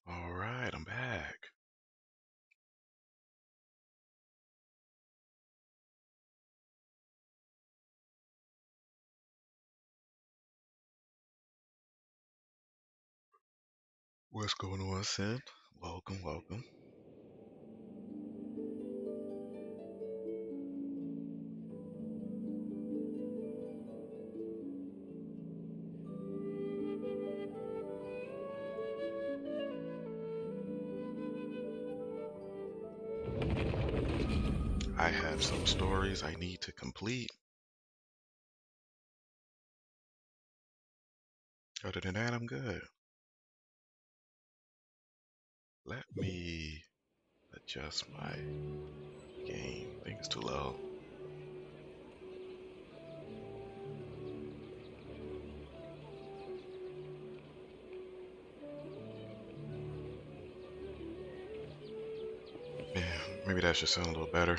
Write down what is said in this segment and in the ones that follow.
All right, I'm back. What's going on, Sid? Welcome, welcome. I have some stories I need to complete. Other than that, I'm good. Let me adjust my game. I think it's too low. Yeah, maybe that should sound a little better.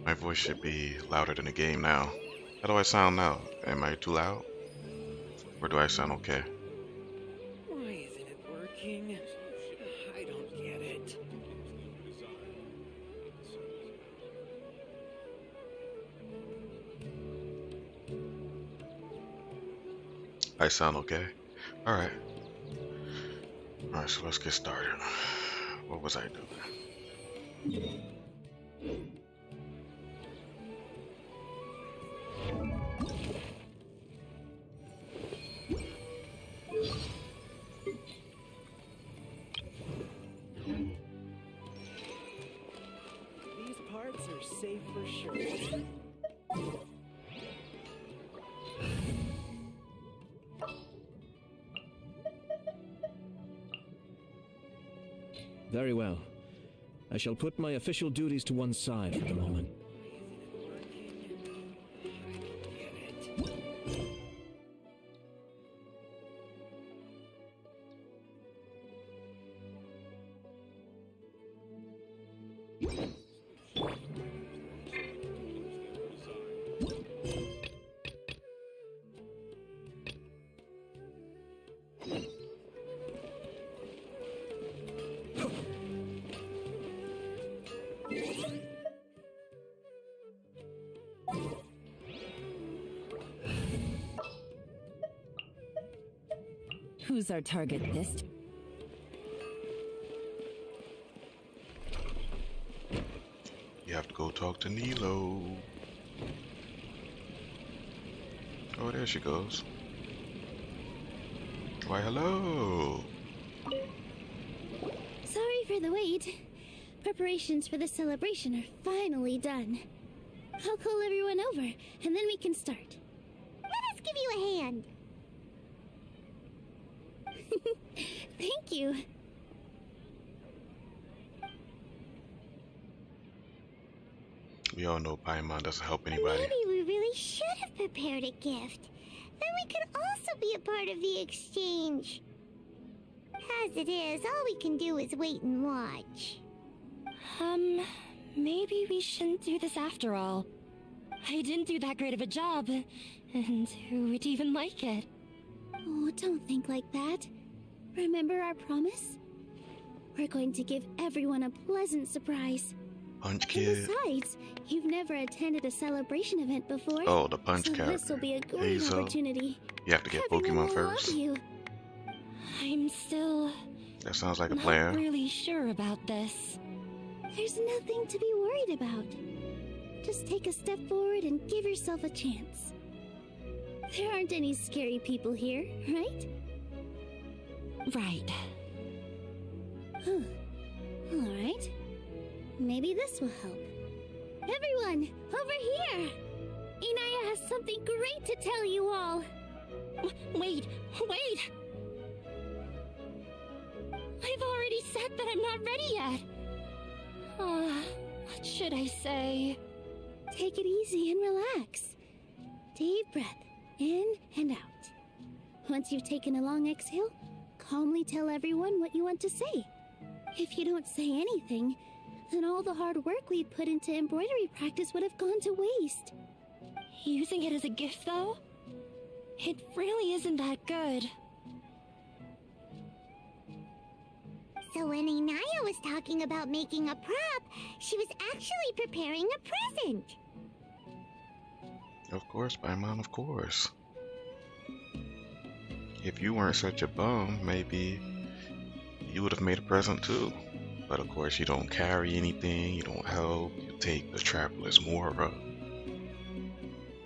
My voice should be louder than the game now. How do I sound now? Am I too loud? Or do I sound okay? Why isn't it working? I don't get it. I sound okay? Alright. Alright, so let's get started. What was I doing? These parts are safe for sure. Very well. I shall put my official duties to one side for the moment. Who's our target this time? You have to go talk to Nilo. Oh, there she goes. Why, hello. Sorry for the wait. Preparations for the celebration are finally done. I'll call everyone over, and then we can start. Let us give you a hand. Thank you. We all know Paimon doesn't help anybody. Maybe we really should have prepared a gift. Then we could also be a part of the exchange. As it is, all we can do is wait and watch. Maybe we shouldn't do this after all. I didn't do that great of a job, and who would even like it? Oh, don't think like that. Remember our promise? We're going to give everyone a pleasant surprise. Punch And Kid. besides, you've never attended a celebration event before. Oh, the Punch so character. this will be a great Hazel. opportunity. You have to get Everyone Pokemon will first. love you. I'm still That sounds like a not plan. really sure about this. There's nothing to be worried about. Just take a step forward and give yourself a chance. There aren't any scary people here, right? Right. Huh. All right. Maybe this will help. Everyone, over here! Inaya has something great to tell you all. Wait! I've already said that I'm not ready yet. What should I say? Take it easy and relax. Deep breath, in and out. Once you've taken a long exhale, calmly tell everyone what you want to say. If you don't say anything, then all the hard work we put into embroidery practice would have gone to waste. Using it as a gift, though? It really isn't that good. So when Inaya was talking about making a prop, she was actually preparing a present. Of course, Paimon, of course. If you weren't such a bum, maybe you would have made a present too. But of course, you don't carry anything, you don't help, you take the traveler's Mora.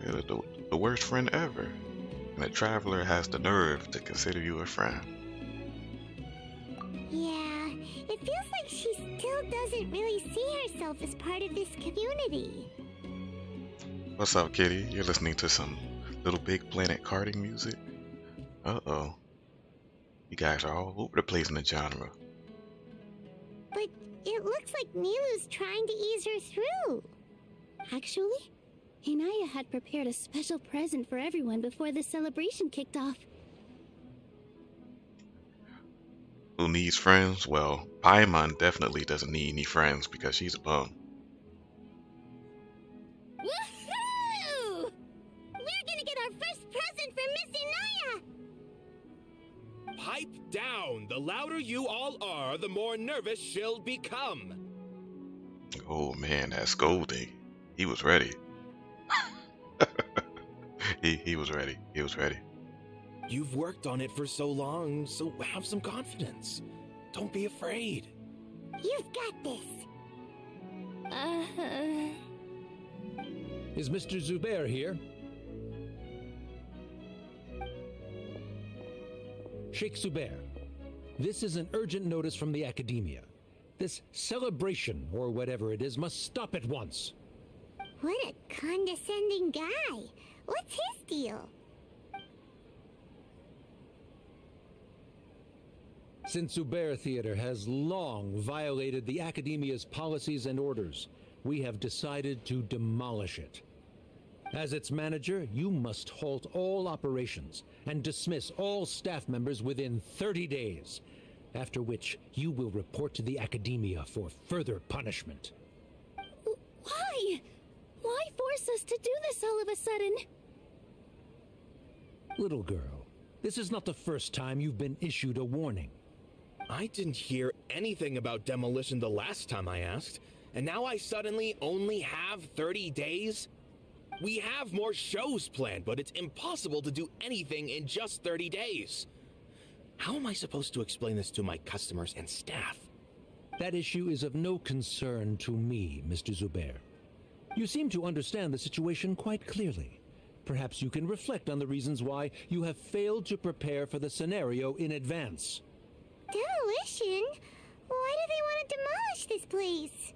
You're the worst friend ever. And the traveler has the nerve to consider you a friend. Yeah, it feels like she still doesn't really see herself as part of this community. What's up, Kitty? You're listening to some Little Big Planet karting music? Uh-oh. You guys are all over the place in the genre. But it looks like Nilu's trying to ease her through. Actually, Inaya had prepared a special present for everyone before the celebration kicked off. Who needs friends? Well, Paimon definitely doesn't need any friends because she's a bum. Woohoo! We're gonna get our first present for Miss Inaya! Pipe down! The louder you all are, the more nervous she'll become. Oh man, that scolding. He was ready. he was ready. He was ready. You've worked on it for so long, so have some confidence. Don't be afraid. You've got this. Is Mr. Zubair here? Sheikh Zubair, this is an urgent notice from the Academia. This celebration, or whatever it is, must stop at once. What a condescending guy. What's his deal? Since Zubair Theater has long violated the Academia's policies and orders, we have decided to demolish it. As its manager, you must halt all operations and dismiss all staff members within 30 days, after which you will report to the Academia for further punishment. Why? Why force us to do this all of a sudden? Little girl, this is not the first time you've been issued a warning. I didn't hear anything about demolition the last time I asked, and now I suddenly only have 30 days? We have more shows planned, but it's impossible to do anything in just 30 days. How am I supposed to explain this to my customers and staff? That issue is of no concern to me, Mr. Zubair. You seem to understand the situation quite clearly. Perhaps you can reflect on the reasons why you have failed to prepare for the scenario in advance. Demolition? Why do they want to demolish this place?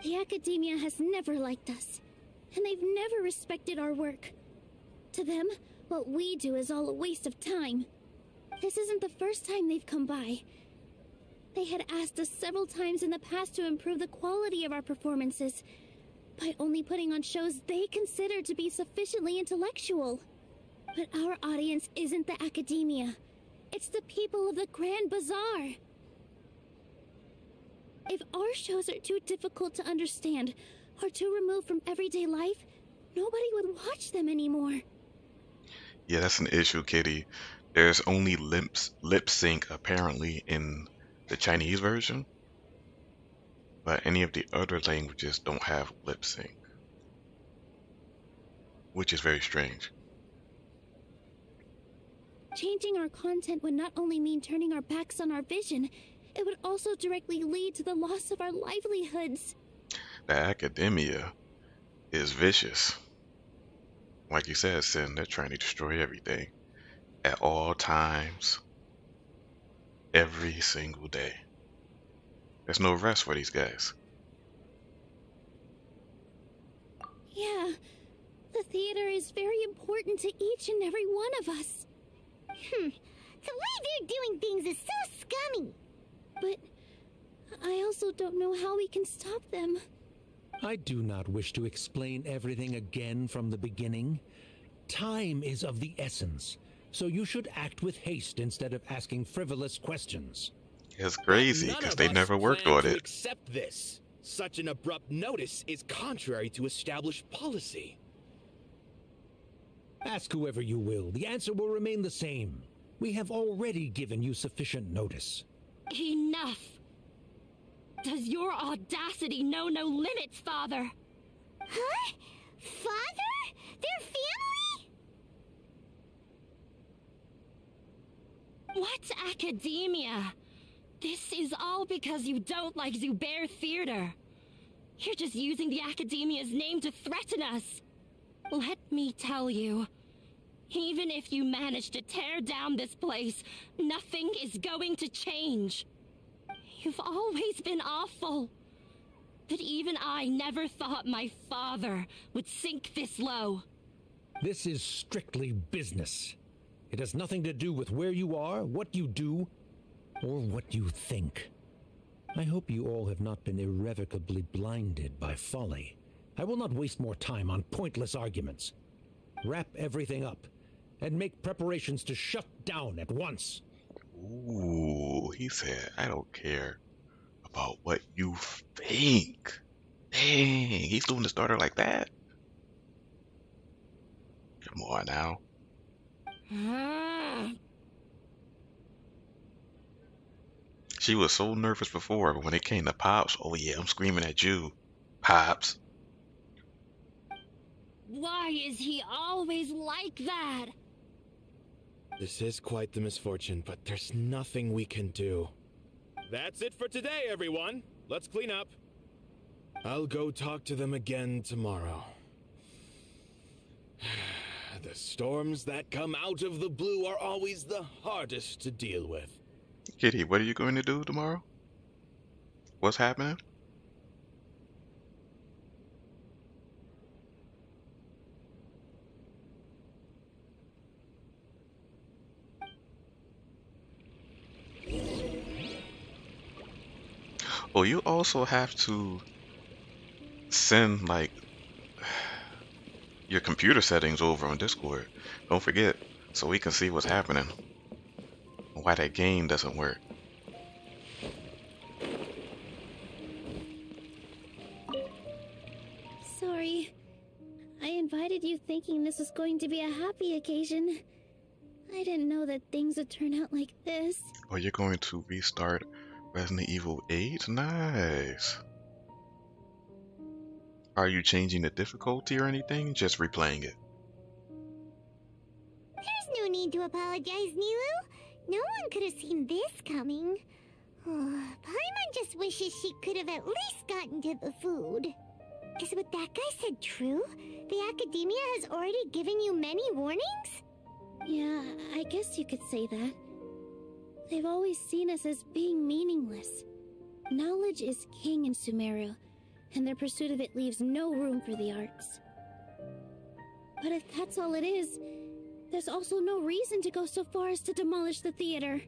The Academia has never liked us, and they've never respected our work. To them, what we do is all a waste of time. This isn't the first time they've come by. They had asked us several times in the past to improve the quality of our performances by only putting on shows they consider to be sufficiently intellectual. But our audience isn't the Academia. It's the people of the Grand Bazaar. If our shows are too difficult to understand or too removed from everyday life, nobody would watch them anymore. Yeah, that's an issue, Kitty. There's only lip sync apparently in the Chinese version, but any of the other languages don't have lip sync, which is very strange. Changing our content would not only mean turning our backs on our vision, it would also directly lead to the loss of our livelihoods. The Academia is vicious. Like you said, Sin, they're trying to destroy everything at all times, every single day. There's no rest for these guys. Yeah, the theater is very important to each and every one of us. The way they're doing things is so scummy. But I also don't know how we can stop them. I do not wish to explain everything again from the beginning. Time is of the essence, so you should act with haste instead of asking frivolous questions. It's crazy None because of they us never worked plan on to it. accept this. Such an abrupt notice is contrary to established policy. Ask whoever you will, the answer will remain the same. We have already given you sufficient notice. Enough! Does your audacity know no limits, Father? Huh? Father? Their family? What academia? This is all because you don't like Zubair Theater. You're just using the Academia's name to threaten us. Let me tell you, even if you manage to tear down this place, nothing is going to change. You've always been awful. But even I never thought my father would sink this low. This is strictly business. It has nothing to do with where you are, what you do, or what you think. I hope you all have not been irrevocably blinded by folly. I will not waste more time on pointless arguments. Wrap everything up, and make preparations to shut down at once. Ooh, he said, I don't care about what you think. Dang, he's doing the starter like that? Come on now. She was so nervous before, but when it came to Pops, oh yeah, I'm screaming at you. Pops. Why is he always like that? This is quite the misfortune, but there's nothing we can do. That's it for today, everyone. Let's clean up. I'll go talk to them again tomorrow. The storms that come out of the blue are always the hardest to deal with. Kitty, what are you going to do tomorrow? What's happening? Oh, you also have to send like your computer settings over on Discord. Don't forget, so we can see what's happening. Why that game doesn't work. Sorry. I invited you thinking this was going to be a happy occasion. I didn't know that things would turn out like this. Oh, you're going to restart Resident Evil 8? Nice. Are you changing the difficulty or anything? Just replaying it? There's no need to apologize, Nilu. No one could have seen this coming. Oh, Paimon just wishes she could have at least gotten to the food. Is what that guy said true? The Academia has already given you many warnings? Yeah, I guess you could say that. They've always seen us as being meaningless. Knowledge is king in Sumeru, and their pursuit of it leaves no room for the arts. But if that's all it is, there's also no reason to go so far as to demolish the theater.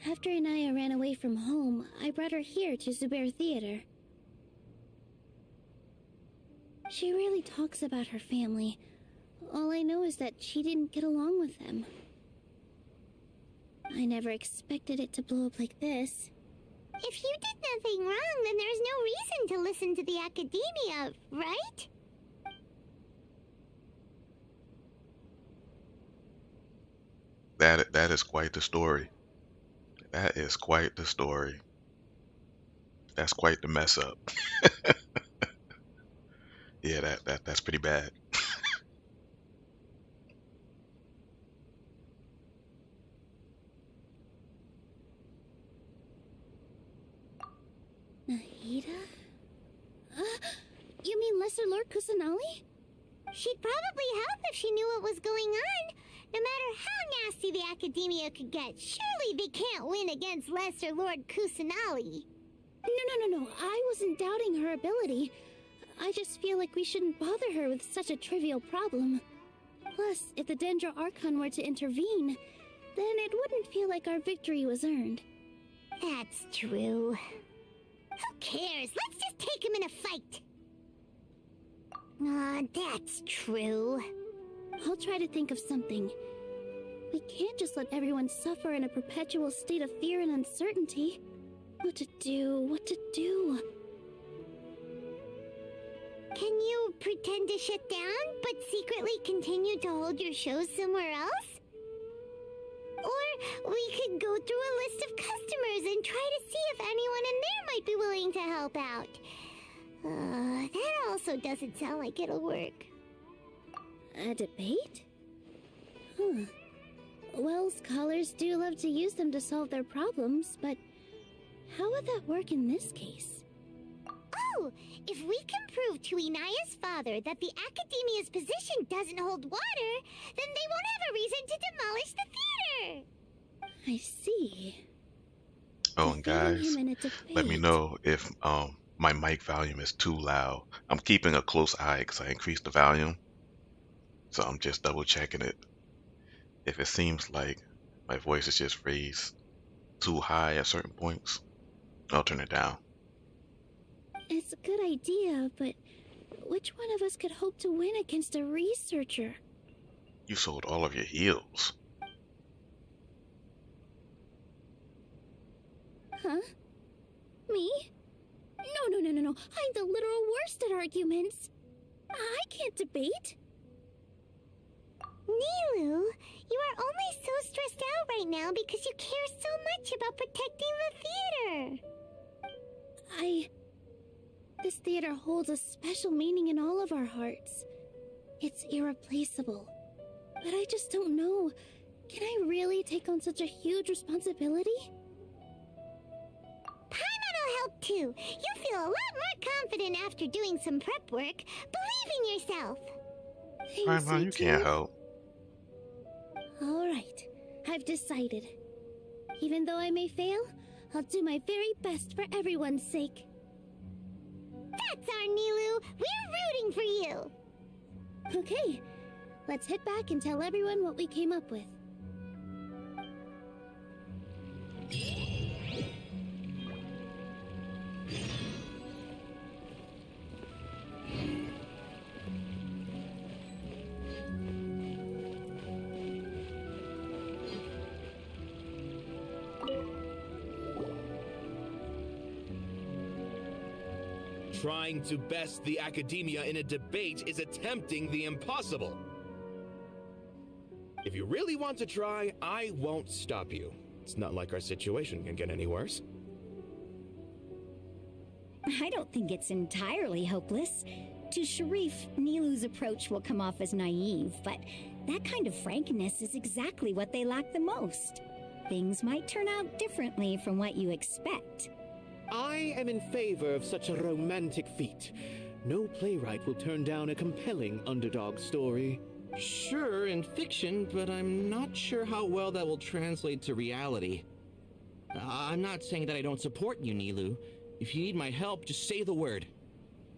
After Inaya ran away from home, I brought her here to Zubair Theater. She really talks about her family. All I know is that she didn't get along with them. I never expected it to blow up like this. If you did nothing wrong, then there's no reason to listen to the Academia, right? That is quite the story. That is quite the story. That's quite the mess up. Yeah, that's pretty bad. Nahida? You mean Lesser Lord Kusanali? She'd probably help if she knew what was going on. No matter how nasty the Academia could get, surely they can't win against Lesser Lord Kusanali. No. I wasn't doubting her ability. I just feel like we shouldn't bother her with such a trivial problem. Plus, if the Dendro Archon were to intervene, then it wouldn't feel like our victory was earned. That's true. Who cares? Let's just take him in a fight. That's true. I'll try to think of something. We can't just let everyone suffer in a perpetual state of fear and uncertainty. What to do? Can you pretend to shut down, but secretly continue to hold your shows somewhere else? Or we could go through a list of customers and try to see if anyone in there might be willing to help out. That also doesn't sound like it'll work. A debate? Well, scholars do love to use them to solve their problems, but how would that work in this case? Oh, if we can prove to Inaya's father that the Academia's position doesn't hold water, then they won't have a reason to demolish the theater! I see. Oh, and guys, Defeating him in a let me debate. know if my mic volume is too loud. I'm keeping a close eye because I increased the volume, so I'm just double checking it. If it seems like my voice is just raised too high at certain points, I'll turn it down. It's a good idea, but which one of us could hope to win against a researcher? You sold all of your heals. Huh? Me? No. I'm the literal worst at arguments. I can't debate. Nilu, you are only so stressed out right now because you care so much about protecting the theater. This theater holds a special meaning in all of our hearts. It's irreplaceable. But I just don't know. Can I really take on such a huge responsibility? Paimon'll help too. You feel a lot more confident after doing some prep work. Believe in yourself. Paimon, you can't help. Alright, I've decided. Even though I may fail, I'll do my very best for everyone's sake. That's our Nilu! We're rooting for you! Okay, let's head back and tell everyone what we came up with. Trying to best the Academia in a debate is attempting the impossible. If you really want to try, I won't stop you. It's not like our situation can get any worse. I don't think it's entirely hopeless. To Sharif, Nilu's approach will come off as naive, but that kind of frankness is exactly what they lack the most. Things might turn out differently from what you expect. I am in favor of such a romantic feat. No playwright will turn down a compelling underdog story. Sure, in fiction, but I'm not sure how well that will translate to reality. I'm not saying that I don't support you, Nilu. If you need my help, just say the word.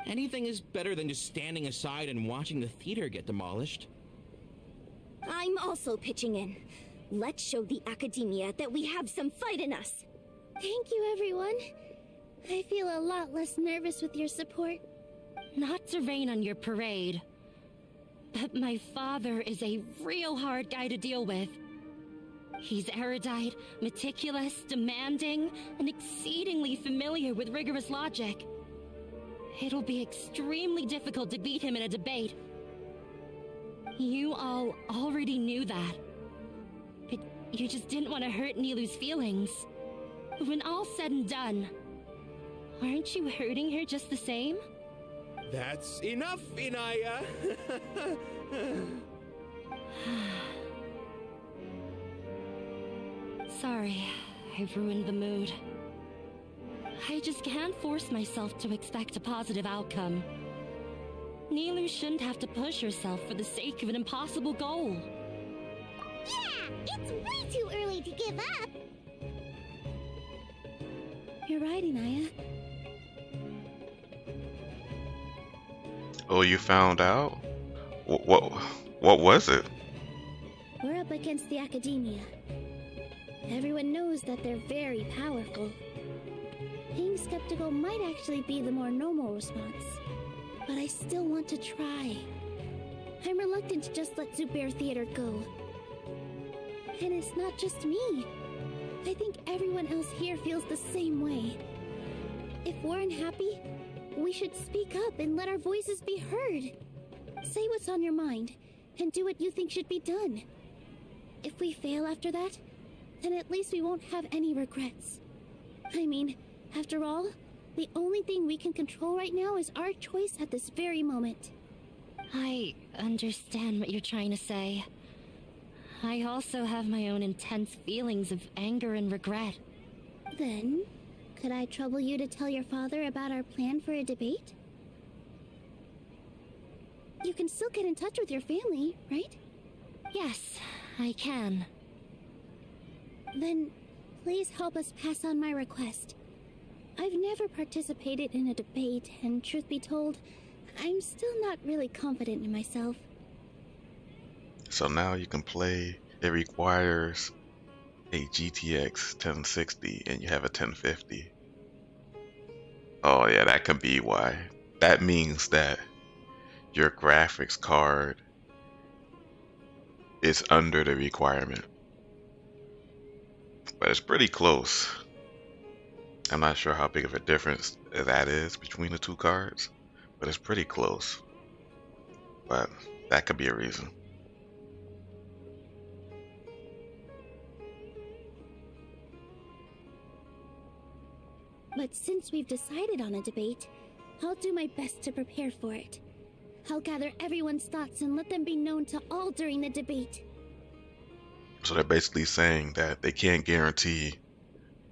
Anything is better than just standing aside and watching the theater get demolished. I'm also pitching in. Let's show the Academia that we have some fight in us. Thank you, everyone. I feel a lot less nervous with your support. Not to rain on your parade, but my father is a real hard guy to deal with. He's erudite, meticulous, demanding, and exceedingly familiar with rigorous logic. It'll be extremely difficult to beat him in a debate. You all already knew that. But you just didn't want to hurt Nilu's feelings. When all's said and done, aren't you hurting her just the same? That's enough, Inaya! Sorry, I've ruined the mood. I just can't force myself to expect a positive outcome. Nilu shouldn't have to push herself for the sake of an impossible goal. Yeah, it's way too early to give up. You're right, Inaya. Oh, you found out? What was it? We're up against the Academia. Everyone knows that they're very powerful. Being skeptical might actually be the more normal response. But I still want to try. I'm reluctant to just let Zubair Theater go. And it's not just me. I think everyone else here feels the same way. If we're unhappy, we should speak up and let our voices be heard. Say what's on your mind, and do what you think should be done. If we fail after that, then at least we won't have any regrets. I mean, after all, the only thing we can control right now is our choice at this very moment. I understand what you're trying to say. I also have my own intense feelings of anger and regret. Then, could I trouble you to tell your father about our plan for a debate? You can still get in touch with your family, right? Yes, I can. Then, please help us pass on my request. I've never participated in a debate, and truth be told, I'm still not really confident in myself. So now you can play. It requires a GTX 1060 and you have a 1050. Oh yeah, that could be why. That means that your graphics card is under the requirement. But it's pretty close. I'm not sure how big of a difference that is between the two cards, but it's pretty close. But that could be a reason. But since we've decided on a debate, I'll do my best to prepare for it. I'll gather everyone's thoughts and let them be known to all during the debate. So they're basically saying that they can't guarantee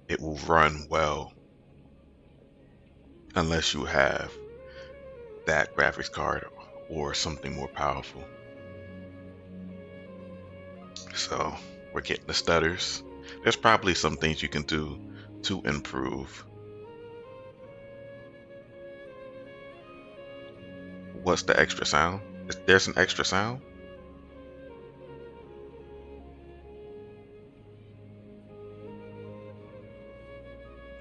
it will run well unless you have that graphics card or something more powerful. So we're getting the stutters. There's probably some things you can do to improve. What's the extra sound? There's an extra sound?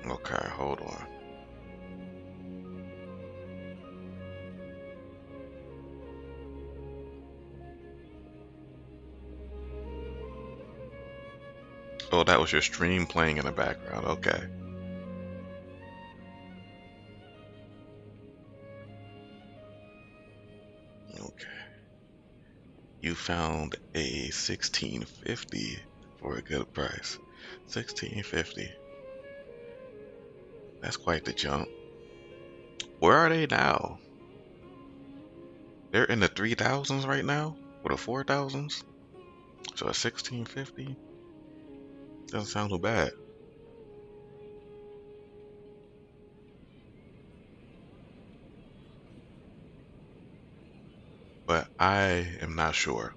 Okay, hold on. Oh, that was your stream playing in the background. Okay. Okay. You found a 1650 for a good price. 1650. That's quite the jump. Where are they now? They're in the 3000s right now? Or the 4000s? So a 1650? Doesn't sound too bad. But I am not sure.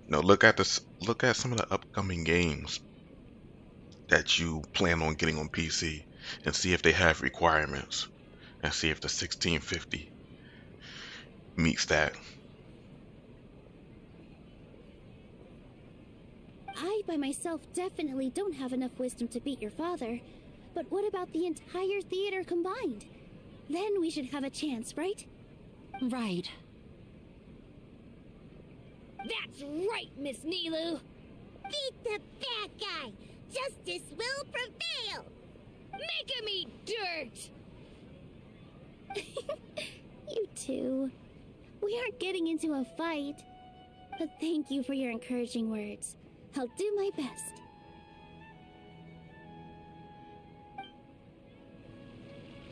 No, look at this. Look at some of the upcoming games that you plan on getting on PC and see if they have requirements and see if the 1650 meets that. I, by myself, definitely don't have enough wisdom to beat your father. But what about the entire theater combined? Then we should have a chance, right? Right. That's right, Miss Nilu! Beat the bad guy! Justice will prevail! Make him eat dirt! You two. We aren't getting into a fight. But thank you for your encouraging words. I'll do my best.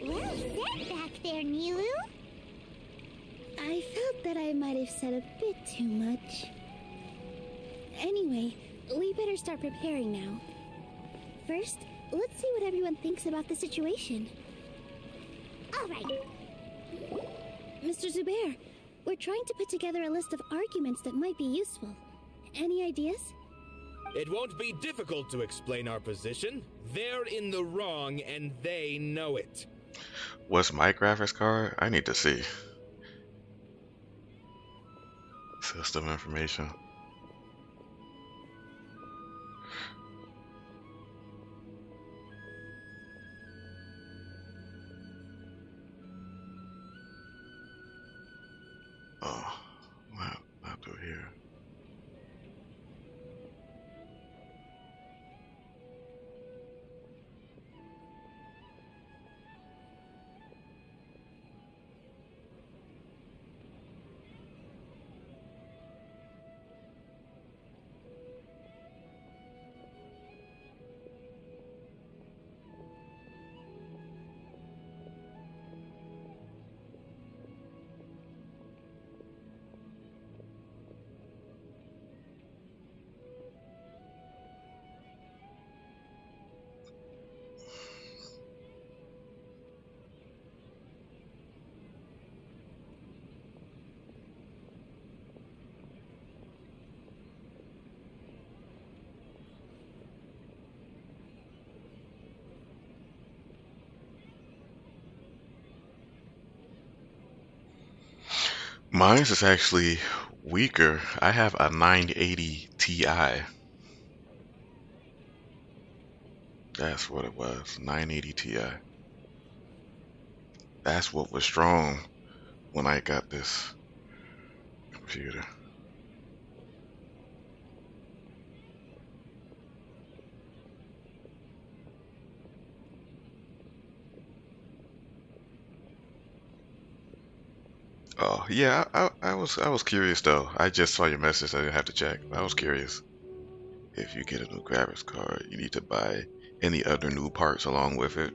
Well said back there, Nilu. I felt that I might have said a bit too much. Anyway, we better start preparing now. First, let's see what everyone thinks about the situation. All right. Mr. Zubair, we're trying to put together a list of arguments that might be useful. Any ideas? It won't be difficult to explain our position. They're in the wrong and they know it. What's my graphics card? I need to see. System information. Oh, not through here. Mine's is actually weaker. I have a 980 Ti. That's what it was. 980 Ti. That's what was strong when I got this computer. Oh yeah, I was curious though. I just saw your message. I didn't have to check. I was curious. If you get a new graphics card, you need to buy any other new parts along with it.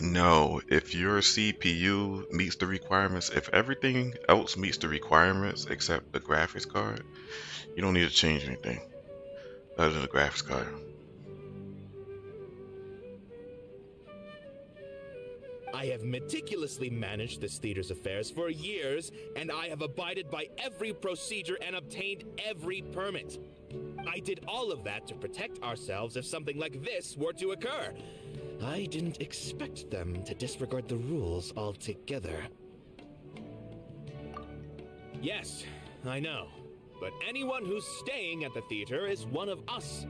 No, if your CPU meets the requirements, if everything else meets the requirements except the graphics card, you don't need to change anything other than the graphics card. I have meticulously managed this theater's affairs for years, and I have abided by every procedure and obtained every permit. I did all of that to protect ourselves if something like this were to occur. I didn't expect them to disregard the rules altogether. Yes, I know, but anyone who's staying at the theater is one of us.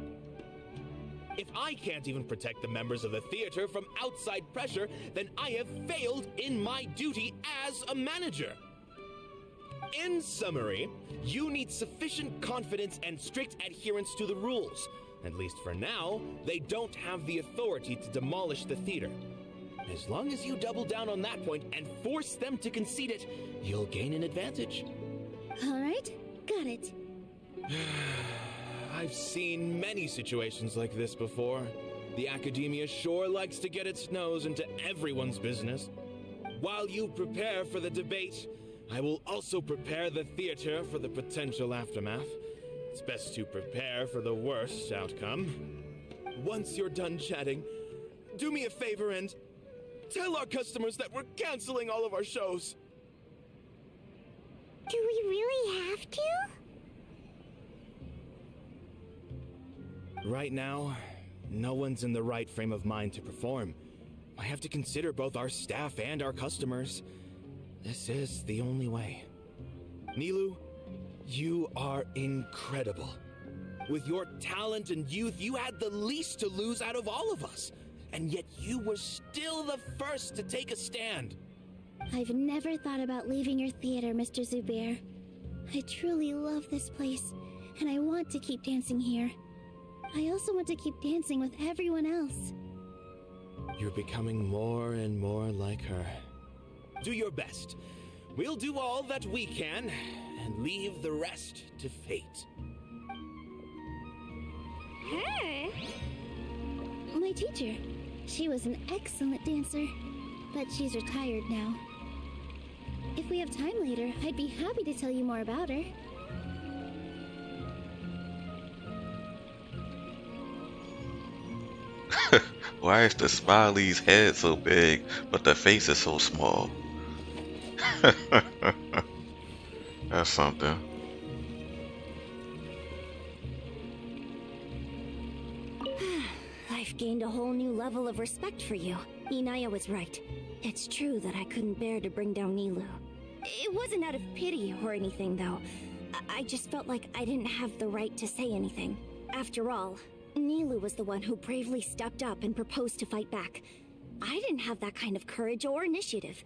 If I can't even protect the members of the theater from outside pressure, then I have failed in my duty as a manager. In summary, you need sufficient confidence and strict adherence to the rules. At least for now, they don't have the authority to demolish the theater. As long as you double down on that point and force them to concede it, you'll gain an advantage. All right, got it. I've seen many situations like this before. The academia sure likes to get its nose into everyone's business. While you prepare for the debate, I will also prepare the theater for the potential aftermath. It's best to prepare for the worst outcome. Once you're done chatting, do me a favor and tell our customers that we're canceling all of our shows. Do we really have to? Right now, no one's in the right frame of mind to perform. I have to consider both our staff and our customers. This is the only way. Nilu, you are incredible. With your talent and youth, you had the least to lose out of all of us. And yet you were still the first to take a stand. I've never thought about leaving your theater, Mr. Zubair. I truly love this place, and I want to keep dancing here. I also want to keep dancing with everyone else. You're becoming more and more like her. Do your best. We'll do all that we can, and leave the rest to fate. Her? My teacher. She was an excellent dancer, but she's retired now. If we have time later, I'd be happy to tell you more about her. Why is the Smiley's head so big, but the face is so small? That's something. I've gained a whole new level of respect for you. Inaya was right. It's true that I couldn't bear to bring down Nilu. It wasn't out of pity or anything, though. I just felt like I didn't have the right to say anything. After all, Nilu was the one who bravely stepped up and proposed to fight back. I didn't have that kind of courage or initiative.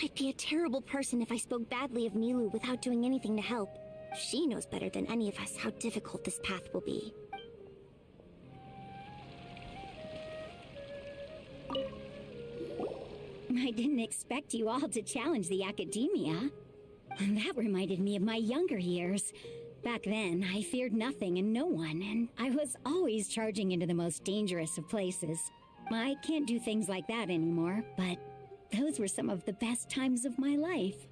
I'd be a terrible person if I spoke badly of Nilu without doing anything to help. She knows better than any of us how difficult this path will be. I didn't expect you all to challenge the academia. That reminded me of my younger years. Back then, I feared nothing and no one, and I was always charging into the most dangerous of places. I can't do things like that anymore, but those were some of the best times of my life.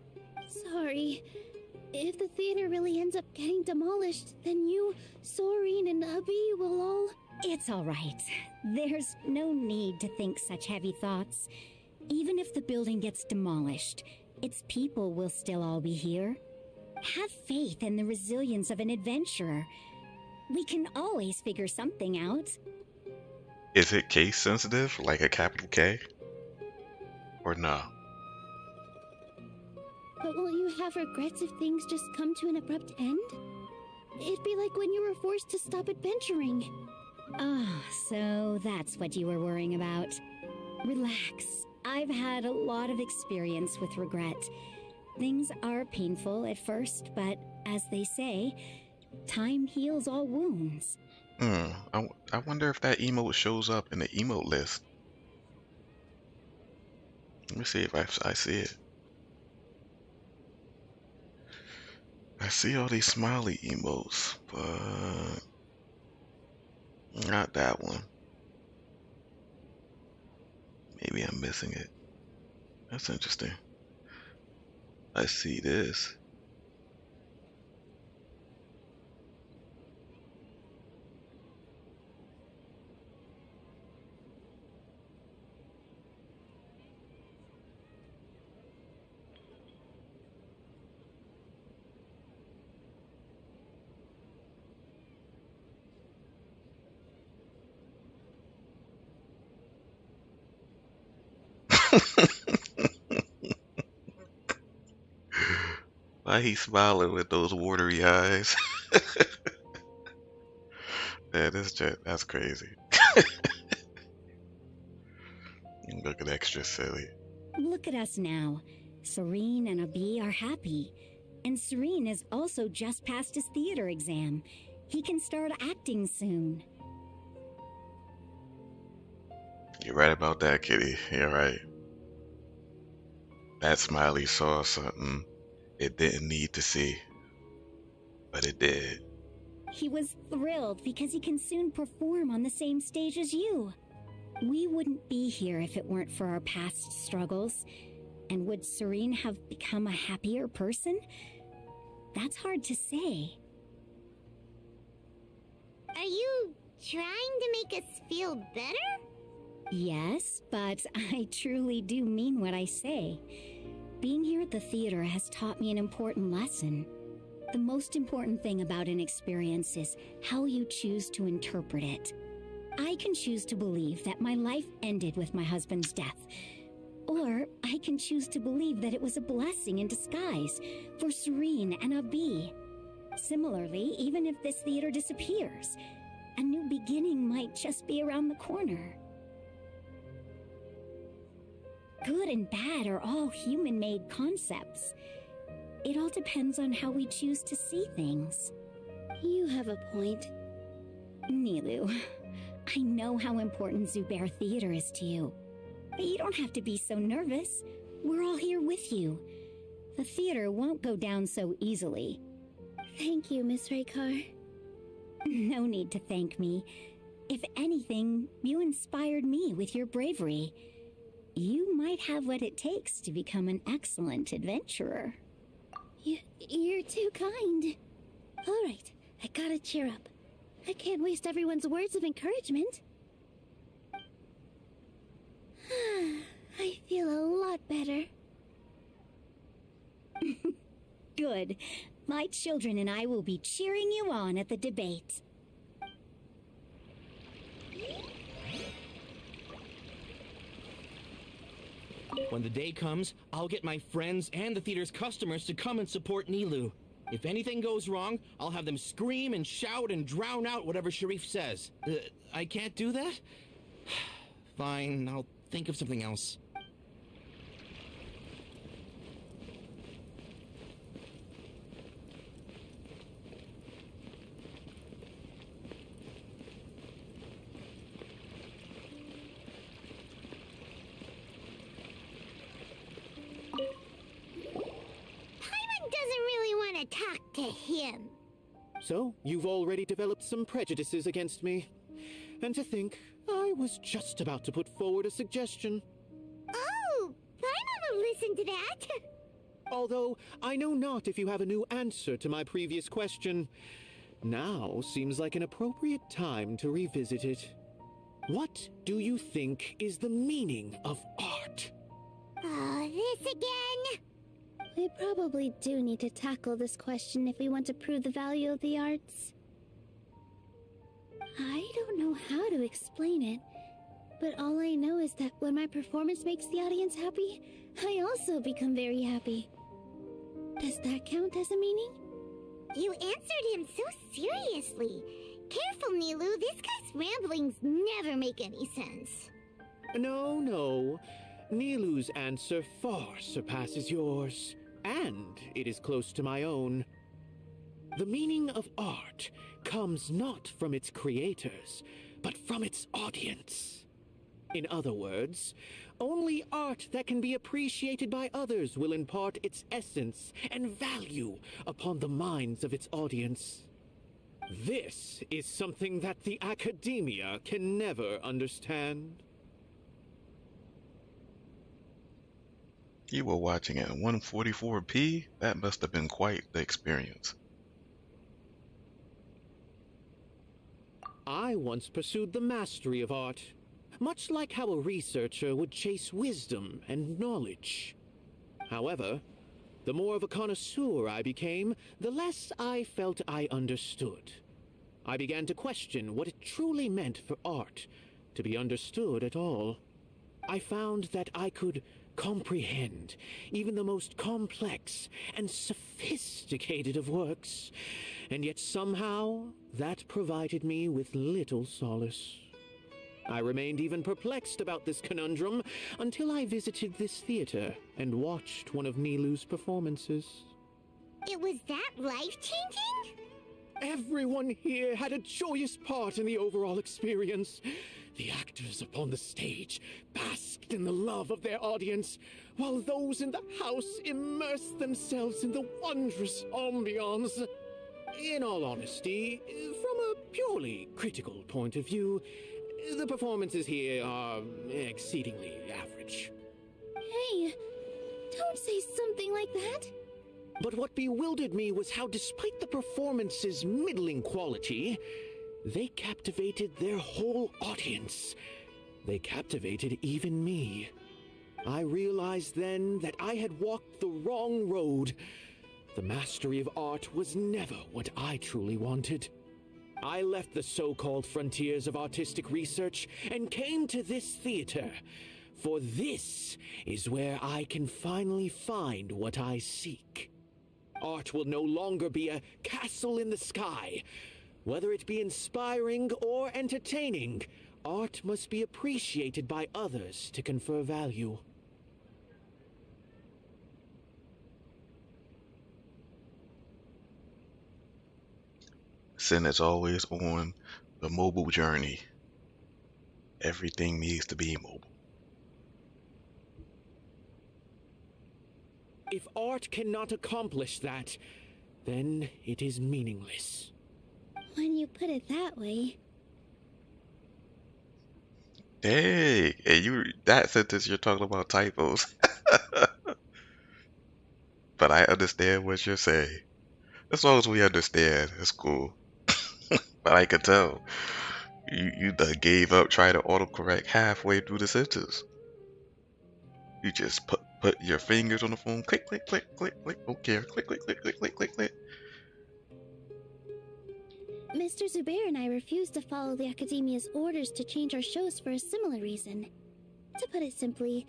Sorry. If the theater really ends up getting demolished, then you, Soreen, and Abi will all... It's all right. There's no need to think such heavy thoughts. Even if the building gets demolished, its people will still all be here. Have faith in the resilience of an adventurer. We can always figure something out. Is it case sensitive, like a capital K? Or no? But won't you have regrets if things just come to an abrupt end? It'd be like when you were forced to stop adventuring. Ah, so that's what you were worrying about. Relax. I've had a lot of experience with regret. Things are painful at first, but as they say, time heals all wounds. I wonder if that emote shows up in the emote list. Let me see if I see it. I see all these smiley emotes, but not that one. Maybe I'm missing it. That's interesting. I see this. Why he smiling with those watery eyes? Yeah, that's crazy. Looking extra silly. Look at us now. Serene and Abi are happy. And Serene has also just passed his theater exam. He can start acting soon. You're right about that, Kitty. You're right. That Smiley saw something it didn't need to see, but it did. He was thrilled because he can soon perform on the same stage as you. We wouldn't be here if it weren't for our past struggles. And would Serene have become a happier person? That's hard to say. Are you trying to make us feel better? Yes, but I truly do mean what I say. Being here at the theater has taught me an important lesson. The most important thing about an experience is how you choose to interpret it. I can choose to believe that my life ended with my husband's death. Or I can choose to believe that it was a blessing in disguise for Serene and Abi. Similarly, even if this theater disappears, a new beginning might just be around the corner. Good and bad are all human-made concepts. It all depends on how we choose to see things. You have a point. Nilou, I know how important Zubair Theater is to you. But you don't have to be so nervous. We're all here with you. The theater won't go down so easily. Thank you, Miss Raykar. No need to thank me. If anything, you inspired me with your bravery. You might have what it takes to become an excellent adventurer. You're too kind. All right, I gotta cheer up. I can't waste everyone's words of encouragement. I feel a lot better. Good. My children and I will be cheering you on at the debate. When the day comes, I'll get my friends and the theater's customers to come and support Nilou. If anything goes wrong, I'll have them scream and shout and drown out whatever Sharif says. I can't do that? Fine, I'll think of something else. Talk to him. So, you've already developed some prejudices against me. And to think, I was just about to put forward a suggestion. Oh, Paimon will listen to that. Although, I know not if you have a new answer to my previous question. Now seems like an appropriate time to revisit it. What do you think is the meaning of art? Oh, this again? We probably do need to tackle this question if we want to prove the value of the arts. I don't know how to explain it, But all I know is that when my performance makes the audience happy, I also become very happy. Does that count as a meaning? You answered him so seriously. Careful, Nilu. This guy's ramblings never make any sense. No, no. Nilu's answer far surpasses yours, and it is close to my own. The meaning of art comes not from its creators, but from its audience. In other words, only art that can be appreciated by others will impart its essence and value upon the minds of its audience. This is something that the academia can never understand. You were watching at 144p? That must have been quite the experience. I once pursued the mastery of art, much like how a researcher would chase wisdom and knowledge. However, the more of a connoisseur I became, the less I felt I understood. I began to question what it truly meant for art to be understood at all. I found that I could comprehend even the most complex and sophisticated of works, and yet somehow that provided me with little solace. I remained even perplexed about this conundrum until I visited this theater and watched one of Nilu's performances. It was that life-changing? Everyone here had a joyous part in the overall experience. The actors upon the stage basked in the love of their audience, while those in the house immersed themselves in the wondrous ambiance. In all honesty, from a purely critical point of view, the performances here are exceedingly average. Hey, don't say something like that. But what bewildered me was how, despite the performance's middling quality, they captivated their whole audience. They captivated even me. I realized then that I had walked the wrong road. The mastery of art was never what I truly wanted. I left the so-called frontiers of artistic research and came to this theater, for this is where I can finally find what I seek. Art will no longer be a castle in the sky. Whether it be inspiring or entertaining, art must be appreciated by others to confer value. Sin is always on the mobile journey. Everything needs to be mobile. If art cannot accomplish that, then it is meaningless. When you put it that way. Hey, that sentence you're talking about typos. But I understand what you're saying. As long as we understand, it's cool. But I could tell you done gave up trying to autocorrect halfway through the sentence. You just put your fingers on the phone, click, click, click, click, click, don't care, click, click, click, click, click, click, click. Mr. Zubair and I refused to follow the Academia's orders to change our shows for a similar reason. To put it simply,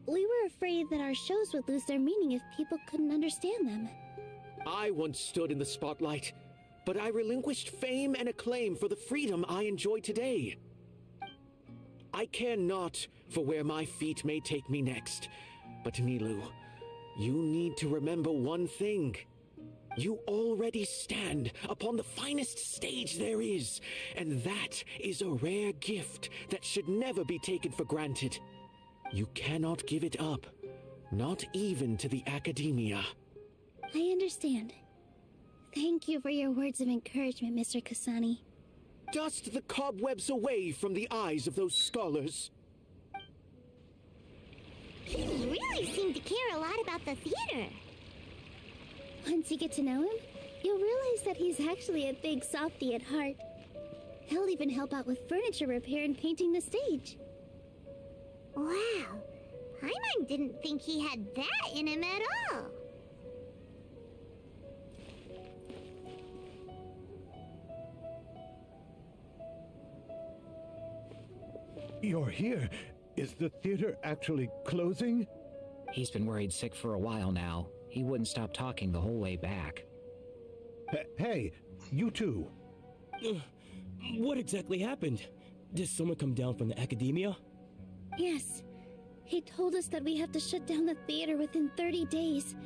we were afraid that our shows would lose their meaning if people couldn't understand them. I once stood in the spotlight, but I relinquished fame and acclaim for the freedom I enjoy today. I care not for where my feet may take me next, but Nilu, you need to remember one thing. You already stand upon the finest stage there is, and that is a rare gift that should never be taken for granted. You cannot give it up, not even to the Academia. I understand. Thank you for your words of encouragement, Mr. Kasani. Dust the cobwebs away from the eyes of those scholars. He really seemed to care a lot about the theater. Once you get to know him, you'll realize that he's actually a big softy at heart. He'll even help out with furniture repair and painting the stage. Wow, Paimon didn't think he had that in him at all. You're here. Is the theater actually closing? He's been worried sick for a while now. He wouldn't stop talking the whole way back. Hey, you two. What exactly happened? Did someone come down from the academia? Yes. He told us that we have to shut down the theater within 30 days,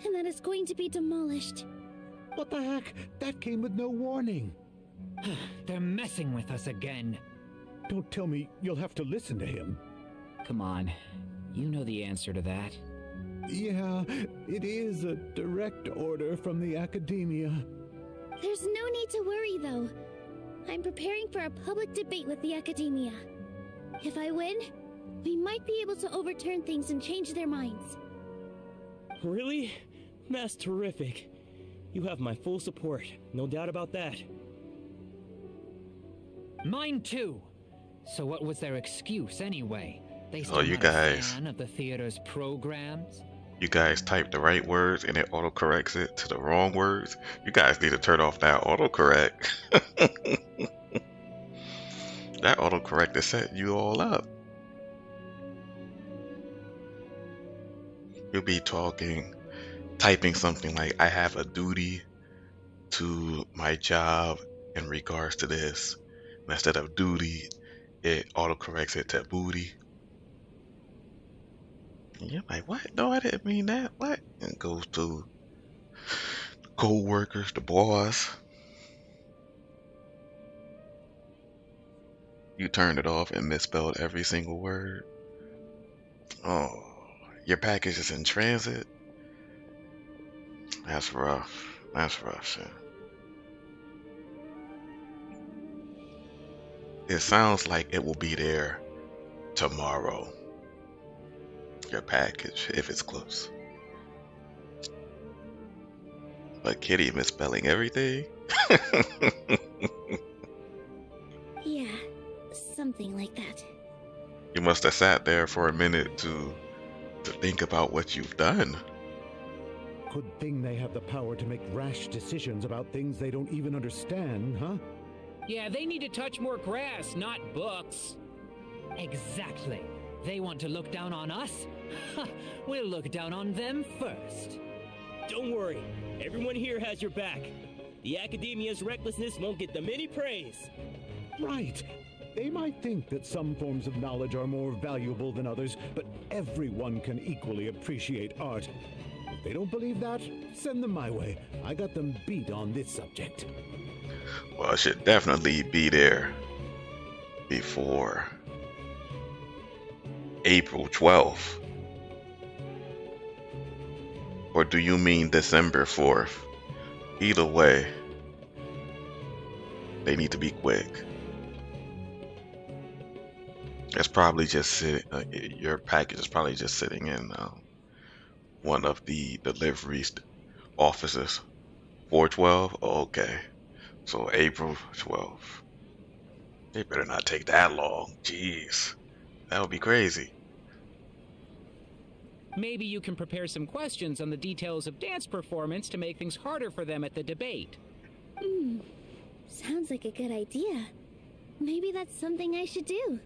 and that it's going to be demolished. What the heck? That came with no warning. They're messing with us again. Don't tell me you'll have to listen to him. Come on. You know the answer to that. Yeah, it is a direct order from the academia. There's no need to worry, though. I'm preparing for a public debate with the academia. If I win, we might be able to overturn things and change their minds. Really? That's terrific. You have my full support, no doubt about that. Mine too. So what was their excuse anyway? They still you not guys. a fan of the theater's programs? You guys type the right words and it autocorrects it to the wrong words. You guys need to turn off that autocorrect. That autocorrect is setting you all up. You'll be typing something like, I have a duty to my job in regards to this. And instead of duty, it autocorrects it to booty. And you're like, what? No, I didn't mean that. What? And it goes to the co-workers, the boss. You turned it off and misspelled every single word. Oh, your package is in transit? That's rough. That's rough, shit. It sounds like it will be there tomorrow. Your package, if it's close. But Kitty misspelling everything? Yeah, something like that. You must have sat there for a minute to think about what you've done. Good thing they have the power to make rash decisions about things they don't even understand, huh? Yeah, they need to touch more grass, not books. Exactly. They want to look down on us? We'll look down on them first. Don't worry, everyone here has your back. The academia's recklessness won't get them any praise. Right. They might think that some forms of knowledge are more valuable than others, but everyone can equally appreciate art. If they don't believe that, send them my way. I got them beat on this subject. Well, it should definitely be there before April 12th. Or do you mean December 4th? Either way, they need to be quick. It's probably just sitting. Your package is probably just sitting in one of the deliveries offices. 412. Okay, so April 12th. They better not take that long. Jeez, that would be crazy. Maybe you can prepare some questions on the details of dance performance to make things harder for them at the debate. Sounds like a good idea. Maybe that's something I should do.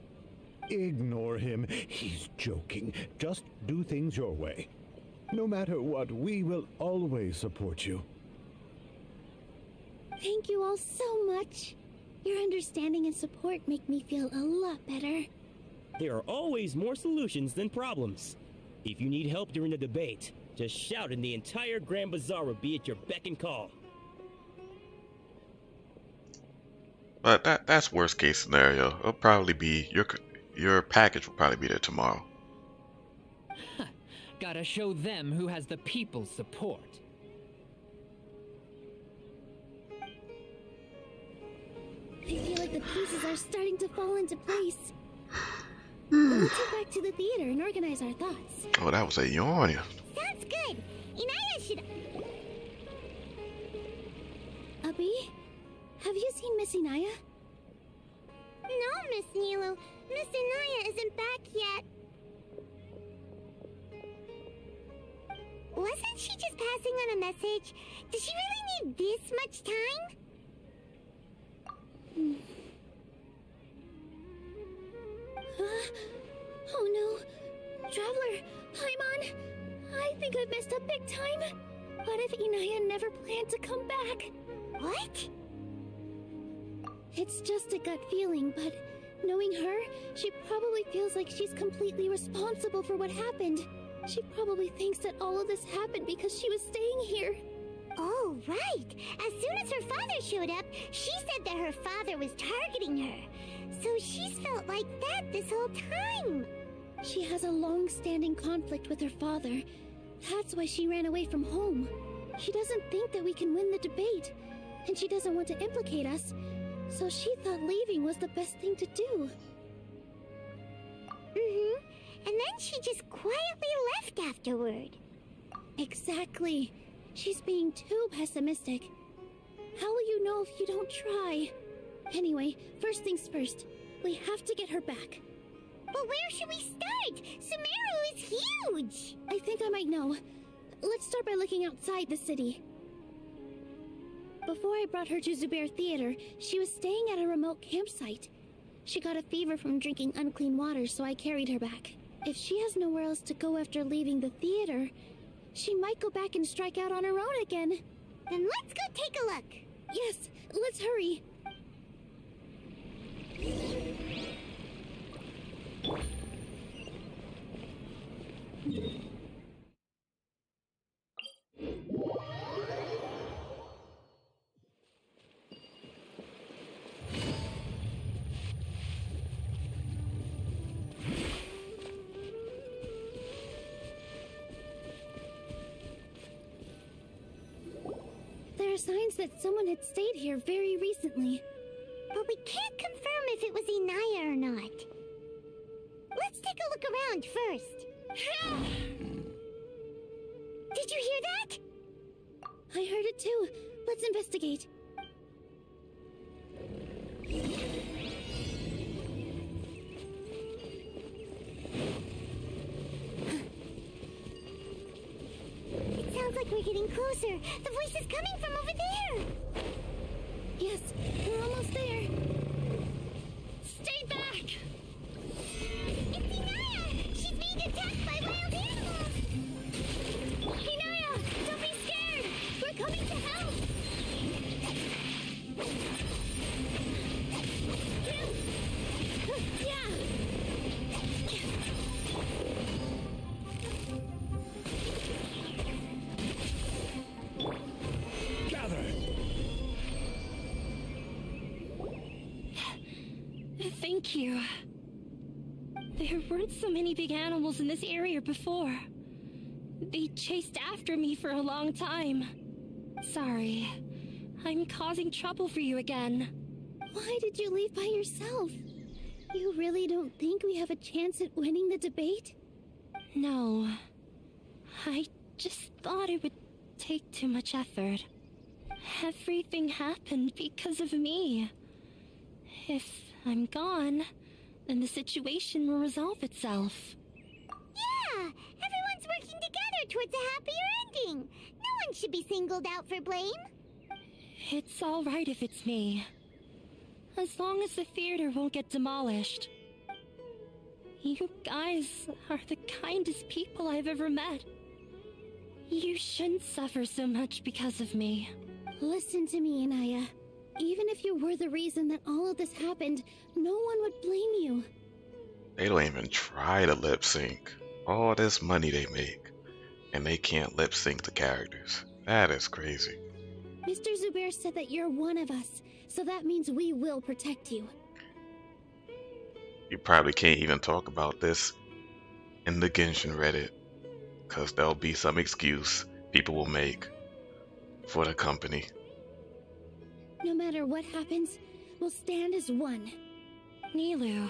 Ignore him. He's joking. Just do things your way. No matter what, we will always support you. Thank you all so much. Your understanding and support make me feel a lot better. There are always more solutions than problems. If you need help during the debate, just shout and the entire Grand Bazaar will be at your beck and call. But that's worst case scenario. It'll probably be your package will probably be there tomorrow. Gotta show them who has the people's support. I feel like the pieces are starting to fall into place. Let's head back to the theater and organize our thoughts. Oh, that was a yawn. Sounds good. Inaya should... Abby, have you seen Miss Inaya? No, Miss Nilu. Miss Inaya isn't back yet. Wasn't she just passing on a message? Does she really need this much time? Oh no. Traveler, Paimon, I think I've messed up big time. What if Inaya never planned to come back? What? It's just a gut feeling, but knowing her, she probably feels like she's completely responsible for what happened. She probably thinks that all of this happened because she was staying here. Oh, right. As soon as her father showed up, she said that her father was targeting her. So she's felt like that this whole time. She has a long-standing conflict with her father. That's why she ran away from home. She doesn't think that we can win the debate, and she doesn't want to implicate us, so she thought leaving was the best thing to do. Mm-hmm. And then she just quietly left afterward. Exactly. She's being too pessimistic. How will you know if you don't try? Anyway, first things first. We have to get her back. But where should we start? Sumeru is huge! I think I might know. Let's start by looking outside the city. Before I brought her to Zubair Theater, she was staying at a remote campsite. She got a fever from drinking unclean water, so I carried her back. If she has nowhere else to go after leaving the theater, she might go back and strike out on her own again. Then let's go take a look. Yes, let's hurry. There are signs that someone had stayed here very recently. But we can't confirm if it was Inaya or not. Let's take a look around first. Did you hear that? I heard it too. Let's investigate. It sounds like we're getting closer. The voice is coming from over there. Yes, we're almost there. Stay back! It's Inaya! She's being attacked by wild animals! Inaya, don't be scared! We're coming to help! Yeah! Gather! Thank you. There weren't so many big animals in this area before. They chased after me for a long time. Sorry. I'm causing trouble for you again. Why did you leave by yourself? You really don't think we have a chance at winning the debate? No. I just thought it would take too much effort. Everything happened because of me. If I'm gone, then the situation will resolve itself. Yeah! Everyone's working together towards a happier ending. No one should be singled out for blame. It's all right if it's me. As long as the theater won't get demolished. You guys are the kindest people I've ever met. You shouldn't suffer so much because of me. Listen to me, Inaya. Even if you were the reason that all of this happened, no one would blame you. They don't even try to lip sync. All this money they make, and they can't lip sync the characters. That is crazy. Mr. Zubair said that you're one of us, so that means we will protect you. You probably can't even talk about this in the Genshin Reddit, because there'll be some excuse people will make for the company. No matter what happens, we'll stand as one. Nilu,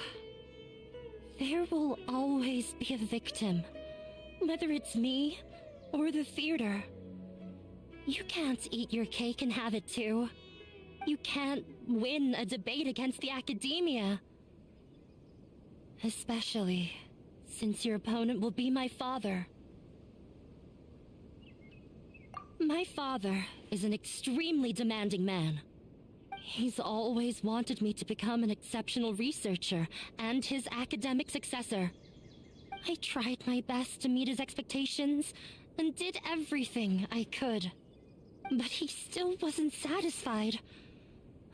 there will always be a victim, whether it's me or the theater. You can't eat your cake and have it too. You can't win a debate against the academia. Especially since your opponent will be my father. My father is an extremely demanding man. He's always wanted me to become an exceptional researcher and his academic successor. I tried my best to meet his expectations and did everything I could. But he still wasn't satisfied.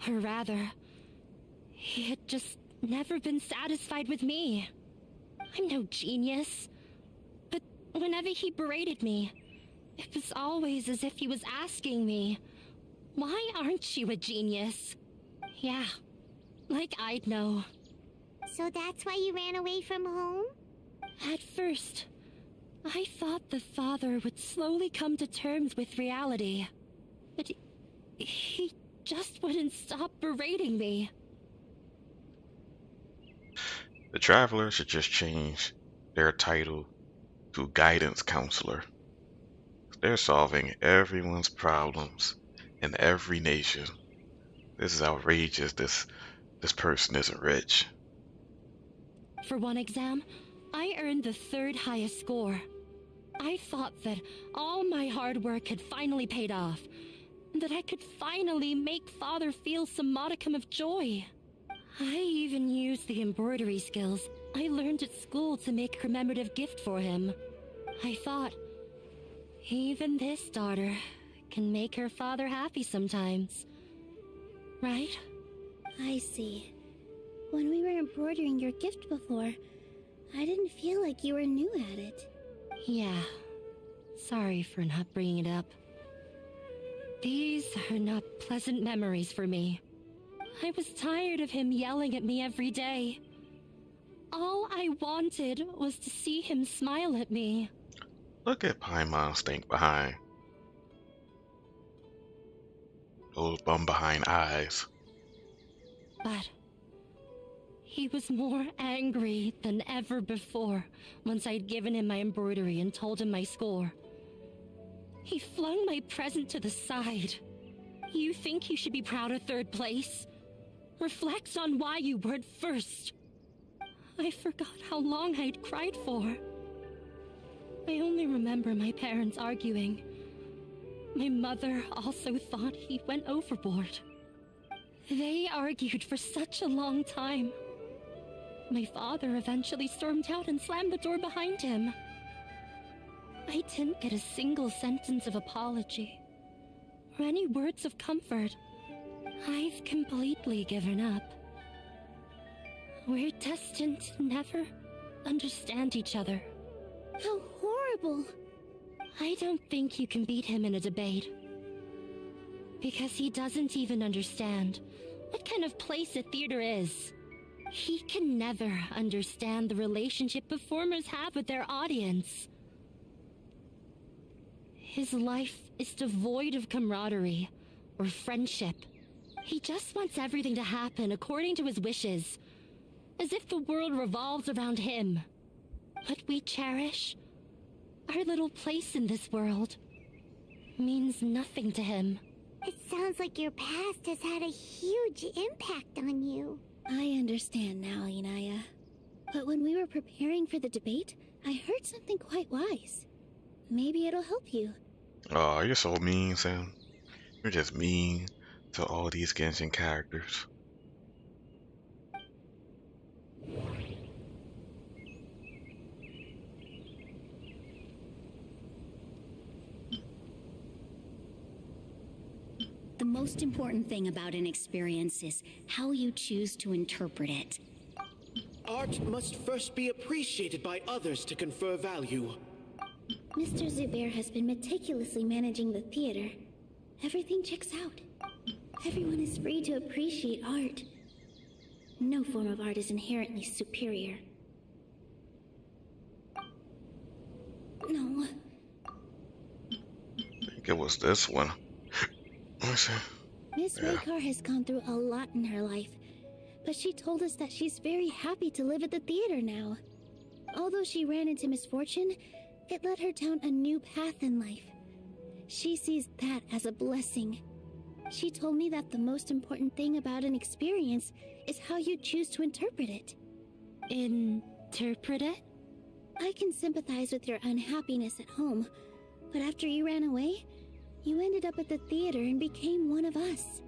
Or rather, he had just never been satisfied with me. I'm no genius. But whenever he berated me, it was always as if he was asking me, "Why aren't you a genius?" Yeah, like I'd know. So that's why you ran away from home? At first, I thought the father would slowly come to terms with reality. But he just wouldn't stop berating me. The Traveler should just change their title to Guidance Counselor. They're solving everyone's problems in every nation. This is outrageous. This person isn't rich. For one exam, I earned the 3rd highest score. I thought that all my hard work had finally paid off, and that I could finally make Father feel some modicum of joy. I even used the embroidery skills I learned at school to make a commemorative gift for him. I thought, even this daughter can make her father happy sometimes. Right? I see. When we were embroidering your gift before, I didn't feel like you were new at it. Yeah. Sorry for not bringing it up. These are not pleasant memories for me. I was tired of him yelling at me every day. All I wanted was to see him smile at me. Look at Paimon stink behind. Those bum behind eyes. But he was more angry than ever before once I'd given him my embroidery and told him my score. He flung my present to the side. You think you should be proud of 3rd place? Reflect on why you weren't 1st. I forgot how long I'd cried for. I only remember my parents arguing. My mother also thought he went overboard. They argued for such a long time. My father eventually stormed out and slammed the door behind him. I didn't get a single sentence of apology or any words of comfort. I've completely given up. We're destined to never understand each other. How horrible! I don't think you can beat him in a debate. Because he doesn't even understand what kind of place a theater is. He can never understand the relationship performers have with their audience. His life is devoid of camaraderie or friendship. He just wants everything to happen according to his wishes, as if the world revolves around him. What we cherish, our little place in this world, means nothing to him. It sounds like your past has had a huge impact on you. I understand now, Inaya. But when we were preparing for the debate, I heard something quite wise. Maybe it'll help you. Oh, you're so mean, Sam. You're just mean to all these Genshin characters. The most important thing about an experience is how you choose to interpret it. Art must first be appreciated by others to confer value. Mr. Zubair has been meticulously managing the theater. Everything checks out. Everyone is free to appreciate art. No form of art is inherently superior. No. I think it was this one. Let me see. Miss Raykar has gone through a lot in her life, but she told us that she's very happy to live at the theater now. Although she ran into misfortune, it led her down a new path in life. She sees that as a blessing. She told me that the most important thing about an experience is how you choose to interpret it. Interpret it? I can sympathize with your unhappiness at home, but after you ran away, you ended up at the theater and became one of us.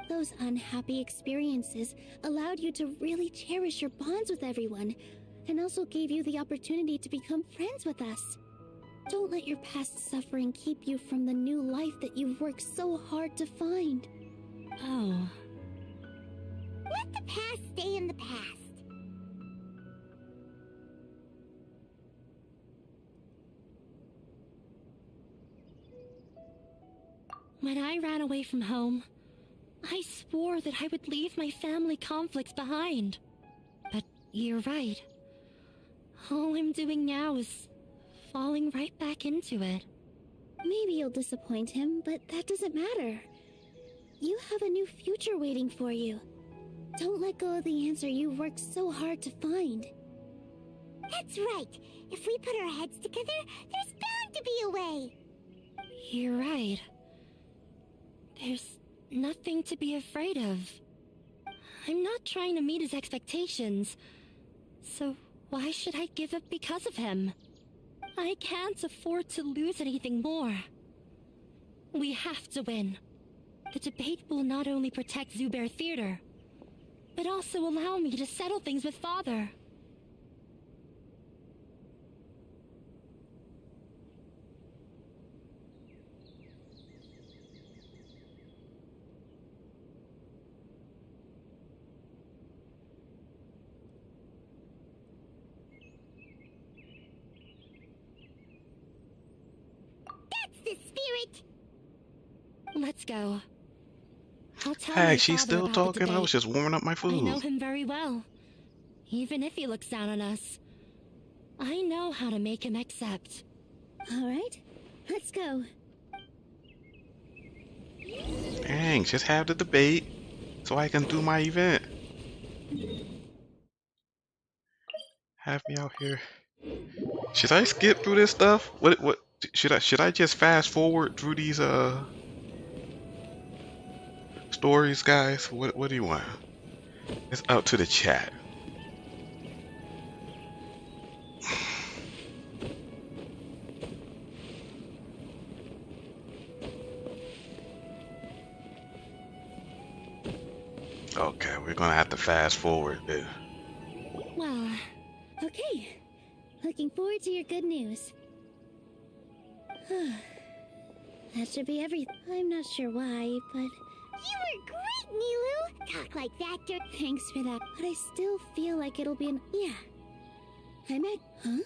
Those unhappy experiences allowed you to really cherish your bonds with everyone, and also gave you the opportunity to become friends with us. Don't let your past suffering keep you from the new life that you've worked so hard to find. Oh. Let the past stay in the past. When I ran away from home, I swore that I would leave my family conflicts behind. But you're right. All I'm doing now is falling right back into it. Maybe you'll disappoint him, but that doesn't matter. You have a new future waiting for you. Don't let go of the answer you've worked so hard to find. That's right. If we put our heads together, there's bound to be a way. You're right. There's nothing to be afraid of. I'm not trying to meet his expectations, so why should I give up because of him? I can't afford to lose anything more. We have to win. The debate will not only protect Zubair Theater, but also allow me to settle things with Father. That's the spirit. Let's go. I'll tell Hey, my she's father still about the talking? I was debate. just warming up my I know food. him very well. Even if he looks down on us, I know how to make him accept. All right, let's go. Dang, just have the debate so I can do my event. Have me out here. Should I skip through this stuff? What should I just fast forward through these stories, guys? What do you want? It's up to the chat. Okay, we're gonna have to fast forward it. Well, okay. Looking forward to your good news. That should be everything. I'm not sure why, but... You were great, Nilu. Talk like that, Thanks for that, but I still feel like it'll be an... Yeah. I met... Huh?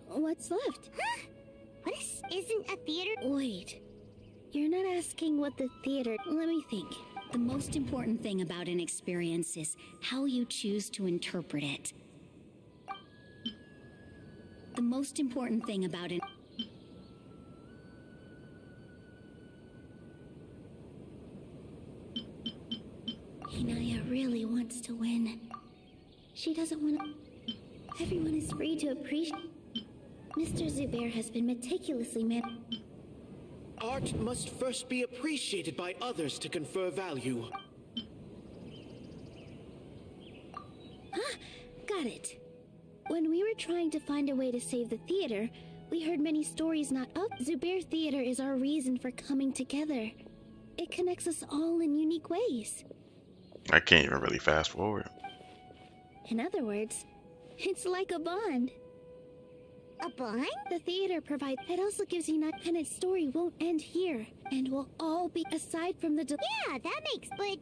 What's left? Huh? This isn't a theater. Wait. You're not asking what the theater... Let me think. The most important thing about an experience is how you choose to interpret it. The most important thing about it. Inaya really wants to win. She doesn't want to... Everyone is free to appreciate... Mr. Zubair has been meticulously Art must first be appreciated by others to confer value. Ah, got it. When we were trying to find a way to save the theater, we heard many stories not up. Zubair Theater is our reason for coming together. It connects us all in unique ways. I can't even really fast forward. In other words, it's like a bond. A bond? The theater provides... It also gives you not... And its story won't end here. And we'll all be... Aside from the... Yeah, that makes... But...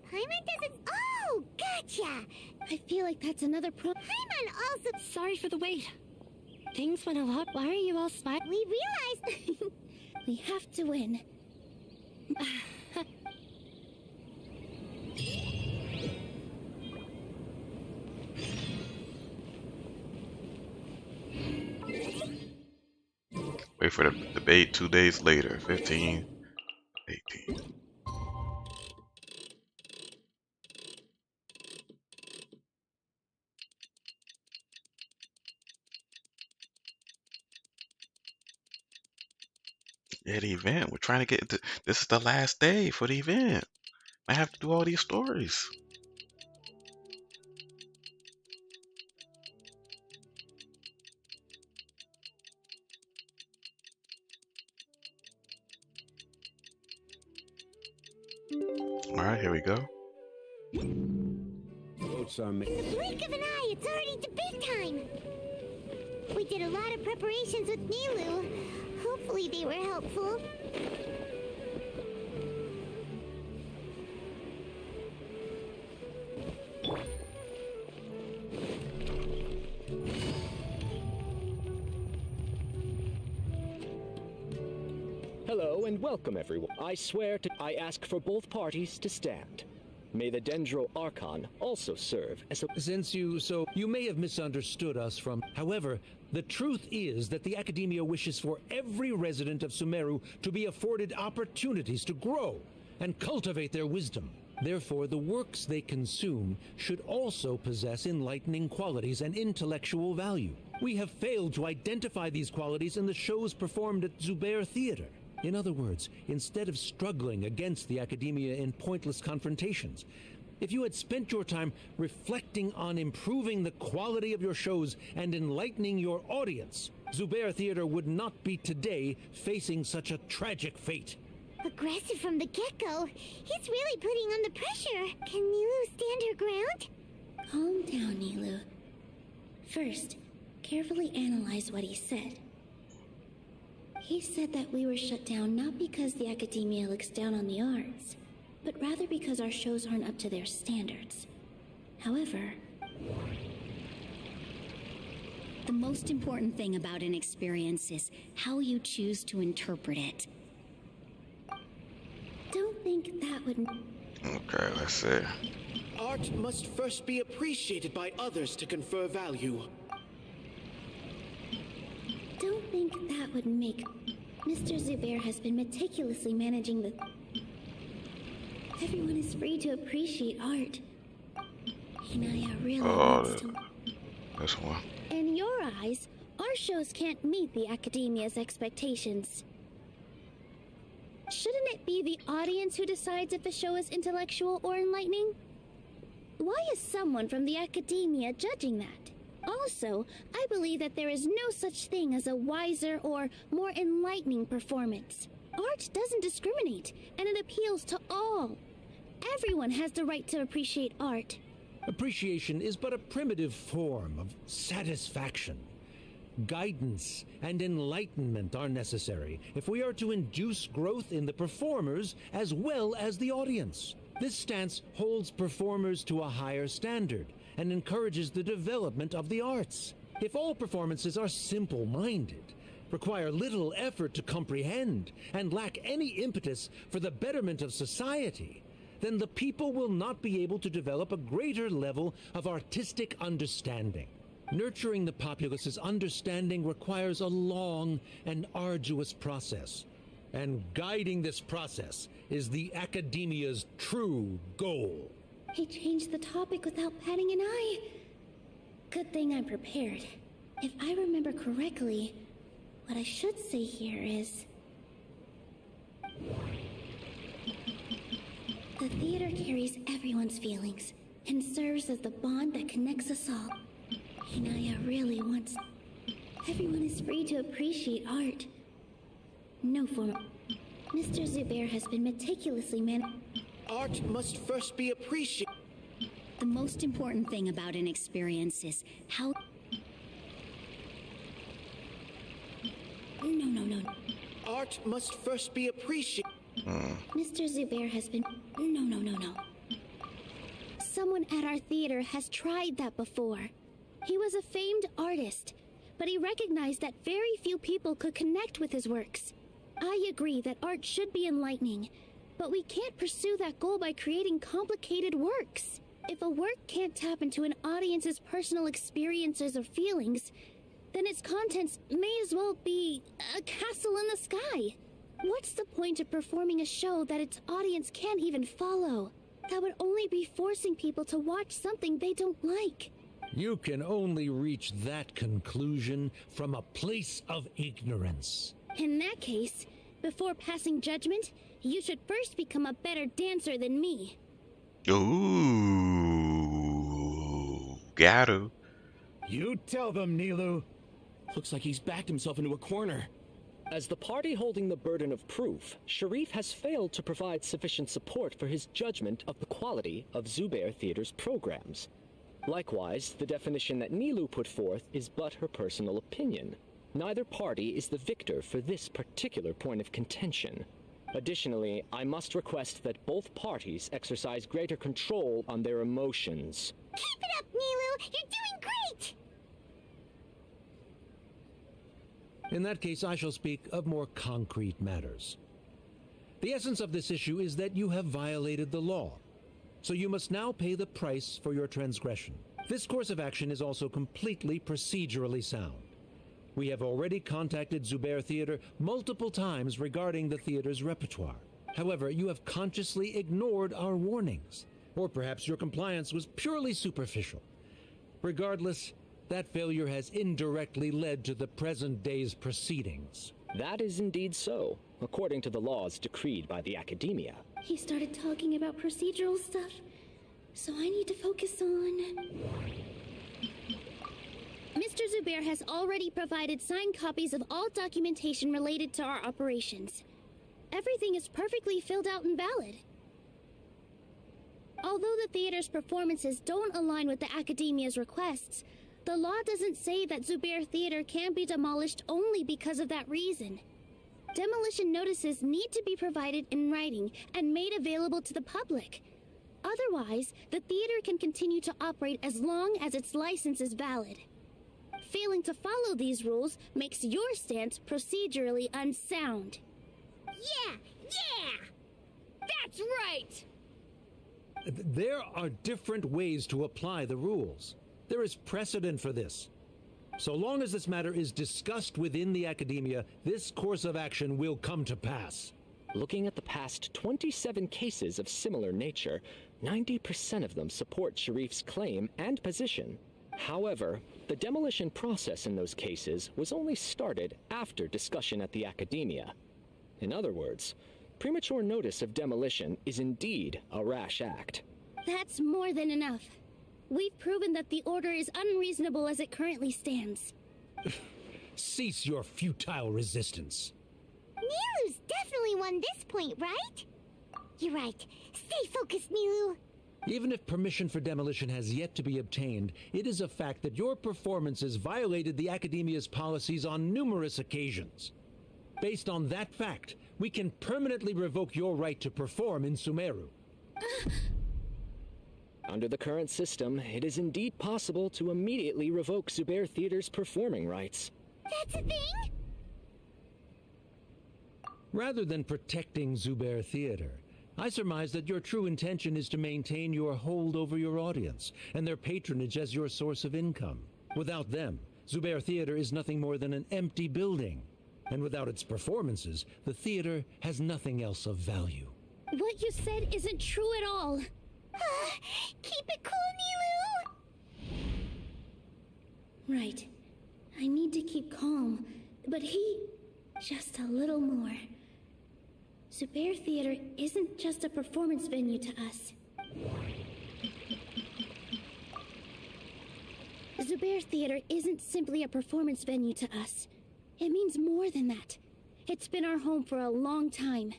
Paimon doesn't... Oh, gotcha! I feel like that's another Paimon also... Sorry for the wait. Things went a lot. Why are you all smiling? We realized... We have to win. Wait for the debate 2 days later. 15, 18. Yeah, the event. We're trying to get to, this is the last day for the event. I have to do all these stories. Alright, here we go. Votes are made. In the blink of an eye, it's already debate time. We did a lot of preparations with Nilu. Hopefully they were helpful. Hello and welcome, everyone. I ask for both parties to stand. May the Dendro Archon also serve as a... Since you may have misunderstood us from... However, the truth is that the Academia wishes for every resident of Sumeru to be afforded opportunities to grow and cultivate their wisdom. Therefore, the works they consume should also possess enlightening qualities and intellectual value. We have failed to identify these qualities in the shows performed at Zubair Theater. In other words, instead of struggling against the Academia in pointless confrontations, if you had spent your time reflecting on improving the quality of your shows and enlightening your audience, Zubair Theater would not be today facing such a tragic fate. Aggressive from the get-go. He's really putting on the pressure. Can Nilu stand her ground? Calm down, Nilu. First, carefully analyze what he said. He said that we were shut down not because the Academia looks down on the arts, but rather because our shows aren't up to their standards. However, The most important thing about an experience is how you choose to interpret it. don't think that would... Okay, let's see. Art must first be appreciated by others to confer value. Don't think that would make... Mr. Zubair has been meticulously managing the... Everyone is free to appreciate art. Hinaya really wants to... This one. In your eyes, our shows can't meet the Academia's expectations. Shouldn't it be the audience who decides if a show is intellectual or enlightening? Why is someone from the Academia judging that? Also, I believe that there is no such thing as a wiser or more enlightening performance. Art doesn't discriminate, and it appeals to all. Everyone has the right to appreciate art. Appreciation is but a primitive form of satisfaction. Guidance and enlightenment are necessary if we are to induce growth in the performers as well as the audience. This stance holds performers to a higher standard and encourages the development of the arts. If all performances are simple-minded, require little effort to comprehend, and lack any impetus for the betterment of society, then the people will not be able to develop a greater level of artistic understanding. Nurturing the populace's understanding requires a long and arduous process, and guiding this process is the Academia's true goal. He changed the topic without batting an eye. Good thing I'm prepared. If I remember correctly, what I should say here is... The theater carries everyone's feelings and serves as the bond that connects us all. Hinaya really wants... Everyone is free to appreciate art. No form of... Mr. Zubair has been meticulously Art must first be appreciated. The most important thing about an experience is how... No. Art must first be appreciated. Mr. Zubair has been... No. Someone at our theater has tried that before. He was a famed artist, but he recognized that very few people could connect with his works. I agree that art should be enlightening, but we can't pursue that goal by creating complicated works. If a work can't tap into an audience's personal experiences or feelings, then its contents may as well be a castle in the sky. What's the point of performing a show that its audience can't even follow? That would only be forcing people to watch something they don't like. You can only reach that conclusion from a place of ignorance. In that case, before passing judgment, you should first become a better dancer than me. Ooh, got to. You tell them, Nilu. Looks like he's backed himself into a corner. As the party holding the burden of proof, Sharif has failed to provide sufficient support for his judgment of the quality of Zubair Theater's programs. Likewise, the definition that Nilu put forth is but her personal opinion. Neither party is the victor for this particular point of contention. Additionally, I must request that both parties exercise greater control on their emotions. Keep it up, Nilu! You're doing great! In that case, I shall speak of more concrete matters. The essence of this issue is that you have violated the law, so you must now pay the price for your transgression. This course of action is also completely procedurally sound. We have already contacted Zubair Theater multiple times regarding the theater's repertoire. However, you have consciously ignored our warnings, or perhaps your compliance was purely superficial. Regardless, that failure has indirectly led to the present day's proceedings. That is indeed so, according to the laws decreed by the Academia. He started talking about procedural stuff, so I need to focus on... Mr. Zubair has already provided signed copies of all documentation related to our operations. Everything is perfectly filled out and valid. Although the theater's performances don't align with the Academia's requests, the law doesn't say that Zubair Theater can be demolished only because of that reason. Demolition notices need to be provided in writing and made available to the public. Otherwise, the theater can continue to operate as long as its license is valid. Failing to follow these rules makes your stance procedurally unsound. Yeah! That's right! There are different ways to apply the rules. There is precedent for this. So long as this matter is discussed within the Academia, this course of action will come to pass. Looking at the past 27 cases of similar nature, 90% of them support Sharif's claim and position. However, the demolition process in those cases was only started after discussion at the Academia. In other words, premature notice of demolition is indeed a rash act. That's more than enough. We've proven that the order is unreasonable as it currently stands. Cease your futile resistance. Nilu's definitely won this point, right? You're right. Stay focused, Nilu. Even if permission for demolition has yet to be obtained, it is a fact that your performances violated the Academia's policies on numerous occasions. Based on that fact, we can permanently revoke your right to perform in Sumeru. Under the current system, it is indeed possible to immediately revoke Zubair Theater's performing rights. That's a thing? Rather than protecting Zubair Theater, I surmise that your true intention is to maintain your hold over your audience and their patronage as your source of income. Without them, Zubair Theater is nothing more than an empty building. And without its performances, the theater has nothing else of value. What you said isn't true at all. Keep it cool, Nilu! Right. I need to keep calm, but just a little more. Zubair Theater isn't just a performance venue to us. Zubair Theater isn't simply a performance venue to us. It means more than that. It's been our home for a long time.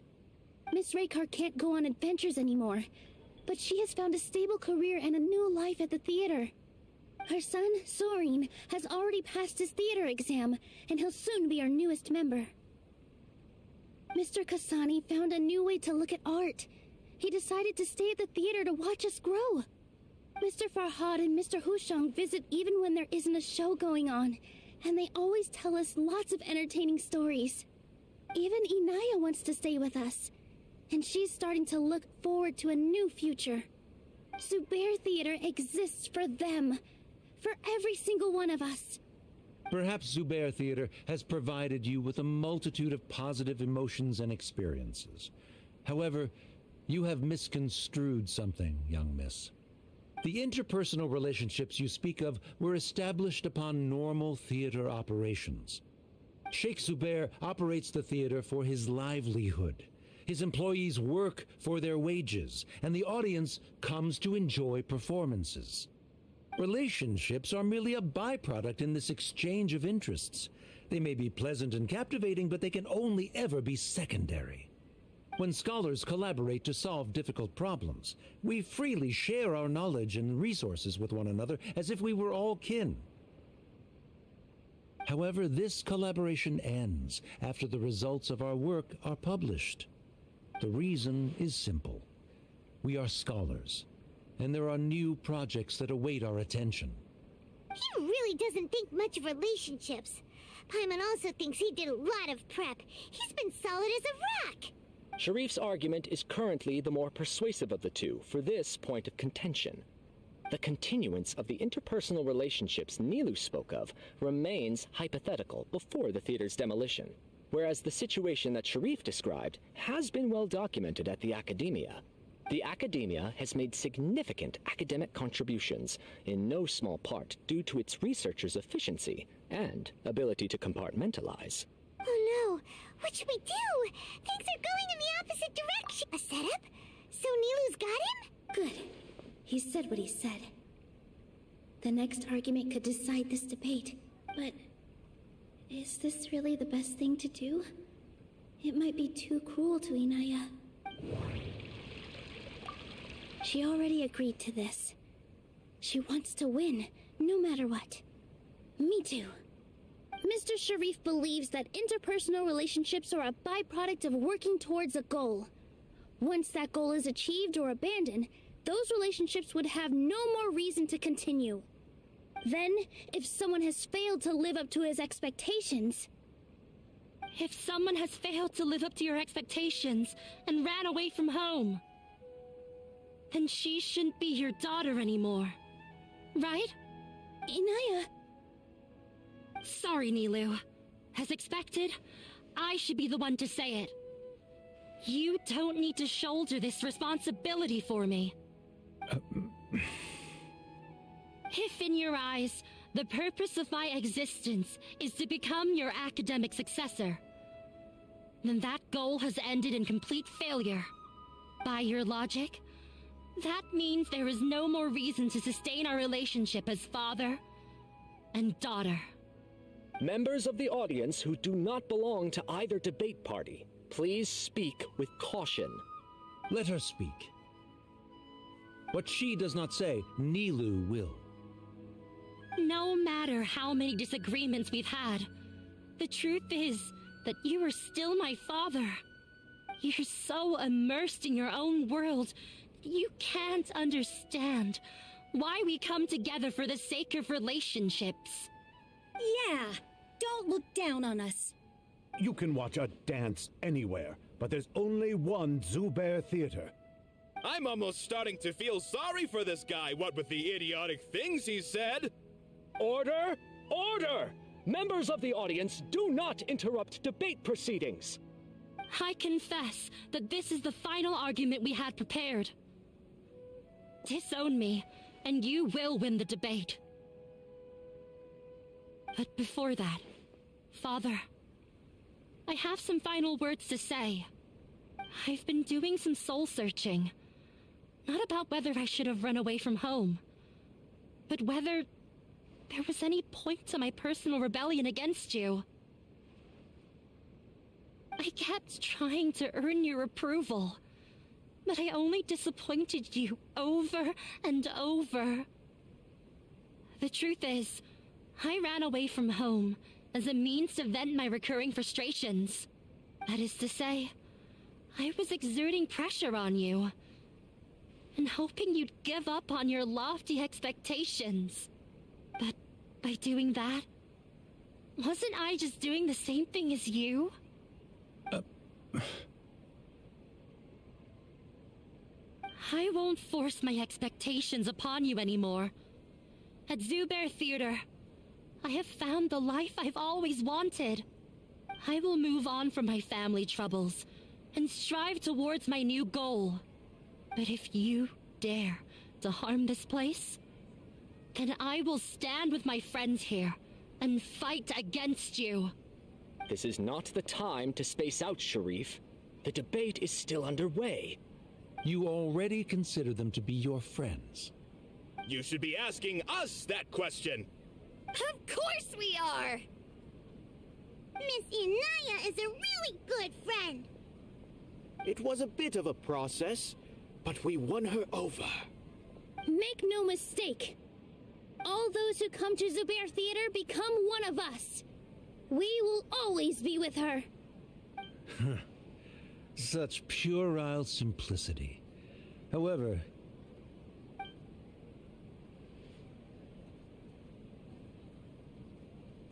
Miss Raykar can't go on adventures anymore, but she has found a stable career and a new life at the theater. Her son, Soren, has already passed his theater exam, and he'll soon be our newest member. Mr. Kasani found a new way to look at art. He decided to stay at the theater to watch us grow. Mr. Farhad and Mr. Hushang visit even when there isn't a show going on, and they always tell us lots of entertaining stories. Even Inaya wants to stay with us, and she's starting to look forward to a new future. Zubair Theater exists for them, for every single one of us. Perhaps Zubair Theater has provided you with a multitude of positive emotions and experiences. However, you have misconstrued something, young miss. The interpersonal relationships you speak of were established upon normal theater operations. Sheikh Zubair operates the theater for his livelihood. His employees work for their wages, and the audience comes to enjoy performances. Relationships are merely a byproduct in this exchange of interests. They may be pleasant and captivating, but they can only ever be secondary. When scholars collaborate to solve difficult problems, we freely share our knowledge and resources with one another as if we were all kin. However, this collaboration ends after the results of our work are published. The reason is simple. We are scholars, and there are new projects that await our attention. He really doesn't think much of relationships. Paimon also thinks he did a lot of prep. He's been solid as a rock. Sharif's argument is currently the more persuasive of the two for this point of contention. The continuance of the interpersonal relationships Nilu spoke of remains hypothetical before the theater's demolition, whereas the situation that Sharif described has been well documented at the Academia. The Academia has made significant academic contributions, in no small part due to its researchers' efficiency and ability to compartmentalize. Oh no, what should we do? Things are going in the opposite direction. A setup? So Nilu's got him? Good. He said what he said. The next argument could decide this debate, but is this really the best thing to do? It might be too cruel to Inaya. She already agreed to this. She wants to win, no matter what. Me too. Mr. Sharif believes that interpersonal relationships are a byproduct of working towards a goal. Once that goal is achieved or abandoned, those relationships would have no more reason to continue. Then, if someone has failed to live up to his expectations... If someone has failed to live up to your expectations and ran away from home, then she shouldn't be your daughter anymore. Right? Inaya... Sorry, Nilu. As expected, I should be the one to say it. You don't need to shoulder this responsibility for me. If in your eyes, the purpose of my existence is to become your academic successor, then that goal has ended in complete failure. By your logic, that means there is no more reason to sustain our relationship as father and daughter. Members of the audience who do not belong to either debate party, please speak with caution. Let her speak. What she does not say, Nilu will. No matter how many disagreements we've had, the truth is that you are still my father. You're so immersed in your own world, you can't understand why we come together for the sake of relationships. Yeah, don't look down on us. You can watch a dance anywhere, but there's only one Zubair Theater. I'm almost starting to feel sorry for this guy, what with the idiotic things he said. Order! Order! Members of the audience, do not interrupt debate proceedings. I confess that this is the final argument we had prepared. Disown me, and you will win the debate. But before that, Father, I have some final words to say. I've been doing some soul-searching. Not about whether I should have run away from home, but whether there was any point to my personal rebellion against you. I kept trying to earn your approval, but I only disappointed you over and over. The truth is, I ran away from home as a means to vent my recurring frustrations. That is to say, I was exerting pressure on you, and hoping you'd give up on your lofty expectations. But by doing that, wasn't I just doing the same thing as you? I won't force my expectations upon you anymore. At Zubair Theater, I have found the life I've always wanted. I will move on from my family troubles and strive towards my new goal. But if you dare to harm this place, then I will stand with my friends here and fight against you. This is not the time to space out, Sharif. The debate is still underway. You already consider them to be your friends. You should be asking us that question. Of course we are! Miss Inaya is a really good friend. It was a bit of a process, but we won her over. Make no mistake. All those who come to Zubair Theater become one of us. We will always be with her. Such puerile simplicity. However,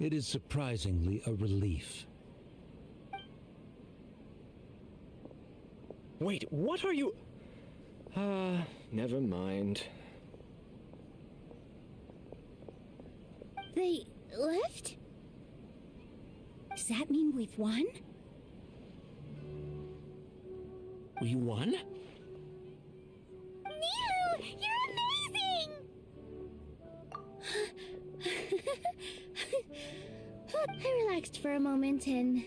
it is surprisingly a relief. Wait, what are you... never mind. They left? Does that mean we've won? We won? Nilu, you're amazing! I relaxed for a moment and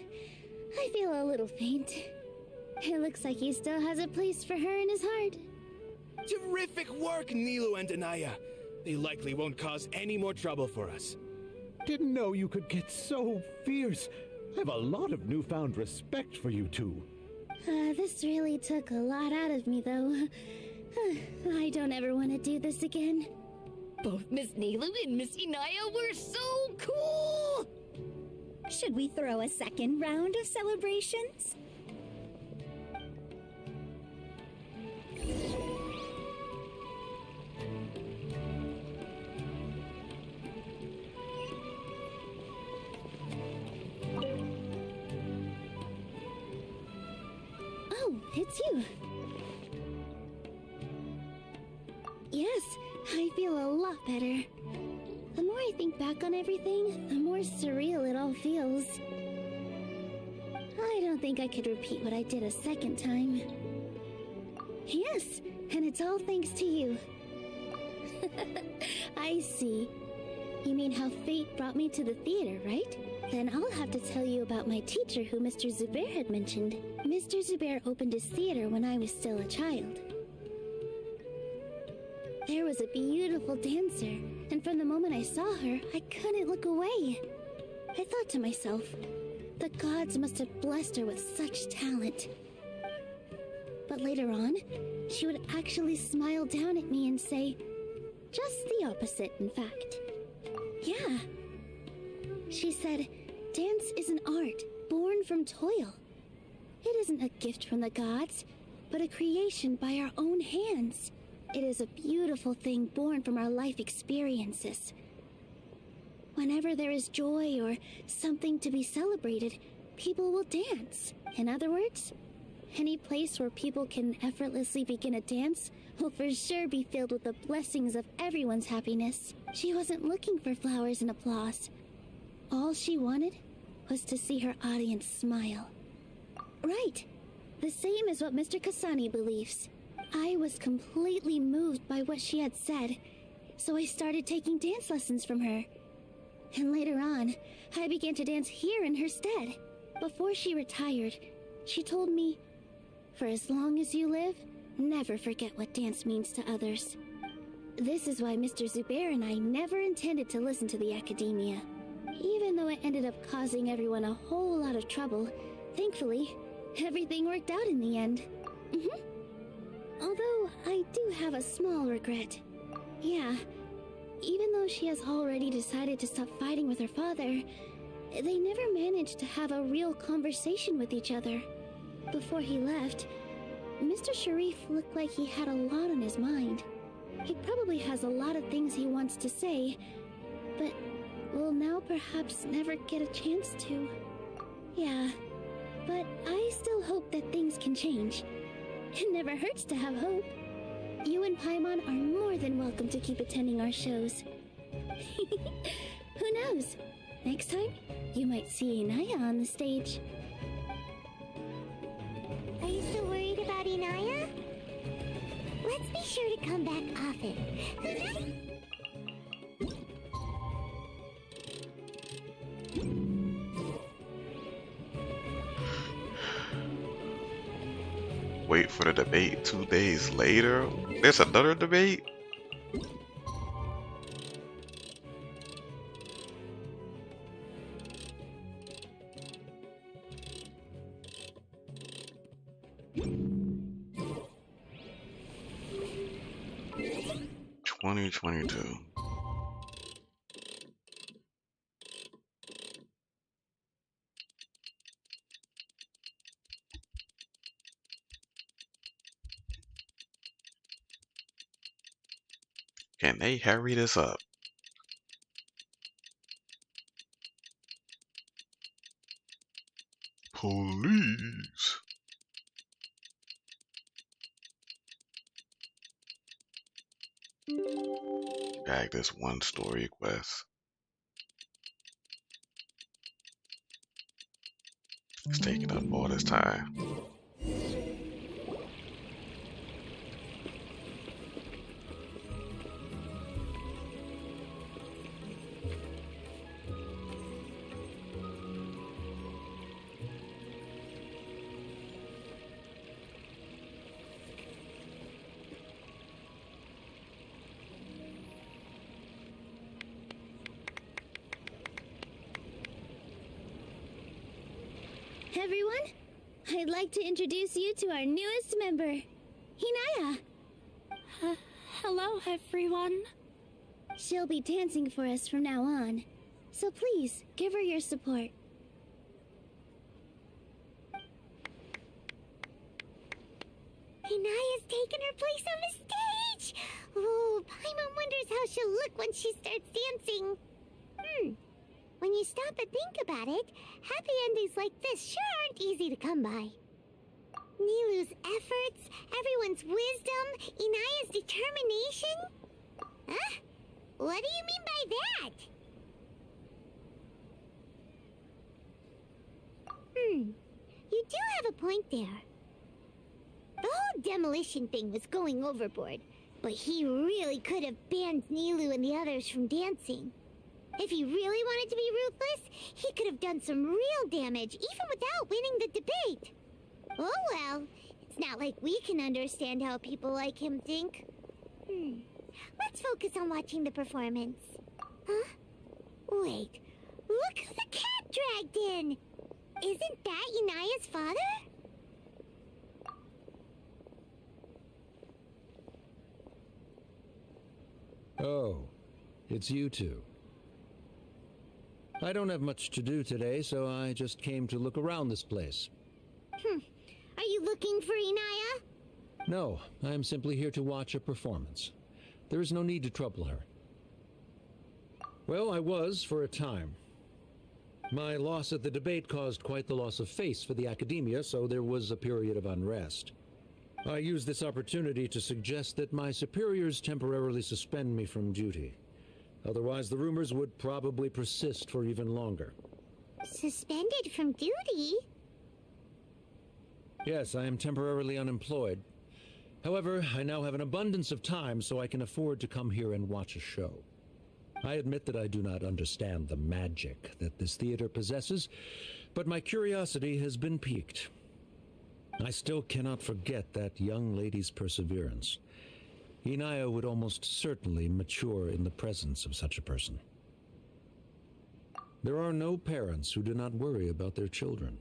I feel a little faint. It looks like he still has a place for her in his heart. Terrific work, Nilu and Anaya. They likely won't cause any more trouble for us. Didn't know you could get so fierce. I have a lot of newfound respect for you two. This really took a lot out of me, though. I don't ever want to do this again. Both Miss Nilu and Miss Inaya were so cool! Should we throw a second round of celebrations? Oh, it's you. Yes, I feel a lot better. The more I think back on everything, the more surreal it all feels. I don't think I could repeat what I did a second time. Yes, and it's all thanks to you. I see. You mean how fate brought me to the theater, right? Then I'll have to tell you about my teacher who Mr. Zubair had mentioned. Mr. Zubair opened his theater when I was still a child. There was a beautiful dancer, and from the moment I saw her, I couldn't look away. I thought to myself, the gods must have blessed her with such talent. But later on, she would actually smile down at me and say, just the opposite, in fact. Yeah. She said, dance is an art born from toil. It isn't a gift from the gods, but a creation by our own hands. It is a beautiful thing born from our life experiences. Whenever there is joy or something to be celebrated, people will dance. In other words, any place where people can effortlessly begin a dance will for sure be filled with the blessings of everyone's happiness. She wasn't looking for flowers and applause. All she wanted was to see her audience smile. Right. The same as what Mr. Kasani believes. I was completely moved by what she had said, so I started taking dance lessons from her. And later on, I began to dance here in her stead. Before she retired, she told me, for as long as you live, never forget what dance means to others. This is why Mr. Zubair and I never intended to listen to the academia. Even though it ended up causing everyone a whole lot of trouble, thankfully, everything worked out in the end. Although, I do have a small regret. Yeah, even though she has already decided to stop fighting with her father, they never managed to have a real conversation with each other. Before he left, Mr. Sharif looked like he had a lot on his mind. He probably has a lot of things he wants to say, but will now perhaps never get a chance to. Yeah, but I still hope that things can change. It never hurts to have hope. You and Paimon are more than welcome to keep attending our shows. Who knows? Next time, you might see Inaya on the stage. Are you still worried about Inaya? Let's be sure to come back often. Wait for the debate 2 days later? There's another debate? 2022. Can they hurry this up? Police. Bag this one story quest. It's taking up all this time. Everyone, I'd like to introduce you to our newest member, Hinaya. Hello, everyone. She'll be dancing for us from now on, so please give her your support. Inaya's taken her place on the stage! Oh, Paimon wonders how she'll look when she starts dancing. When you stop and think about it, happy endings like this sure aren't easy to come by. Nilou's efforts, everyone's wisdom, Inaya's determination? Huh? What do you mean by that? You do have a point there. The whole demolition thing was going overboard, but he really could have banned Nilou and the others from dancing. If he really wanted to be ruthless, he could have done some real damage, even without winning the debate. Oh well, it's not like we can understand how people like him think. Let's focus on watching the performance. Huh? Wait, look who the cat dragged in! Isn't that Inaya's father? Oh, it's you two. I don't have much to do today, so I just came to look around this place. Are you looking for Inaya? No, I am simply here to watch a performance. There is no need to trouble her. Well, I was for a time. My loss at the debate caused quite the loss of face for the academia, so there was a period of unrest. I used this opportunity to suggest that my superiors temporarily suspend me from duty. Otherwise, the rumors would probably persist for even longer. Suspended from duty? Yes, I am temporarily unemployed. However, I now have an abundance of time, so I can afford to come here and watch a show. I admit that I do not understand the magic that this theater possesses, but my curiosity has been piqued. I still cannot forget that young lady's perseverance. Inaya would almost certainly mature in the presence of such a person. There are no parents who do not worry about their children.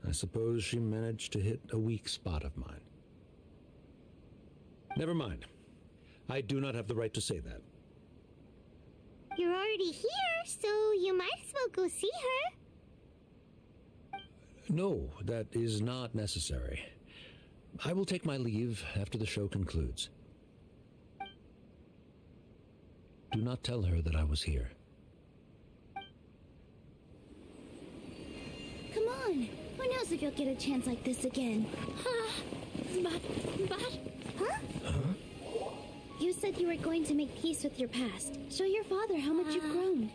I suppose she managed to hit a weak spot of mine. Never mind. I do not have the right to say that. You're already here, so you might as well go see her. No, that is not necessary. I will take my leave after the show concludes. Do not tell her that I was here. Come on. Who knows if you'll get a chance like this again? But... Huh? You said you were going to make peace with your past. Show your father how much you've grown.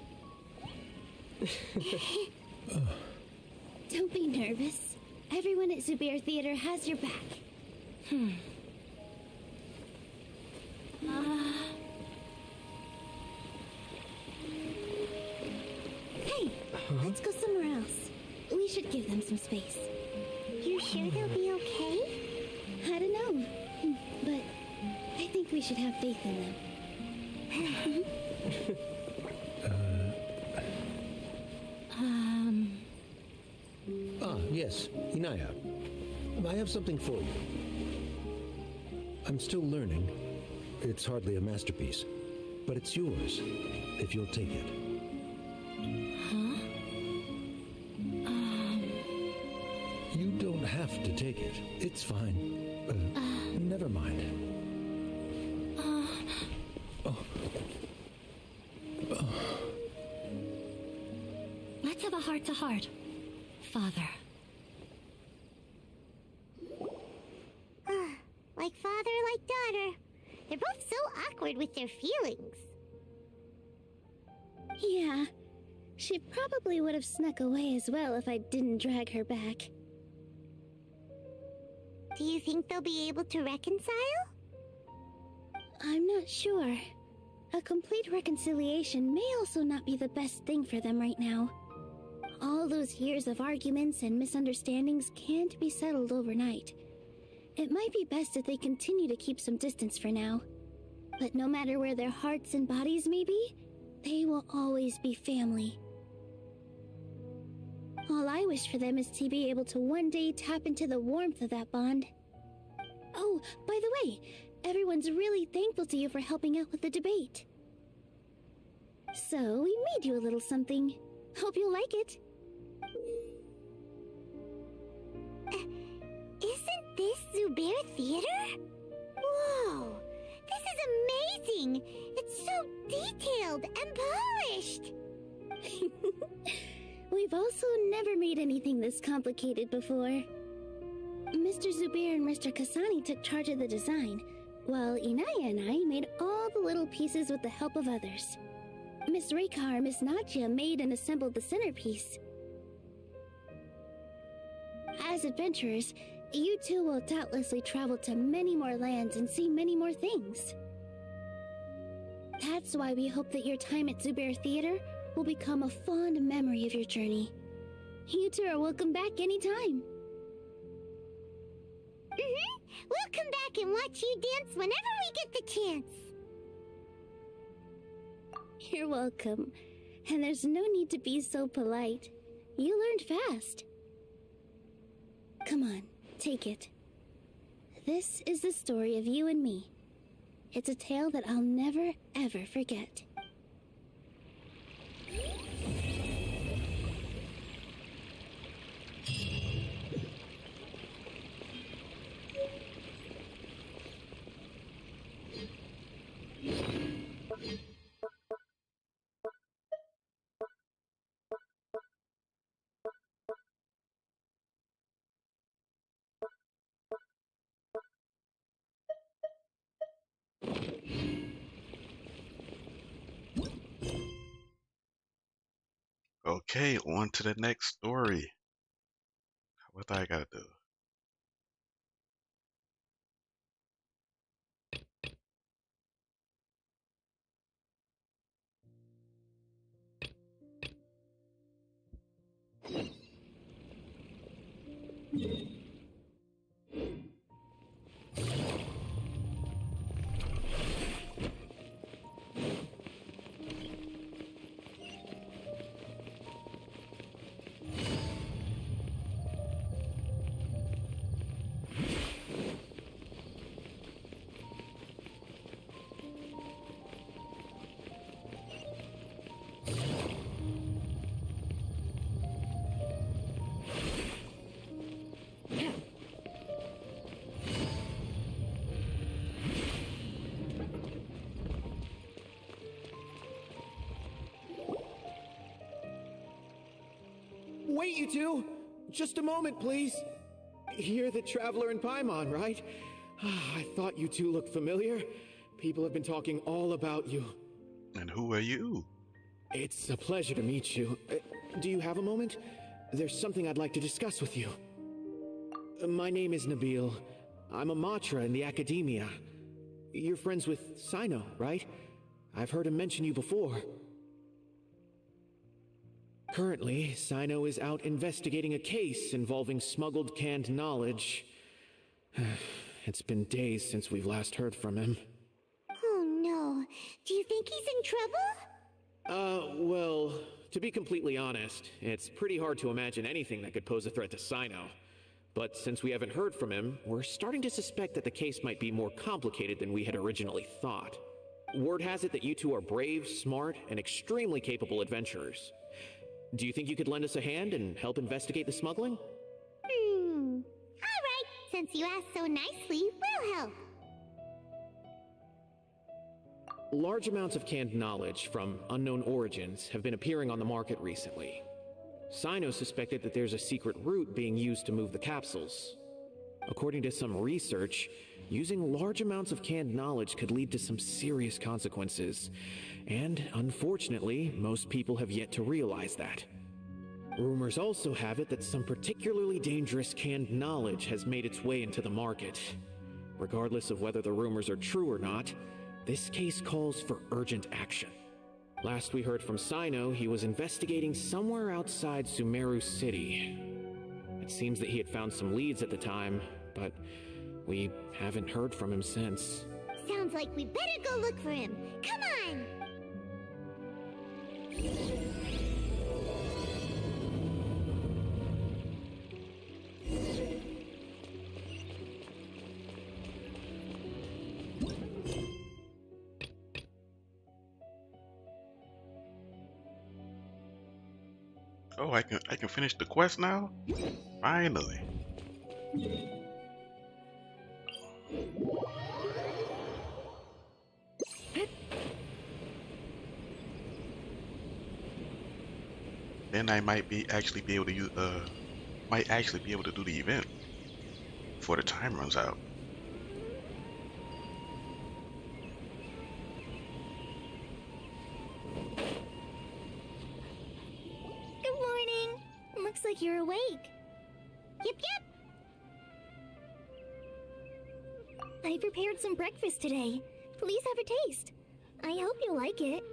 Don't be nervous. Everyone at Zubair Theater has your back. Hey, let's go somewhere else. We should give them some space. You sure they'll be okay? I don't know, but I think we should have faith in them. Yes, Inaya. I have something for you. I'm still learning, It's hardly a masterpiece, but it's yours, if you'll take it. Huh? You don't have to take it. It's fine. Never mind. Let's have a heart-to-heart, Father. Like father, like daughter. They're both so awkward with their feelings. Yeah, she probably would have snuck away as well if I didn't drag her back. Do you think they'll be able to reconcile? I'm not sure. A complete reconciliation may also not be the best thing for them right now. All those years of arguments and misunderstandings can't be settled overnight. It might be best if they continue to keep some distance for now. But no matter where their hearts and bodies may be, they will always be family. All I wish for them is to be able to one day tap into the warmth of that bond. Oh, by the way, everyone's really thankful to you for helping out with the debate. So, we made you a little something. Hope you'll like it. Isn't this Zubair Theater? Whoa! This is amazing! It's so detailed and polished! We've also never made anything this complicated before. Mr. Zubair and Mr. Kasani took charge of the design, while Inaya and I made all the little pieces with the help of others. Miss Reika or Miss Nadja made and assembled the centerpiece. As adventurers, you two will doubtlessly travel to many more lands and see many more things. That's why we hope that your time at Zubair Theater will become a fond memory of your journey. You two are welcome back anytime. We'll come back and watch you dance whenever we get the chance. You're welcome. And there's no need to be so polite. You learned fast. Come on, take it. This is the story of you and me. It's a tale that I'll never, ever forget. Okay, on to the next story. What I gotta do? Wait, you two! Just a moment, please. You're the Traveler in Paimon, right? I thought you two looked familiar. People have been talking all about you. And who are you? It's a pleasure to meet you. Do you have a moment? There's something I'd like to discuss with you. My name is Nabil. I'm a Matra in the Academia. You're friends with Sino, right? I've heard him mention you before. Currently, Sino is out investigating a case involving smuggled canned knowledge. It's been days since we've last heard from him. Oh no. Do you think he's in trouble? Well, to be completely honest, it's pretty hard to imagine anything that could pose a threat to Sino. But since we haven't heard from him, we're starting to suspect that the case might be more complicated than we had originally thought. Word has it that you two are brave, smart, and extremely capable adventurers. Do you think you could lend us a hand and help investigate the smuggling? Alright, since you asked so nicely, we'll help. Large amounts of canned knowledge from unknown origins have been appearing on the market recently. Sino suspected that there's a secret route being used to move the capsules. According to some research, using large amounts of canned knowledge could lead to some serious consequences, and unfortunately, most people have yet to realize that. Rumors also have it that some particularly dangerous canned knowledge has made its way into the market. Regardless of whether the rumors are true or not, this case calls for urgent action. Last we heard from Sino, he was investigating somewhere outside Sumeru City. It seems that he had found some leads at the time, but we haven't heard from him since. Sounds like we better go look for him. Come on! Oh, I can finish the quest now? Finally. Then I might actually be able to use do the event before the time runs out. Good morning. Looks like you're awake. Yep. I prepared some breakfast today. Please have a taste. I hope you like it.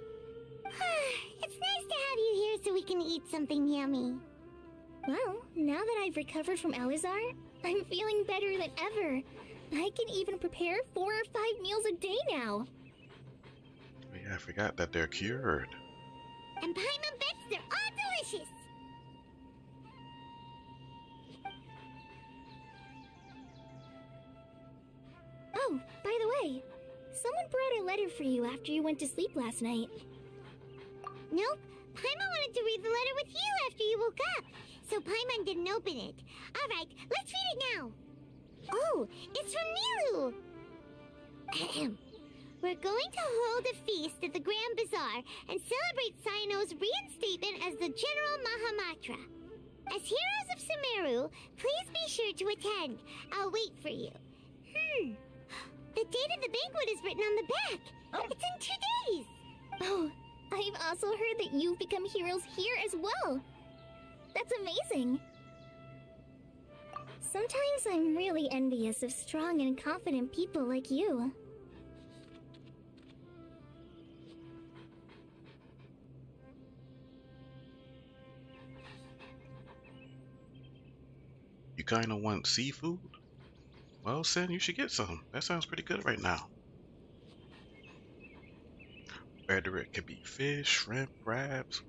It's nice to have you here so we can eat something yummy. Well, now that I've recovered from Elazar, I'm feeling better than ever. I can even prepare 4 or 5 meals a day now. Yeah, I forgot that they're cured. And Paimon bets they're all delicious. Oh, by the way, someone brought a letter for you after you went to sleep last night. Nope, Paimon wanted to read the letter with you after you woke up, so Paimon didn't open it. Alright, let's read it now. Oh, it's from Nilu. Ahem. We're going to hold a feast at the Grand Bazaar and celebrate Sino's reinstatement as the General Mahamatra. As heroes of Sumeru, please be sure to attend. I'll wait for you. The date of the banquet is written on the back. It's in 2 days. Oh, I've also heard that you've become heroes here as well. That's amazing. Sometimes I'm really envious of strong and confident people like you. You kinda want seafood? Well, Sen, you should get some. That sounds pretty good right now. Whether it could be fish, shrimp, crabs,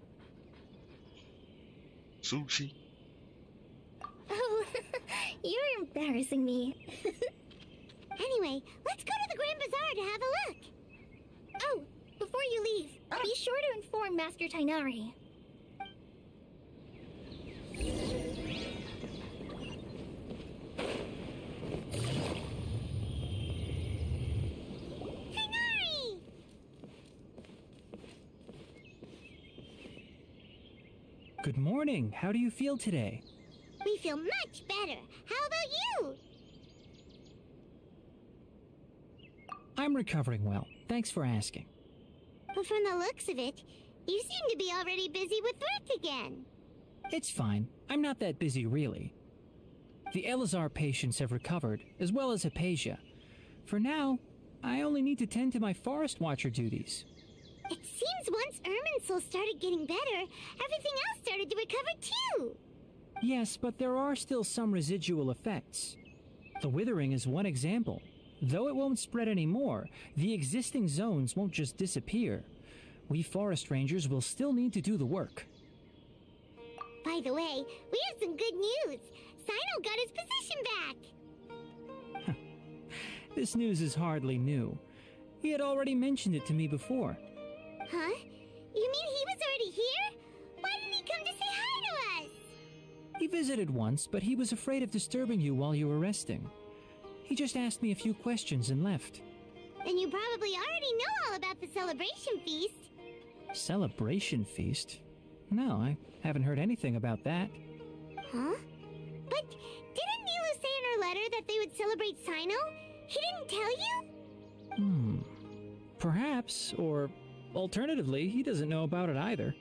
sushi. Oh, you're embarrassing me. Anyway, let's go to the Grand Bazaar to have a look. Oh, before you leave, be sure to inform Master Tainari. Good morning. How do you feel today? We feel much better. How about you? I'm recovering well. Thanks for asking. But from the looks of it, you seem to be already busy with work again. It's fine. I'm not that busy, really. The Elazar patients have recovered, as well as Hypatia. For now, I only need to tend to my Forest Watcher duties. It seems once Irminsul started getting better, everything else started to recover too. Yes, but there are still some residual effects. The withering is one example. Though it won't spread anymore, the existing zones won't just disappear. We forest rangers will still need to do the work. By the way, we have some good news. Sino got his position back! This news is hardly new. He had already mentioned it to me before. Huh? You mean he was already here? Why didn't he come to say hi to us? He visited once, but he was afraid of disturbing you while you were resting. He just asked me a few questions and left. Then you probably already know all about the celebration feast. Celebration feast? No, I haven't heard anything about that. Huh? But didn't Nilu say in her letter that they would celebrate Sino? He didn't tell you? Perhaps, or alternatively, he doesn't know about it either.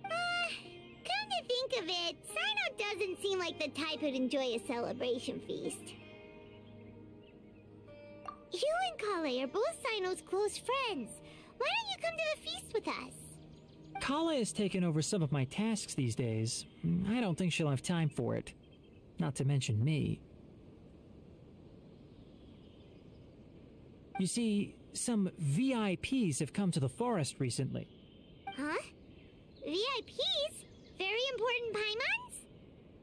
Come to think of it, Sino doesn't seem like the type who'd enjoy a celebration feast. You and Kale are both Sino's close friends. Why don't you come to the feast with us? Kala has taken over some of my tasks these days. I don't think she'll have time for it. Not to mention me. You see, some VIPs have come to the forest recently. Huh? VIPs? Very important Paimons?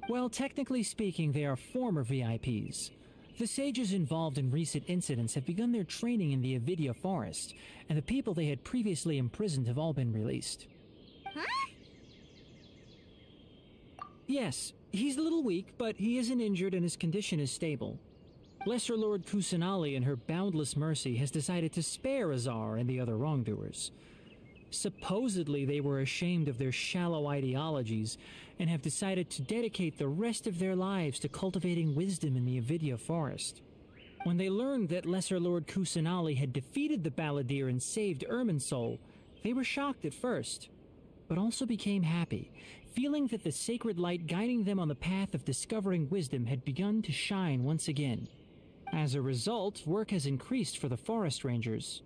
Well, technically speaking, they are former VIPs. The sages involved in recent incidents have begun their training in the Avidya forest, and the people they had previously imprisoned have all been released. Huh? Yes, he's a little weak, but he isn't injured and his condition is stable. Lesser Lord Kusanali, in her boundless mercy, has decided to spare Azar and the other wrongdoers. Supposedly, they were ashamed of their shallow ideologies and have decided to dedicate the rest of their lives to cultivating wisdom in the Avidya forest. When they learned that Lesser Lord Kusanali had defeated the Balladeer and saved Irminsul, they were shocked at first, but also became happy, feeling that the sacred light guiding them on the path of discovering wisdom had begun to shine once again. As a result, work has increased for the forest rangers.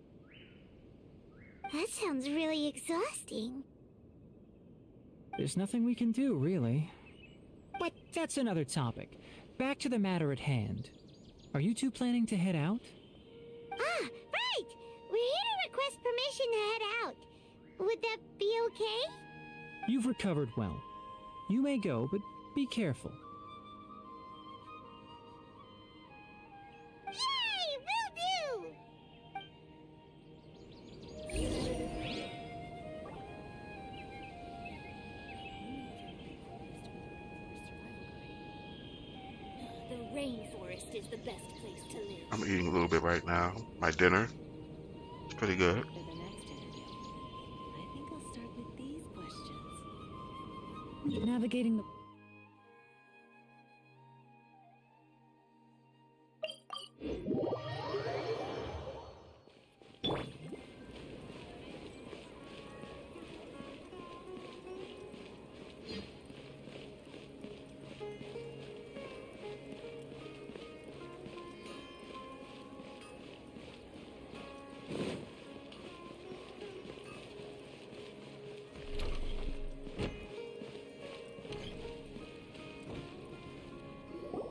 That sounds really exhausting. There's nothing we can do, really. But that's another topic. Back to the matter at hand. Are you two planning to head out? Ah, right! We're here to request permission to head out. Would that be okay? You've recovered well. You may go, but be careful. Yay! Will do! The rainforest is the best place to live. I'm eating a little bit right now. My dinner. It's pretty good. After the next interview, I think I'll start with these questions. Navigating the...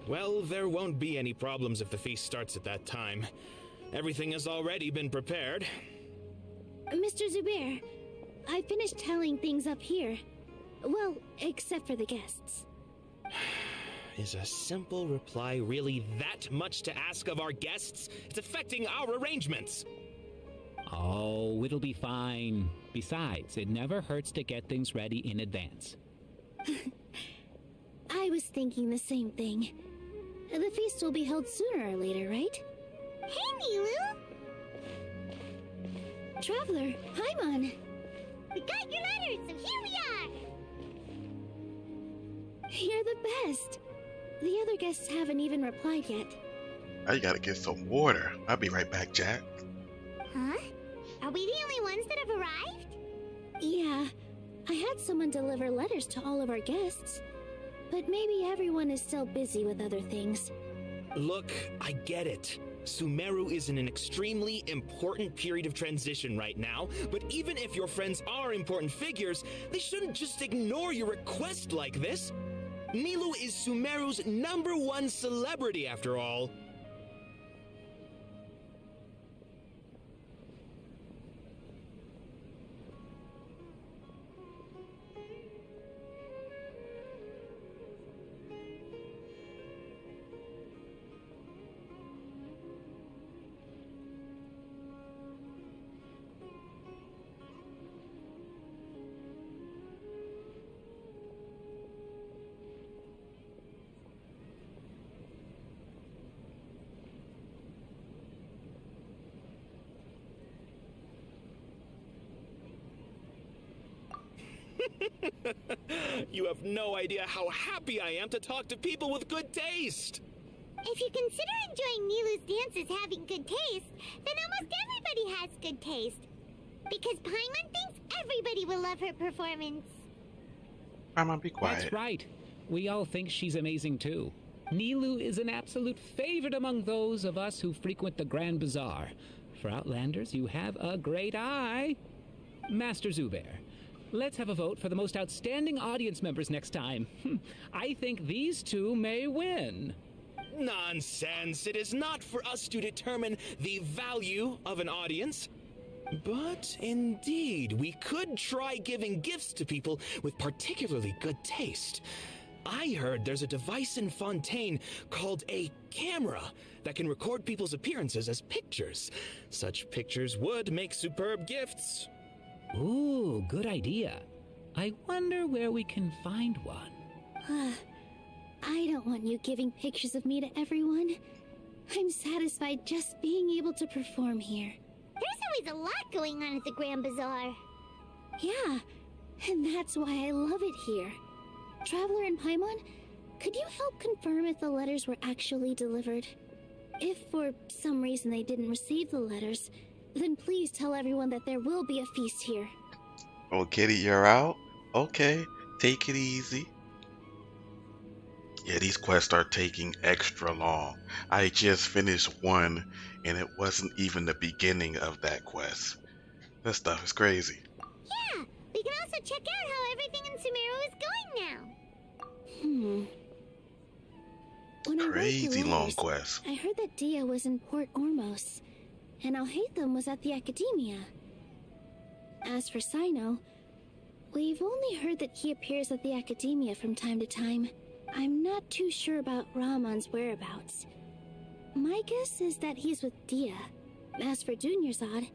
Well, there won't be any problems if the feast starts at that time. Everything has already been prepared. Mr. Zubair, I finished tallying things up here. Well, except for the guests. Is a simple reply really that much to ask of our guests? It's affecting our arrangements. Oh, it'll be fine. Besides, it never hurts to get things ready in advance. I was thinking the same thing. The feast will be held sooner or later, right? Hey, Nilu! Traveler, Paimon! We got your letters, so here we are! You're the best. The other guests haven't even replied yet. I gotta get some water. I'll be right back, Jack. Huh? Are we the only ones that have arrived? Yeah, I had someone deliver letters to all of our guests. But maybe everyone is still busy with other things. Look, I get it. Sumeru is in an extremely important period of transition right now, but even if your friends are important figures, they shouldn't just ignore your request like this. Nilu is Sumeru's #1 celebrity after all. You have no idea how happy I am to talk to people with good taste. If you consider enjoying Nilu's dances having good taste, then almost everybody has good taste. Because Paimon thinks everybody will love her performance. Paimon, be quiet. That's right. We all think she's amazing too. Nilu is an absolute favorite among those of us who frequent the Grand Bazaar. For Outlanders, you have a great eye. Master Zubair, let's have a vote for the most outstanding audience members next time. I think these two may win. Nonsense. It is not for us to determine the value of an audience. But indeed, we could try giving gifts to people with particularly good taste. I heard there's a device in Fontaine called a camera that can record people's appearances as pictures. Such pictures would make superb gifts. Ooh, good idea. I wonder where we can find one. I don't want you giving pictures of me to everyone. I'm satisfied just being able to perform here. There's always a lot going on at the Grand Bazaar. Yeah, and that's why I love it here. Traveler and Paimon, could you help confirm if the letters were actually delivered? If for some reason they didn't receive the letters, then please tell everyone that there will be a feast here. Oh, Kitty, you're out? Okay, take it easy. Yeah, these quests are taking extra long. I just finished one, and it wasn't even the beginning of that quest. This stuff is crazy. Yeah, we can also check out how everything in Sumeru is going now. When Crazy I wrote the long letters, quest. I heard that Dia was in Port Ormos, and Alhaitham was at the Academia. As for Sino, we've only heard that he appears at the Academia from time to time. I'm not too sure about Rahman's whereabouts. My guess is that he's with Dia. As for Dunyarzad,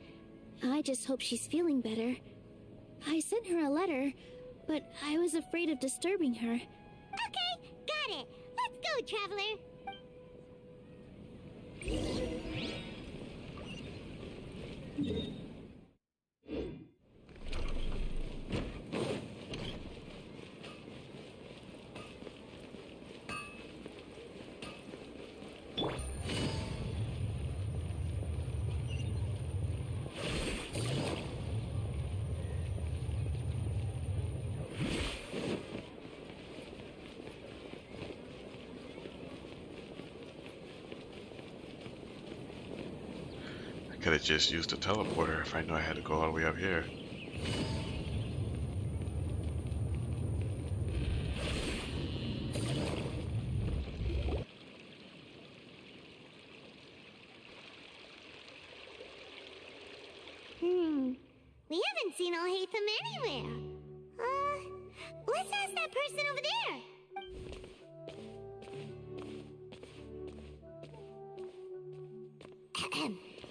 I just hope she's feeling better. I sent her a letter, but I was afraid of disturbing her. Okay, got it. Let's go, Traveler. Could have just used a teleporter if I knew I had to go all the way up here. We haven't seen Alhaitham anywhere. Let's ask that person over there.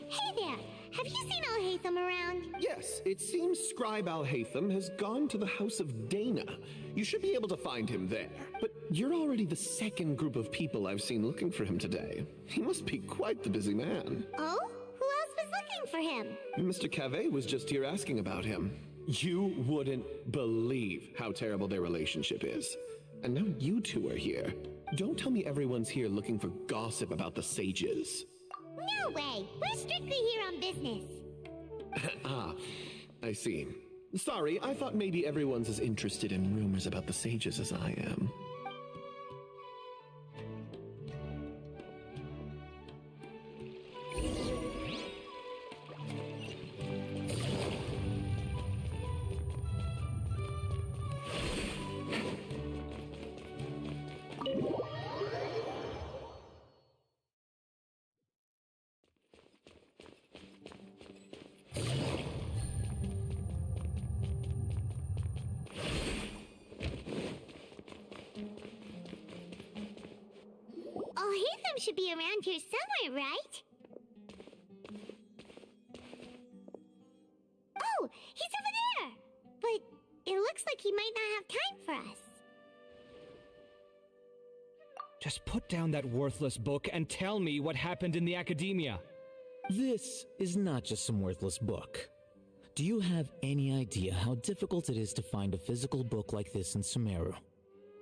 Hey there, have you seen Alhaitham around? Yes, it seems Scribe Alhaitham has gone to the House of Dana. You should be able to find him there. But you're already the second group of people I've seen looking for him today. He must be quite the busy man. Oh? Who else was looking for him? Mr. Cave was just here asking about him. You wouldn't believe how terrible their relationship is. And now you two are here. Don't tell me everyone's here looking for gossip about the sages. No way! We're strictly here on business. Ah, I see. Sorry, I thought maybe everyone's as interested in rumors about the sages as I am. Alhaitham should be around here somewhere, right? Oh, he's over there! But it looks like he might not have time for us. Just put down that worthless book and tell me what happened in the Academia. This is not just some worthless book. Do you have any idea how difficult it is to find a physical book like this in Sumeru?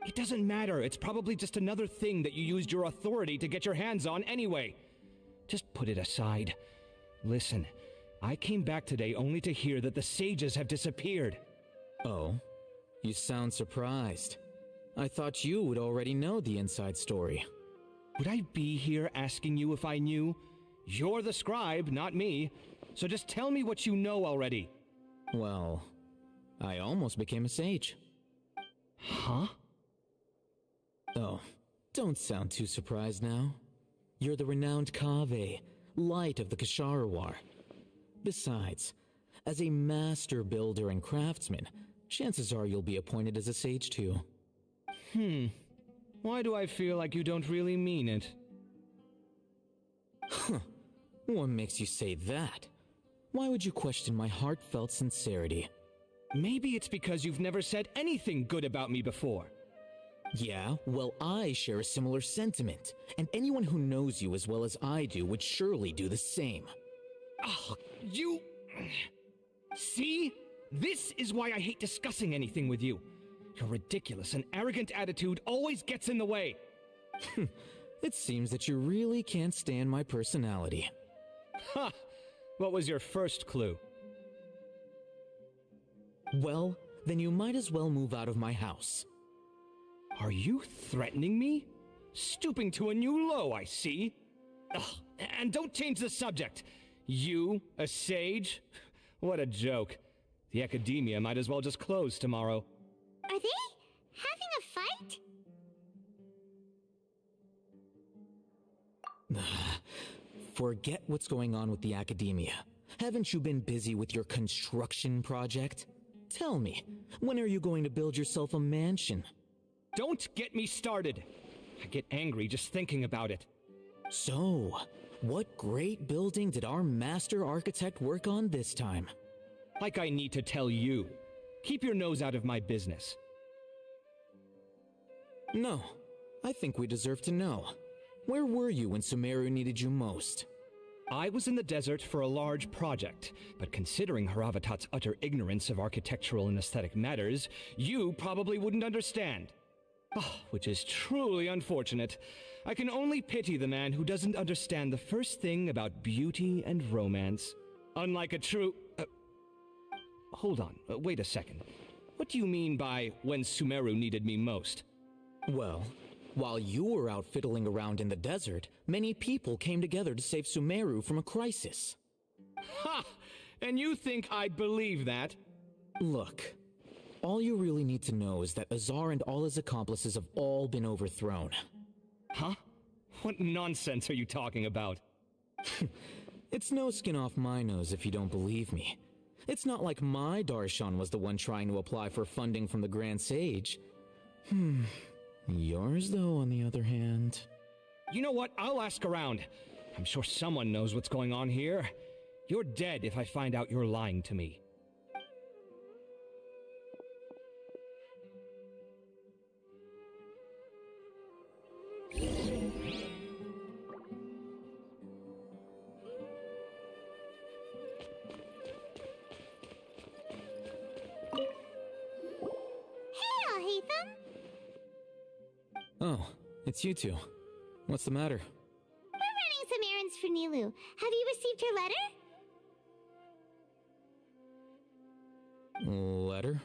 It doesn't matter. It's probably just another thing that you used your authority to get your hands on anyway. Just put it aside. Listen, I came back today only to hear that the sages have disappeared. Oh? You sound surprised. I thought you would already know the inside story. Would I be here asking you if I knew? You're the scribe, not me. So just tell me what you know already. Well, I almost became a sage. Huh? Oh, don't sound too surprised now. You're the renowned Kaveh, light of the Kasharawar. Besides, as a master builder and craftsman, chances are you'll be appointed as a sage too. Why do I feel like you don't really mean it? Huh. What makes you say that? Why would you question my heartfelt sincerity? Maybe it's because you've never said anything good about me before. Yeah, well, I share a similar sentiment, and anyone who knows you as well as I do would surely do the same. Oh, you... See? This is why I hate discussing anything with you. Your ridiculous and arrogant attitude always gets in the way. It seems that you really can't stand my personality. Ha! What was your first clue? Well, then you might as well move out of my house. Are you threatening me? Stooping to a new low, I see. Ugh, and don't change the subject. You, a sage? What a joke. The academia might as well just close tomorrow. Are they having a fight? Forget what's going on with the academia. Haven't you been busy with your construction project? Tell me, when are you going to build yourself a mansion? Don't get me started. I get angry just thinking about it. So, what great building did our master architect work on this time? Like I need to tell you. Keep your nose out of my business. No, I think we deserve to know. Where were you when Sumeru needed you most? I was in the desert for a large project, but considering Haravatat's utter ignorance of architectural and aesthetic matters, you probably wouldn't understand. Oh, which is truly unfortunate. I can only pity the man who doesn't understand the first thing about beauty and romance. Unlike a true... hold on, wait a second. What do you mean by when Sumeru needed me most? Well, while you were out fiddling around in the desert, many people came together to save Sumeru from a crisis. Ha! And you think I'd believe that? Look, all you really need to know is that Azar and all his accomplices have all been overthrown. Huh? What nonsense are you talking about? It's no skin off my nose if you don't believe me. It's not like my Darshan was the one trying to apply for funding from the Grand Sage. Yours, though, on the other hand... You know what? I'll ask around. I'm sure someone knows what's going on here. You're dead if I find out you're lying to me. Oh, it's you two. What's the matter? We're running some errands for Nilu. Have you received her letter? Letter?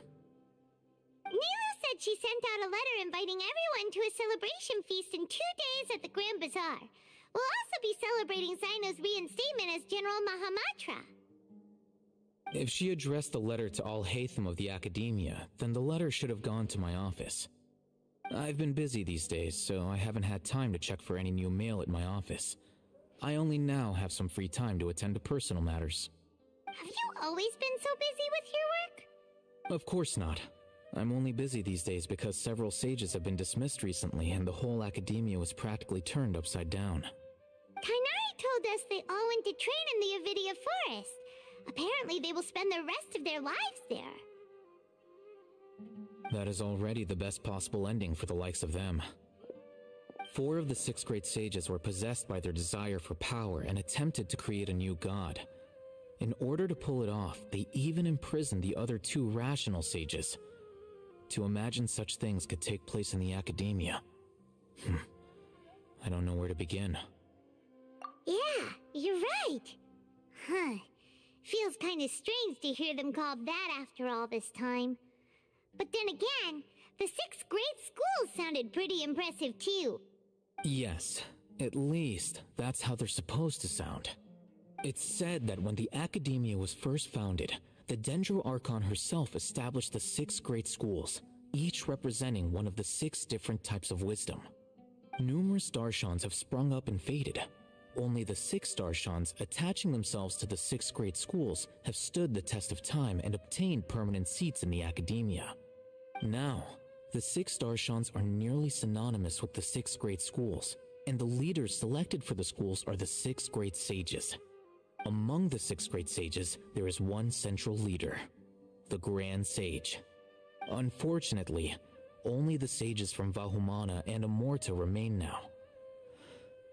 Nilu said she sent out a letter inviting everyone to a celebration feast in 2 days at the Grand Bazaar. We'll also be celebrating Zaino's reinstatement as General Mahamatra. If she addressed the letter to Al Haytham of the Academia, then the letter should have gone to my office. I've been busy these days, so I haven't had time to check for any new mail at my office. I only now have some free time to attend to personal matters. Have you always been so busy with your work? Of course not. I'm only busy these days because several sages have been dismissed recently and the whole academia was practically turned upside down. Kainari told us they all went to train in the Avidia Forest. Apparently they will spend the rest of their lives there. That is already the best possible ending for the likes of them. 4 of the 6 great sages were possessed by their desire for power and attempted to create a new god. In order to pull it off, they even imprisoned the other 2 rational sages. To imagine such things could take place in the academia. I don't know where to begin. Yeah, you're right. Huh. Feels kind of strange to hear them called that after all this time. But then again, the 6th grade school sounded pretty impressive too. Yes, at least that's how they're supposed to sound. It's said that when the academia was first founded, the Dendro Archon herself established the 6 great schools, each representing one of the 6 different types of wisdom. Numerous Darshans have sprung up and faded. Only the 6 Darshans attaching themselves to the 6 great schools have stood the test of time and obtained permanent seats in the academia. Now, the 6 Darshans are nearly synonymous with the 6 great schools, and the leaders selected for the schools are the 6 great sages. Among the 6 great sages, there is one central leader, the Grand Sage. Unfortunately, only the sages from Vahumana and Amorta remain now.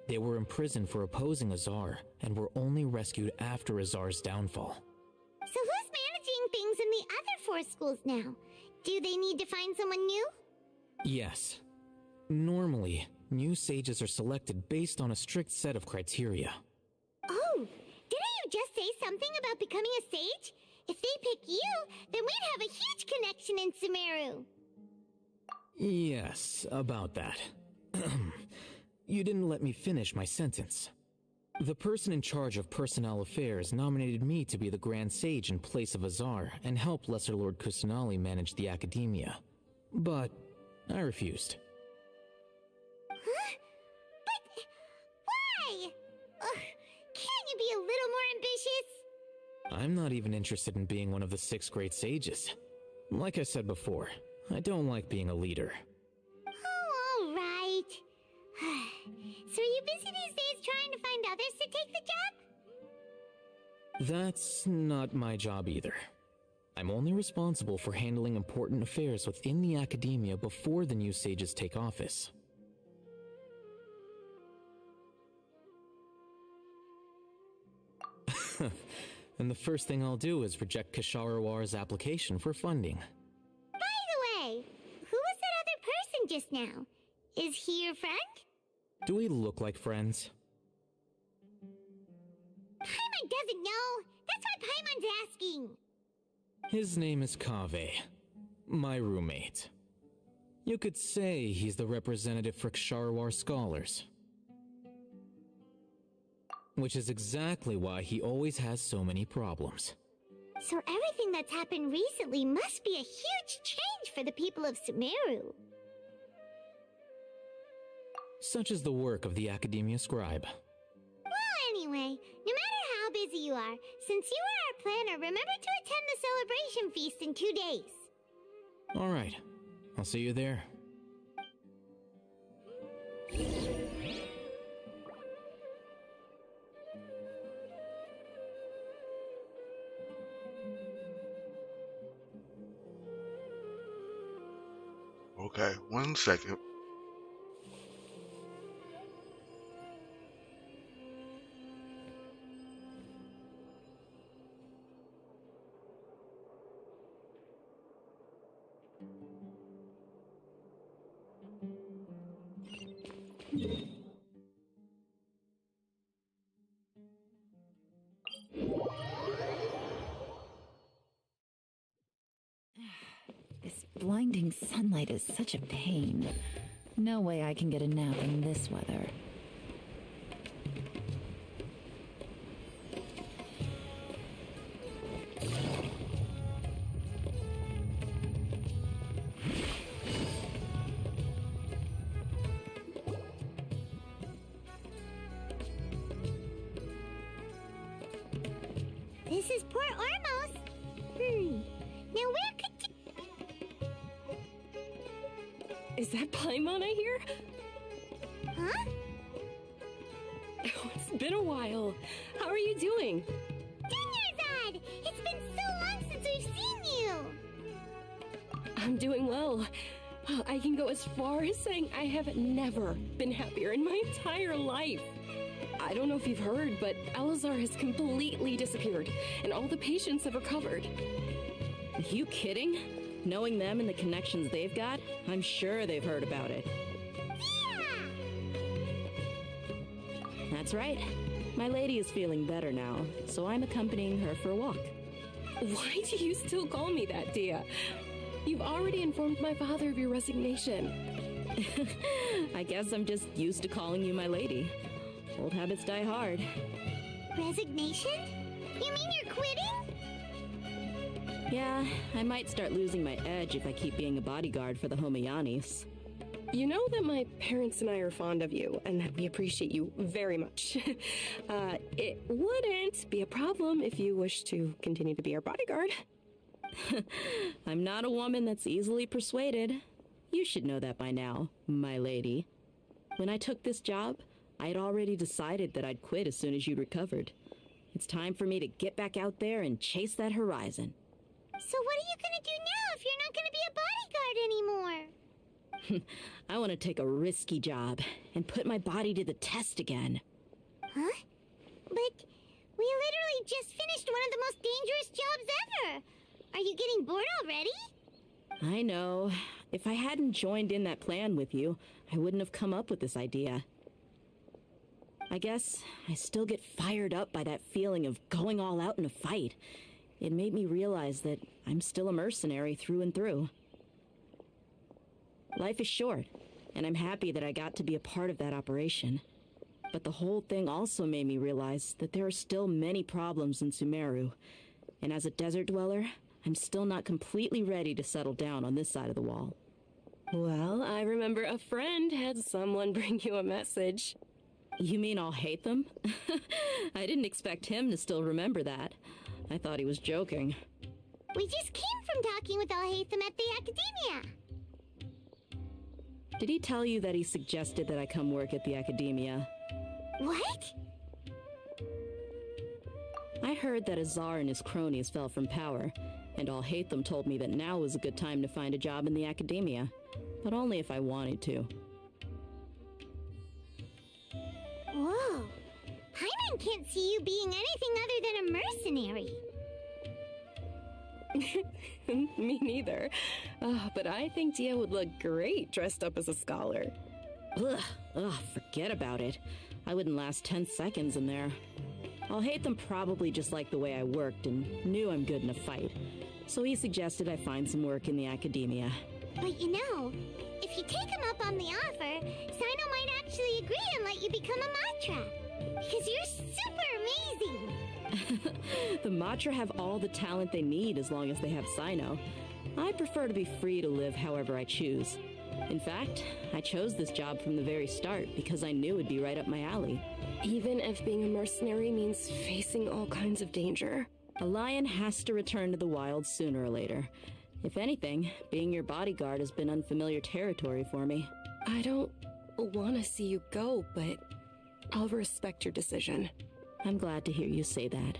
They were imprisoned for opposing Azar and were only rescued after Azar's downfall. So who's managing things in the other 4 schools now? Do they need to find someone new? Yes. Normally, new sages are selected based on a strict set of criteria. Oh, didn't you just say something about becoming a sage? If they pick you, then we'd have a huge connection in Sumeru. Yes, about that. You didn't let me finish my sentence. The person in charge of personnel affairs nominated me to be the Grand Sage in place of Azar and help Lesser Lord Kusanali manage the academia. But I refused. Huh? But why? Can't you be a little more ambitious? I'm not even interested in being one of the 6 great sages. Like I said before, I don't like being a leader. Oh, all right. So are you busy these days trying to find others to take the job? That's not my job either. I'm only responsible for handling important affairs within the academia before the new sages take office. And the first thing I'll do is reject Kasharawar's application for funding. By the way, who was that other person just now? Is he your friend? Do we look like friends? Paimon doesn't know. That's why Paimon's asking. His name is Kaveh, my roommate. You could say he's the representative for Ksharawar scholars. Which is exactly why he always has so many problems. So everything that's happened recently must be a huge change for the people of Sumeru. Such is the work of the Academia Scribe. Well, anyway, no matter how busy you are, since you are our planner, remember to attend the celebration feast in 2 days. Alright, I'll see you there. Okay, 1 second. This blinding sunlight is such a pain. No way I can get a nap in this weather. This is Port Ormos. Now where could you... Is that Paimon I hear? Huh? Oh, it's been a while. How are you doing? Dinyarzad! It's been so long since we've seen you! I'm doing well. I can go as far as saying I have never been happier in my entire life. I don't know if you've heard, but Elazar has completely disappeared, and all the patients have recovered. Are you kidding? Knowing them and the connections they've got, I'm sure they've heard about it. That's right. My lady is feeling better now, so I'm accompanying her for a walk. Why do you still call me that, Dia? You've already informed my father of your resignation. I guess I'm just used to calling you my lady. Old habits die hard. Resignation? You mean you're quitting? Yeah, I might start losing my edge if I keep being a bodyguard for the Homayanis. You know that my parents and I are fond of you, and that we appreciate you very much. It wouldn't be a problem if you wish to continue to be our bodyguard. I'm not a woman that's easily persuaded. You should know that by now, my lady. When I took this job, I had already decided that I'd quit as soon as you recovered. It's time for me to get back out there and chase that horizon. So what are you gonna do now if you're not gonna be a bodyguard anymore? I want to take a risky job and put my body to the test again. Huh? But we literally just finished one of the most dangerous jobs ever. Are you getting bored already? I know. If I hadn't joined in that plan with you, I wouldn't have come up with this idea. I guess I still get fired up by that feeling of going all out in a fight. It made me realize that I'm still a mercenary through and through. Life is short, and I'm happy that I got to be a part of that operation. But the whole thing also made me realize that there are still many problems in Sumeru. And as a desert dweller, I'm still not completely ready to settle down on this side of the wall. Well, I remember a friend had someone bring you a message. You mean I'll hate them? I didn't expect him to still remember that. I thought he was joking. We just came from talking with Alhaitham at the Academia. Did he tell you that he suggested that I come work at the Academia? What? I heard that Azar and his cronies fell from power, and Alhaitham told me that now was a good time to find a job in the Academia, but only if I wanted to. Whoa. Hyman can't see you being anything other than a mercenary. Me neither. But I think Dia would look great dressed up as a scholar. Ugh, forget about it. I wouldn't last 10 seconds in there. Alhaitham probably just liked the way I worked and knew I'm good in a fight, so he suggested I find some work in the Academia. But you know, if you take him up on the offer, Sino might actually agree and let you become a Matra. Because you're super amazing! The Matra have all the talent they need as long as they have Sino. I prefer to be free to live however I choose. In fact, I chose this job from the very start because I knew it'd be right up my alley. Even if being a mercenary means facing all kinds of danger. A lion has to return to the wild sooner or later. If anything, being your bodyguard has been unfamiliar territory for me. I don't want to see you go, but I'll respect your decision. I'm glad to hear you say that.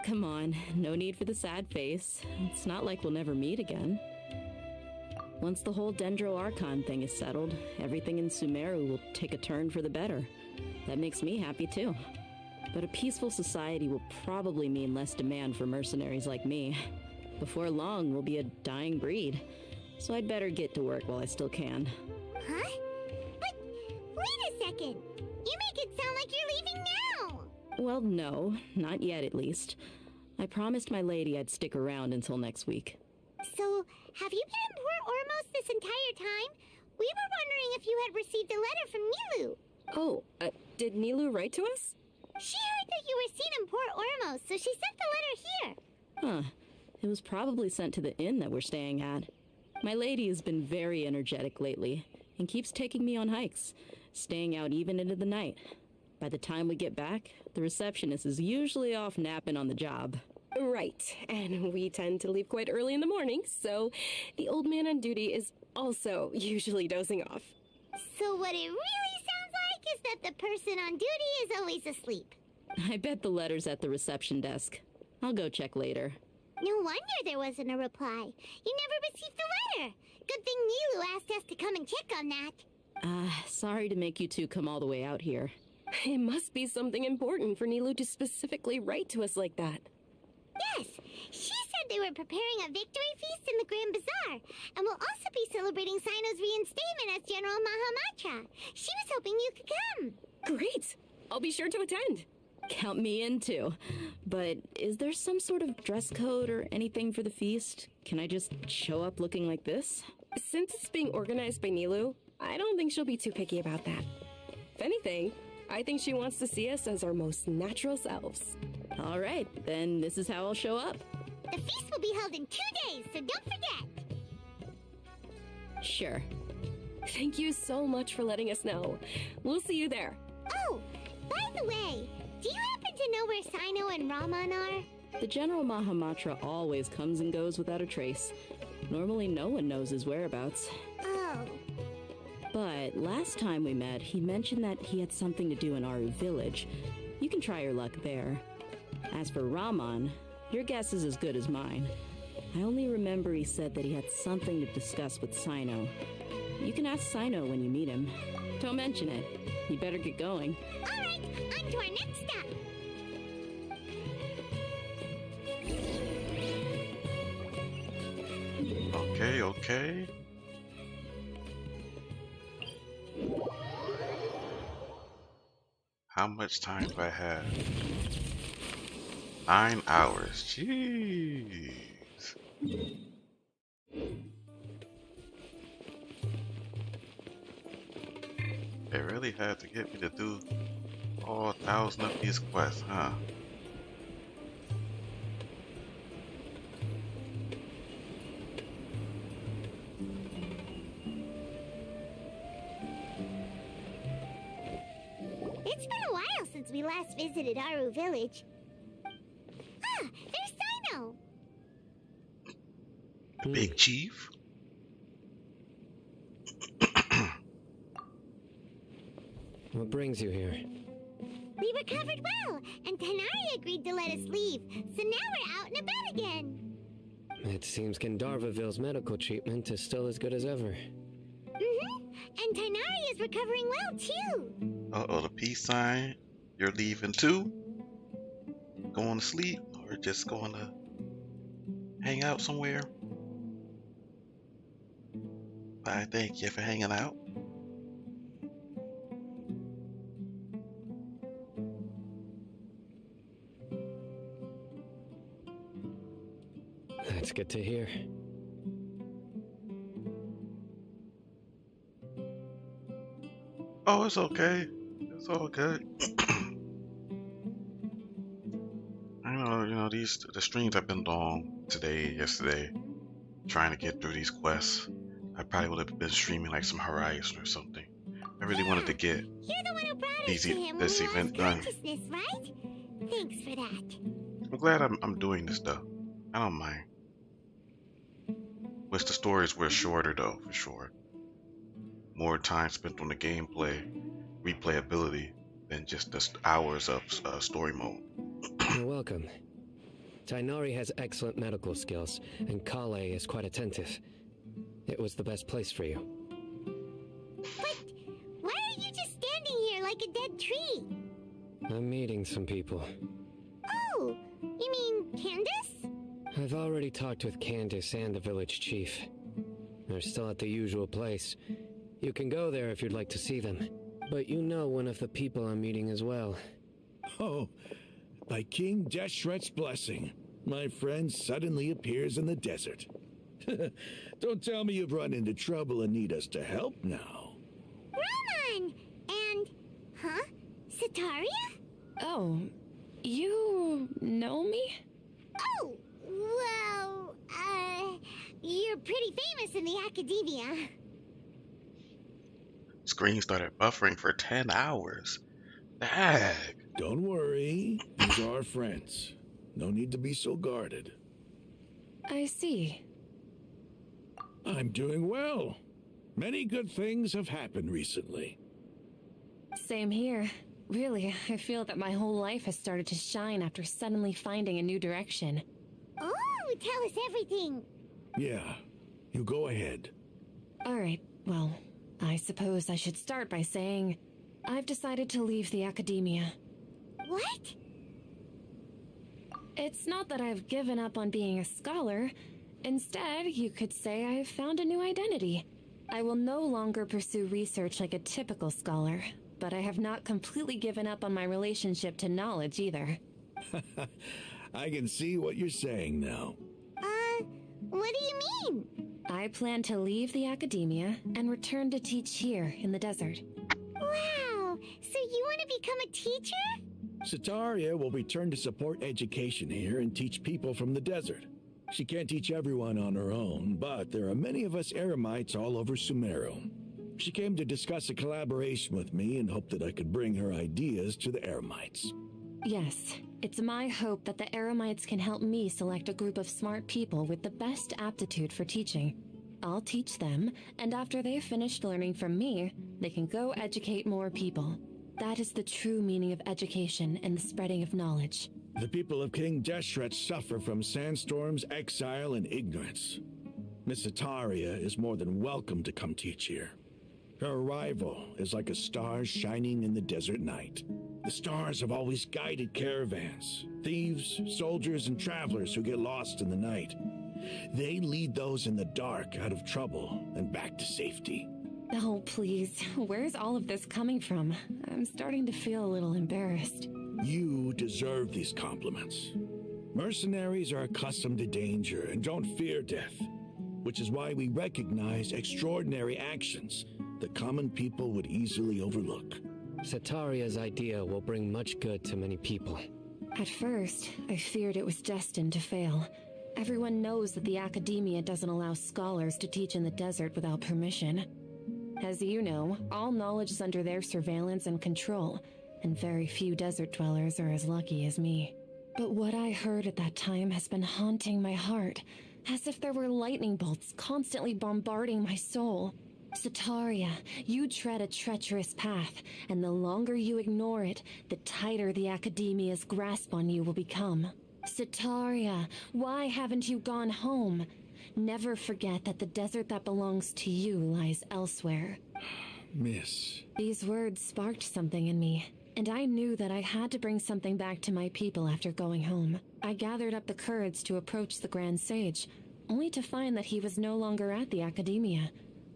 Come on, no need for the sad face. It's not like we'll never meet again. Once the whole Dendro Archon thing is settled, everything in Sumeru will take a turn for the better. That makes me happy too. But a peaceful society will probably mean less demand for mercenaries like me. Before long, we'll be a dying breed. So I'd better get to work while I still can. Huh? But wait a second! You make it sound like you're leaving now! Well, no, not yet at least. I promised my lady I'd stick around until next week. So, have you been in Port Ormos this entire time? We were wondering if you had received a letter from Nilu. Oh, did Nilu write to us? She heard that you were seen in Port Ormos, so she sent the letter here. Huh. It was probably sent to the inn that we're staying at. My lady has been very energetic lately and keeps taking me on hikes, staying out even into the night. By the time we get back, the receptionist is usually off napping on the job. Right, and we tend to leave quite early in the morning, so the old man on duty is also usually dozing off. So what it really sounds like is that the person on duty is always asleep. I bet the letter's at the reception desk. I'll go check later. No wonder there wasn't a reply. You never received the letter. Good thing Nilu asked us to come and check on that. Sorry to make you two come all the way out here. It must be something important for Nilou to specifically write to us like that. Yes, she said they were preparing a victory feast in the Grand Bazaar, and will also be celebrating Sino's reinstatement as General Mahamatra. She was hoping you could come. Great! I'll be sure to attend. Count me in too. But is there some sort of dress code or anything for the feast? Can I just show up looking like this? Since it's being organized by Nilou, I don't think she'll be too picky about that. If anything, I think she wants to see us as our most natural selves. All right, then this is how I'll show up. The feast will be held in 2 days, so don't forget. Sure. Thank you so much for letting us know. We'll see you there. Oh, by the way, do you happen to know where Sino and Raman are? The General Mahamatra always comes and goes without a trace. Normally no one knows his whereabouts. Oh. But last time we met, he mentioned that he had something to do in Aru village. You can try your luck there. As for Raman, your guess is as good as mine. I only remember he said that he had something to discuss with Sino. You can ask Sino when you meet him. Don't mention it. You better get going. All right, on to our next stop. Okay. How much time do I have? 9 hours. Jeez. They really had to get me to do all 1,000 of these quests, huh? It's been a while since we last visited Aru village. Ah, there's Sino. Big Chief? What brings you here? We recovered well, and Tanari agreed to let us leave, so now we're out and about again. It seems Gandharvaville's medical treatment is still as good as ever. And Tanari is recovering well, too. Uh-oh, the peace sign. You're leaving too? Going to sleep? Or just going to hang out somewhere? I thank you for hanging out. That's good to hear. Oh, it's okay. It's all good. The streams have been long today, yesterday, trying to get through these quests. I probably would have been streaming like some Horizon or something. I really wanted to get You're the one who brought us to him this when we event lost done. consciousness, right? Thanks for that. I'm glad I'm doing this though. I don't mind. Wish the stories were shorter though, for sure. More time spent on the gameplay, replayability, than just the hours of story mode. You're welcome. Tainari has excellent medical skills, and Kale is quite attentive. It was the best place for you. But why are you just standing here like a dead tree? I'm meeting some people. Oh, you mean Candace? I've already talked with Candace and the village chief. They're still at the usual place. You can go there if you'd like to see them. But you know one of the people I'm meeting as well. Oh, by King Deshret's blessing, my friend suddenly appears in the desert. Don't tell me you've run into trouble and need us to help now. Roman! And... huh? Sataria? Oh, you know me? Oh, well, you're pretty famous in the academia. Screen started buffering for 10 hours. Dag. Don't worry, these are our friends. No need to be so guarded. I see. I'm doing well. Many good things have happened recently. Same here. Really, I feel that my whole life has started to shine after suddenly finding a new direction. Oh, tell us everything. Yeah, you go ahead. Alright, well, I suppose I should start by saying I've decided to leave the academia. What? It's not that I've given up on being a scholar. Instead, you could say I've found a new identity. I will no longer pursue research like a typical scholar, but I have not completely given up on my relationship to knowledge either. I can see what you're saying now. What do you mean? I plan to leave the academia and return to teach here in the desert. Wow, so you want to become a teacher? Sataria will return to support education here and teach people from the desert. She can't teach everyone on her own, but there are many of us Eremites all over Sumeru. She came to discuss a collaboration with me and hoped that I could bring her ideas to the Eremites. Yes, it's my hope that the Eremites can help me select a group of smart people with the best aptitude for teaching. I'll teach them, and after they've finished learning from me, they can go educate more people. That is the true meaning of education and the spreading of knowledge. The people of King Deshret suffer from sandstorms, exile, and ignorance. Miss Ataria is more than welcome to come teach here. Her arrival is like a star shining in the desert night. The stars have always guided caravans, thieves, soldiers, and travelers who get lost in the night. They lead those in the dark out of trouble and back to safety. Oh, please, where's all of this coming from? I'm starting to feel a little embarrassed. You deserve these compliments. Mercenaries are accustomed to danger and don't fear death, which is why we recognize extraordinary actions that common people would easily overlook. Sataria's idea will bring much good to many people. At first, I feared it was destined to fail. Everyone knows that the academia doesn't allow scholars to teach in the desert without permission. As you know, all knowledge is under their surveillance and control, and very few desert dwellers are as lucky as me. But what I heard at that time has been haunting my heart, as if there were lightning bolts constantly bombarding my soul. Sataria, you tread a treacherous path, and the longer you ignore it, the tighter the academia's grasp on you will become. Sataria, why haven't you gone home? Never forget that the desert that belongs to you lies elsewhere. Miss. These words sparked something in me, and I knew that I had to bring something back to my people after going home. I gathered up the courage to approach the Grand Sage, only to find that he was no longer at the academia.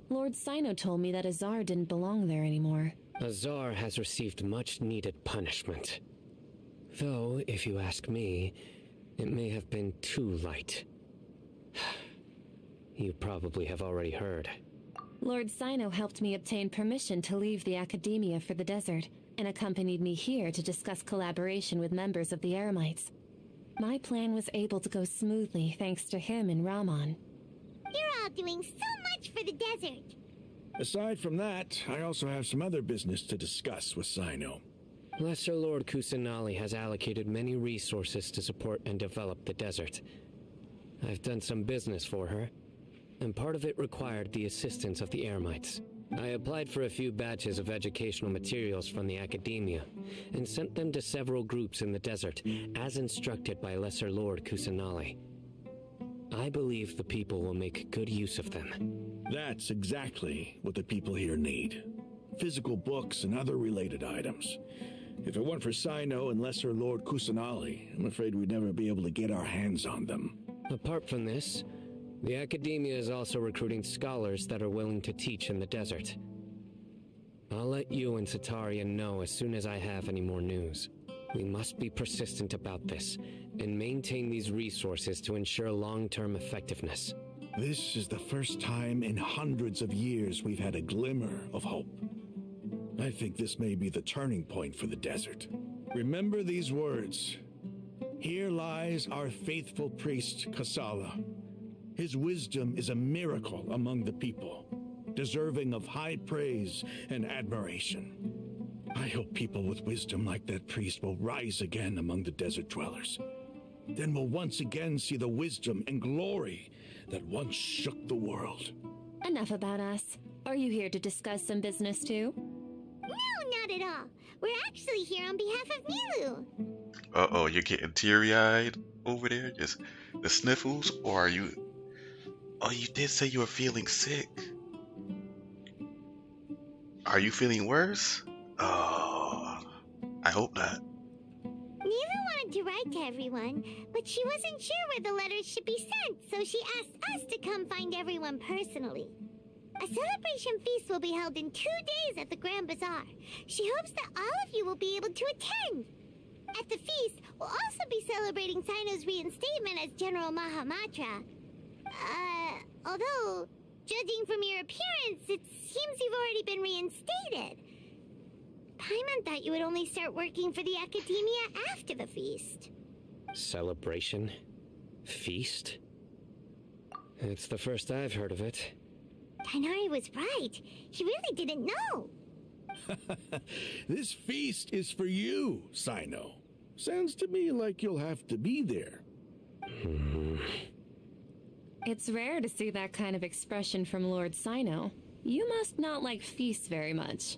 Lord Sino told me that Azar didn't belong there anymore. Azar has received much needed punishment. Though, if you ask me, it may have been too light. You probably have already heard. Lord Sino helped me obtain permission to leave the academia for the desert, and accompanied me here to discuss collaboration with members of the Eremites. My plan was able to go smoothly thanks to him and Rahman. You're all doing so much for the desert. Aside from that, I also have some other business to discuss with Sino. Lesser Lord Kusanali has allocated many resources to support and develop the desert. I've done some business for her, and part of it required the assistance of the Eremites. I applied for a few batches of educational materials from the academia, and sent them to several groups in the desert, as instructed by Lesser Lord Kusanali. I believe the people will make good use of them. That's exactly what the people here need. Physical books and other related items. If it weren't for Sino and Lesser Lord Kusanali, I'm afraid we'd never be able to get our hands on them. Apart from this, the academia is also recruiting scholars that are willing to teach in the desert. I'll let you and Sataria know as soon as I have any more news. We must be persistent about this, and maintain these resources to ensure long-term effectiveness. This is the first time in hundreds of years we've had a glimmer of hope. I think this may be the turning point for the desert. Remember these words. Here lies our faithful priest, Kasala. His wisdom is a miracle among the people, deserving of high praise and admiration. I hope people with wisdom like that priest will rise again among the desert dwellers. Then we'll once again see the wisdom and glory that once shook the world. Enough about us. Are you here to discuss some business too? No, not at all. We're actually here on behalf of Nilu. Uh-oh, you're getting teary-eyed over there? Just the sniffles? Or are you... Oh, you did say you were feeling sick. Are you feeling worse? Oh, I hope not. Neva wanted to write to everyone, but she wasn't sure where the letters should be sent, so she asked us to come find everyone personally. A celebration feast will be held in 2 days at the Grand Bazaar. She hopes that all of you will be able to attend. At the feast, we'll also be celebrating Sino's reinstatement as General Mahamatra. Although, judging from your appearance, it seems you've already been reinstated. Paimon thought you would only start working for the Academia after the feast. Celebration? Feast? It's the first I've heard of it. Tighnari was right. He really didn't know. This feast is for you, Sino. Sounds to me like you'll have to be there. It's rare to see that kind of expression from Lord Sino. You must not like feasts very much.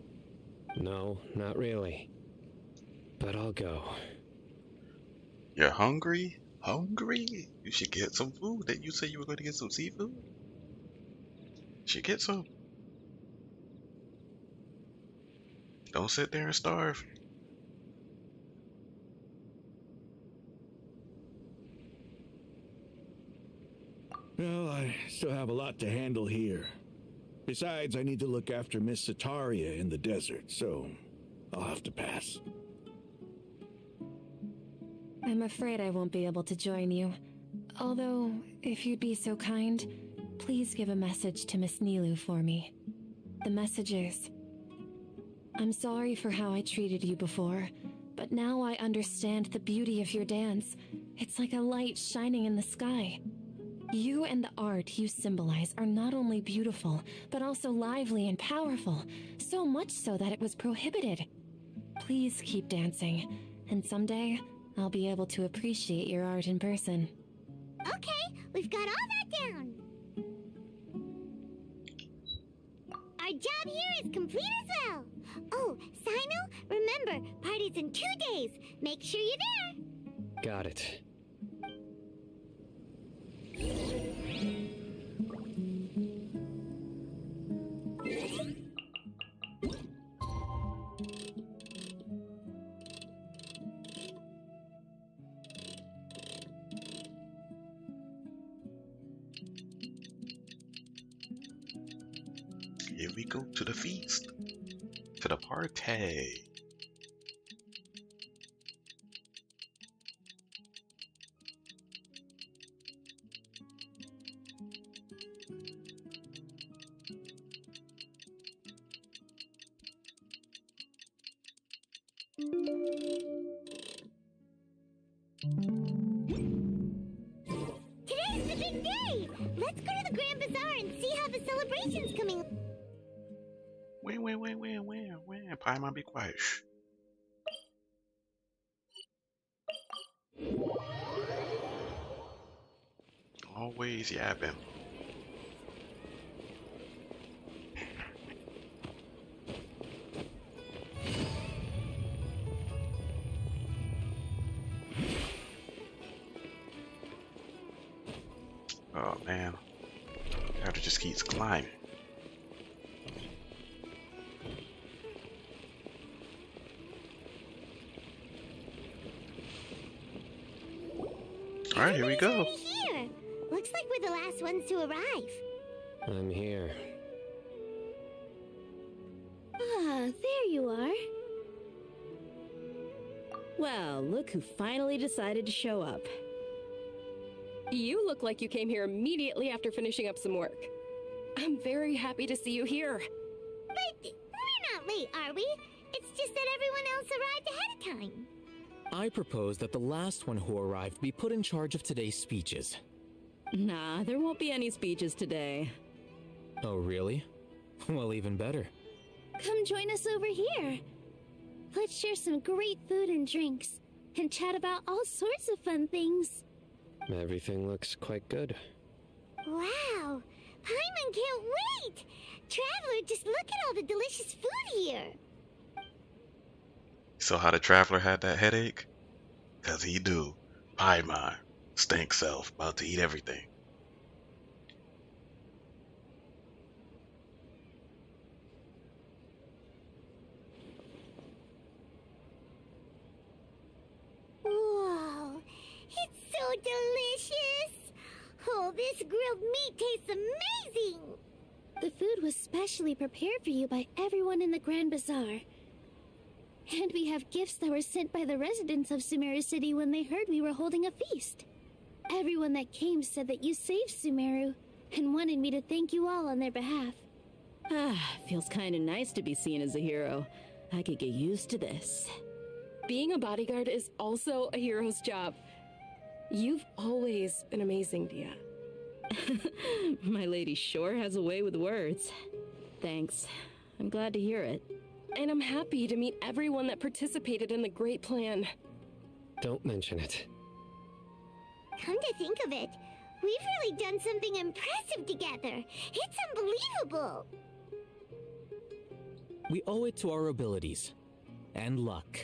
No, not really. But I'll go. You're hungry? Hungry? You should get some food. Didn't you say you were going to get some seafood? You should get some. Don't sit there and starve. Well, I still have a lot to handle here. Besides, I need to look after Miss Sataria in the desert, so I'll have to pass. I'm afraid I won't be able to join you. Although, if you'd be so kind, please give a message to Miss Nilu for me. The message is, I'm sorry for how I treated you before, but now I understand the beauty of your dance. It's like a light shining in the sky. You and the art you symbolize are not only beautiful, but also lively and powerful, so much so that it was prohibited. Please keep dancing, and someday I'll be able to appreciate your art in person. Okay, we've got all that down. Our job here is complete as well. Oh, Sino, remember, party's in 2 days. Make sure you're there. Got it. Here we go to the feast. To the party. Today's the big day. Let's go to the Grand Bazaar and see how the celebration's coming. Wait. Paimon, be quiet. Shh. Always yapping. Oh man, After just keeps climbing. All right, here we go. Here. Looks like we're the last ones to arrive. I'm here. Ah, there you are. Well, look who finally decided to show up. You look like you came here immediately after finishing up some work. I'm very happy to see you here. But we're not late, are we? It's just that everyone else arrived ahead of time. I propose that the last one who arrived be put in charge of today's speeches. Nah, there won't be any speeches today. Oh, really? Well, even better. Come join us over here. Let's share some great food and drinks, and chat about all sorts of fun things. Everything looks quite good. Wow! Paimon can't wait! Traveler, just look at all the delicious food here! So how the traveler had that headache? 'Cause he do. Paimon, stink self, about to eat everything. delicious! Oh, this grilled meat tastes amazing! The food was specially prepared for you by everyone in the Grand Bazaar. And we have gifts that were sent by the residents of Sumeru City when they heard we were holding a feast. Everyone that came said that you saved Sumeru and wanted me to thank you all on their behalf. Feels kinda nice to be seen as a hero. I could get used to this. Being a bodyguard is also a hero's job. You've always been amazing, Dia. My lady sure has a way with words. Thanks. I'm glad to hear it. And I'm happy to meet everyone that participated in the great plan. Don't mention it. Come to think of it, we've really done something impressive together. It's unbelievable. We owe it to our abilities. And luck.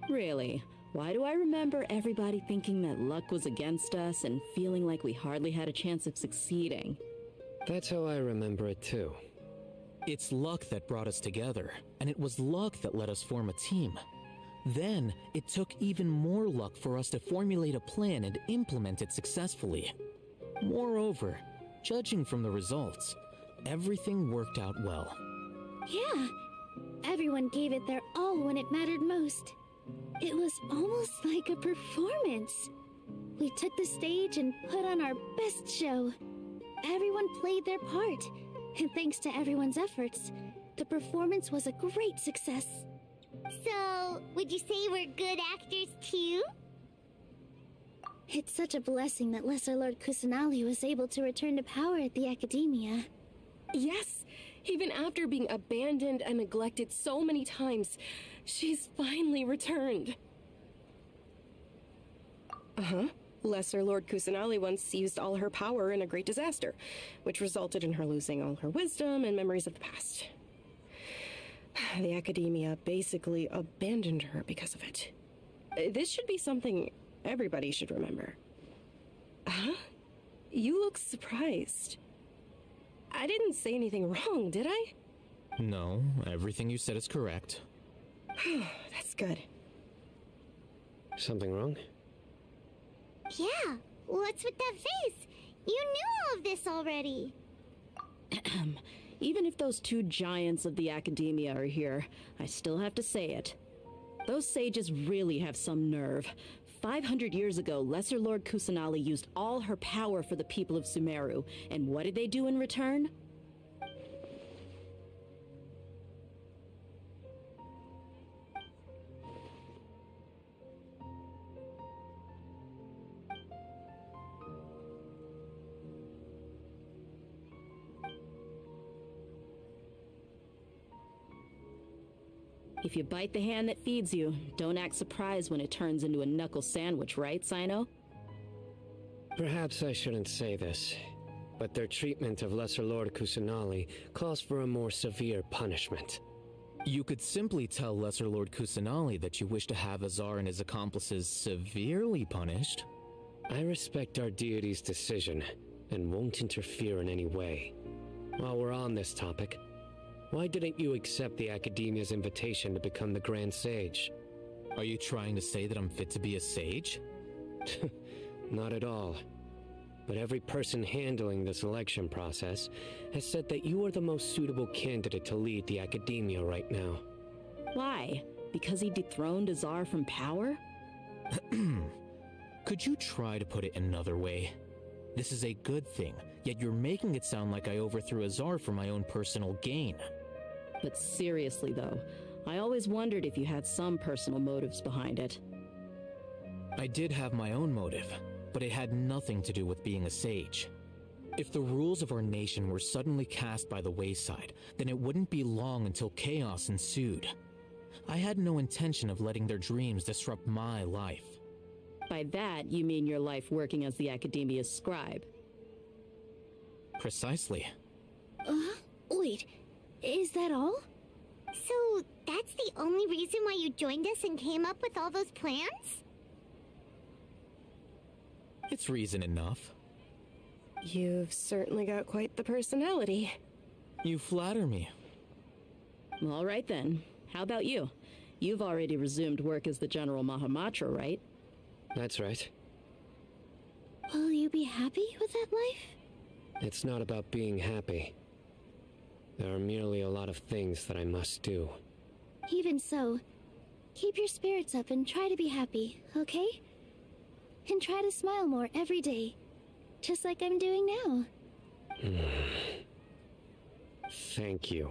Really? Why do I remember everybody thinking that luck was against us and feeling like we hardly had a chance of succeeding? That's how I remember it too. It's luck that brought us together, and it was luck that let us form a team. Then, it took even more luck for us to formulate a plan and implement it successfully. Moreover, judging from the results, everything worked out well. Yeah, everyone gave it their all when it mattered most. It was almost like a performance. We took the stage and put on our best show. Everyone played their part, and thanks to everyone's efforts, the performance was a great success. So, would you say we're good actors too? It's such a blessing that Lesser Lord Kusanali was able to return to power at the Academia. Yes, even after being abandoned and neglected so many times, she's finally returned. Lesser Lord Kusanali once used all her power in a great disaster, which resulted in her losing all her wisdom and memories of the past. The Academia basically abandoned her because of it. This should be something everybody should remember. Huh? You look surprised. I didn't say anything wrong, did I? No, everything you said is correct. That's good. Something wrong? Yeah, what's with that face? You knew all of this already. Even if those two giants of the Academia are here, I still have to say it. Those sages really have some nerve. 500 years ago, Lesser Lord Kusanali used all her power for the people of Sumeru, and what did they do in return? If you bite the hand that feeds you, don't act surprised when it turns into a knuckle sandwich, right, Sino? Perhaps I shouldn't say this, but their treatment of Lesser Lord Kusanali calls for a more severe punishment. You could simply tell Lesser Lord Kusanali that you wish to have Azar and his accomplices severely punished. I respect our deity's decision, and won't interfere in any way. While we're on this topic, why didn't you accept the Academia's invitation to become the Grand Sage? Are you trying to say that I'm fit to be a sage? Not at all. But every person handling the selection process has said that you are the most suitable candidate to lead the Academia right now. Why? Because he dethroned Azar from power? Could you try to put it another way? This is a good thing, yet you're making it sound like I overthrew Azar for my own personal gain. But seriously though, I always wondered if you had some personal motives behind it. I did have my own motive, but it had nothing to do with being a sage. If the rules of our nation were suddenly cast by the wayside, then it wouldn't be long until chaos ensued. I had no intention of letting their dreams disrupt my life. By that, you mean your life working as the Academia's scribe? Precisely. Wait, is that all? So, that's the only reason why you joined us and came up with all those plans? It's reason enough. You've certainly got quite the personality. You flatter me. All right then. How about you? You've already resumed work as the General Mahamatra, right? That's right. you be happy with that life? It's not about being happy. There are merely a lot of things that I must do. Even so, keep your spirits up and try to be happy, okay? And try to smile more every day, just like I'm doing now. Thank you.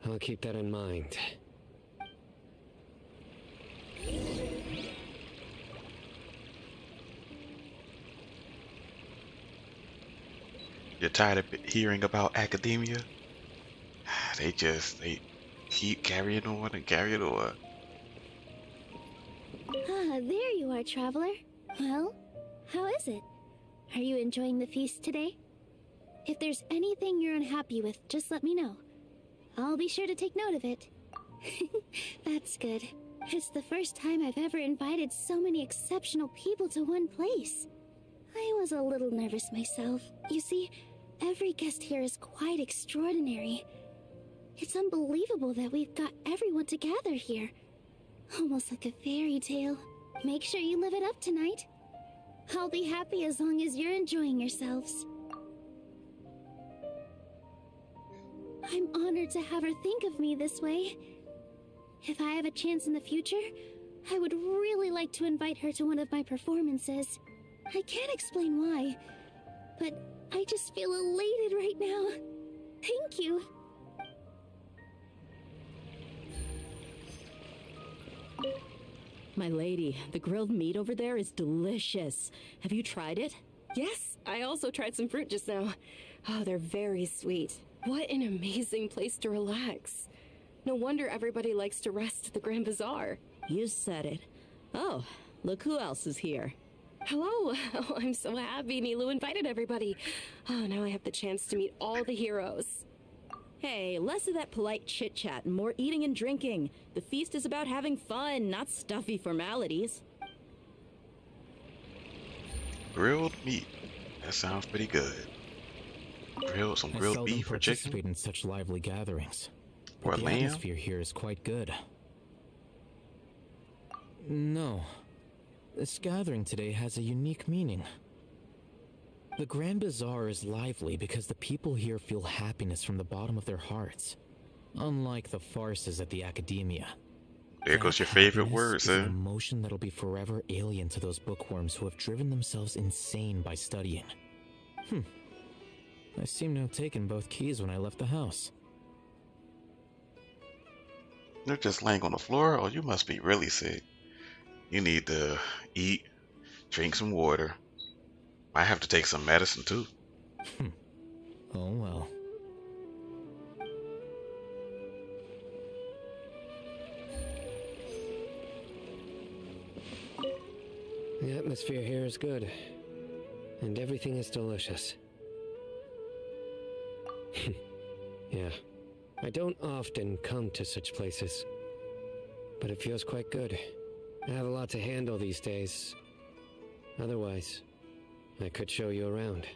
I'll keep that in mind. You're tired of hearing about academia? They keep carrying on and carrying on. Ah, there you are, traveler. Well, how is it? Are you enjoying the feast today? If there's anything you're unhappy with, just let me know. I'll be sure to take note of it. That's good. It's the first time I've ever invited so many exceptional people to one place. I was a little nervous myself. You see, every guest here is quite extraordinary. It's unbelievable that we've got everyone together here. Almost like a fairy tale. Make sure you live it up tonight. I'll be happy as long as you're enjoying yourselves. I'm honored to have her think of me this way. If I have a chance in the future, I would really like to invite her to one of my performances. I can't explain why, but I just feel elated right now. Thank you. My lady, the grilled meat over there is delicious. Have you tried it? Yes, I also tried some fruit just now. Oh, they're very sweet. What an amazing place to relax. No wonder everybody likes to rest at the Grand Bazaar. You said it. Oh, look who else is here. Hello. Oh, I'm so happy Nilu invited everybody. Oh, now I have the chance to meet all the heroes. Hey, less of that polite chit-chat and more eating and drinking. The feast is about having fun, not stuffy formalities. Grilled meat. That sounds pretty good. Some I grilled seldom beef or chicken. participate in such lively gatherings. Or But the lamb? atmosphere here is quite good. No. This gathering today has a unique meaning. The Grand Bazaar is lively because the people here feel happiness from the bottom of their hearts. Unlike the farces at the Academia. There goes your favorite words, is an eh? emotion that'll be forever alien to those bookworms who have driven themselves insane by studying. I seem to have taken both keys when I left the house. You're just laying on the floor? Oh, you must be really sick. You need to eat, drink some water. I have to take some medicine too. Oh well. The atmosphere here is good, and everything is delicious. Yeah, I don't often come to such places, but it feels quite good. I have a lot to handle these days. Otherwise, I could show you around.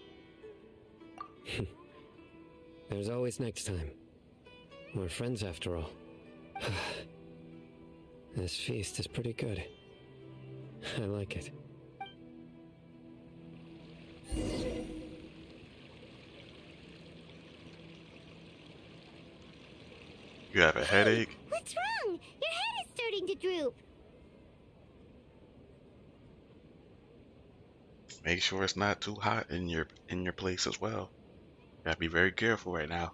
There's always next time. We're friends after all. This feast is pretty good. I like it. You have a headache? What's wrong? Your head is starting to droop. Make sure it's not too hot in your place as well. You gotta be very careful right now.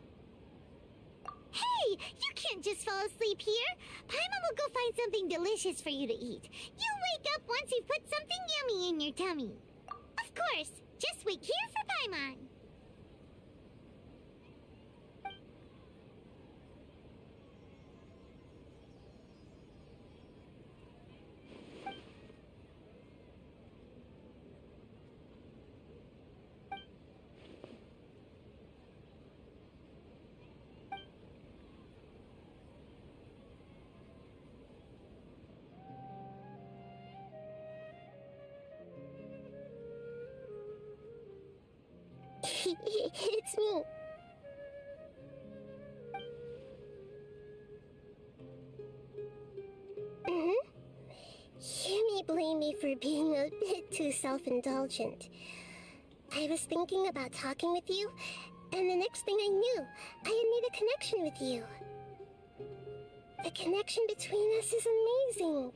Hey, you can't just fall asleep here. Paimon will go find something delicious for you to eat. You'll wake up once you've put something yummy in your tummy. Of course, just wait here for Paimon. It's me. You may blame me for being a bit too self-indulgent, I was thinking about talking with you, and the next thing I knew, I had made a connection with you. The connection between us is amazing.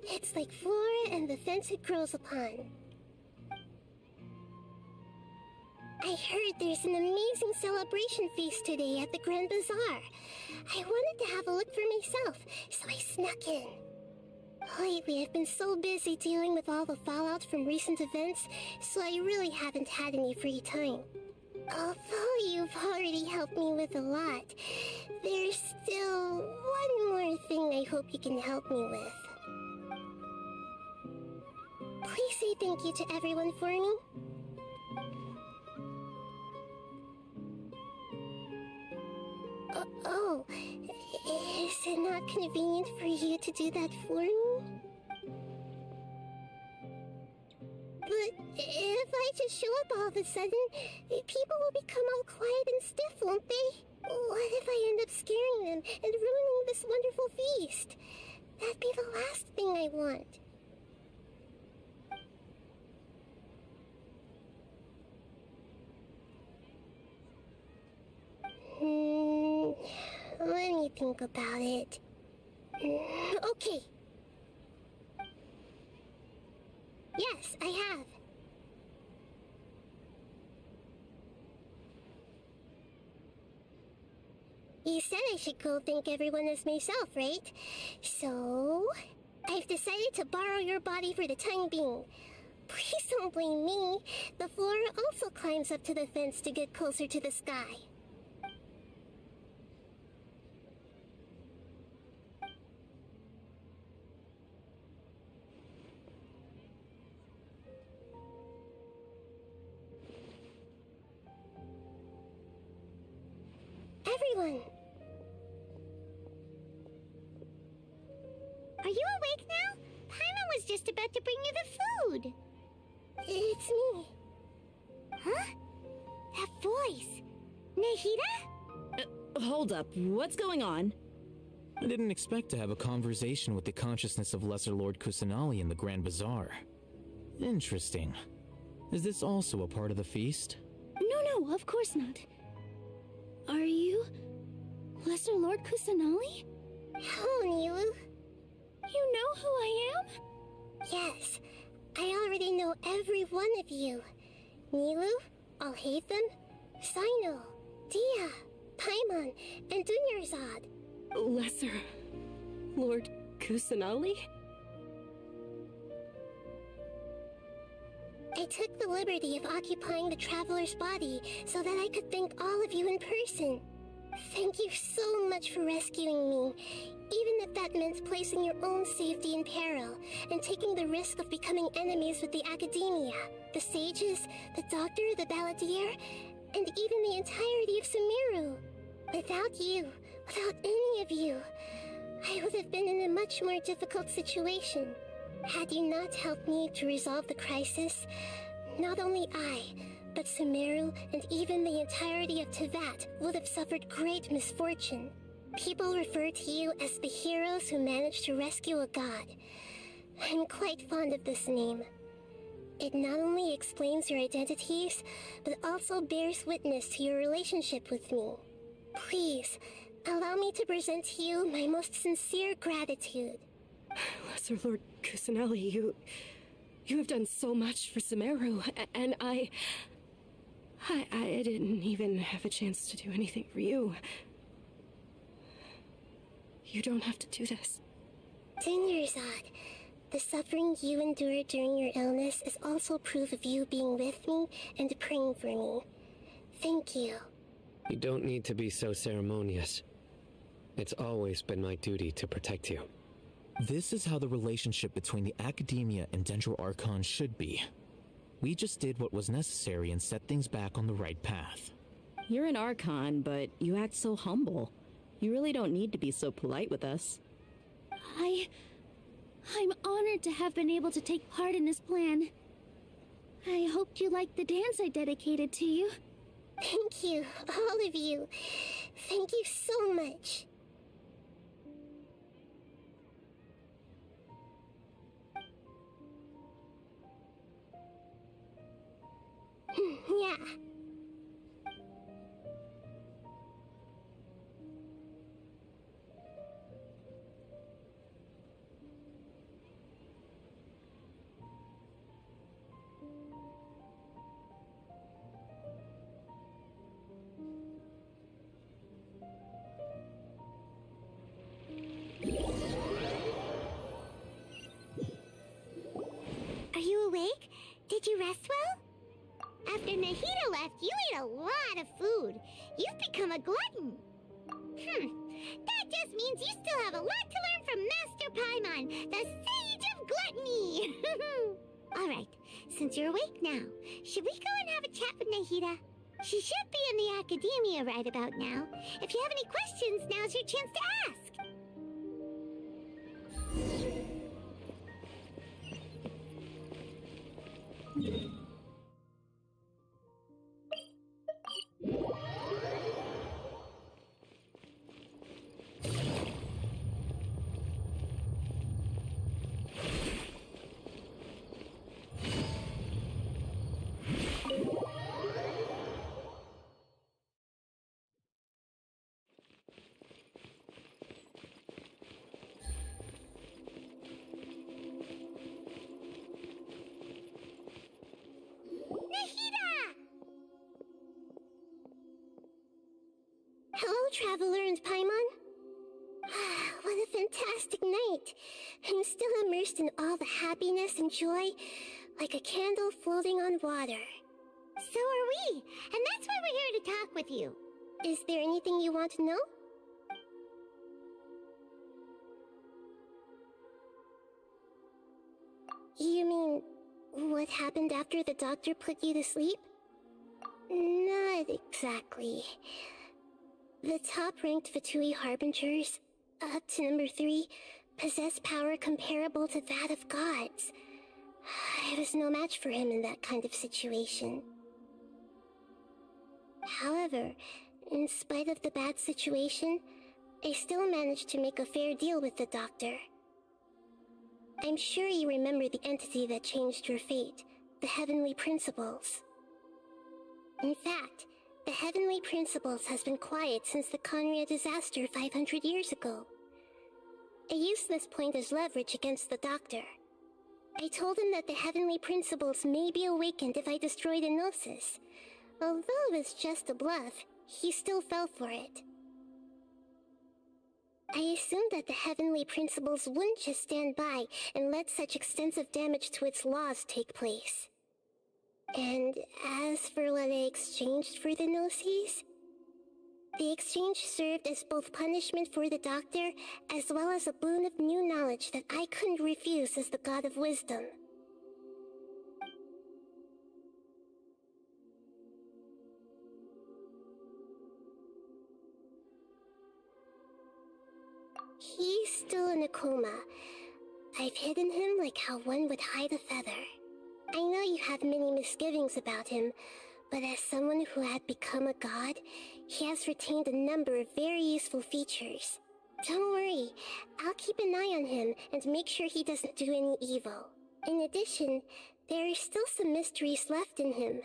It's like flora and the fence it grows upon. I heard there's an amazing celebration feast today at the Grand Bazaar. I wanted to have a look for myself, so I snuck in. Lately, I've been so busy dealing with all the fallout from recent events, so I really haven't had any free time. Although you've already helped me with a lot, there's still one more thing I hope you can help me with. Please say thank you to everyone for me. Oh, is it not convenient for you to do that for me? But if I just show up all of a sudden, people will become all quiet and stiff, won't they? What if I end up scaring them and ruining this wonderful feast? That'd be the last thing I want. Let me think about it. Okay. Yes, I have. You said I should go thank everyone as myself, right? So, I've decided to borrow your body for the time being. Please don't blame me. The flora also climbs up to the fence to get closer to the sky. Everyone! Are you awake now? Paimon was just about to bring you the food. It's me. Huh? That voice. Nahida? Hold up. What's going on? I didn't expect to have a conversation with the consciousness of Lesser Lord Kusanali in the Grand Bazaar. Interesting. Is this also a part of the feast? No, of course not. Are you Lesser Lord Kusanali? Hello, Nilu. You know who I am? Yes, I already know every one of you. Nilu, Alhaitham, Sino, Dia, Paimon, and Dunyarzad. Lesser Lord Kusanali? I took the liberty of occupying the traveler's body so that I could thank all of you in person. Thank you so much for rescuing me, even if that meant placing your own safety in peril and taking the risk of becoming enemies with the academia, the sages, the doctor, the balladeer, and even the entirety of Sumeru. Without you, without any of you, I would have been in a much more difficult situation. Had you not helped me to resolve the crisis, not only I, but Sumeru and even the entirety of Tevat would have suffered great misfortune. People refer to you as the heroes who managed to rescue a god. I'm quite fond of this name. It not only explains your identities, but also bears witness to your relationship with me. Please, allow me to present to you my most sincere gratitude. Lesser Lord Kusanali, you have done so much for Sumeru, and I didn't even have a chance to do anything for you. You don't have to do this. Dunyarzad, the suffering you endured during your illness is also proof of you being with me and praying for me. Thank you. You don't need to be so ceremonious. It's always been my duty to protect you. This is how the relationship between the Academia and Dendro Archon should be. We just did what was necessary and set things back on the right path. You're an Archon, but you act so humble. You really don't need to be so polite with us. I'm honored to have been able to take part in this plan. I hoped you liked the dance I dedicated to you. Thank you, all of you. Thank you so much. Yeah. Are you awake? Did you rest well? After Nahida left, you ate a lot of food. You've become a glutton. That just means you still have a lot to learn from Master Paimon, the Sage of Gluttony. Alright, since you're awake now, should we go and have a chat with Nahida? She should be in the academia right about now. If you have any questions, now's your chance to ask. Hello, Traveler and Paimon. What a fantastic night. I'm still immersed in all the happiness and joy, like a candle floating on water. So are we, and that's why we're here to talk with you. Is there anything you want to know? You mean, what happened after the doctor put you to sleep? Not exactly. The top-ranked Fatui Harbingers, up to number 3, possess power comparable to that of gods. I was no match for him in that kind of situation. However, in spite of the bad situation, I still managed to make a fair deal with the doctor. I'm sure you remember the entity that changed your fate, the Heavenly Principles. In fact, the Heavenly Principles has been quiet since the Conria disaster 500 years ago. I used this point as leverage against the doctor. I told him that the Heavenly Principles may be awakened if I destroy the Gnosis. Although it was just a bluff, he still fell for it. I assumed that the Heavenly Principles wouldn't just stand by and let such extensive damage to its laws take place. And as for what I exchanged for the Gnosis, the exchange served as both punishment for the doctor, as well as a boon of new knowledge that I couldn't refuse as the God of Wisdom. He's still in a coma. I've hidden him like how one would hide a feather. I know you have many misgivings about him, but as someone who had become a god, he has retained a number of very useful features. Don't worry, I'll keep an eye on him and make sure he doesn't do any evil. In addition, there are still some mysteries left in him.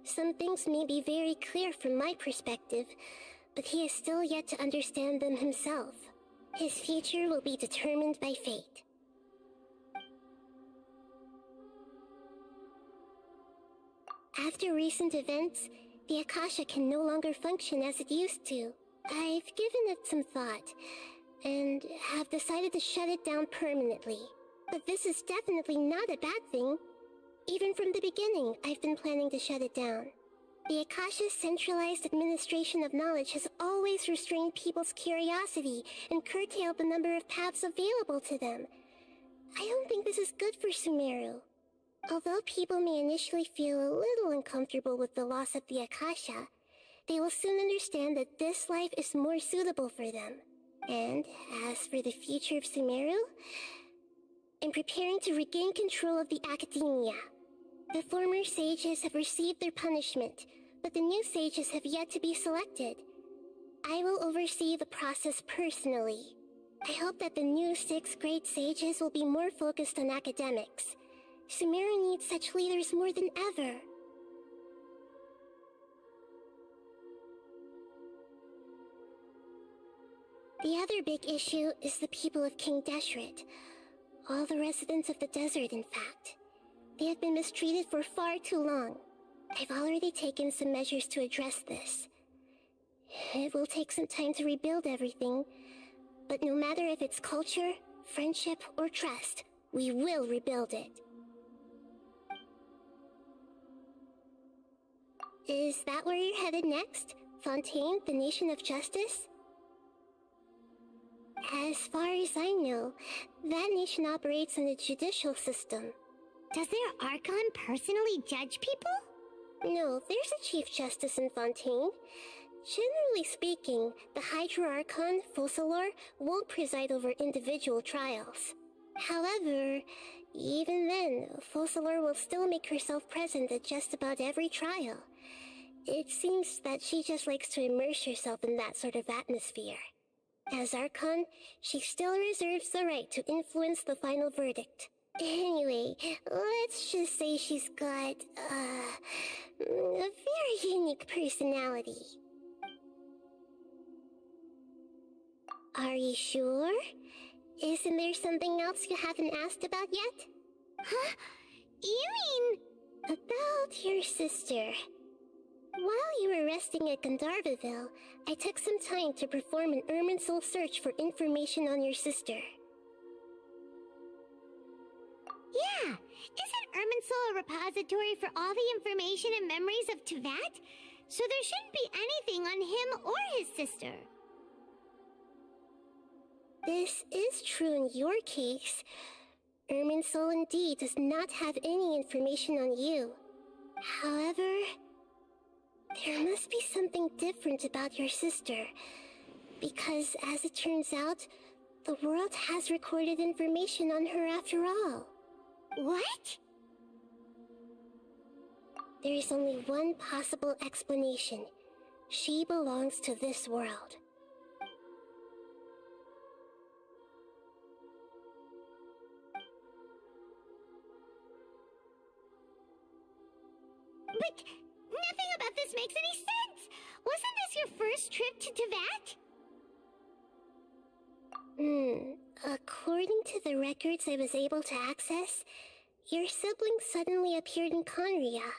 Some things may be very clear from my perspective, but he is still yet to understand them himself. His future will be determined by fate. After recent events, the Akasha can no longer function as it used to. I've given it some thought, and have decided to shut it down permanently. But this is definitely not a bad thing. Even from the beginning, I've been planning to shut it down. The Akasha's centralized administration of knowledge has always restrained people's curiosity and curtailed the number of paths available to them. I don't think this is good for Sumeru. Although people may initially feel a little uncomfortable with the loss of the Akasha, they will soon understand that this life is more suitable for them. And as for the future of Sumeru, I'm preparing to regain control of the academia. The former sages have received their punishment, but the new sages have yet to be selected. I will oversee the process personally. I hope that the new 6 great sages will be more focused on academics. Sumeru needs such leaders more than ever. The other big issue is the people of King Deshret. All the residents of the desert, in fact. They have been mistreated for far too long. I've already taken some measures to address this. It will take some time to rebuild everything, but no matter if it's culture, friendship, or trust, we will rebuild it. Is that where you're headed next? Fontaine, the Nation of Justice? As far as I know, that nation operates in a judicial system. Does their Archon personally judge people? No, there's a Chief Justice in Fontaine. Generally speaking, the Hydra-Archon, Focalor, won't preside over individual trials. However, even then, Focalor will still make herself present at just about every trial. It seems that she just likes to immerse herself in that sort of atmosphere. As Archon, she still reserves the right to influence the final verdict. Anyway, let's just say she's got, a very unique personality. Are you sure? Isn't there something else you haven't asked about yet? Huh? You mean... About your sister. While you were resting at Gandharvaville, I took some time to perform an Irminsul search for information on your sister. Yeah! Isn't Irminsul a repository for all the information and memories of Teyvat? So there shouldn't be anything on him or his sister. This is true in your case. Irminsul indeed does not have any information on you. However, there must be something different about your sister. Because, as it turns out, the world has recorded information on her after all. What? There is only one possible explanation. She belongs to this world. But nothing about this makes any sense! Wasn't this your first trip to Teyvat? According to the records I was able to access, your sibling suddenly appeared in Conria.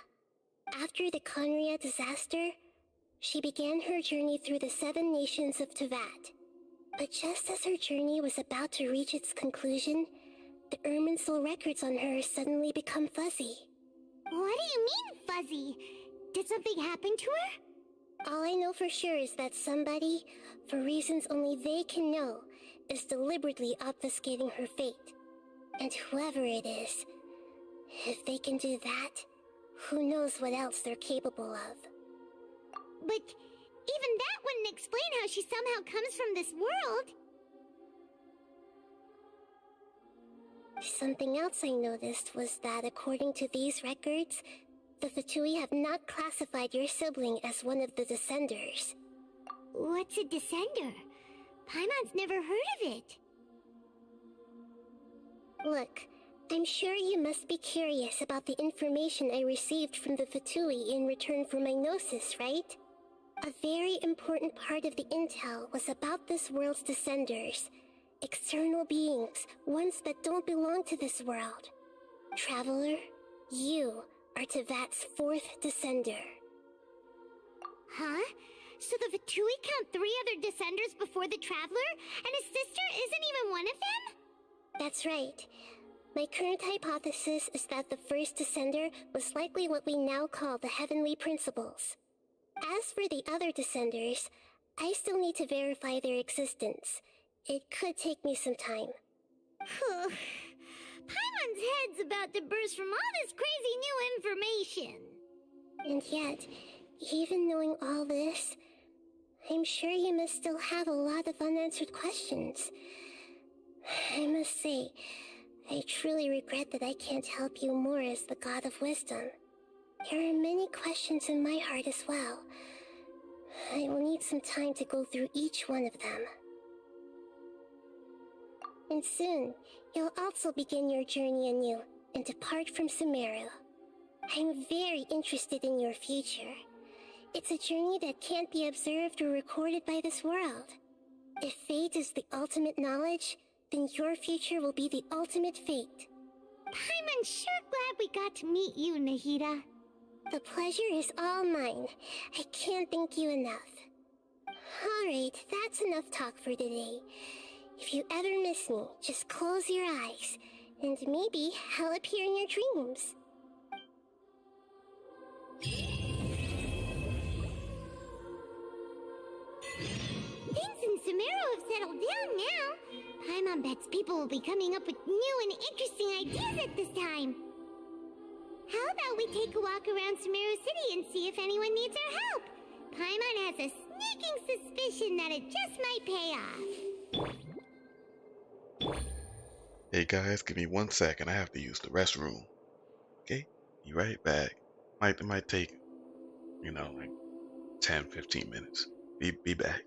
After the Conria disaster, she began her journey through the 7 nations of Teyvat. But just as her journey was about to reach its conclusion, the Irminsul records on her suddenly become fuzzy. What do you mean, fuzzy? Did something happen to her? All I know for sure is that somebody, for reasons only they can know, is deliberately obfuscating her fate. And whoever it is, if they can do that, who knows what else they're capable of. But even that wouldn't explain how she somehow comes from this world. Something else I noticed was that according to these records, the Fatui have not classified your sibling as one of the Descenders. What's a Descender? Paimon's never heard of it. Look, I'm sure you must be curious about the information I received from the Fatui in return for my gnosis, right? A very important part of the intel was about this world's Descenders. External beings, ones that don't belong to this world. Traveler, you are Teyvat's 4th Descender. Huh? So the Fatui count 3 other Descenders before the Traveler, and his sister isn't even one of them? That's right. My current hypothesis is that the first Descender was likely what we now call the Heavenly Principles. As for the other Descenders, I still need to verify their existence. It could take me some time. Paimon's head's about to burst from all this crazy new information. And yet, even knowing all this, I'm sure you must still have a lot of unanswered questions. I must say, I truly regret that I can't help you more as the God of Wisdom. There are many questions in my heart as well. I will need some time to go through each one of them. And soon, you'll also begin your journey anew and depart from Sumeru. I'm very interested in your future. It's a journey that can't be observed or recorded by this world. If fate is the ultimate knowledge, then your future will be the ultimate fate. I'm sure glad we got to meet you, Nahida. The pleasure is all mine. I can't thank you enough. Alright, that's enough talk for today. If you ever miss me, just close your eyes, and maybe I'll appear in your dreams. Things in Sumeru have settled down now. Paimon bets people will be coming up with new and interesting ideas at this time. How about we take a walk around Sumeru City and see if anyone needs our help? Paimon has a sneaking suspicion that it just might pay off. Hey guys, give me 1 second. I have to use the restroom. Okay? Be right back. It might take, like 10, 15 minutes. Be back.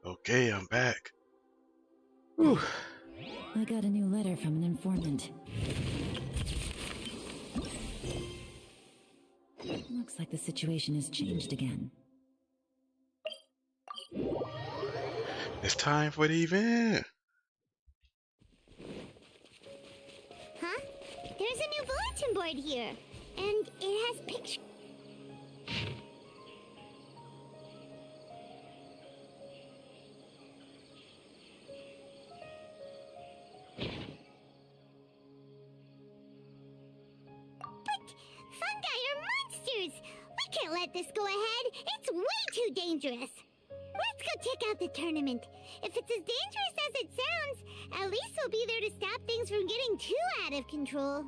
Okay, I'm back. Whew. I got a new letter from an informant. Looks like the situation has changed again. It's time for the event. Huh? There's a new bulletin board here, and it has pictures. Fungi are monsters! We can't let this go ahead. It's way too dangerous. Let's go check out the tournament. If it's as dangerous as it sounds, at least we'll be there to stop things from getting too out of control.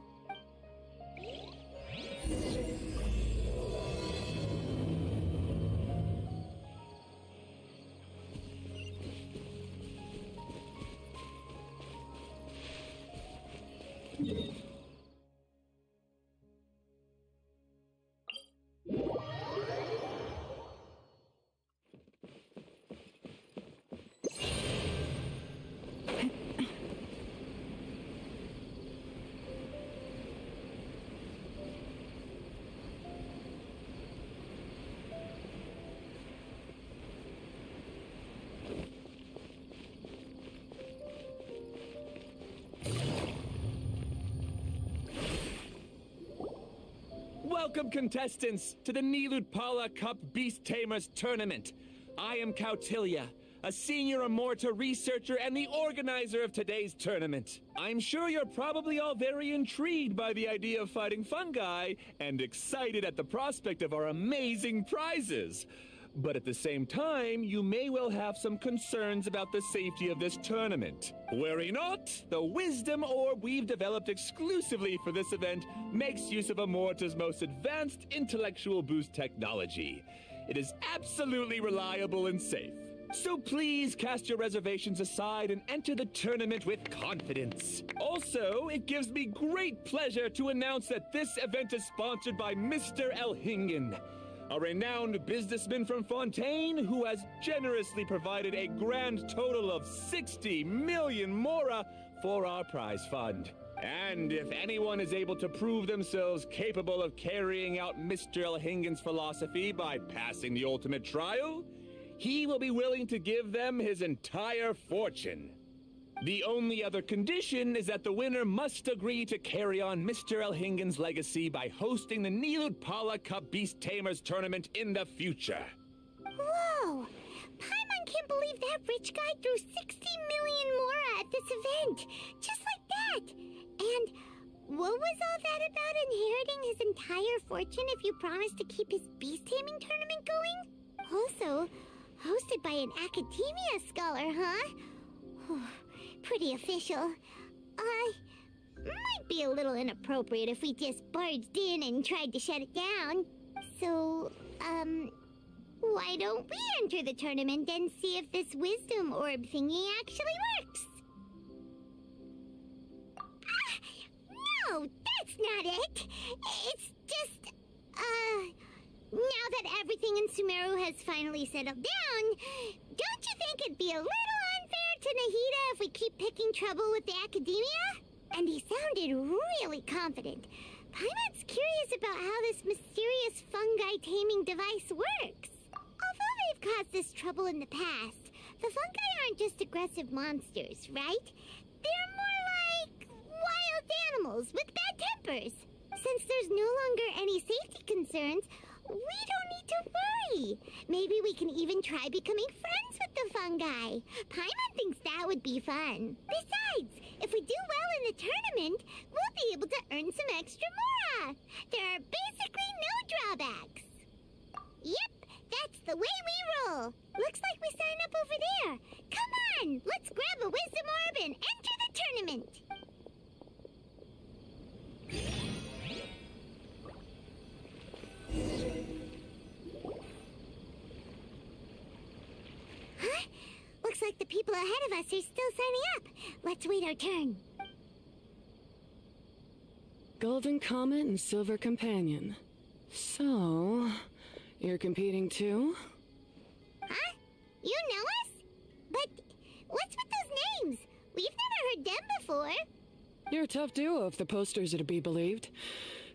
Welcome, contestants, to the Nilutpala Cup Beast Tamers Tournament. I am Cautilia, a senior Immorta researcher and the organizer of today's tournament. I'm sure you're probably all very intrigued by the idea of fighting fungi and excited at the prospect of our amazing prizes. But at the same time, you may well have some concerns about the safety of this tournament. Worry not, the wisdom orb we've developed exclusively for this event makes use of Immorta's most advanced intellectual boost technology. It is absolutely reliable and safe. So please cast your reservations aside and enter the tournament with confidence. Also, it gives me great pleasure to announce that this event is sponsored by Mr. Elhingen, a renowned businessman from Fontaine who has generously provided a grand total of 60 million mora for our prize fund. And if anyone is able to prove themselves capable of carrying out Mr. Elhingen's philosophy by passing the ultimate trial, he will be willing to give them his entire fortune. The only other condition is that the winner must agree to carry on Mr. Elhingen's legacy by hosting the Nilutpala Cup Beast Tamers tournament in the future. Whoa! Paimon can't believe that rich guy threw 60 million mora at this event. Just like that. And what was all that about inheriting his entire fortune if you promise to keep his beast taming tournament going? Also, hosted by an academia scholar, huh? Pretty official. Might be a little inappropriate if we just barged in and tried to shut it down. So, why don't we enter the tournament and see if this wisdom orb thingy actually works? No, that's not it. It's just, now that everything in Sumeru has finally settled down, don't you think it'd be a little unfair to Nahida if we keep picking trouble with the academia? And he sounded really confident. Paimon's curious about how this mysterious fungi taming device works. Although they've caused us trouble in the past, the fungi aren't just aggressive monsters, right? They're more like wild animals with bad tempers. Since there's no longer any safety concerns, we don't need to worry. Maybe we can even try becoming friends with the fungi. Paimon thinks that would be fun. Besides, if we do well in the tournament, we'll be able to earn some extra mora. There are basically no drawbacks. Yep, that's the way we roll. Looks like we sign up over there. Come on, let's grab a wisdom orb and enter the tournament. Huh? Looks like the people ahead of us are still signing up. Let's wait our turn. Golden Comet and Silver Companion. So, you're competing too? Huh? You know us? What's with those names? We've never heard them before. You're a tough duo if the posters are to be believed.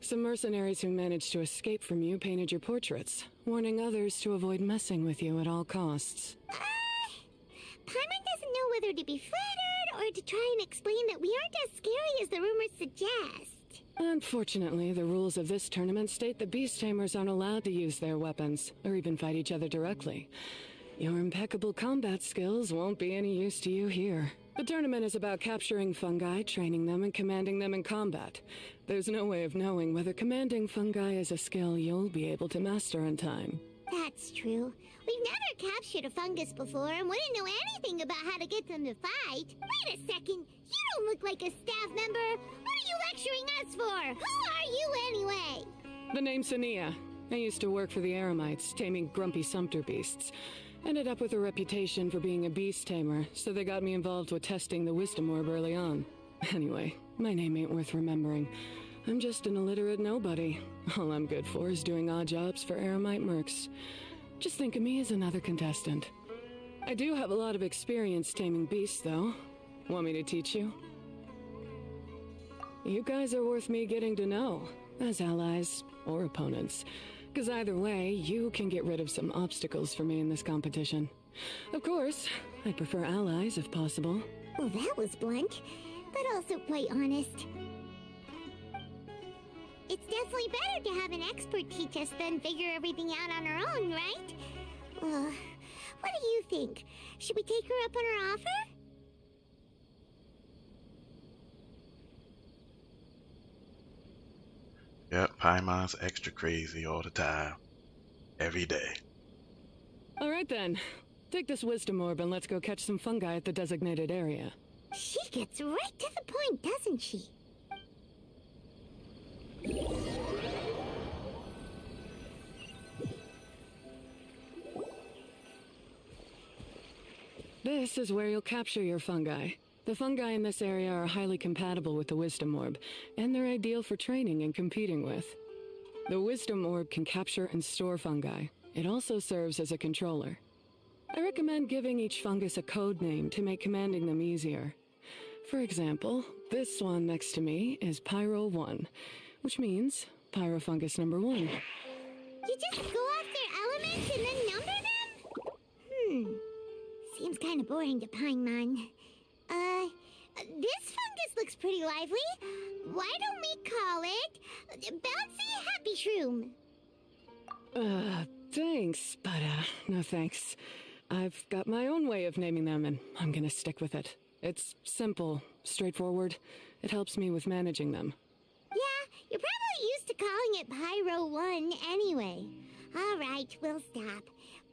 Some mercenaries who managed to escape from you painted your portraits, warning others to avoid messing with you at all costs. Paimon doesn't know whether to be flattered or to try and explain that we aren't as scary as the rumors suggest. Unfortunately, the rules of this tournament state that beast tamers aren't allowed to use their weapons, or even fight each other directly. Your impeccable combat skills won't be any use to you here. The tournament is about capturing fungi, training them, and commanding them in combat. There's no way of knowing whether commanding fungi is a skill you'll be able to master in time. That's true. We've never captured a fungus before and wouldn't know anything about how to get them to fight. Wait a second, you don't look like a staff member. What are you lecturing us for? Who are you anyway? The name's Sania. I used to work for the Eremites, taming grumpy sumpter beasts. Ended up with a reputation for being a beast tamer, so they got me involved with testing the wisdom orb early on. Anyway, my name ain't worth remembering. I'm just an illiterate nobody. All I'm good for is doing odd jobs for Eremite mercs. Just think of me as another contestant. I do have a lot of experience taming beasts, though. Want me to teach you? You guys are worth me getting to know, as allies or opponents. Because either way, you can get rid of some obstacles for me in this competition. Of course, I prefer allies if possible. Well, that was blunt, but also quite honest. It's definitely better to have an expert teach us than figure everything out on our own, right? Well, what do you think? Should we take her up on her offer? Yep, Paimon's extra crazy all the time. Every day. Alright then. Take this wisdom orb and let's go catch some fungi at the designated area. She gets right to the point, doesn't she? This is where you'll capture your fungi. The fungi in this area are highly compatible with the Wisdom Orb, and they're ideal for training and competing with. The Wisdom Orb can capture and store fungi. It also serves as a controller. I recommend giving each fungus a code name to make commanding them easier. For example, this one next to me is Pyro 1, which means Pyrofungus number 1. You just go off their elements and then number them? Seems kind of boring to Paimon. This fungus looks pretty lively. Why don't we call it Bouncy Happy Shroom? Thanks, but no thanks. I've got my own way of naming them, and I'm gonna stick with it. It's simple, straightforward. It helps me with managing them. Yeah, you're probably used to calling it Pyro 1 anyway. All right, we'll stop.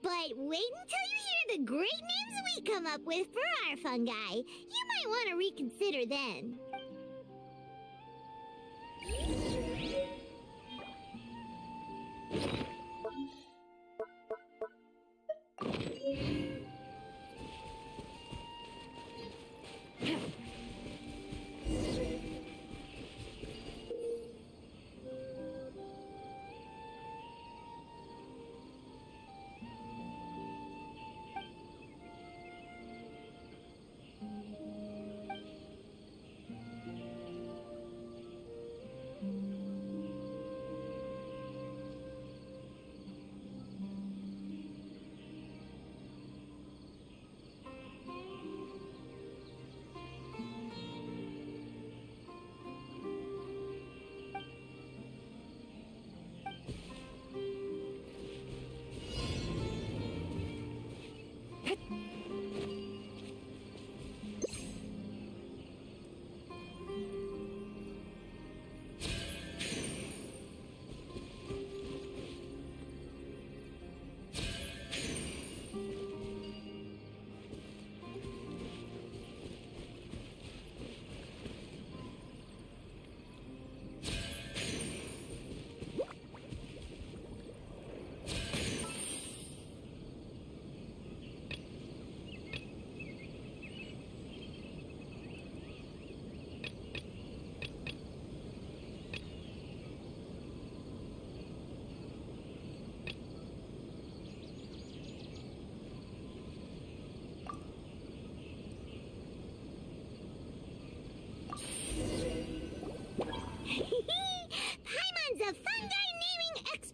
But wait until you hear the great names we come up with for our fungi. You might want to reconsider then.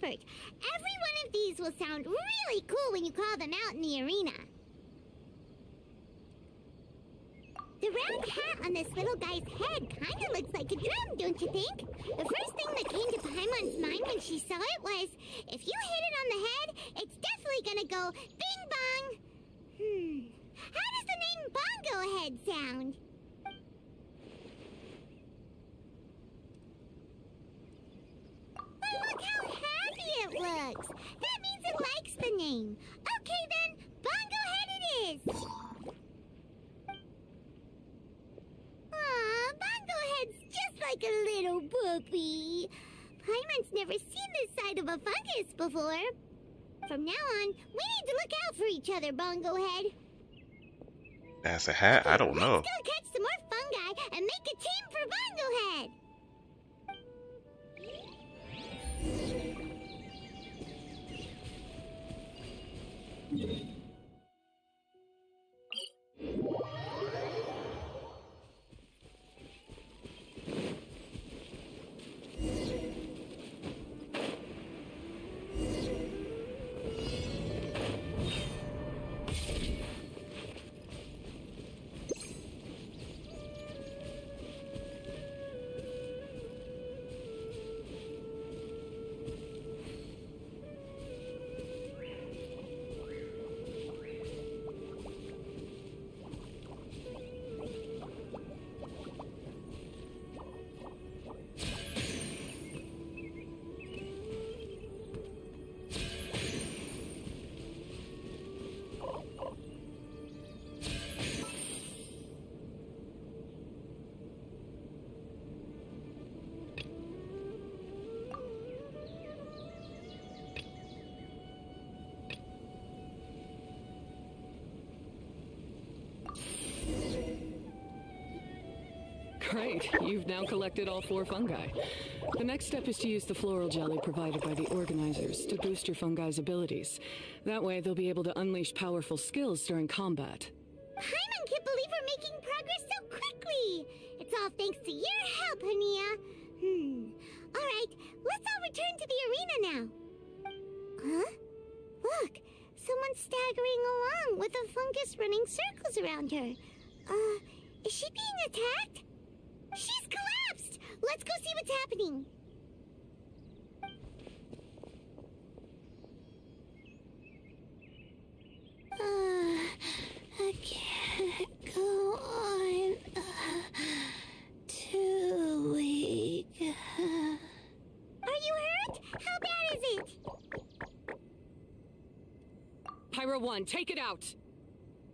effort. Every one of these will sound really cool when you call them out in the arena. The round hat on this little guy's head kinda looks like a drum, don't you think? The first thing that came to Paimon's mind when she saw it was, if you hit it on the head, it's definitely gonna go bing bong. How does the name Bongo Head sound? But look how happy it looks! That means it likes the name. Okay then, Bongo Head it is! Aw, Bongo Head's just like a little puppy. Paimon's never seen this side of a fungus before. From now on, we need to look out for each other, Bongo Head. That's a hat? I don't know. Let's go catch some more fungi and make a team for Bongo Head. Great, you've now collected all 4 fungi. The next step is to use the floral jelly provided by the organizers to boost your fungi's abilities. That way they'll be able to unleash powerful skills during combat. Paimon can't believe we're making progress so quickly! It's all thanks to your help, Hania. Alright, let's all return to the arena now. Huh? Look, someone's staggering along with a fungus running circles around her. Is she being attacked? She's collapsed! Let's go see what's happening. I can't go on too weak. Are you hurt? How bad is it? Pyro 1, take it out!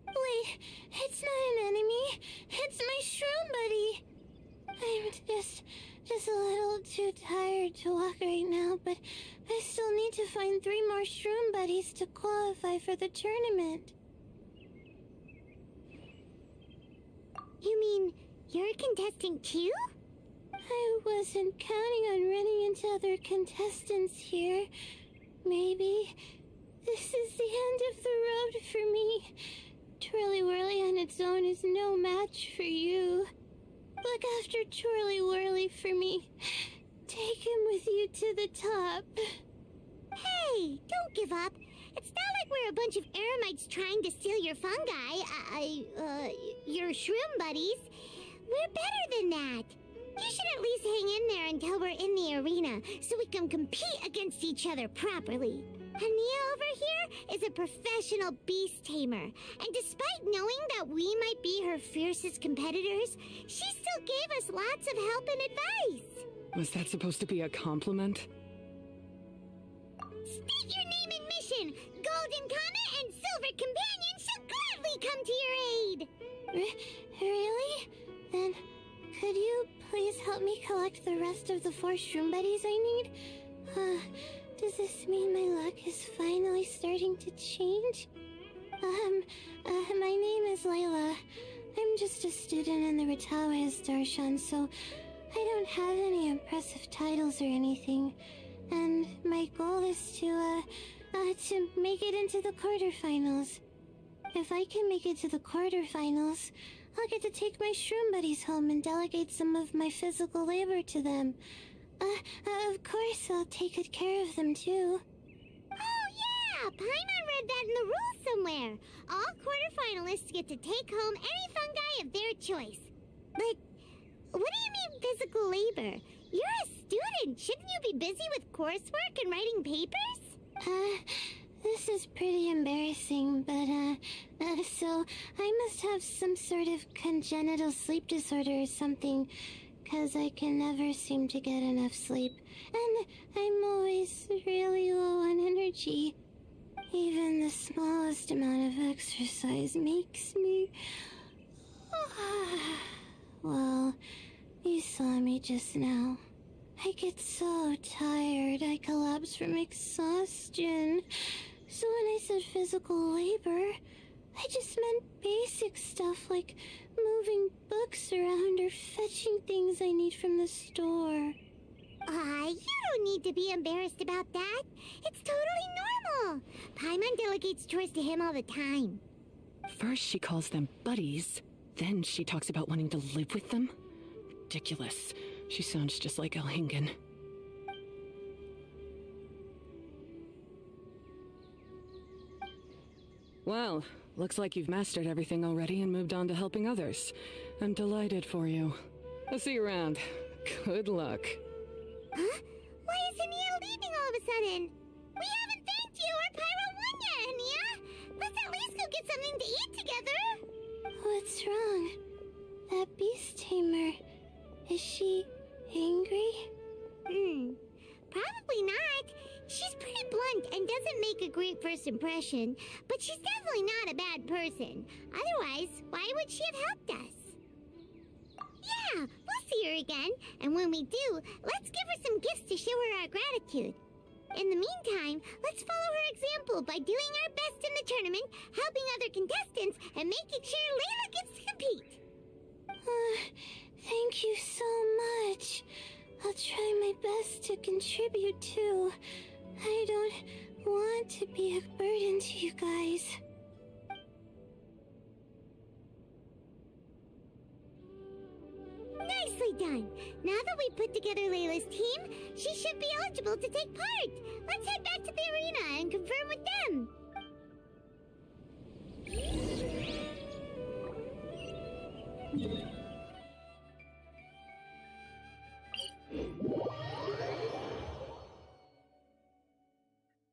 Wait, it's not an enemy. It's my shroom buddy. I'm just a little too tired to walk right now, but I still need to find 3 more shroom buddies to qualify for the tournament. You mean you're a contestant too? I wasn't counting on running into other contestants here. Maybe this is the end of the road for me. Twirly Whirly on its own is no match for you. Look after Twirly Whirly for me. Take him with you to the top. Hey, don't give up. It's not like we're a bunch of eremites trying to steal your fungi. Your shroom buddies. We're better than that. You should at least hang in there until we're in the arena, so we can compete against each other properly. Hania over here is a professional beast tamer, and despite knowing that we might be her fiercest competitors, she still gave us lots of help and advice. Was that supposed to be a compliment? State your name and mission! Golden Comet and Silver Companion shall gladly come to your aid! Really? Then, could you please help me collect the rest of the 4 shroom buddies I need? Does this mean my luck is finally starting to change? My name is Layla. I'm just a student in the Ritawa's Darshan, so I don't have any impressive titles or anything. And my goal is to make it into the quarterfinals. If I can make it to the quarterfinals, I'll get to take my shroom buddies home and delegate some of my physical labor to them. Of course I'll take good care of them too. Oh yeah! Paimon read that in the rules somewhere. All quarterfinalists get to take home any fungi of their choice. But what do you mean physical labor? You're a student. Shouldn't you be busy with coursework and writing papers? This is pretty embarrassing, but, so I must have some sort of congenital sleep disorder or something, 'cause I can never seem to get enough sleep, and I'm always really low on energy. Even the smallest amount of exercise makes me... Well, you saw me just now. I get so tired, I collapse from exhaustion. So when I said physical labor, I just meant basic stuff like moving books around or fetching things I need from the store. You don't need to be embarrassed about that. It's totally normal. Paimon delegates chores to him all the time. First she calls them buddies, then she talks about wanting to live with them. Ridiculous. She sounds just like Elhingen. Well, looks like you've mastered everything already and moved on to helping others. I'm delighted for you. I'll see you around. Good luck. Huh? Why is Ania leaving all of a sudden? We haven't thanked you or Pyro won yet, Ania! Let's at least go get something to eat together! What's wrong? That beast tamer, is she angry? Probably not. She's pretty blunt and doesn't make a great first impression, but she's definitely not a bad person. Otherwise, why would she have helped us? Yeah, we'll see her again, and when we do, let's give her some gifts to show her our gratitude. In the meantime, let's follow her example by doing our best in the tournament, helping other contestants, and making sure Layla gets to compete. Thank you so much. I'll try my best to contribute too. I don't want to be a burden to you guys. Nicely done. Now that we put together Layla's team, she should be eligible to take part. Let's head back to the arena and confirm with them.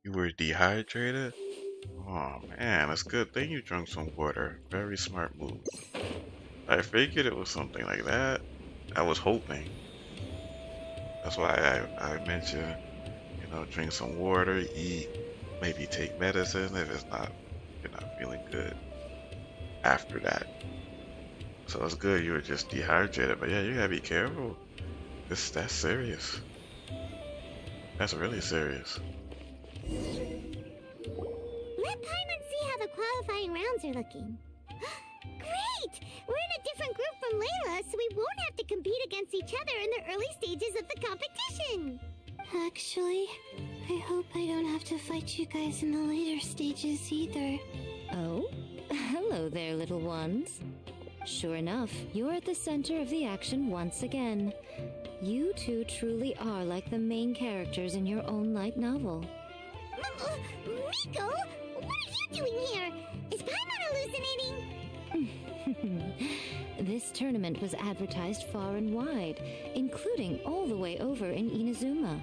You were dehydrated? Oh man, it's a good thing you drank some water. Very smart move. I figured it was something like that. I was hoping. That's why I mentioned, drink some water, eat, maybe take medicine if you're not feeling good after that. So it's good you were just dehydrated, but yeah, you gotta be careful. That's serious. That's really serious. Let Paimon see how the qualifying rounds are looking. Great! We're in a different group from Layla, so we won't have to compete against each other in the early stages of the competition. Actually, I hope I don't have to fight you guys in the later stages either. Oh? Hello there, little ones. Sure enough, you're at the center of the action once again. You two truly are like the main characters in your own light novel. Miko? What are you doing here? Is Paimon hallucinating? This tournament was advertised far and wide, including all the way over in Inazuma.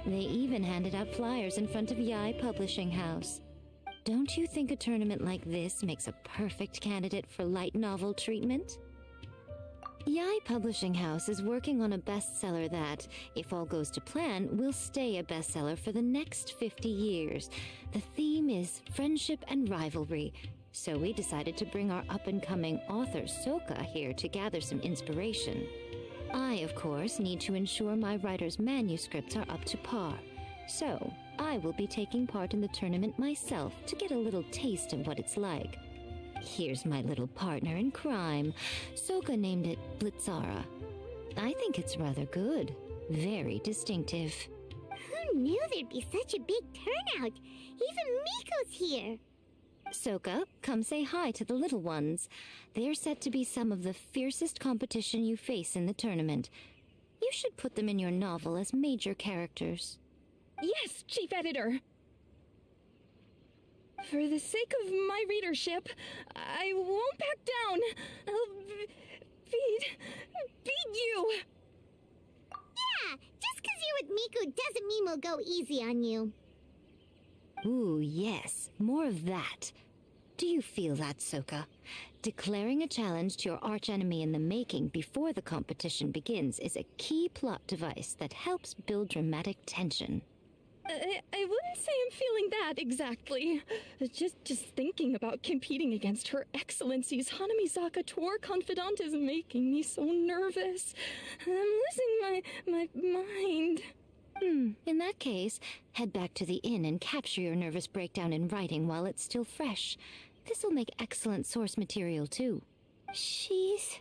They even handed out flyers in front of Yai Publishing House. Don't you think a tournament like this makes a perfect candidate for light novel treatment? Yai Publishing House is working on a bestseller that, if all goes to plan, will stay a bestseller for the next 50 years. The theme is friendship and rivalry, so we decided to bring our up-and-coming author Soka here to gather some inspiration. I, of course, need to ensure my writer's manuscripts are up to par, so I will be taking part in the tournament myself to get a little taste of what it's like. Here's my little partner in crime. Soka named it Blitzara. I think it's rather good. Very distinctive. Who knew there'd be such a big turnout? Even Miko's here. Soka, come say hi to the little ones. They're set to be some of the fiercest competition you face in the tournament. You should put them in your novel as major characters. Yes, Chief Editor. For the sake of my readership, I won't back down. I'll beat you. Yeah, just 'cause you're with Miku doesn't mean we'll go easy on you. Ooh, yes, more of that. Do you feel that, Soka? Declaring a challenge to your archenemy in the making before the competition begins is a key plot device that helps build dramatic tension. I wouldn't say I'm feeling that exactly. Just thinking about competing against Her Excellency's Hanamizaka tour confidant is making me so nervous. I'm losing my mind. In that case, head back to the inn and capture your nervous breakdown in writing while it's still fresh. This'll make excellent source material, too. She's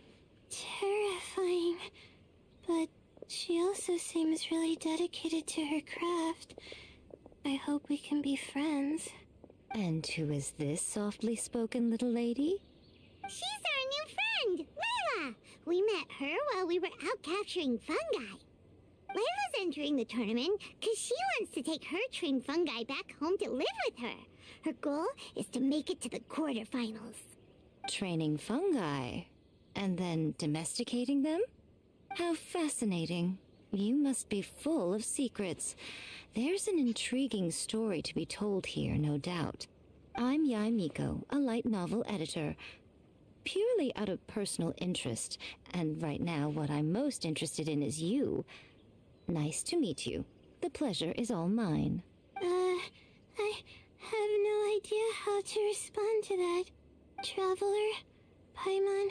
terrifying, but she also seems really dedicated to her craft. I hope we can be friends. And who is this softly spoken little lady? She's our new friend, Layla! We met her while we were out capturing fungi. Layla's entering the tournament because she wants to take her trained fungi back home to live with her. Her goal is to make it to the quarterfinals. Training fungi? And then domesticating them? How fascinating. You must be full of secrets. There's an intriguing story to be told here, no doubt. I'm Yae Miko, a light novel editor. Purely out of personal interest, and right now what I'm most interested in is you. Nice to meet you. The pleasure is all mine. I have no idea how to respond to that. Traveler, Paimon,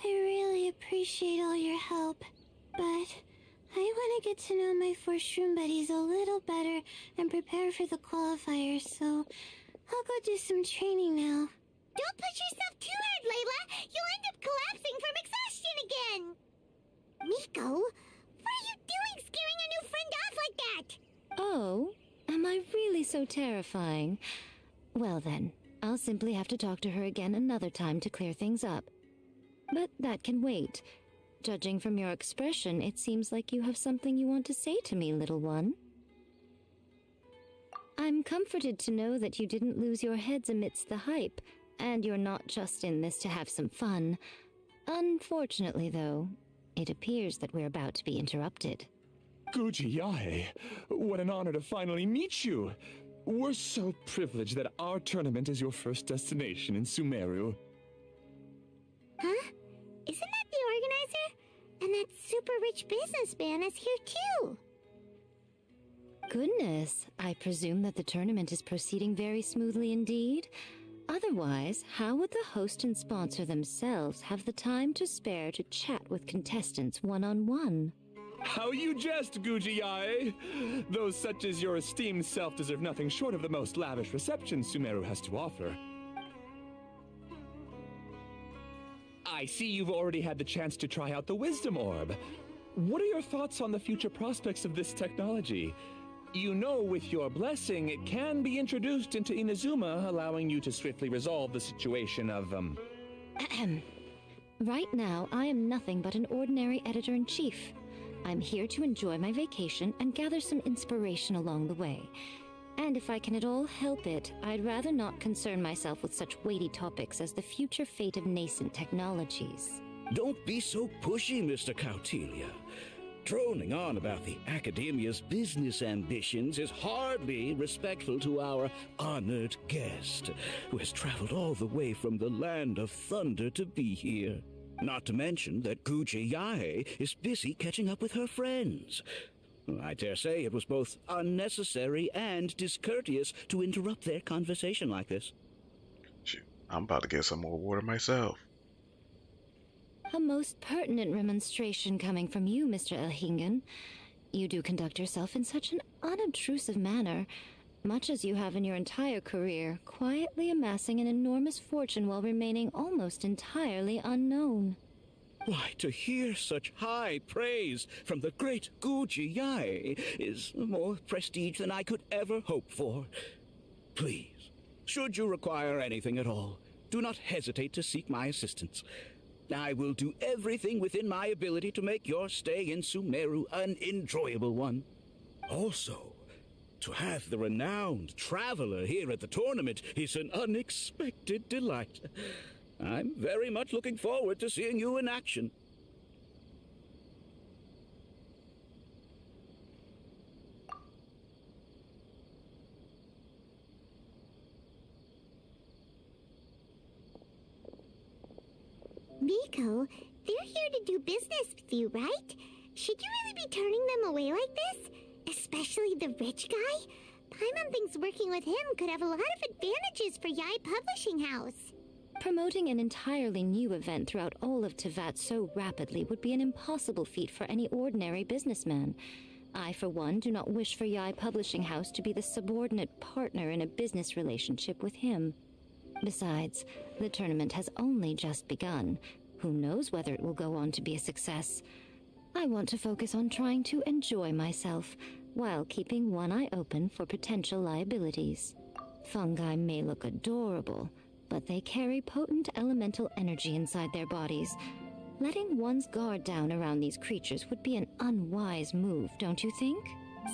I really appreciate all your help, but I want to get to know my 4 shroom buddies a little better and prepare for the qualifiers, so I'll go do some training now. Don't push yourself too hard, Layla! You'll end up collapsing from exhaustion again! Miko, what are you doing scaring a new friend off like that? Oh, am I really so terrifying? Well then, I'll simply have to talk to her again another time to clear things up. But that can wait. Judging from your expression, it seems like you have something you want to say to me, little one. I'm comforted to know that you didn't lose your heads amidst the hype, and you're not just in this to have some fun. Unfortunately, though, it appears that we're about to be interrupted. Guji Yae, what an honor to finally meet you. We're so privileged that our tournament is your first destination in Sumeru. Huh? Isn't that the organizer? And that super rich businessman is here too. Goodness, I presume that the tournament is proceeding very smoothly indeed. Otherwise, how would the host and sponsor themselves have the time to spare to chat with contestants one-on-one? How you jest, Guji Yae! Those such as your esteemed self deserve nothing short of the most lavish reception Sumeru has to offer. I see you've already had the chance to try out the Wisdom Orb. What are your thoughts on the future prospects of this technology? You know, with your blessing, it can be introduced into Inazuma, allowing you to swiftly resolve the situation of, Right now, I am nothing but an ordinary editor-in-chief. I'm here to enjoy my vacation and gather some inspiration along the way. And if I can at all help it, I'd rather not concern myself with such weighty topics as the future fate of nascent technologies. Don't be so pushy, Mr. Kautelia. Droning on about the Academia's business ambitions is hardly respectful to our honored guest, who has traveled all the way from the land of thunder to be here. Not to mention that Guji Yae is busy catching up with her friends. I dare say it was both unnecessary and discourteous to interrupt their conversation like this. Shoot, I'm about to get some more water myself. A most pertinent remonstration coming from you, Mr. Elhingen. You do conduct yourself in such an unobtrusive manner, much as you have in your entire career, quietly amassing an enormous fortune while remaining almost entirely unknown. Why, to hear such high praise from the great Guji Yae is more prestige than I could ever hope for. Please, should you require anything at all, do not hesitate to seek my assistance. I will do everything within my ability to make your stay in Sumeru an enjoyable one. Also, to have the renowned traveler here at the tournament is an unexpected delight. I'm very much looking forward to seeing you in action. Miko, they're here to do business with you, right? Should you really be turning them away like this? Especially the rich guy? Paimon thinks working with him could have a lot of advantages for Yai Publishing House. Promoting an entirely new event throughout all of Tevat so rapidly would be an impossible feat for any ordinary businessman. I, for one, do not wish for Yai Publishing House to be the subordinate partner in a business relationship with him. Besides, the tournament has only just begun. Who knows whether it will go on to be a success? I want to focus on trying to enjoy myself, while keeping one eye open for potential liabilities. Fungi may look adorable, but they carry potent elemental energy inside their bodies. Letting one's guard down around these creatures would be an unwise move, don't you think?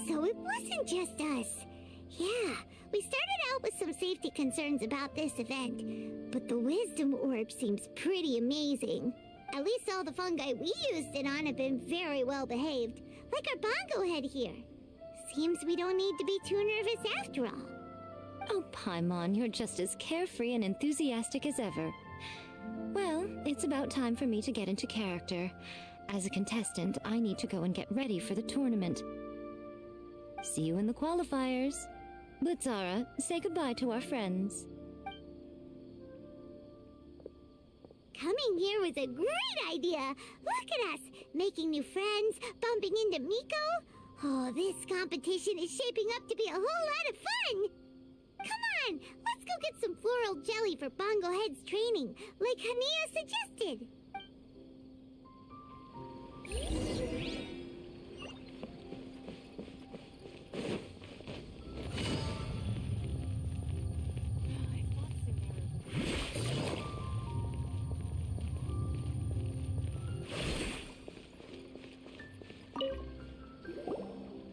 So it wasn't just us. Yeah, we started out with some safety concerns about this event, but the wisdom orb seems pretty amazing. At least all the fungi we used it on have been very well behaved, like our bongo head here. Seems we don't need to be too nervous after all. Oh, Paimon, you're just as carefree and enthusiastic as ever. Well, it's about time for me to get into character. As a contestant, I need to go and get ready for the tournament. See you in the qualifiers. But Zara, say goodbye to our friends. Coming here was a great idea. Look at us, making new friends, bumping into Miko. Oh, this competition is shaping up to be a whole lot of fun. Come on, let's go get some floral jelly for Bongo Head's training, like Hania suggested.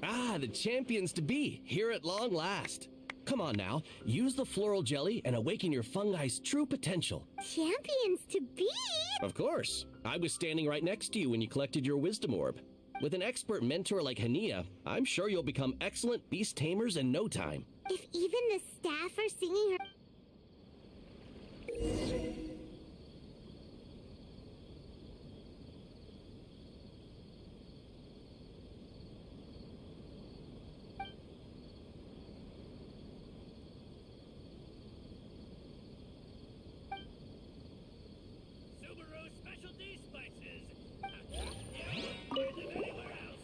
Ah, the champions to be, here at long last. Come on now, use the floral jelly and awaken your fungi's true potential. Champions to be? Of course. I was standing right next to you when you collected your wisdom orb. With an expert mentor like Hania, I'm sure you'll become excellent beast tamers in no time. If even the staff are singing her... Specialty spices. You won't find them anywhere else.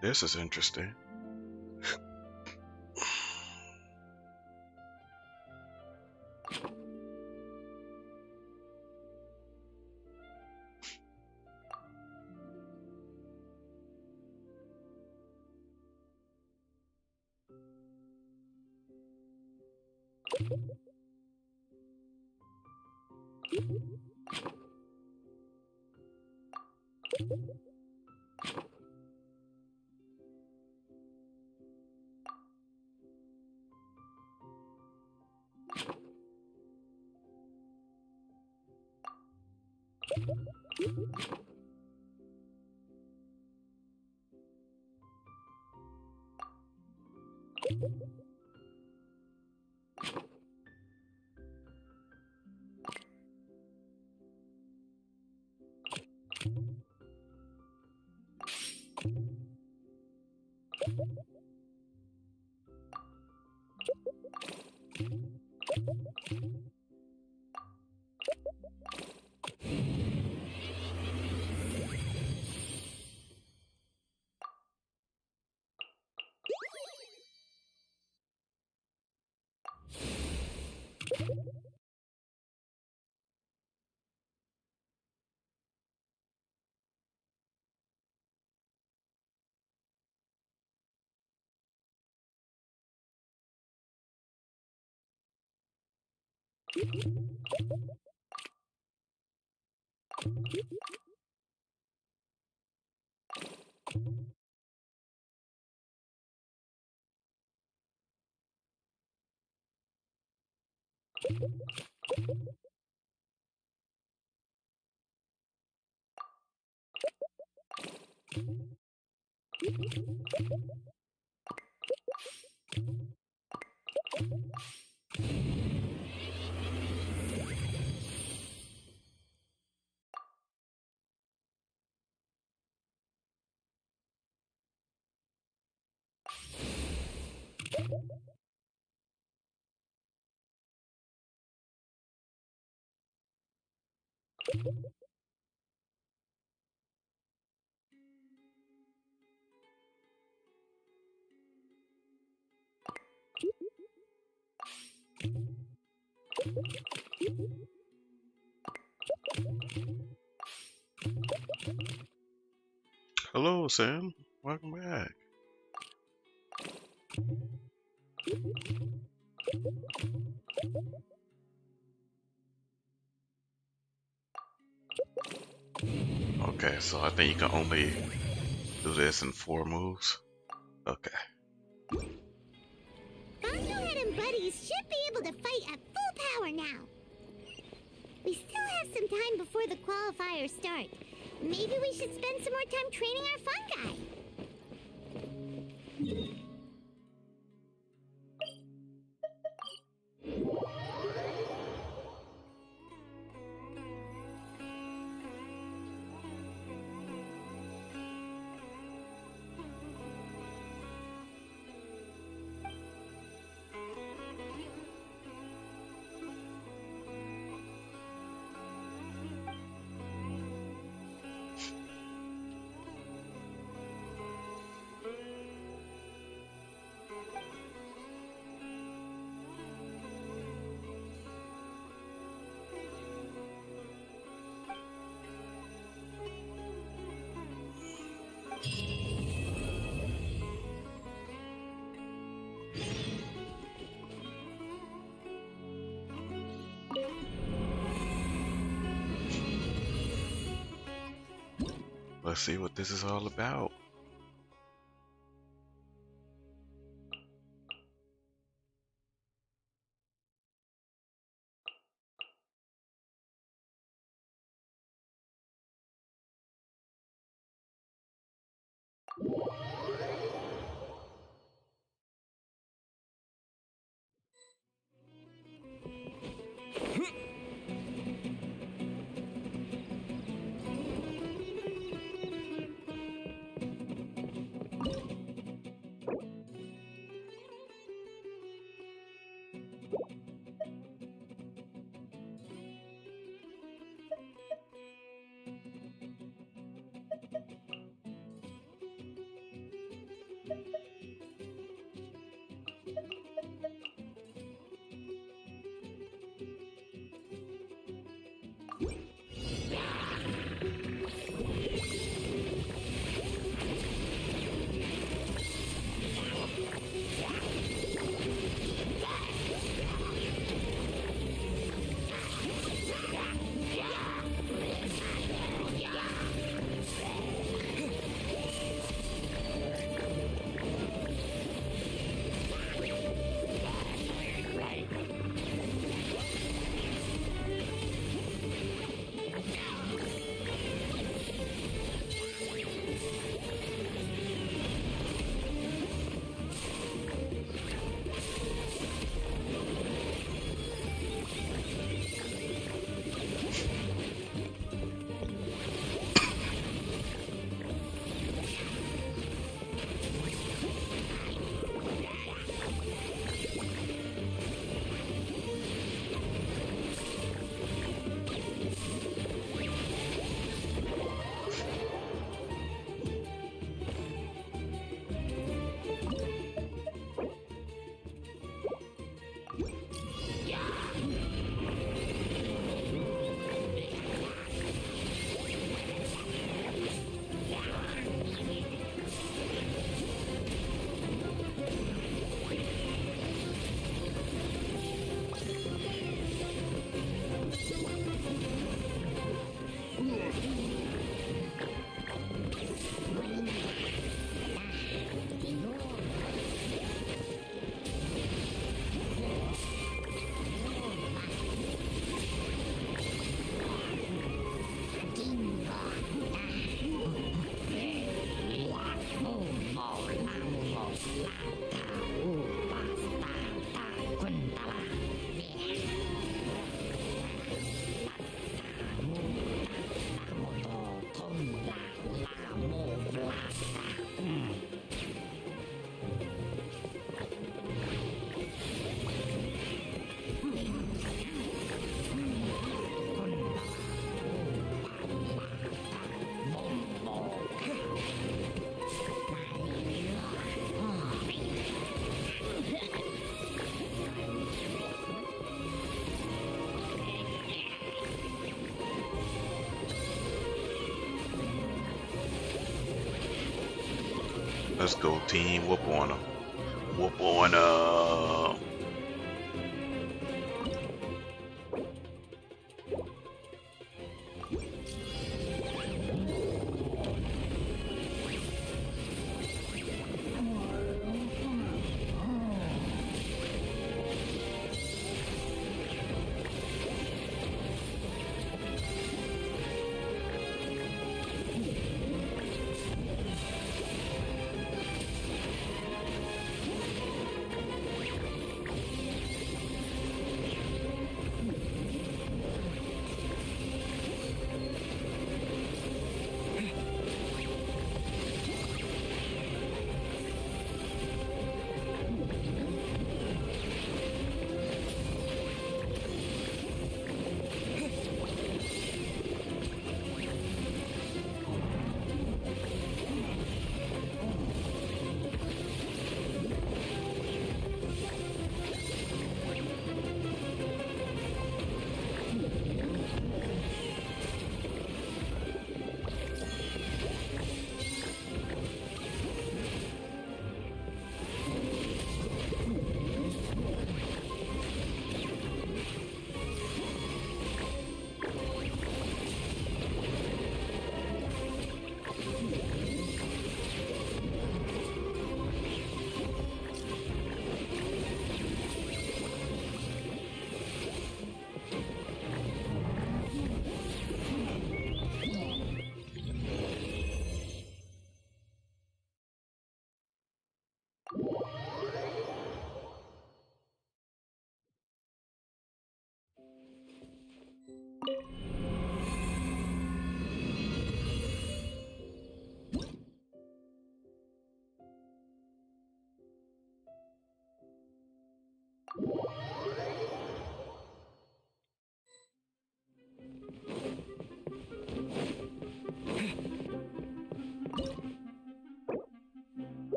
This is interesting. Hello, Sam. Welcome back. Okay, so I think you can only do this in 4 moves. Okay. Banjohead and buddies should be able to fight at full power now. We still have some time before the qualifiers start. Maybe we should spend some more time training our fun guy. Let's see what this is all about. Let's go, team. Whoop on them. Whoop on them.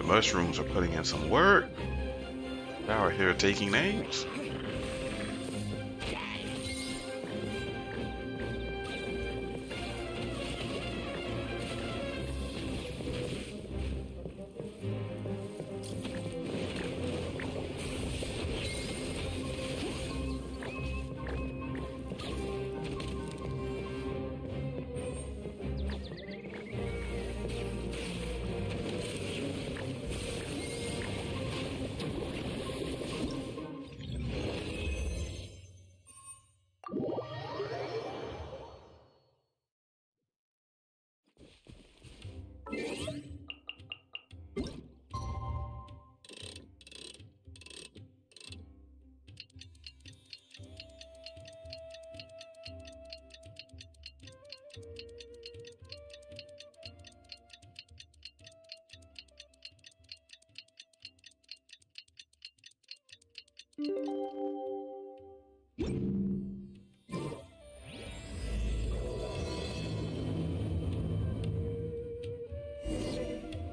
The mushrooms are putting in some work. Now we're here taking names.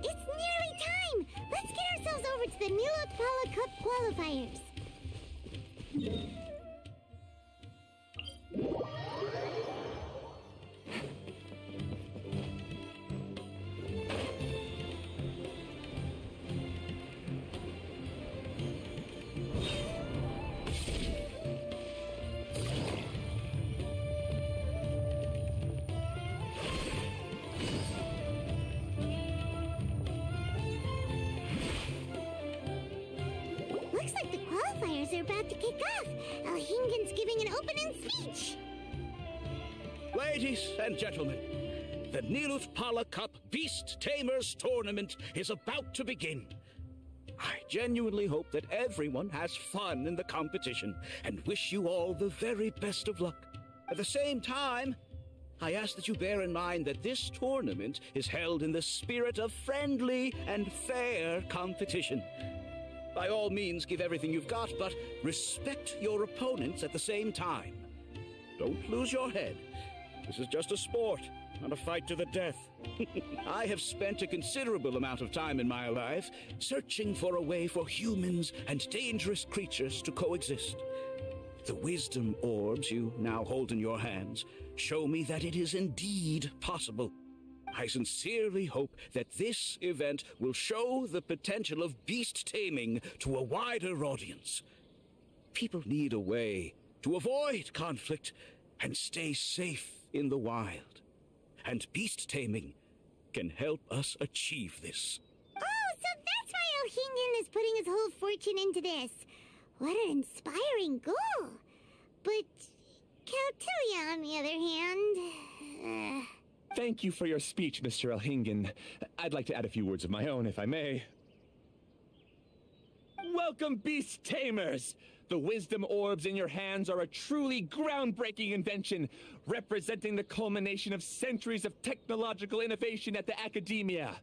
It's nearly time! Let's get ourselves over to the Nilot Pala Cup qualifiers. Looks like the qualifiers are about to kick off. Alhingen's giving an opening speech. Ladies and gentlemen, the Nilut Pala Cup Beast Tamers Tournament is about to begin. I genuinely hope that everyone has fun in the competition and wish you all the very best of luck. At the same time, I ask that you bear in mind that this tournament is held in the spirit of friendly and fair competition. By all means, give everything you've got, but respect your opponents at the same time. Don't lose your head. This is just a sport, not a fight to the death. I have spent a considerable amount of time in my life searching for a way for humans and dangerous creatures to coexist. The wisdom orbs you now hold in your hands show me that it is indeed possible. I sincerely hope that this event will show the potential of beast taming to a wider audience. People need a way to avoid conflict and stay safe in the wild. And beast taming can help us achieve this. Oh, so that's why Alhingen is putting his whole fortune into this. What an inspiring goal. But Kautilya, on the other hand... Thank you for your speech, Mr. Alhingen. I'd like to add a few words of my own, if I may. Welcome, Beast Tamers! The wisdom orbs in your hands are a truly groundbreaking invention, representing the culmination of centuries of technological innovation at the Academia.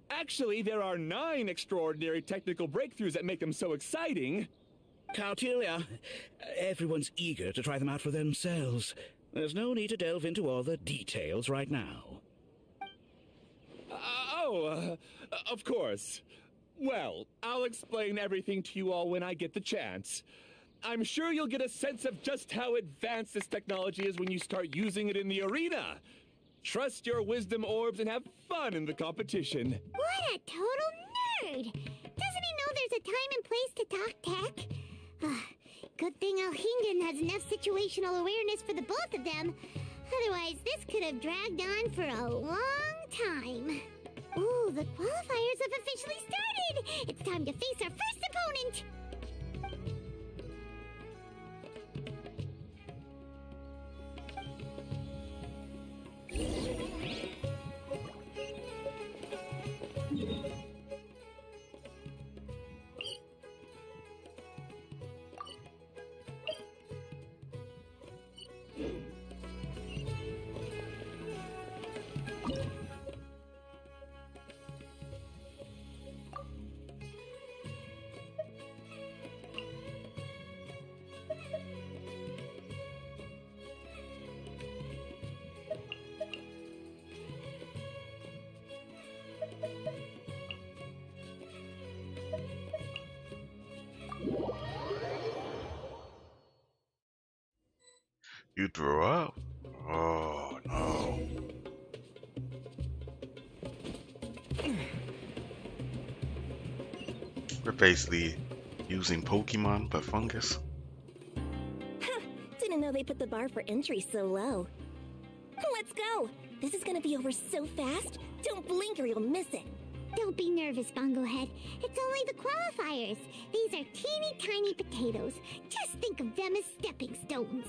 Actually, there are 9 extraordinary technical breakthroughs that make them so exciting. Kautilya, everyone's eager to try them out for themselves. There's no need to delve into all the details right now. Of course. Well, I'll explain everything to you all when I get the chance. I'm sure you'll get a sense of just how advanced this technology is when you start using it in the arena. Trust your wisdom orbs and have fun in the competition. What a total nerd! Doesn't he know there's a time and place to talk tech? Good thing Alhingen has enough situational awareness for the both of them. Otherwise, this could have dragged on for a long time. Ooh, the qualifiers have officially started! It's time to face our first opponent! You threw up? Oh no. We're basically using Pokemon but fungus. Didn't know they put the bar for entry so low. Let's go! This is gonna be over so fast, don't blink or you'll miss it. Don't be nervous, Bongo Head. It's only the qualifiers. These are teeny tiny potatoes. Just think of them as stepping stones.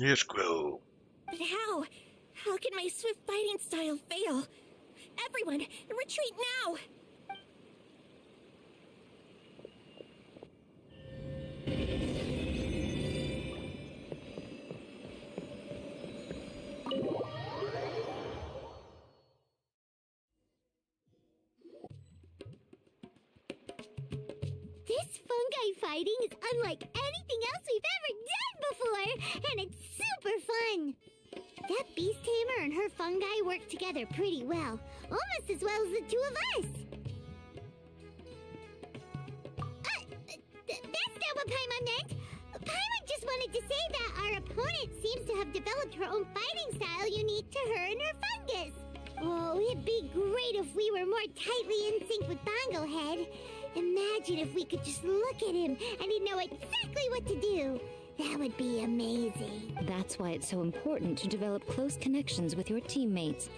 Let's go. But how? How can my swift fighting style fail? Everyone, retreat now! This fungi fighting is unlike anything else we've ever done before, and it's super fun. That beast tamer and her fungi work together pretty well, almost as well as the two of us. That's not what Paimon meant. Paimon just wanted to say that our opponent seems to have developed her own fighting style unique to her and her fungus. Oh, it'd be great if we were more tightly in sync with Bongo Head. Imagine if we could just look at him and he'd know exactly what to do. That would be amazing. That's why it's so important to develop close connections with your teammates.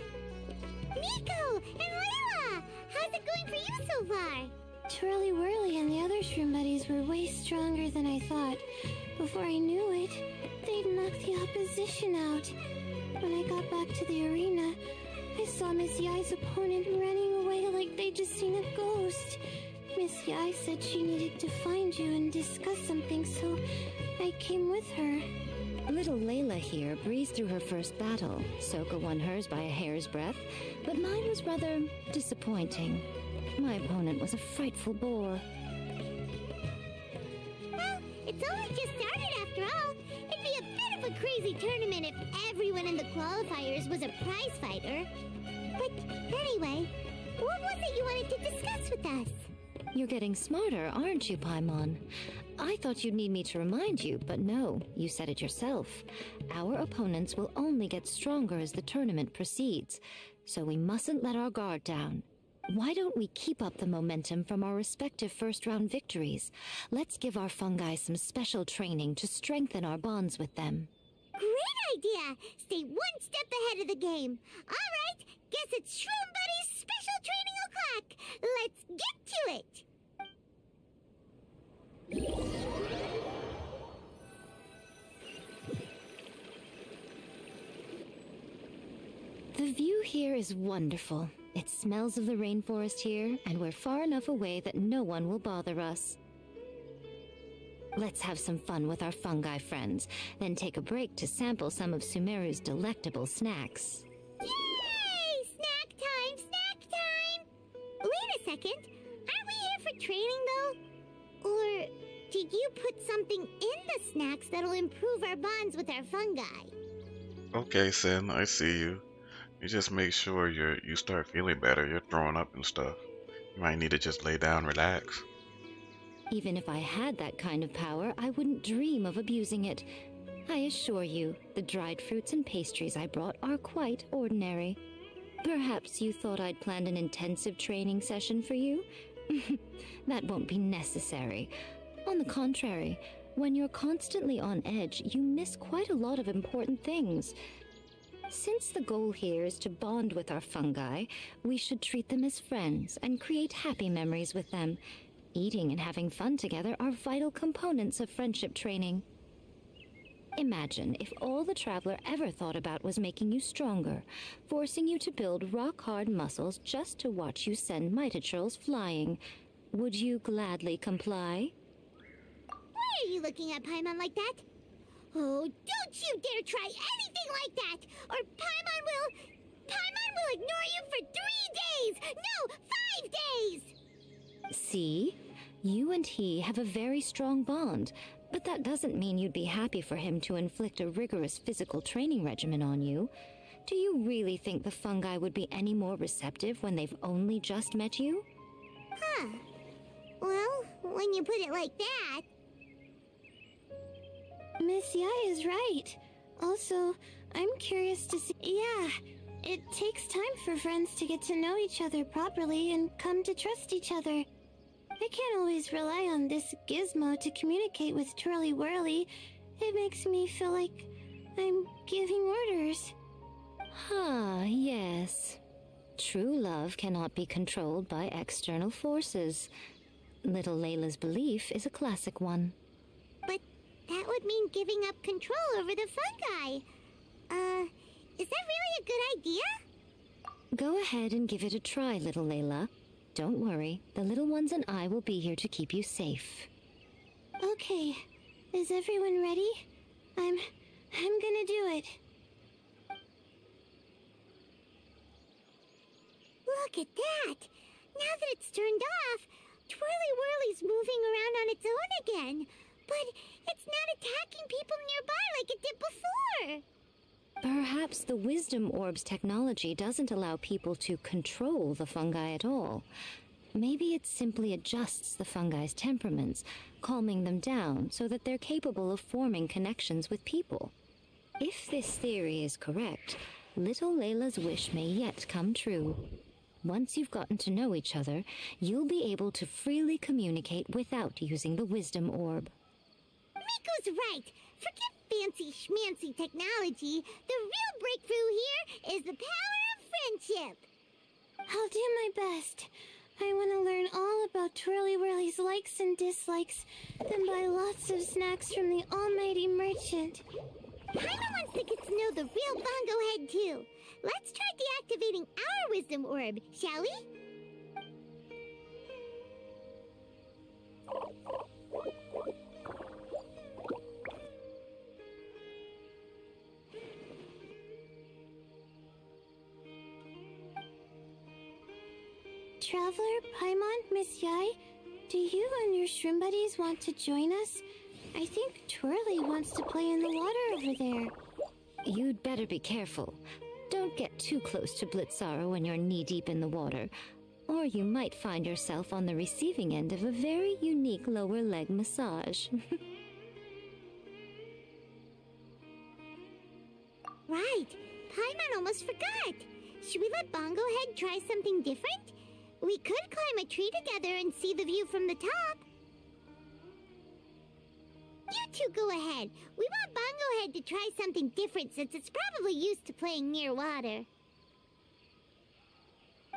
Nico and Layla! How's it going for you so far? Twirly Whirly and the other shroom buddies were way stronger than I thought. Before I knew it, they'd knocked the opposition out. When I got back to the arena, I saw Miss Yai's opponent running away like they'd just seen a ghost. Miss Yai said she needed to find you and discuss something, so I came with her. Little Layla here breezed through her first battle. Soka won hers by a hair's breadth, but mine was rather disappointing. My opponent was a frightful bore. Well, it's only just started after all. It'd be a bit of a crazy tournament if everyone in the qualifiers was a prize fighter. But anyway, what was it you wanted to discuss with us? You're getting smarter, aren't you, Paimon? I thought you'd need me to remind you, but no, you said it yourself. Our opponents will only get stronger as the tournament proceeds, so we mustn't let our guard down. Why don't we keep up the momentum from our respective first-round victories? Let's give our fungi some special training to strengthen our bonds with them. Great idea! Stay one step ahead of the game. All right, guess it's Shroom Buddy's special training o'clock. Let's get to it! The view here is wonderful. It smells of the rainforest here, and we're far enough away that no one will bother us. Let's have some fun with our fungi friends, then take a break to sample some of Sumeru's delectable snacks. Yay! Snack time! Snack time! Wait a second. Aren't we here for training, though? Or did you put something in the snacks that'll improve our bonds with our fungi? Okay, Sin, I see you. You just make sure you start feeling better. You're throwing up and stuff. You might need to just lay down, relax. Even if I had that kind of power, I wouldn't dream of abusing it. I assure you, the dried fruits and pastries I brought are quite ordinary. Perhaps you thought I'd planned an intensive training session for you? That won't be necessary. On the contrary, when you're constantly on edge, you miss quite a lot of important things. Since the goal here is to bond with our fungi, we should treat them as friends and create happy memories with them. Eating and having fun together are vital components of friendship training. Imagine if all the Traveler ever thought about was making you stronger, forcing you to build rock-hard muscles just to watch you send mitochurls flying. Would you gladly comply? Why are you looking at Paimon like that? Oh, don't you dare try anything like that, or Paimon will ignore you for 3 days! No, 5 days! See? You and he have a very strong bond, but that doesn't mean you'd be happy for him to inflict a rigorous physical training regimen on you. Do you really think the fungi would be any more receptive when they've only just met you? Huh. Well, when you put it like that... Miss Yai is right. Also, I'm curious to see... Yeah, it takes time for friends to get to know each other properly and come to trust each other. I can't always rely on this gizmo to communicate with Twirly Whirly. It makes me feel like I'm giving orders. Yes. True love cannot be controlled by external forces. Little Layla's belief is a classic one. But That would mean giving up control over the fungi. Is that really a good idea? Go ahead and give it a try, little Layla. Don't worry, the little ones and I will be here to keep you safe. Okay, is everyone ready? I'm gonna do it. Look at that! Now that it's turned off, Twirly Whirly's moving around on its own again. But it's not attacking people nearby like it did before. Perhaps the Wisdom Orb's technology doesn't allow people to control the fungi at all. Maybe it simply adjusts the fungi's temperaments, calming them down so that they're capable of forming connections with people. If this theory is correct, little Layla's wish may yet come true. Once you've gotten to know each other, you'll be able to freely communicate without using the Wisdom Orb. Miko's right. Forget fancy schmancy technology. The real breakthrough here is the power of friendship. I'll do my best. I want to learn all about Twirly Whirly's likes and dislikes, then buy lots of snacks from the almighty merchant. Paimon wants to get to know the real Bongo Head too. Let's try deactivating our Wisdom Orb, shall we? Traveler, Paimon, Miss Yai, do you and your shrimp buddies want to join us? I think Twirly wants to play in the water over there. You'd better be careful. Don't get too close to Blitzara when you're knee-deep in the water, or you might find yourself on the receiving end of a very unique lower leg massage. Right. Paimon almost forgot. Should we let Bongo Head try something different? We could climb a tree together and see the view from the top. You two go ahead. We want Bongo Head to try something different since it's probably used to playing near water.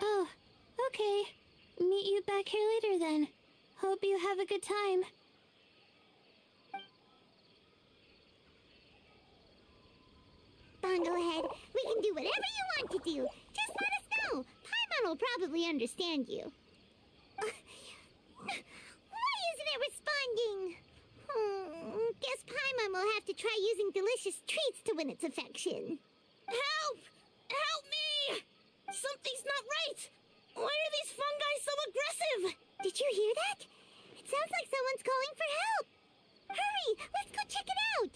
Oh, okay. Meet you back here later then. Hope you have a good time. Bongo Head, we can do whatever you want to do. Just let us know. Paimon will probably understand you. Why isn't it responding? Guess Paimon will have to try using delicious treats to win its affection. Help! Help me! Something's not right! Why are these fungi so aggressive? Did you hear that? It sounds like someone's calling for help. Hurry! Let's go check it out!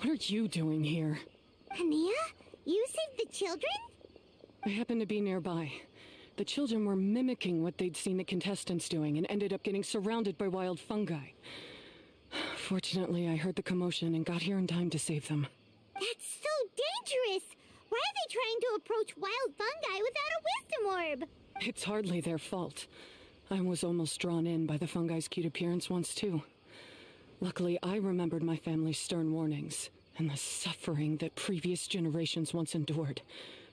What are you doing here? Hania? You saved the children? I happened to be nearby. The children were mimicking what they'd seen the contestants doing and ended up getting surrounded by wild fungi. Fortunately, I heard the commotion and got here in time to save them. That's so dangerous! Why are they trying to approach wild fungi without a wisdom orb? It's hardly their fault. I was almost drawn in by the fungi's cute appearance once, too. Luckily, I remembered my family's stern warnings and the suffering that previous generations once endured,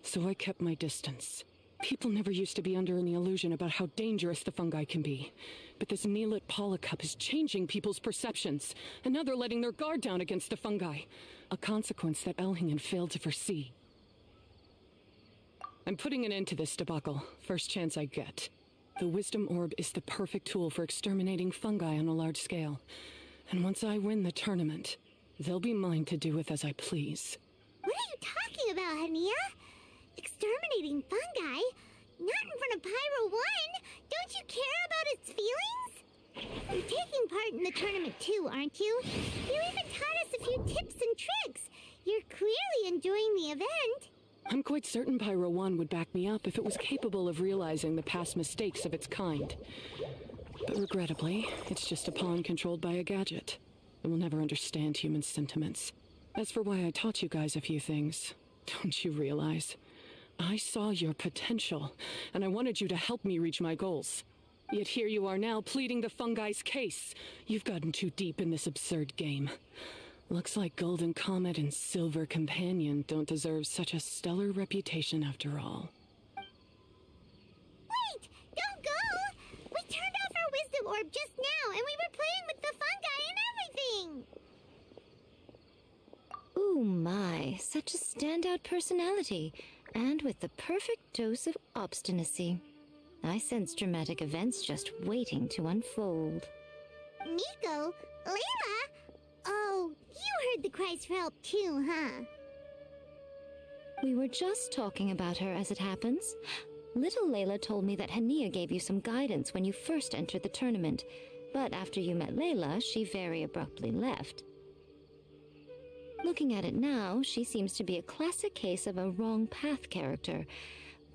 so I kept my distance. People never used to be under any illusion about how dangerous the fungi can be, but this Neelit Polycup is changing people's perceptions, and now they're letting their guard down against the fungi, a consequence that Elhingen failed to foresee. I'm putting an end to this debacle, first chance I get. The Wisdom Orb is the perfect tool for exterminating fungi on a large scale. And once I win the tournament, they'll be mine to do with as I please. What are you talking about, Hania? Exterminating fungi? Not in front of Pyro 1! Don't you care about its feelings? You're taking part in the tournament too, aren't you? You even taught us a few tips and tricks. You're clearly enjoying the event. I'm quite certain Pyro 1 would back me up if it was capable of realizing the past mistakes of its kind. But regrettably, it's just a pawn controlled by a gadget. It will never understand human sentiments. As for why I taught you guys a few things, don't you realize? I saw your potential, and I wanted you to help me reach my goals. Yet here you are now pleading the fungi's case. You've gotten too deep in this absurd game. Looks like Golden Comet and Silver Companion don't deserve such a stellar reputation after all. Wait! Don't go! We turned off our wisdom orb just now, and we were playing with the fungi and everything! Ooh my, such a standout personality, and with the perfect dose of obstinacy. I sense dramatic events just waiting to unfold. Miko? Layla? Oh, you heard the cries for help too, huh? We were just talking about her as it happens. Little Layla told me that Hania gave you some guidance when you first entered the tournament, but after you met Layla, she very abruptly left. Looking at it now, she seems to be a classic case of a wrong path character.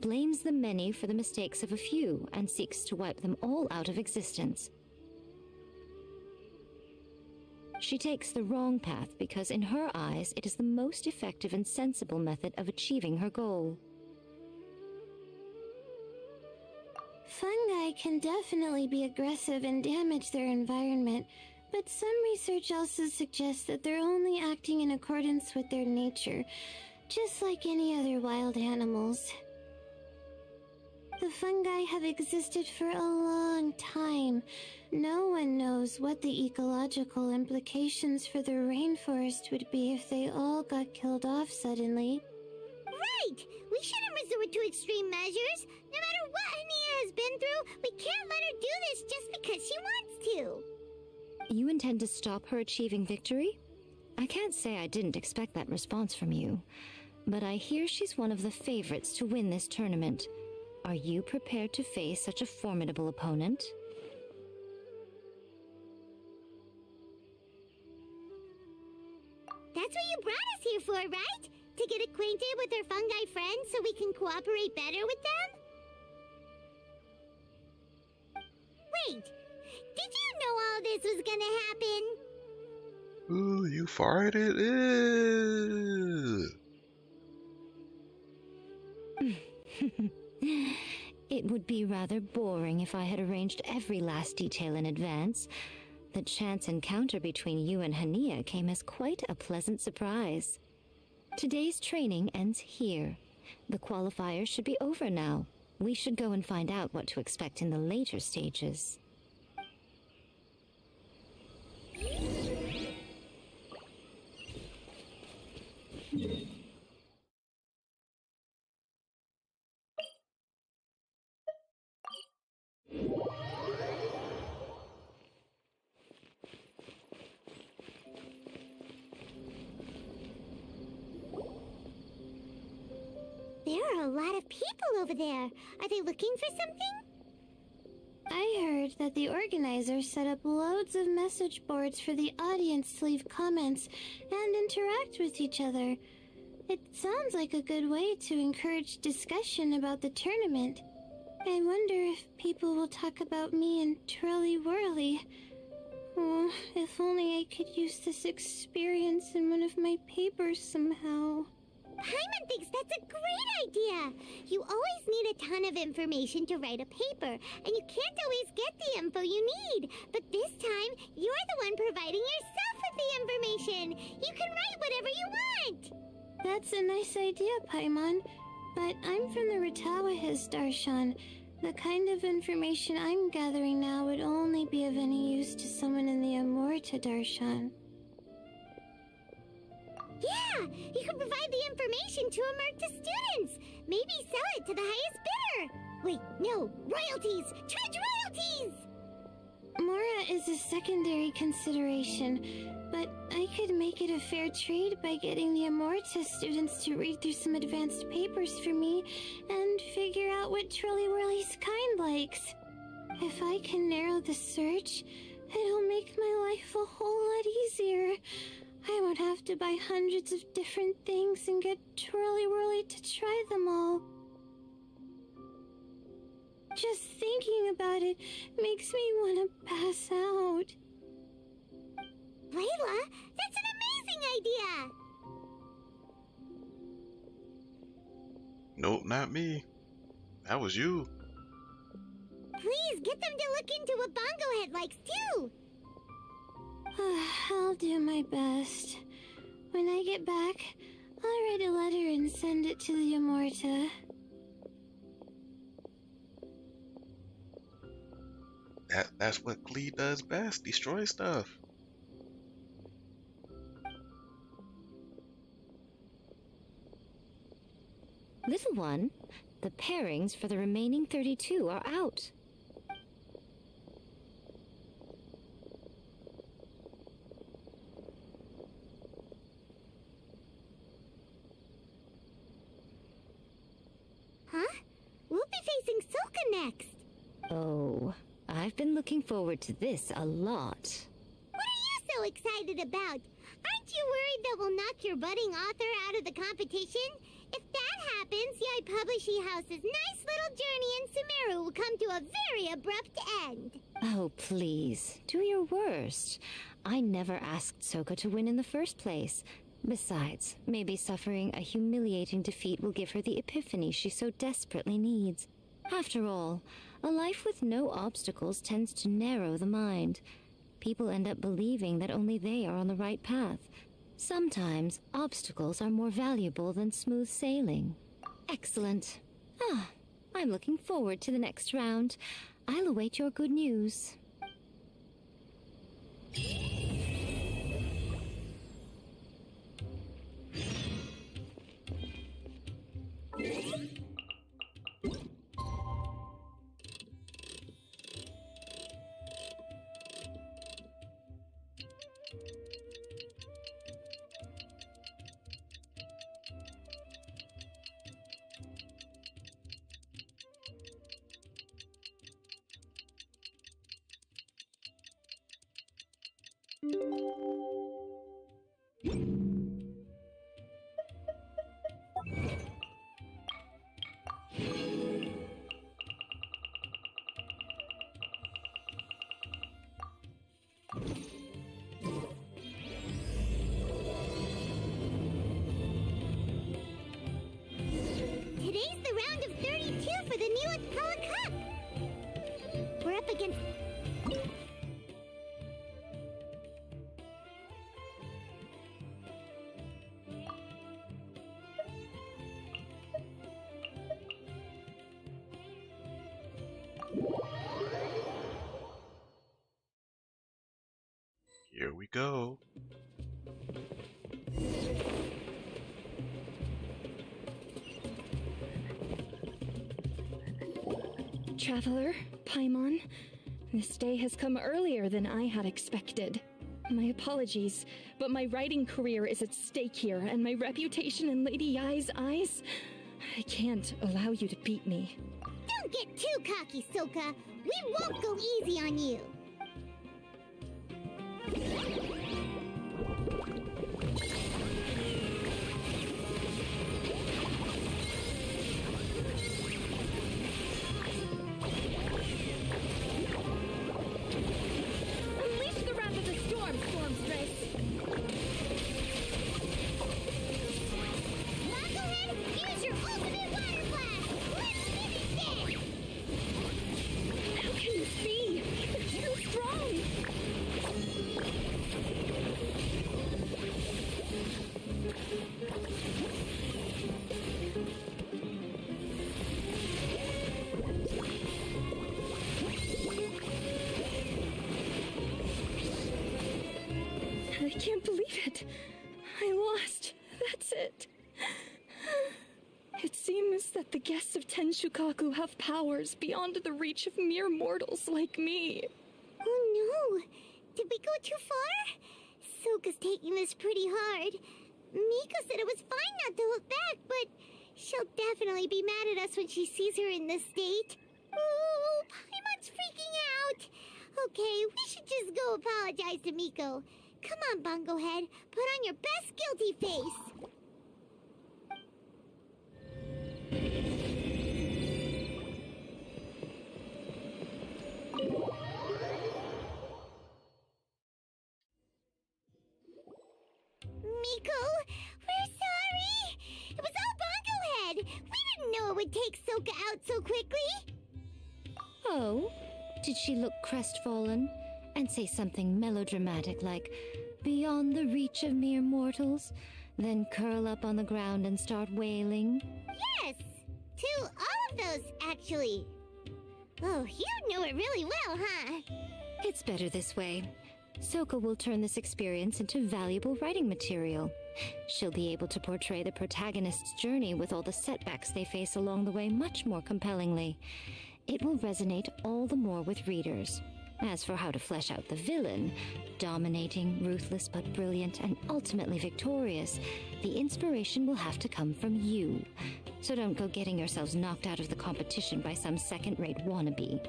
Blames the many for the mistakes of a few and seeks to wipe them all out of existence. She takes the wrong path because in her eyes it is the most effective and sensible method of achieving her goal. Fungi can definitely be aggressive and damage their environment, but some research also suggests that they're only acting in accordance with their nature, just like any other wild animals. The fungi have existed for a long time. No one knows what the ecological implications for the rainforest would be if they all got killed off suddenly. Right! We shouldn't resort to extreme measures. No matter what Hania has been through, we can't let her do this just because she wants to. You intend to stop her achieving victory? I can't say I didn't expect that response from you, but I hear she's one of the favorites to win this tournament. Are you prepared to face such a formidable opponent? That's what you brought us here for, right? To get acquainted with our fungi friends so we can cooperate better with them? Wait, did you know all this was gonna happen? Ooh, you farted? Ew. It would be rather boring if I had arranged every last detail in advance. The chance encounter between you and Hania came as quite a pleasant surprise. Today's training ends here. The qualifiers should be over now. We should go and find out what to expect in the later stages. There are a lot of people over there. Are they looking for something? I heard that the organizers set up loads of message boards for the audience to leave comments and interact with each other. It sounds like a good way to encourage discussion about the tournament. I wonder if people will talk about me and Twirly Whirly. Oh, if only I could use this experience in one of my papers somehow. Paimon thinks that's a great idea. You always need a ton of information to write a paper, and you can't always get the info you need. But this time, you're the one providing yourself with the information. You can write whatever you want. That's a nice idea, Paimon. But I'm from the Ratawahiz, Darshan. The kind of information I'm gathering now would only be of any use to someone in the Amorta, Darshan. Yeah, you can provide the information to Amurta students. Maybe sell it to the highest bidder. Wait, no, royalties! Charge royalties! Mora is a secondary consideration, but I could make it a fair trade by getting the Amorta students to read through some advanced papers for me and figure out what Twirly Whirly's kind likes. If I can narrow the search, it'll make my life a whole lot easier. I won't have to buy hundreds of different things and get Twirly Whirly to try them all. Just thinking about it makes me want to pass out. Layla, that's an amazing idea! Nope, not me. That was you. Please, get them to look into what Bongo Head likes, too! I'll do my best. When I get back, I'll write a letter and send it to the Amorta. That's what Klee does best. Destroy stuff. Little one, the pairings for the remaining 32 are out. Huh? We'll be facing Soka next. Oh, I've been looking forward to this a lot. What are you so excited about? Aren't you worried that we'll knock your budding author out of the competition? If that happens, Yai Publishing House's nice little journey in Sumeru will come to a very abrupt end. Oh, please, do your worst. I never asked Soka to win in the first place. Besides, maybe suffering a humiliating defeat will give her the epiphany she so desperately needs. After all, a life with no obstacles tends to narrow the mind. People end up believing that only they are on the right path. Sometimes, obstacles are more valuable than smooth sailing. Excellent. I'm looking forward to the next round. I'll await your good news. Today's the round of 32 for the Neelith Pala Cup. We're up against... Here we go. Traveler, Paimon, this day has come earlier than I had expected. My apologies, but my writing career is at stake here, and my reputation in Lady Yai's eyes... I can't allow you to beat me. Don't get too cocky, Soka. We won't go easy on you. Unleash the wrath of the storm, Stormstress! Knucklehead, use your ultimate water blast! Let's finish this! How can this be? You're too strong! I can't believe it. I lost. That's it. It seems that the guests of Tenshukaku have powers beyond the reach of mere mortals like me. Oh no! Did we go too far? Soka's taking this pretty hard. Miko said it was fine not to look back, but she'll definitely be mad at us when she sees her in this state. Oh, Paimon's freaking out! Okay, we should just go apologize to Miko. Come on, Bungo Head, put on your best guilty face! Miko, we're sorry! It was all Bungo Head! We didn't know it would take Soka out so quickly! Oh? Did she look crestfallen and say something melodramatic like, beyond the reach of mere mortals, then curl up on the ground and start wailing? Yes! To all of those, actually. Oh, you knew it really well, huh? It's better this way. Soka will turn this experience into valuable writing material. She'll be able to portray the protagonist's journey with all the setbacks they face along the way much more compellingly. It will resonate all the more with readers. As for how to flesh out the villain, dominating, ruthless but brilliant, and ultimately victorious, the inspiration will have to come from you. So don't go getting yourselves knocked out of the competition by some second-rate wannabe,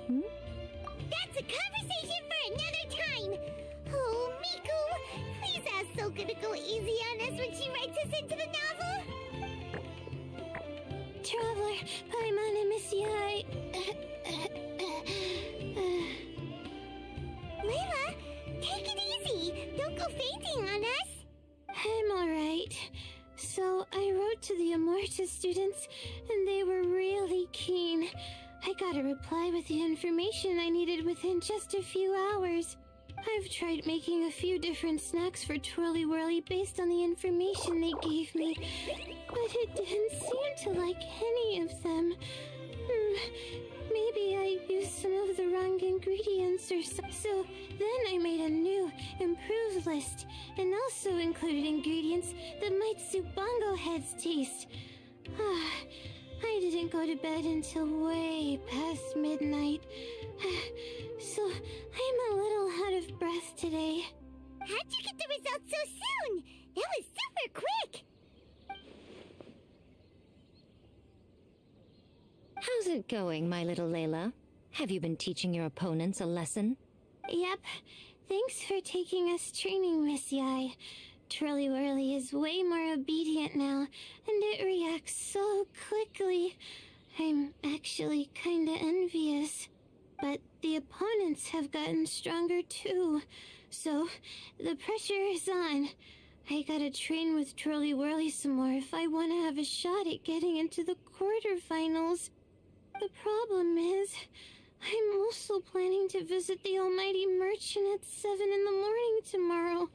That's a conversation for another time! Oh, Miku, please ask Soka to go easy on us when she writes us into the novel! Traveler, Paimon, and Miss Yai... Layla, take it easy! Don't go fainting on us! I'm alright. So, I wrote to the Amorta students, and they were really keen. I got a reply with the information I needed within just a few hours. I've tried making a few different snacks for Twirly Whirly based on the information they gave me, but it didn't seem to like any of them. Maybe I used some of the wrong ingredients or so then I made a new, improved list, and also included ingredients that might suit Bongo Head's taste. I didn't go to bed until way past midnight, so I'm a little out of breath today. How'd you get the results so soon? That was super quick! How's it going, my little Layla? Have you been teaching your opponents a lesson? Yep. Thanks for taking us training, Miss Yai. Twirly Whirly is way more obedient now, and it reacts so quickly. I'm actually kinda envious. But the opponents have gotten stronger too, so the pressure is on. I gotta train with Twirly Whirly some more if I want to have a shot at getting into the quarterfinals. The problem is, I'm also planning to visit the Almighty Merchant at 7 in the morning tomorrow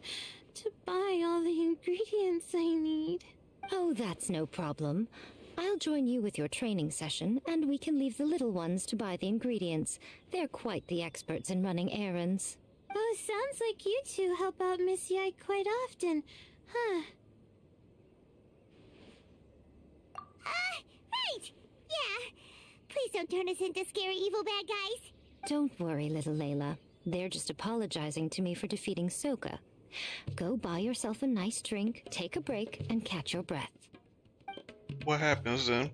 to buy all the ingredients I need. Oh, that's no problem. I'll join you with your training session, and we can leave the little ones to buy the ingredients. They're quite the experts in running errands. Oh, sounds like you two help out Miss Yai quite often, huh? Right! Yeah. Please don't turn us into scary evil bad guys. Don't worry, little Layla. They're just apologizing to me for defeating Soka. Go buy yourself a nice drink, take a break, and catch your breath. What happens then?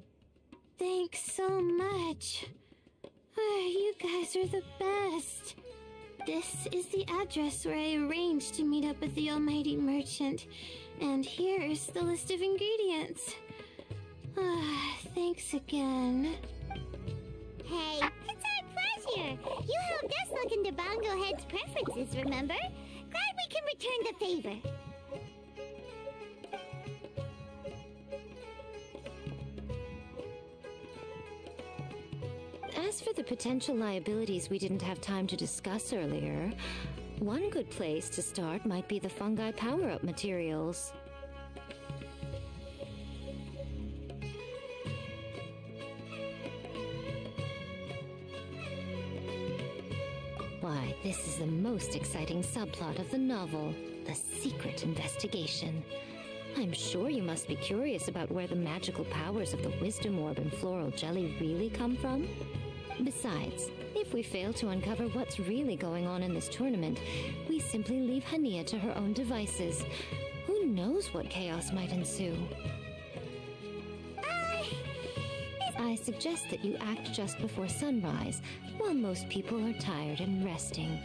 Thanks so much. You guys are the best. This is the address where I arranged to meet up with the Almighty Merchant. And here's the list of ingredients. Thanks again. Hey, it's our pleasure. You helped us look into Bongo Head's preferences, remember? Glad we can return the favor. As for the potential liabilities we didn't have time to discuss earlier, one good place to start might be the fungi power-up materials. Why, this is the most exciting subplot of the novel, the secret investigation. I'm sure you must be curious about where the magical powers of the Wisdom Orb and Floral Jelly really come from. Besides, if we fail to uncover what's really going on in this tournament, we simply leave Hania to her own devices. Who knows what chaos might ensue? I suggest that you act just before sunrise, while most people are tired and resting.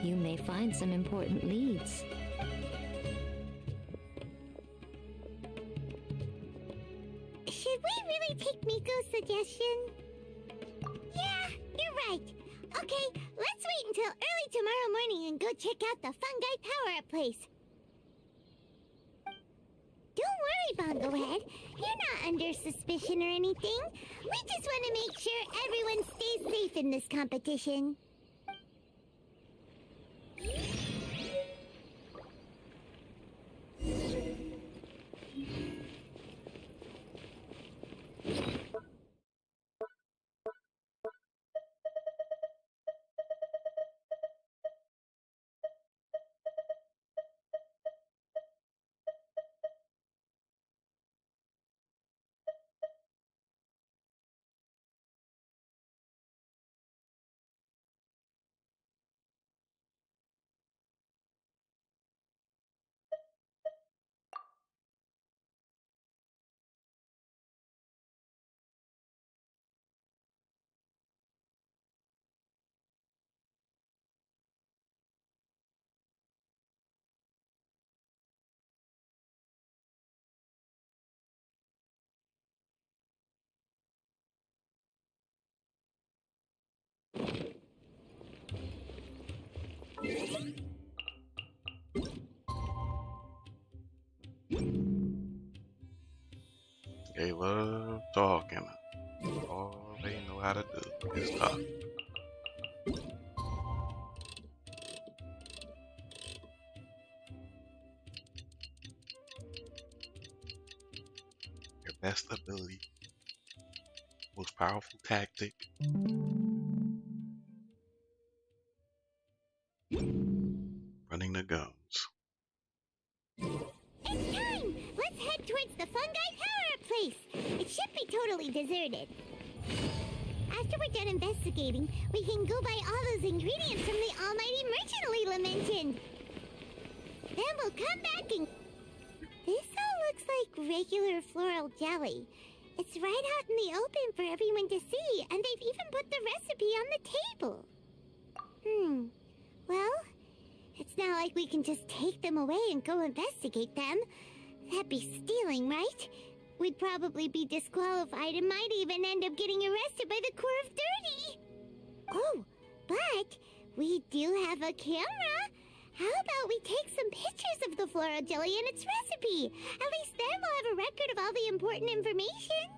You may find some important leads. Should we really take Miko's suggestion? Yeah, you're right. Okay, let's wait until early tomorrow morning and go check out the fungi power-up place. Don't worry, Bongo Head. You're not under suspicion or anything. We just want to make sure everyone stays safe in this competition. They love talking. All they know how to do is talk. Their best ability, most powerful tactic. Running the gums. It's time! Let's head towards the fungi power-up place. It should be totally deserted. After we're done investigating, we can go buy all those ingredients from the almighty merchant Leela mentioned. Then we'll come back and... This all looks like regular floral jelly. It's right out in the open for everyone to see, and they've even put the recipe on the table. Well, it's not like we can just take them away and go investigate them. That'd be stealing, right? We'd probably be disqualified and might even end up getting arrested by the Corps of 30. Oh, but we do have a camera. How about we take some pictures of the floral jelly and its recipe? At least then we'll have a record of all the important information.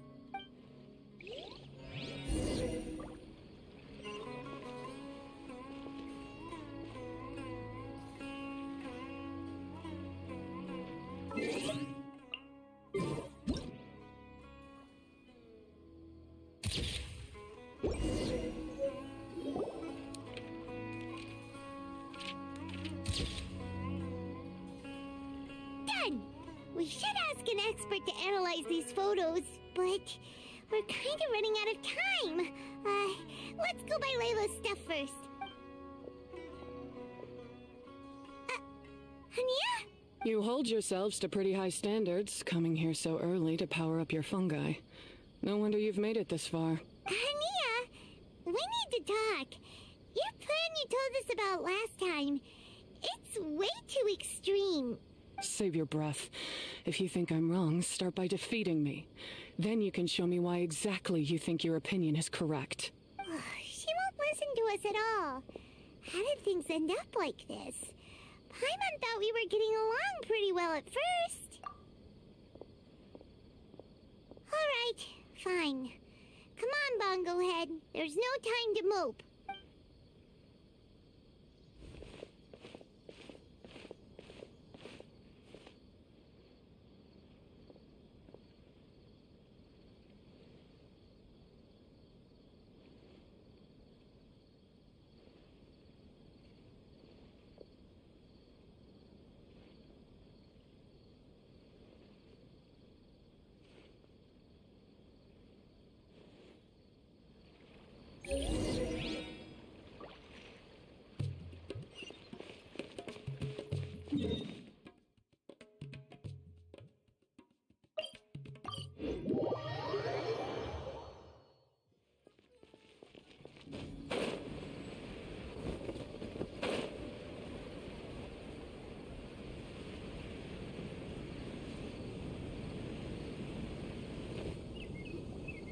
Done! We should ask an expert to analyze these photos, but we're kind of running out of time. Let's go buy Layla's stuff first. Hania? You hold yourselves to pretty high standards, coming here so early to power up your fungi. No wonder you've made it this far. Hania, we need to talk. Your plan you told us about last time, it's way too extreme. Save your breath. If you think I'm wrong, start by defeating me. Then you can show me why exactly you think your opinion is correct. She won't listen to us at all. How did things end up like this? Paimon thought we were getting along pretty well at first. Alright, fine. Come on, Bongo Head. There's no time to mope.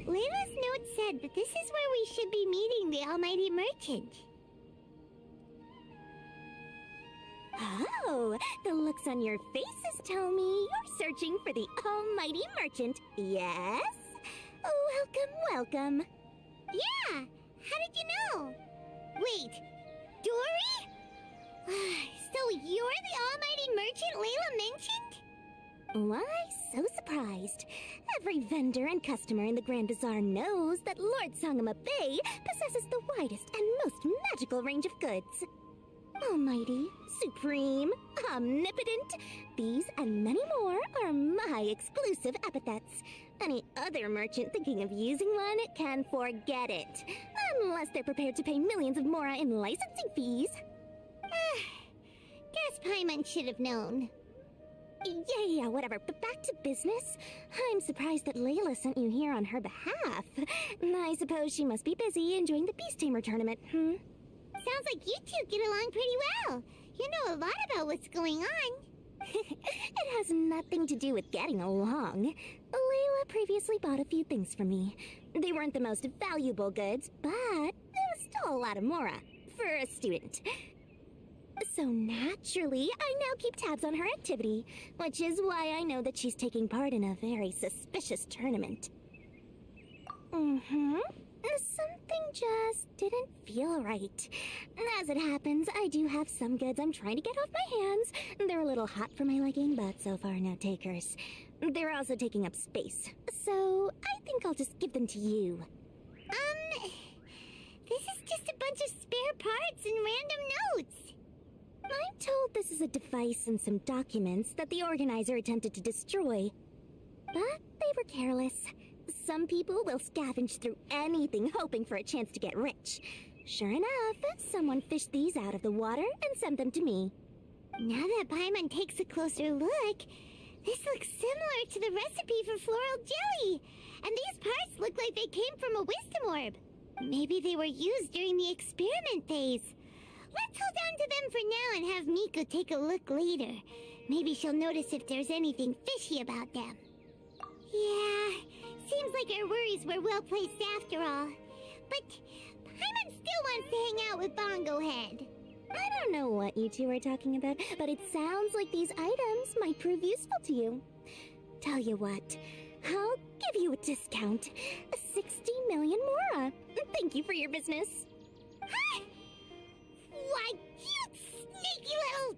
Layla's note said that this is where we should be meeting the Almighty Merchant. Oh, the looks on your faces tell me you're searching for the almighty merchant, yes? Welcome. Yeah, how did you know? Wait, Dory? So you're the almighty merchant Layla mentioned? Why so surprised? Every vendor and customer in the Grand Bazaar knows that Lord Sangama Bay possesses the widest and most magical range of goods. Almighty, supreme, omnipotent, these and many more are my exclusive epithets. Any other merchant thinking of using one can forget it, unless they're prepared to pay millions of mora in licensing fees. Guess Paimon should have known. Yeah, whatever, but back to business. I'm surprised that Layla sent you here on her behalf. I suppose she must be busy enjoying the Beast Tamer tournament, Sounds like you two get along pretty well. You know a lot about what's going on. It has nothing to do with getting along. Layla previously bought a few things from me. They weren't the most valuable goods, but it was still a lot of mora for a student. So naturally, I now keep tabs on her activity, which is why I know that she's taking part in a very suspicious tournament. Something just didn't feel right. As it happens, I do have some goods I'm trying to get off my hands. They're a little hot for my liking, but so far no takers. They're also taking up space, so I think I'll just give them to you. This is just a bunch of spare parts and random notes. I'm told this is a device and some documents that the organizer attempted to destroy. But they were careless. Some people will scavenge through anything hoping for a chance to get rich. Sure enough, someone fished these out of the water and sent them to me. Now that Paimon takes a closer look, this looks similar to the recipe for floral jelly. And these parts look like they came from a wisdom orb. Maybe they were used during the experiment phase. Let's hold on to them for now and have Miko take a look later. Maybe she'll notice if there's anything fishy about them. Yeah, seems like our worries were well placed after all. But Paimon still wants to hang out with Bongo Head. I don't know what you two are talking about, but it sounds like these items might prove useful to you. Tell you what, I'll give you a discount. 60 million mora. Thank you for your business. Huh? Why, you sneaky little...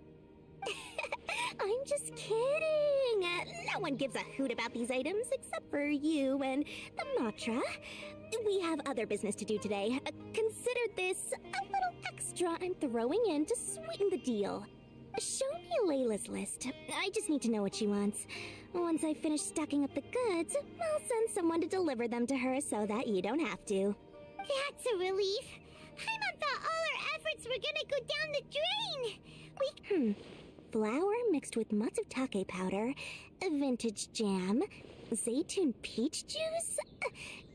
I'm just kidding. No one gives a hoot about these items except for you and the Matra. We have other business to do today. Consider this a little extra I'm throwing in to sweeten the deal. Show me Layla's list. I just need to know what she wants. Once I finish stacking up the goods, I'll send someone to deliver them to her so that you don't have to. That's a relief. Paimon thought all our efforts were gonna go down the drain. Flour mixed with matsutake powder, vintage jam, zaytun peach juice?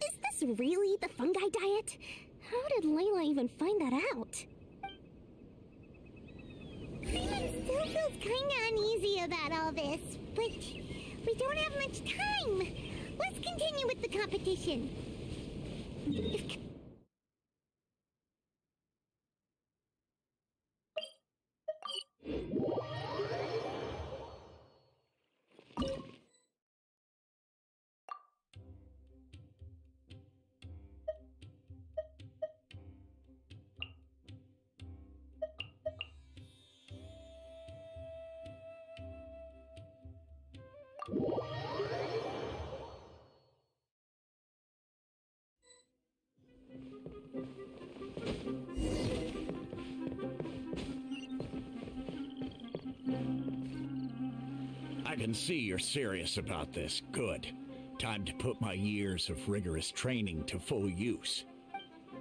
Is this really the fungi diet? How did Layla even find that out? Paimon still feels kinda uneasy about all this, but we don't have much time. Let's continue with the competition. I can see you're serious about this. Good. Time to put my years of rigorous training to full use.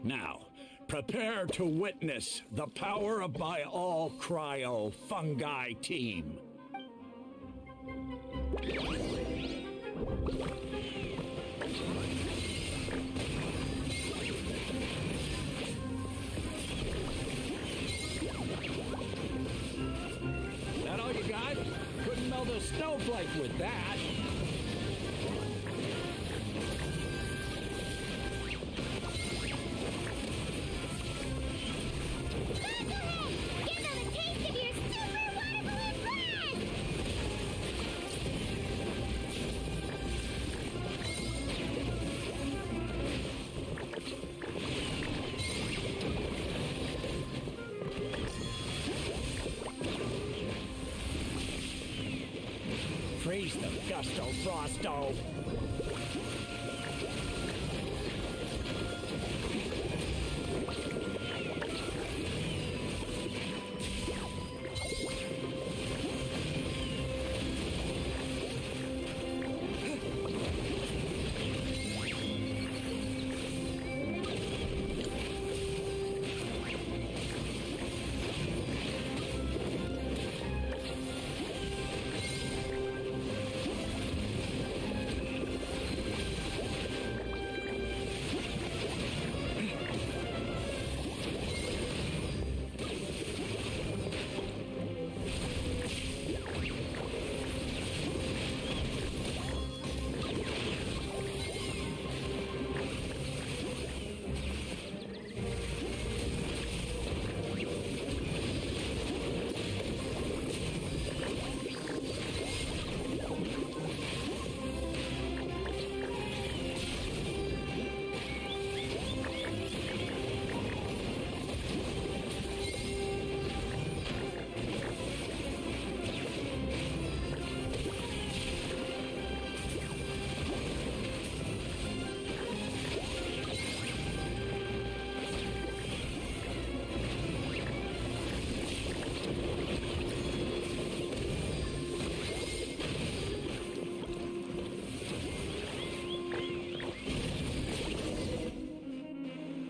Now, prepare to witness the power of my all-cryo fungi team. That all you got? Couldn't melt a snowflake with that. Give them a taste of your super Seize the gusto, Frosto!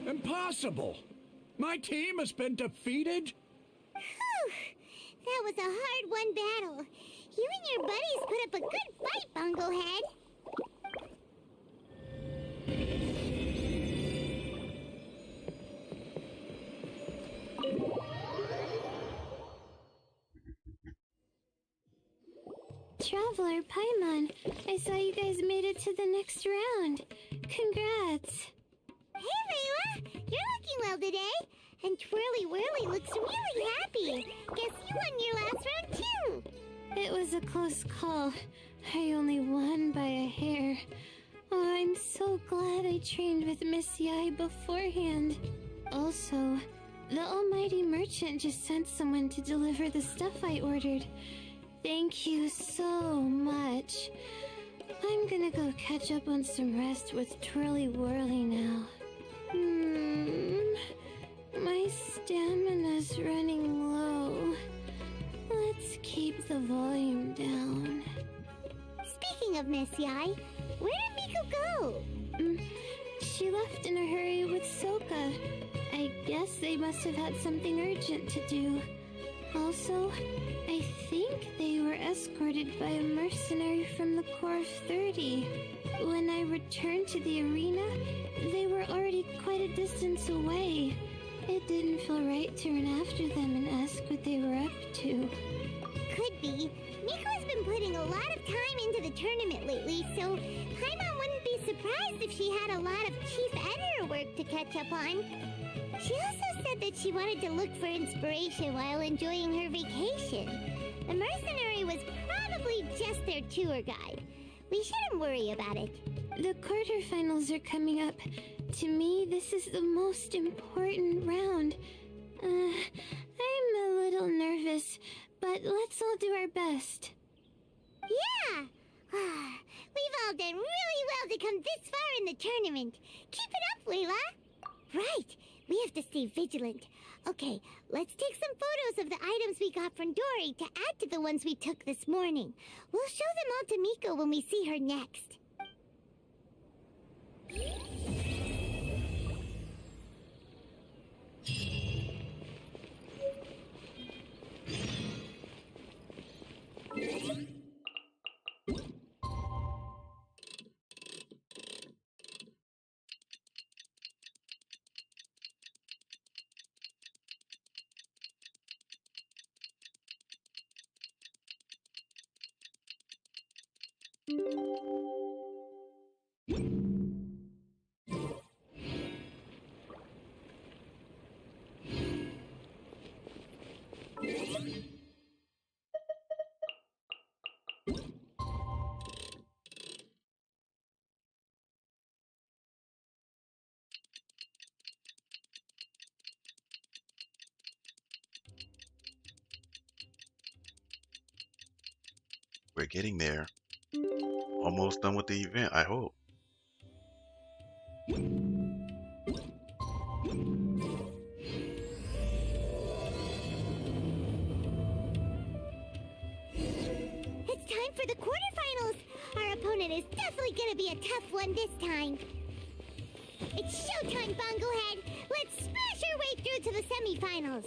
Impossible! My team has been defeated? Whew! That was a hard-won battle. You and your buddies put up a good fight, Bunglehead. Traveler, Paimon, I saw you guys made it to the next round. Congrats. Hey, Layla! You're looking well today. And Twirly Whirly looks really happy. Guess you won your last round, too. It was a close call. I only won by a hair. Oh, I'm so glad I trained with Miss Yai beforehand. Also, the almighty merchant just sent someone to deliver the stuff I ordered. Thank you so much. I'm gonna go catch up on some rest with Twirly Whirly now. My stamina's running low. Let's keep the volume down. Speaking of Miss Yai, where did Miko go? She left in a hurry with Soka. I guess they must have had something urgent to do. Also, I think they were escorted by a mercenary from the Corps of 30. When I returned to the arena, they were already quite a distance away. It didn't feel right to run after them and ask what they were up to. Could be. Miko's been putting a lot of time into the tournament lately, so Paimon wouldn't be surprised if she had a lot of chief editor work to catch up on. She also said that she wanted to look for inspiration while enjoying her vacation. The mercenary was probably just their tour guide. We shouldn't worry about it. The quarterfinals are coming up. To me, this is the most important round. I'm a little nervous, but let's all do our best. Yeah! We've all done really well to come this far in the tournament. Keep it up, Layla! Right! We have to stay vigilant. Okay, let's take some photos of the items we got from Dory to add to the ones we took this morning. We'll show them all to Miko when we see her next. We're getting there. almost done with the event, I hope. It's time for the quarterfinals. Our opponent is definitely gonna be a tough one this time. It's showtime, Bunglehead. Let's smash our way through to the semifinals.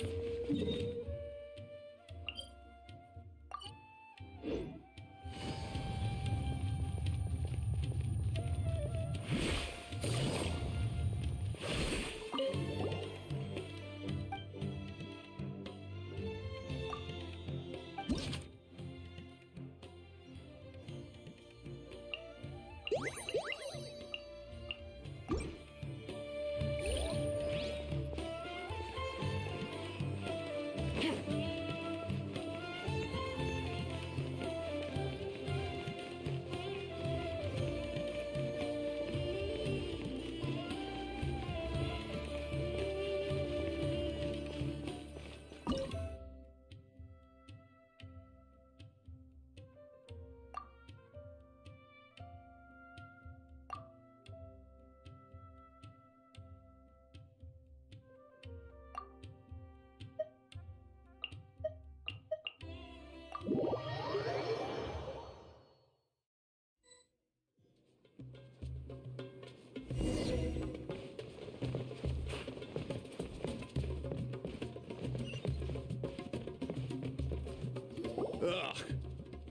Ugh,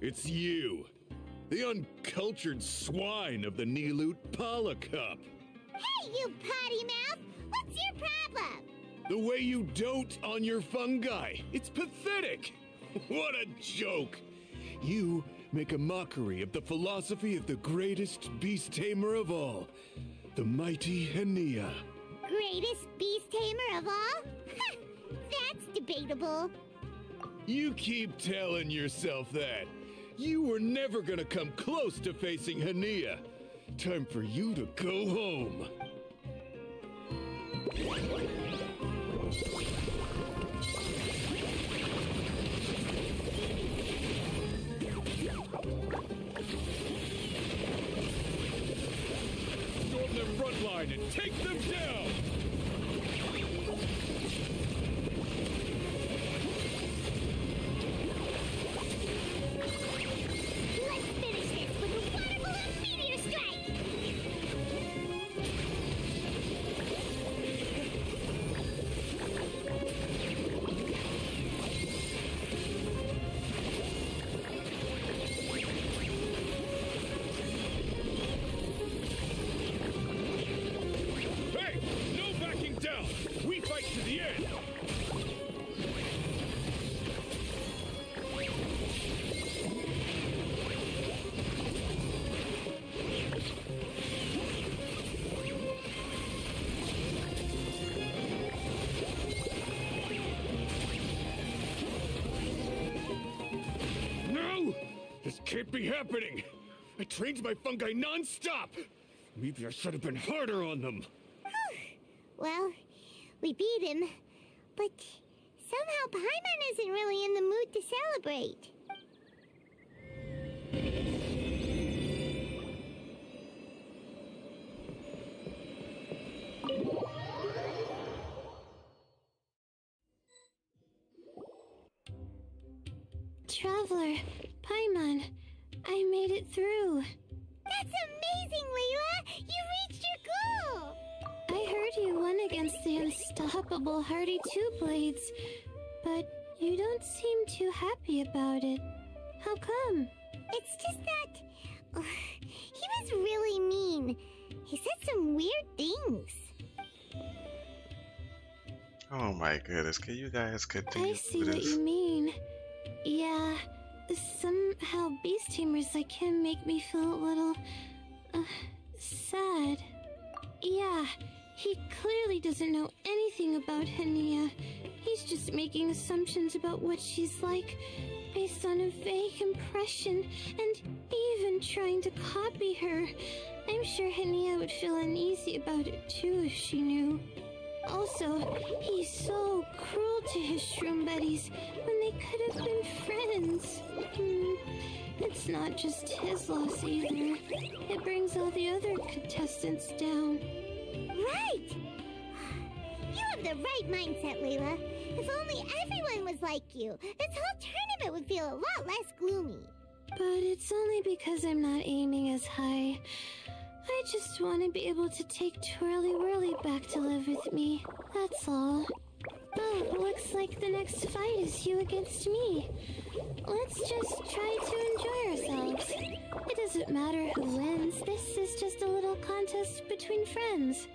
it's you. The uncultured swine of the Nilut Pala Cup. Hey, you potty mouth! What's your problem? The way you dote on your fungi. It's pathetic. What a joke. You make a mockery of the philosophy of the greatest beast tamer of all, the mighty Hania. Greatest beast tamer of all? Ha! That's debatable. You keep telling yourself that. You were never gonna come close to facing Hania. Time for you to go home. Storm their front line and take them down! This can't be happening! I trained my fungi non-stop! Maybe I should have been harder on them. Well, we beat him, but somehow Paimon isn't really in the mood to celebrate. Traveler, Paimon, I made it through. That's amazing, Layla! You reached your goal! I heard you won against the unstoppable Hardy Two-Blades, but you don't seem too happy about it. How come? It's just that... he was really mean. He said some weird things. Oh my goodness, can you guys continue I see with what this? you mean. Yeah, somehow beast tamers like him make me feel a little... sad. Yeah, he clearly doesn't know anything about Hania. He's just making assumptions about what she's like, based on a vague impression, and even trying to copy her. I'm sure Hania would feel uneasy about it too if she knew. Also, he's so cruel to his shroom buddies when they could have been friends. It's not just his loss either. It brings all the other contestants down. Right! You have the right mindset, Layla. If only everyone was like you, this whole tournament would feel a lot less gloomy. But it's only because I'm not aiming as high. I just want to be able to take Twirly Whirly back to live with me. That's all. Oh, looks like the next fight is you against me. Let's just try to enjoy ourselves. It doesn't matter who wins. This is just a little contest between friends.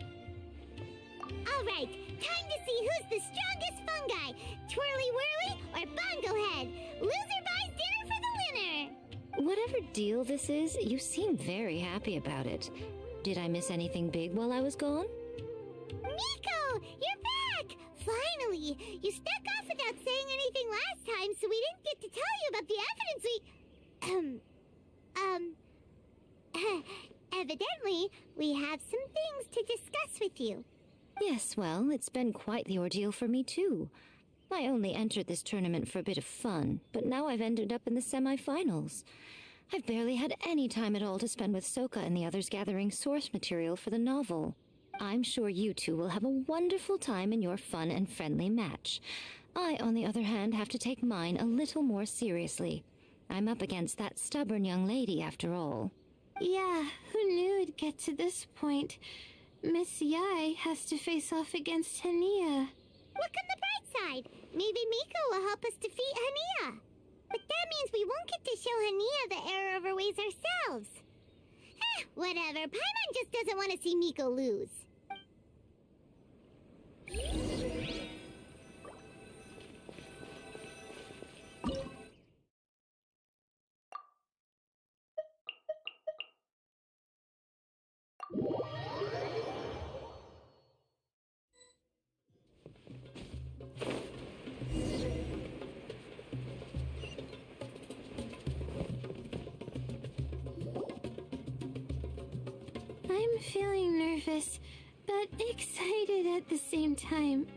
Alright, time to see who's the strongest fungi, Twirly Whirly or Bongo Head. Loser buys dinner for the winner. Whatever deal this is, you seem very happy about it. Did I miss anything big while I was gone? Miko, you're back! Finally! You snuck off without saying anything last time, so we didn't get to tell you about the evidence evidently, we have some things to discuss with you. Yes, well, it's been quite the ordeal for me too. I only entered this tournament for a bit of fun, but now I've ended up in the semi-finals. I've barely had any time at all to spend with Soka and the others gathering source material for the novel. I'm sure you two will have a wonderful time in your fun and friendly match. I, on the other hand, have to take mine a little more seriously. I'm up against that stubborn young lady, after all. Yeah, who knew it'd get to this point? Miss Yai has to face off against Hania. Look on the bright side. Maybe Miko will help us defeat Hania. But that means we won't get to show Hania the error of our ways ourselves. Whatever. Paimon just doesn't want to see Miko lose. I'm feeling nervous, but excited at the same time.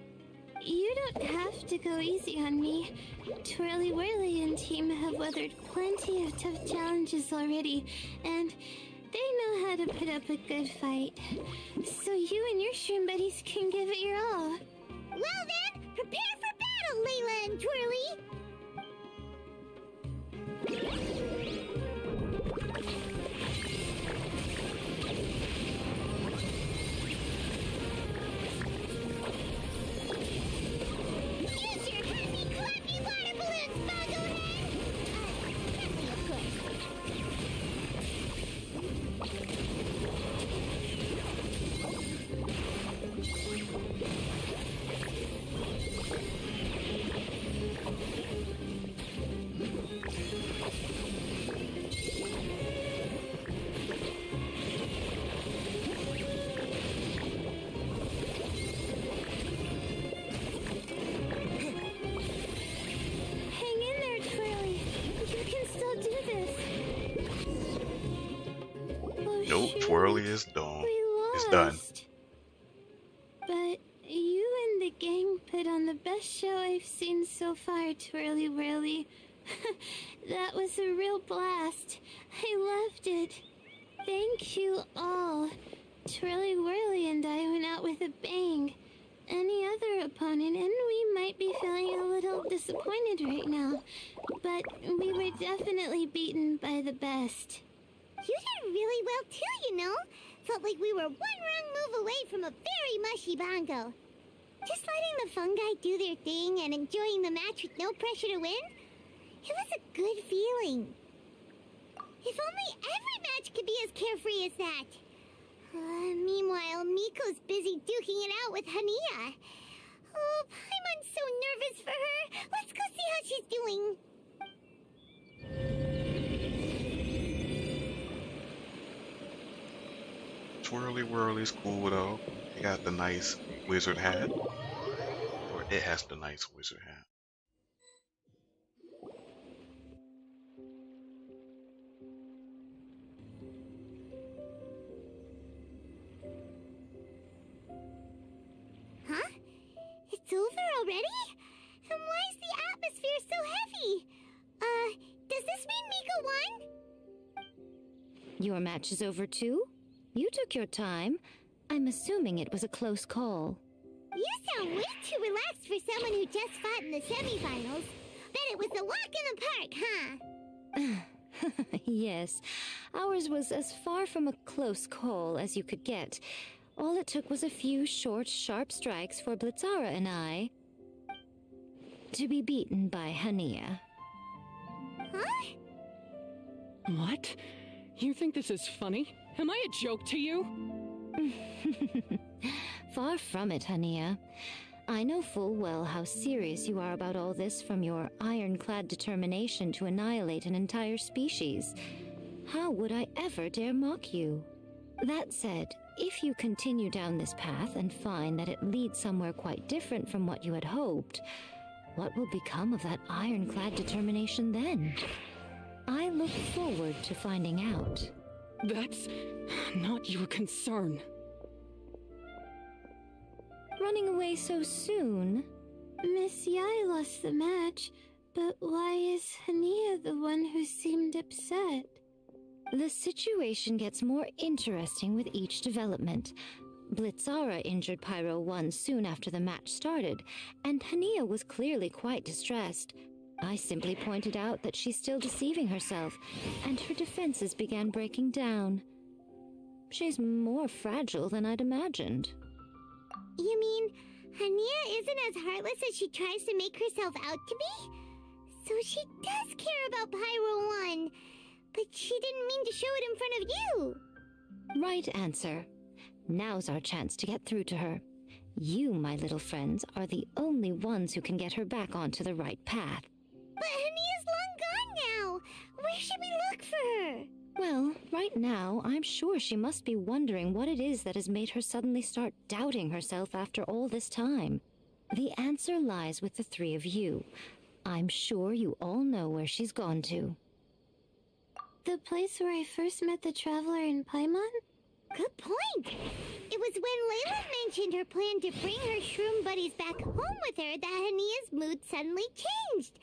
You don't have to go easy on me. Twirly Whirly and team have weathered plenty of tough challenges already, and they know how to put up a good fight. So you and your shroom buddies can give it your all. Well then, prepare for battle, Layla and Twirly! Nope, Twirly is done. It's done. But you and the gang put on the best show I've seen so far, Twirly Whirly. That was a real blast. I loved it. Thank you all. Twirly Whirly and I went out with a bang. Any other opponent, and we might be feeling a little disappointed right now, but we were definitely beaten by the best. You did really well too, you know. Felt like we were one wrong move away from a very mushy bongo. Just letting the fungi do their thing and enjoying the match with no pressure to win, it was a good feeling. If only every match could be as carefree as that. Meanwhile, Miko's busy duking it out with Hania. Oh, Paimon's so nervous for her. Let's go see how she's doing. Twirly Whirly's cool though. He got the nice wizard hat. Or it has the nice wizard hat. Huh? Your match is over too? You took your time. I'm assuming it was a close call. You sound way too relaxed for someone who just fought in the semifinals. Bet it was a walk in the park, huh? Yes, ours was as far from a close call as you could get. All it took was a few short, sharp strikes for Blitzara and I to be beaten by Hania. Huh? What? You think this is funny? Am I a joke to you? Far from it, Hania. I know full well how serious you are about all this, from your ironclad determination to annihilate an entire species. How would I ever dare mock you? That said, if you continue down this path and find that it leads somewhere quite different from what you had hoped, what will become of that ironclad determination then? I look forward to finding out. That's not your concern. Running away so soon? Miss Yai lost the match, but why is Hania the one who seemed upset? The situation gets more interesting with each development. Blitzara injured Pyro 1 soon after the match started, and Hania was clearly quite distressed. I simply pointed out that she's still deceiving herself, and her defenses began breaking down. She's more fragile than I'd imagined. You mean Hania isn't as heartless as she tries to make herself out to be? So she does care about Pyro 1, but she didn't mean to show it in front of you. Right answer. Now's our chance to get through to her. You, my little friends, are the only ones who can get her back onto the right path. But Hania's long gone now. Where should we look for her? Well, right now, I'm sure she must be wondering what it is that has made her suddenly start doubting herself after all this time. The answer lies with the three of you. I'm sure you all know where she's gone to. The place where I first met the traveler in Paimon? Good point. It was when Layla mentioned her plan to bring her shroom buddies back home with her that Hania's mood suddenly changed.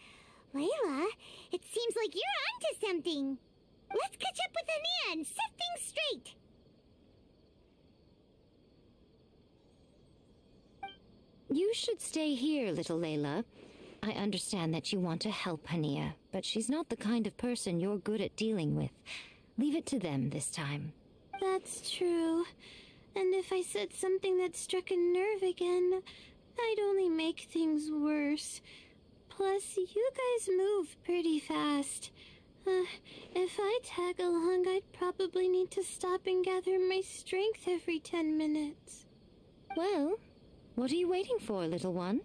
Layla, it seems like you're onto something. Let's catch up with Hania and set things straight. You should stay here, little Layla. I understand that you want to help Hania, but she's not the kind of person you're good at dealing with. Leave it to them this time. That's true. And if I said something that struck a nerve again, I'd only make things worse. Plus, you guys move pretty fast. If I tag along, I'd probably need to stop and gather my strength every 10 minutes. Well, what are you waiting for, little one?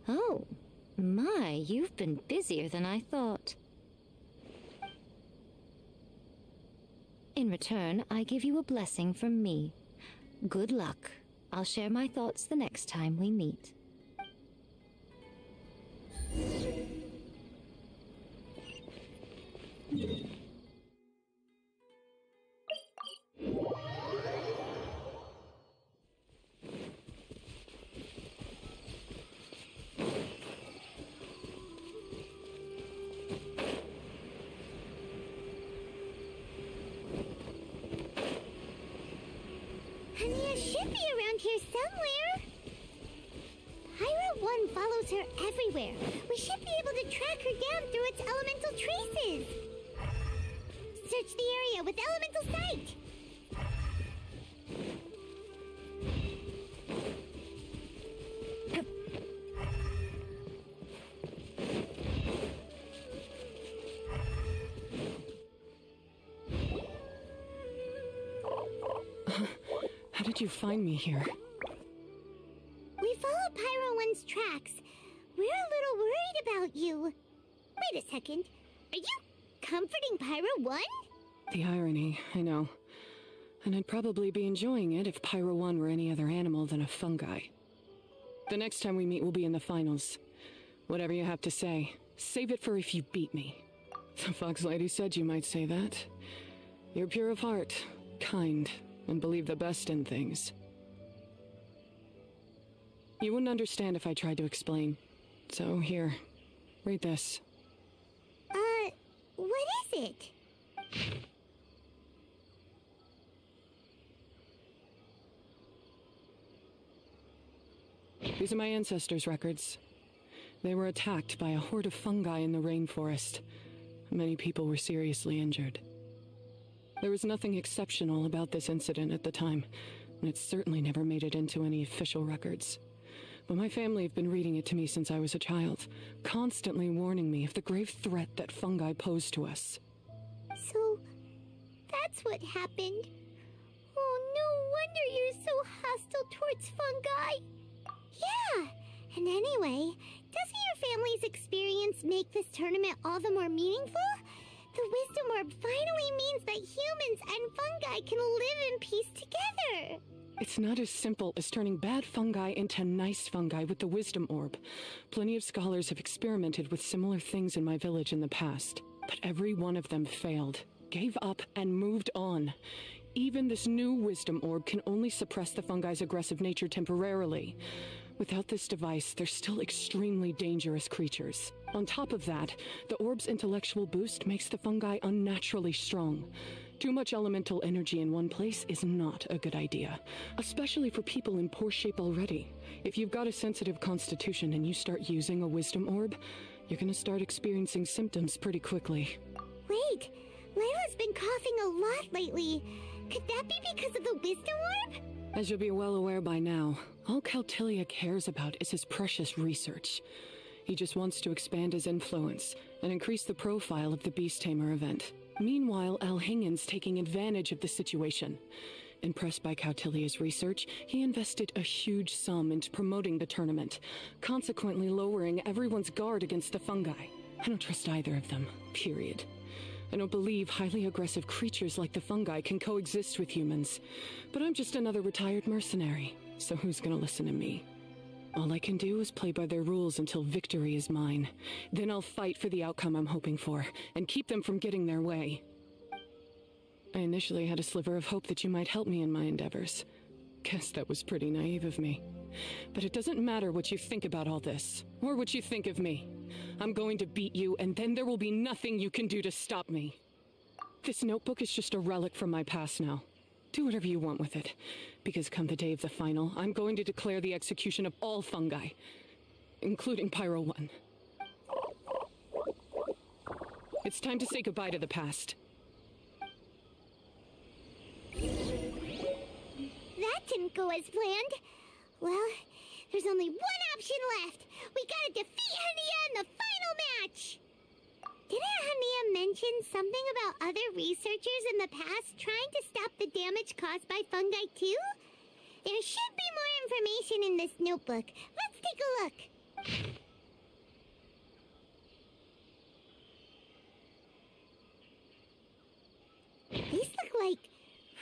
Oh, my, you've been busier than I thought. In return, I give you a blessing from me. Good luck. I'll share my thoughts the next time we meet. Hania should be around here somewhere. Pyro 1 follows her everywhere. We should be able to track her down through its elemental traces. Search the area with elemental sight. How did you find me here? We followed Pyro 1's tracks. We're a little worried about you. Wait a second. Are you comforting Pyro 1? The irony, I know. And I'd probably be enjoying it if Pyro 1 were any other animal than a fungi. The next time we meet will be in the finals. Whatever you have to say, save it for if you beat me. The Fox Lady said you might say that. You're pure of heart, kind, and believe the best in things. You wouldn't understand if I tried to explain. So here, read this. is it? These are my ancestors' records. They were attacked by a horde of fungi in the rainforest. Many people were seriously injured. There was nothing exceptional about this incident at the time, and it certainly never made it into any official records. But my family have been reading it to me since I was a child, constantly warning me of the grave threat that fungi pose to us. So, that's what happened. Oh, no wonder you're so hostile towards fungi. Yeah, and anyway, doesn't your family's experience make this tournament all the more meaningful? The Wisdom Orb finally means that humans and fungi can live in peace together. It's not as simple as turning bad fungi into nice fungi with the Wisdom Orb. Plenty of scholars have experimented with similar things in my village in the past, but every one of them failed, gave up, and moved on. Even this new Wisdom Orb can only suppress the fungi's aggressive nature temporarily. Without this device, they're still extremely dangerous creatures. On top of that, the orb's intellectual boost makes the fungi unnaturally strong. Too much elemental energy in one place is not a good idea, especially for people in poor shape already. If you've got a sensitive constitution and you start using a Wisdom Orb, you're gonna start experiencing symptoms pretty quickly. Wait, Layla's been coughing a lot lately. Could that be because of the Wisdom Orb? As you'll be well aware by now, all Cautilia cares about is his precious research. He just wants to expand his influence and increase the profile of the Beast Tamer event. Meanwhile, Alhingen's taking advantage of the situation. Impressed by Cautilia's research, he invested a huge sum into promoting the tournament, consequently lowering everyone's guard against the fungi. I don't trust either of them, period. I don't believe highly aggressive creatures like the fungi can coexist with humans. But I'm just another retired mercenary, so who's gonna listen to me? All I can do is play by their rules until victory is mine. Then I'll fight for the outcome I'm hoping for, and keep them from getting their way. I initially had a sliver of hope that you might help me in my endeavors. Guess that was pretty naive of me. But it doesn't matter what you think about all this, or what you think of me. I'm going to beat you, and then there will be nothing you can do to stop me. This notebook is just a relic from my past now. Do whatever you want with it, because come the day of the final, I'm going to declare the execution of all fungi, including Pyro 1. It's time to say goodbye to the past. That didn't go as planned. Well, there's only one option left. We gotta defeat Hania in the final match. Didn't Hania mention something about other researchers in the past trying to stop the damage caused by fungi too? There should be more information in this notebook. Let's take a look. These look like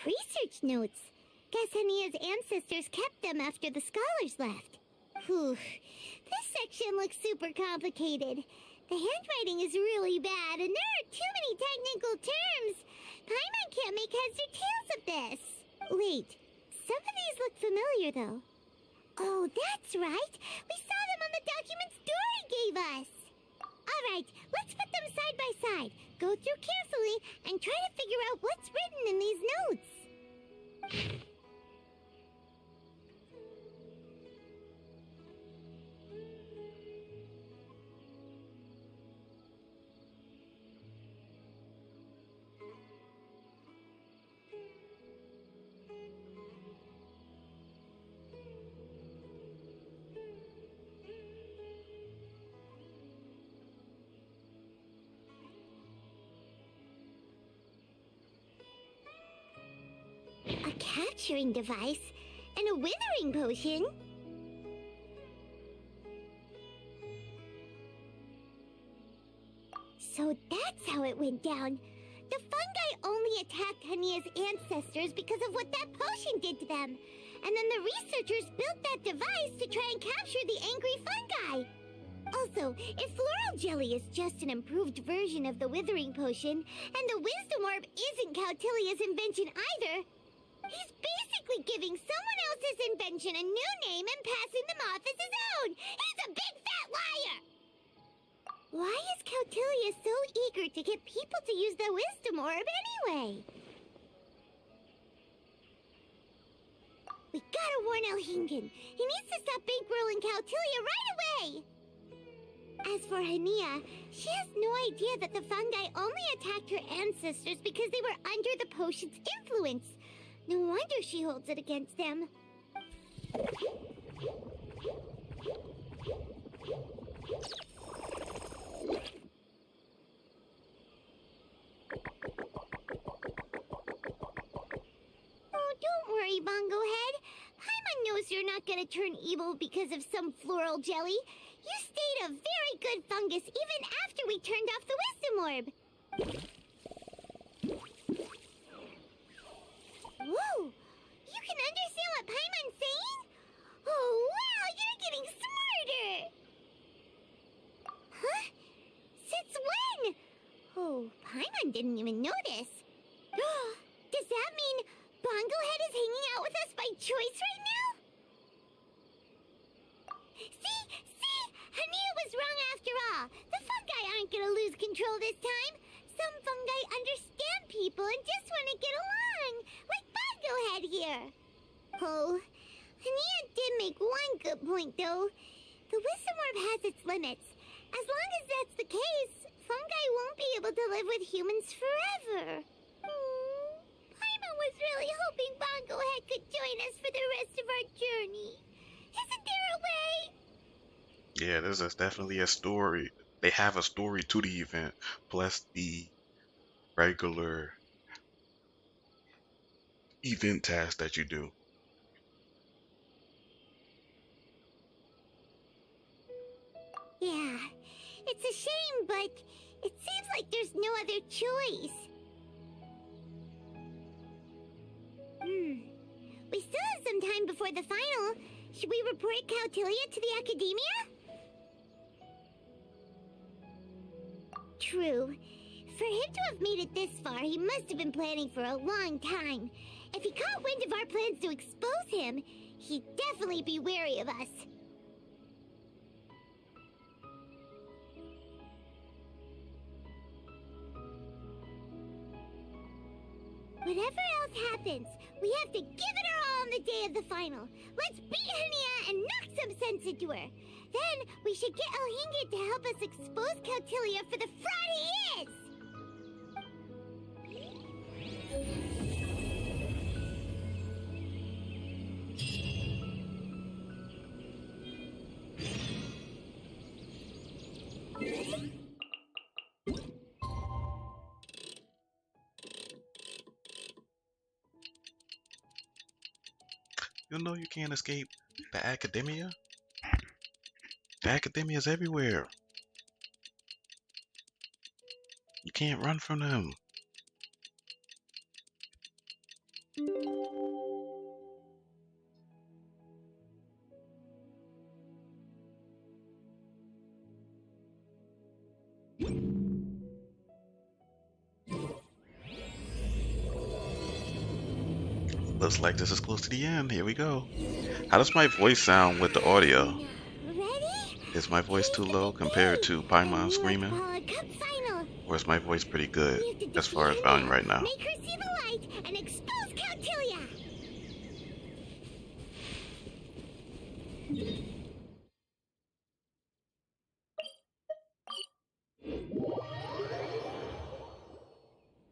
research notes. Guess Hania's ancestors kept them after the scholars left. Whew. This section looks super complicated. The handwriting is really bad, and there are too many technical terms. Paimon can't make heads or tails of this. Wait, some of these look familiar, though. Oh, that's right. We saw them on the documents Dory gave us. All right, let's put them side by side, go through carefully, and try to figure out what's written in these notes. A capturing device and a withering potion? So that's how it went down. The fungi only attacked Hania's ancestors because of what that potion did to them. And then the researchers built that device to try and capture the angry fungi. Also, if floral jelly is just an improved version of the withering potion, and the wisdom orb isn't Cautilia's invention either, he's basically giving someone else's invention a new name and passing them off as his own. He's a big fat liar! Why is Cautilia so eager to get people to use the wisdom orb anyway? We gotta warn Elhingen. He needs to stop bankrolling Cautilia right away! As for Hania, she has no idea that the fungi only attacked her ancestors because they were under the potion's influence. No wonder she holds it against them. Oh, don't worry, Bongo Head. Paimon knows you're not gonna turn evil because of some floral jelly. You stayed a very good fungus even after we turned off the wisdom orb. Whoa! You can understand what Paimon's saying? Oh, wow! You're getting smarter! Huh? Since when? Oh, Paimon didn't even notice. Does that mean Bongo Head is hanging out with us by choice right now? See? Hania was wrong after all. The fungi aren't gonna lose control this time. Some fungi understand people and just want to get along, like Bongo Head here. Oh, Hania did make one good point, though. The wisdom orb has its limits. As long as that's the case, fungi won't be able to live with humans forever. Paimon was really hoping Bongo Head could join us for the rest of our journey. Isn't there a way? Yeah, this is definitely a story. They have a story to the event, plus the regular event tasks that you do. Yeah, it's a shame, but it seems like there's no other choice. We still have some time before the final. Should we report Cautilia to the Academia? True. For him to have made it this far, he must have been planning for a long time. If he caught wind of our plans to expose him, he'd definitely be wary of us. Whatever else happens, we have to give it our all on the day of the final. Let's beat Hania and knock some sense into her. Then we should get Elhingen to help us expose Cautilia for the fraud he is! You know you can't escape the Academia? The Academia's everywhere. You can't run from them. Looks like this is close to the end. Here we go. How does my voice sound with the audio? Is my voice too low compared to Paimon screaming? Or is my voice pretty good as far as volume right now? Make her see the light and expose Cautilia!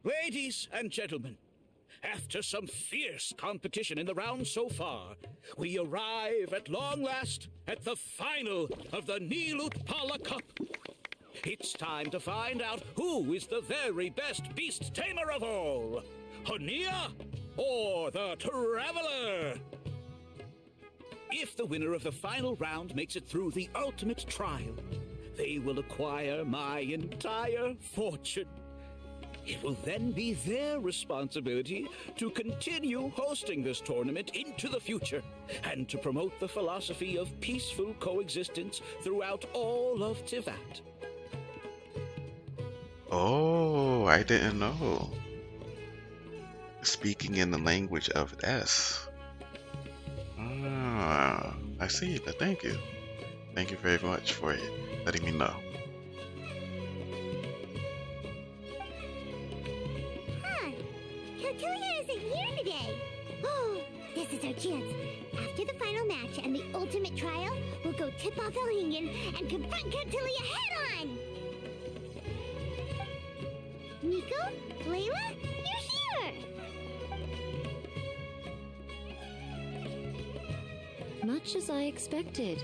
Ladies and gentlemen, after some fierce competition in the round so far, we arrive at long last at the final of the Nilut Pala Cup. It's time to find out who is the very best beast tamer of all, Hania or the Traveler. If the winner of the final round makes it through the ultimate trial, they will acquire my entire fortune. It will then be their responsibility to continue hosting this tournament into the future and to promote the philosophy of peaceful coexistence throughout all of Tivat. Oh, I didn't know. Speaking in the language of S. Ah, I see. Thank you. Thank you very much for letting me know. isn't here today. Oh, this is our chance. After the final match and the ultimate trial, we'll go tip off Elhingen and confront Cautilia head-on! Nico? Layla? You're here! Much as I expected.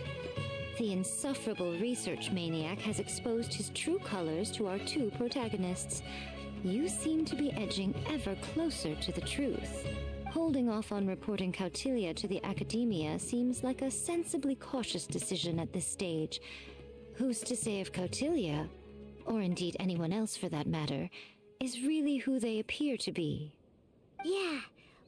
The insufferable research maniac has exposed his true colors to our two protagonists. You seem to be edging ever closer to the truth. Holding off on reporting Cautilia to the Academia seems like a sensibly cautious decision at this stage. Who's to say if Cautilia, or indeed anyone else for that matter, is really who they appear to be? Yeah,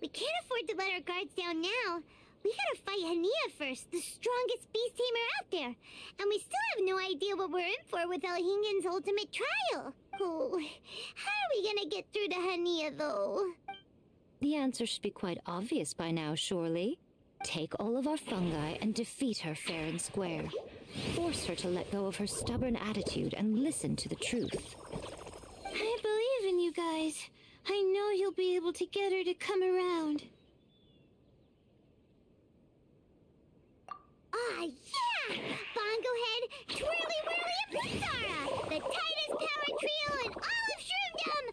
we can't afford to let our guards down now. We gotta fight Hania first, the strongest beast tamer out there. And we still have no idea what we're in for with Elhingen's ultimate trial. Oh, how are we gonna get through to Hania, though? The answer should be quite obvious by now, surely. Take all of our fungi and defeat her fair and square. Force her to let go of her stubborn attitude and listen to the truth. I believe in you guys. I know you'll be able to get her to come around. Ah, yeah! Bongo Head, Twirly Whirly, and Pizarra! The tightest power trio in all of Shroomdom!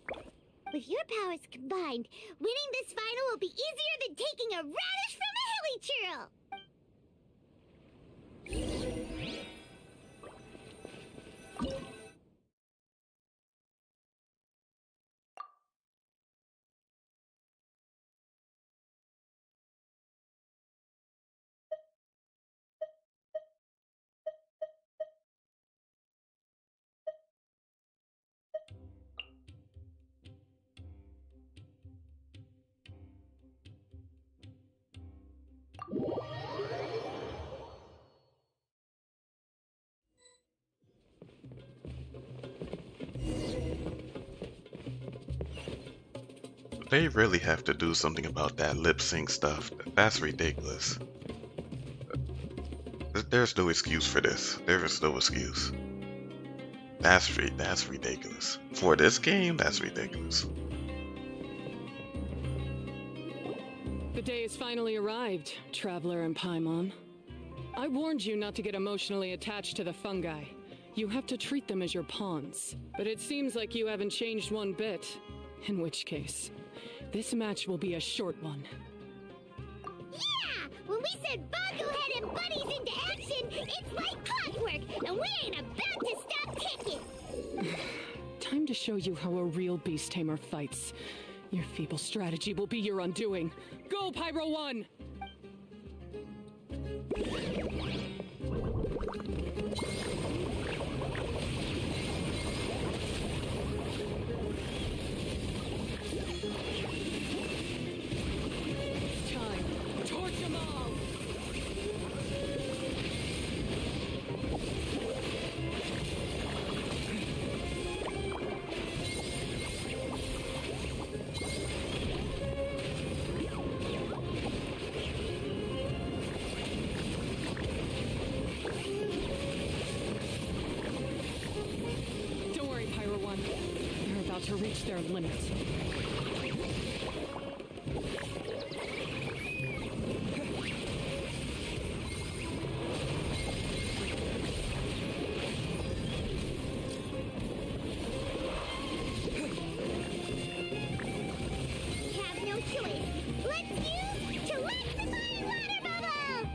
With your powers combined, winning this final will be easier than taking a radish from a hilly churl! They really have to do something about that lip sync stuff. That's ridiculous. There's no excuse for this. There is no excuse. That's ridiculous. For this game, that's ridiculous. The day has finally arrived, Traveler and Paimon. I warned you not to get emotionally attached to the fungi. You have to treat them as your pawns. But it seems like you haven't changed one bit. In which case, this match will be a short one. Yeah! When we send Bongo Head and buddies into action, it's like clockwork, and we ain't about to stop ticking! Time to show you how a real beast tamer fights. Your feeble strategy will be your undoing. Go, Pyro 1! To reach their limit. Have no choice. Let's use to light the fire water bubble!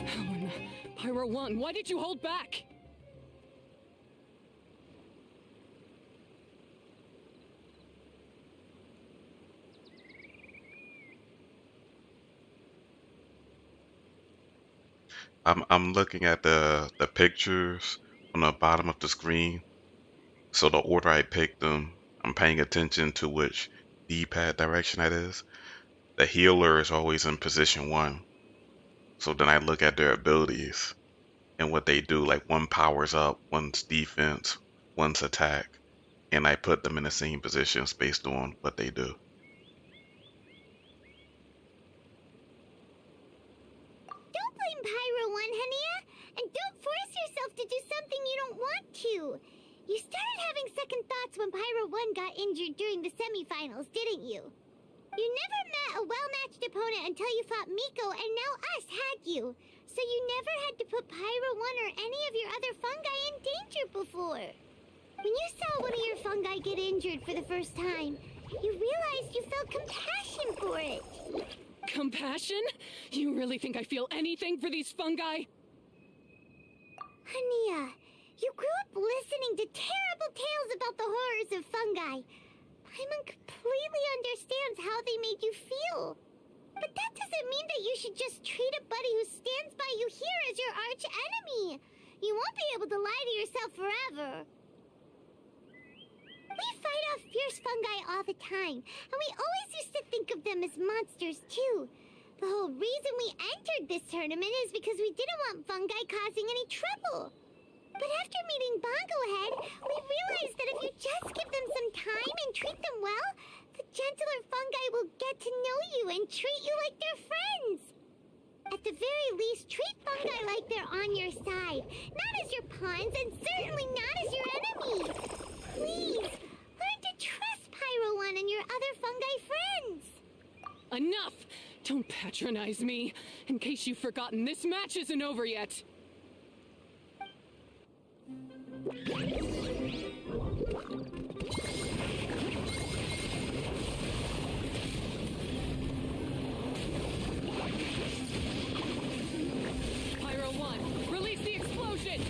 Helen, Pyro 1, why did you hold back? I'm looking at the pictures on the bottom of the screen. So the order I picked them, I'm paying attention to which D-pad direction that is. The healer is always in position 1. So then I look at their abilities and what they do. Like one powers up, one's defense, one's attack. And I put them in the same positions based on what they do. Don't blame Pyro 1, Hania! And don't force yourself to do something you don't want to! You started having second thoughts when Pyro 1 got got injured during the semifinals, didn't you? You never met a well-matched opponent until you fought Miko, and now us had you. So you never had to put Pyro 1 or any of your other fungi in danger before. When you saw one of your fungi get injured for the first time, you realized you felt compassion for it. Compassion? You really think I feel anything for these fungi? Hania, you grew up listening to terrible tales about the horrors of fungi. Paimon completely understands how they made you feel. But that doesn't mean that you should just treat a buddy who stands by you here as your arch enemy. You won't be able to lie to yourself forever. We fight off fierce fungi all the time, and we always used to think of them as monsters too. The whole reason we entered this tournament is because we didn't want fungi causing any trouble. But after meeting Bongo Head, we realized that if you just give them some time and treat them well, the gentler fungi will get to know you and treat you like their friends. At the very least, treat fungi like they're on your side, not as your pawns and certainly not as your enemies. Please, learn to trust Pyro 1 and your other fungi friends. Enough! Don't patronize me. In case you've forgotten, this match isn't over yet. Pyro 1, release the explosion!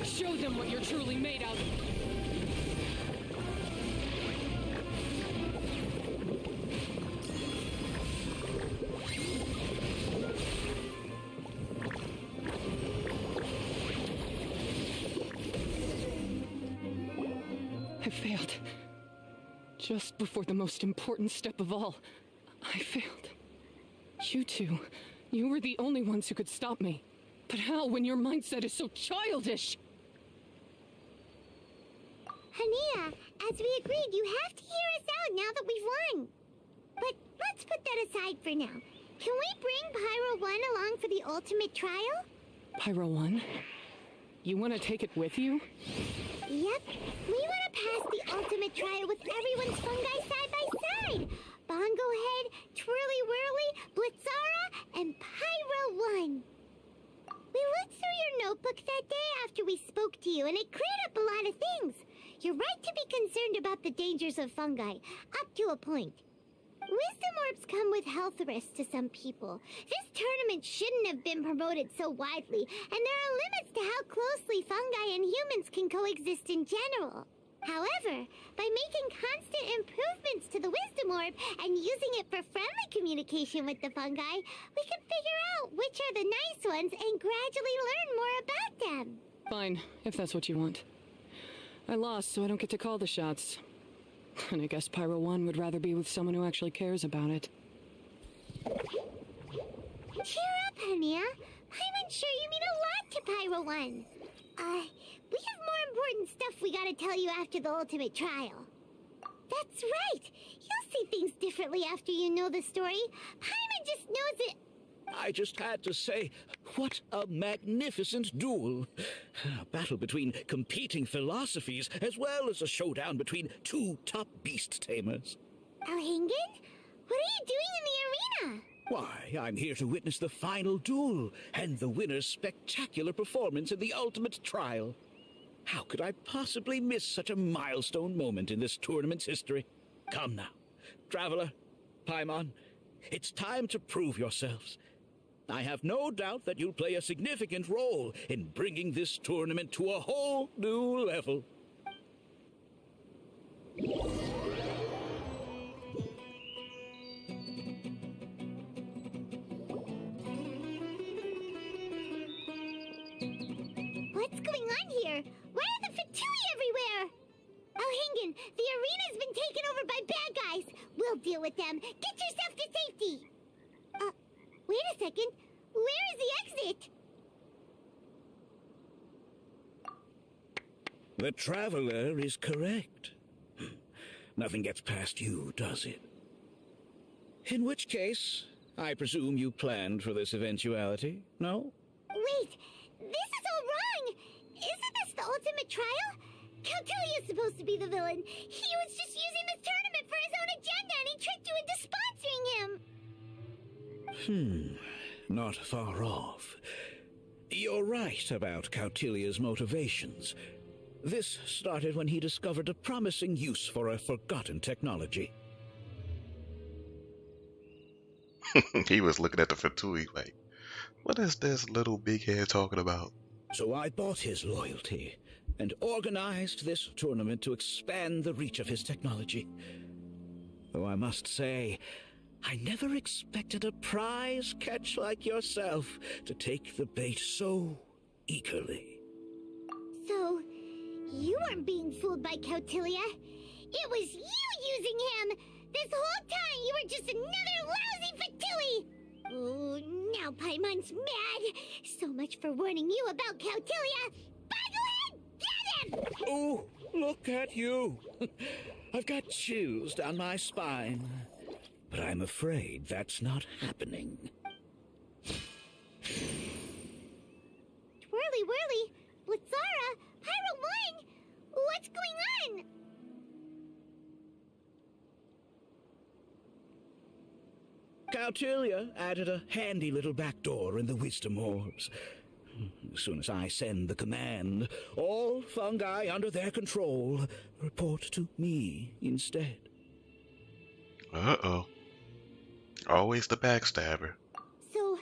Show them what you're truly made of. I failed. Just before the most important step of all, I failed. You two, you were the only ones who could stop me. But how when your mindset is so childish? Hania, as we agreed, you have to hear us out now that we've won. But let's put that aside for now. Can we bring Pyro 1 along for the ultimate trial? Pyro 1? You want to take it with you? Yep. We want to pass the ultimate trial with everyone's fungi side by side. Bongo Head, Twirly Whirly, Blitzara, and Pyro 1. We looked through your notebook that day after we spoke to you, and it cleared up a lot of things. You're right to be concerned about the dangers of fungi, up to a point. Wisdom orbs come with health risks to some people. This tournament shouldn't have been promoted so widely, and there are limits to how closely fungi and humans can coexist in general. However, by making constant improvements to the Wisdom Orb and using it for friendly communication with the fungi, we can figure out which are the nice ones and gradually learn more about them. Fine, if that's what you want. I lost, so I don't get to call the shots. And I guess Pyro 1 would rather be with someone who actually cares about it. Cheer up, Hania. I'm sure you mean a lot to Pyro 1. We have more important stuff we gotta tell you after the ultimate trial. That's right. You'll see things differently after you know the story. Paimon just knows it. I just had to say, what a magnificent duel. A battle between competing philosophies, as well as a showdown between two top beast tamers. Alhingen? What are you doing in the arena? Why, I'm here to witness the final duel, and the winner's spectacular performance in the ultimate trial. How could I possibly miss such a milestone moment in this tournament's history? Come now, Traveler, Paimon, it's time to prove yourselves. I have no doubt that you'll play a significant role in bringing this tournament to a whole new level. on here? Why are the Fatui everywhere? Alhingan, the arena's been taken over by bad guys. We'll deal with them. Get yourself to safety. Wait a second. Where is the exit? The Traveler is correct. Nothing gets past you, does it? In which case, I presume you planned for this eventuality, no? Wait, this is all wrong. Isn't this the ultimate trial? Cautilia's supposed to be the villain. He was just using this tournament for his own agenda and he tricked you into sponsoring him. Not far off. You're right about Cautilia's motivations. This started when he discovered a promising use for a forgotten technology. He was looking at the Fatui like, what is this little big head talking about? So I bought his loyalty and organized this tournament to expand the reach of his technology. Though I must say, I never expected a prize catch like yourself to take the bait so eagerly. So, you weren't being fooled by Cautilia. It was you using him. This whole time you were just another lousy Fatui. Oh, now Paimon's mad. So much for warning you about Cautilia. Boglehead, get him! Oh, look at you. I've got chills down my spine. But I'm afraid that's not happening. Twirly whirly, Blitzara, Pyro 1, what's going on? Cautilia added a handy little back door in the wisdom orbs. As soon as I send the command, all fungi under their control report to me instead. Uh-oh. Always the backstabber. So,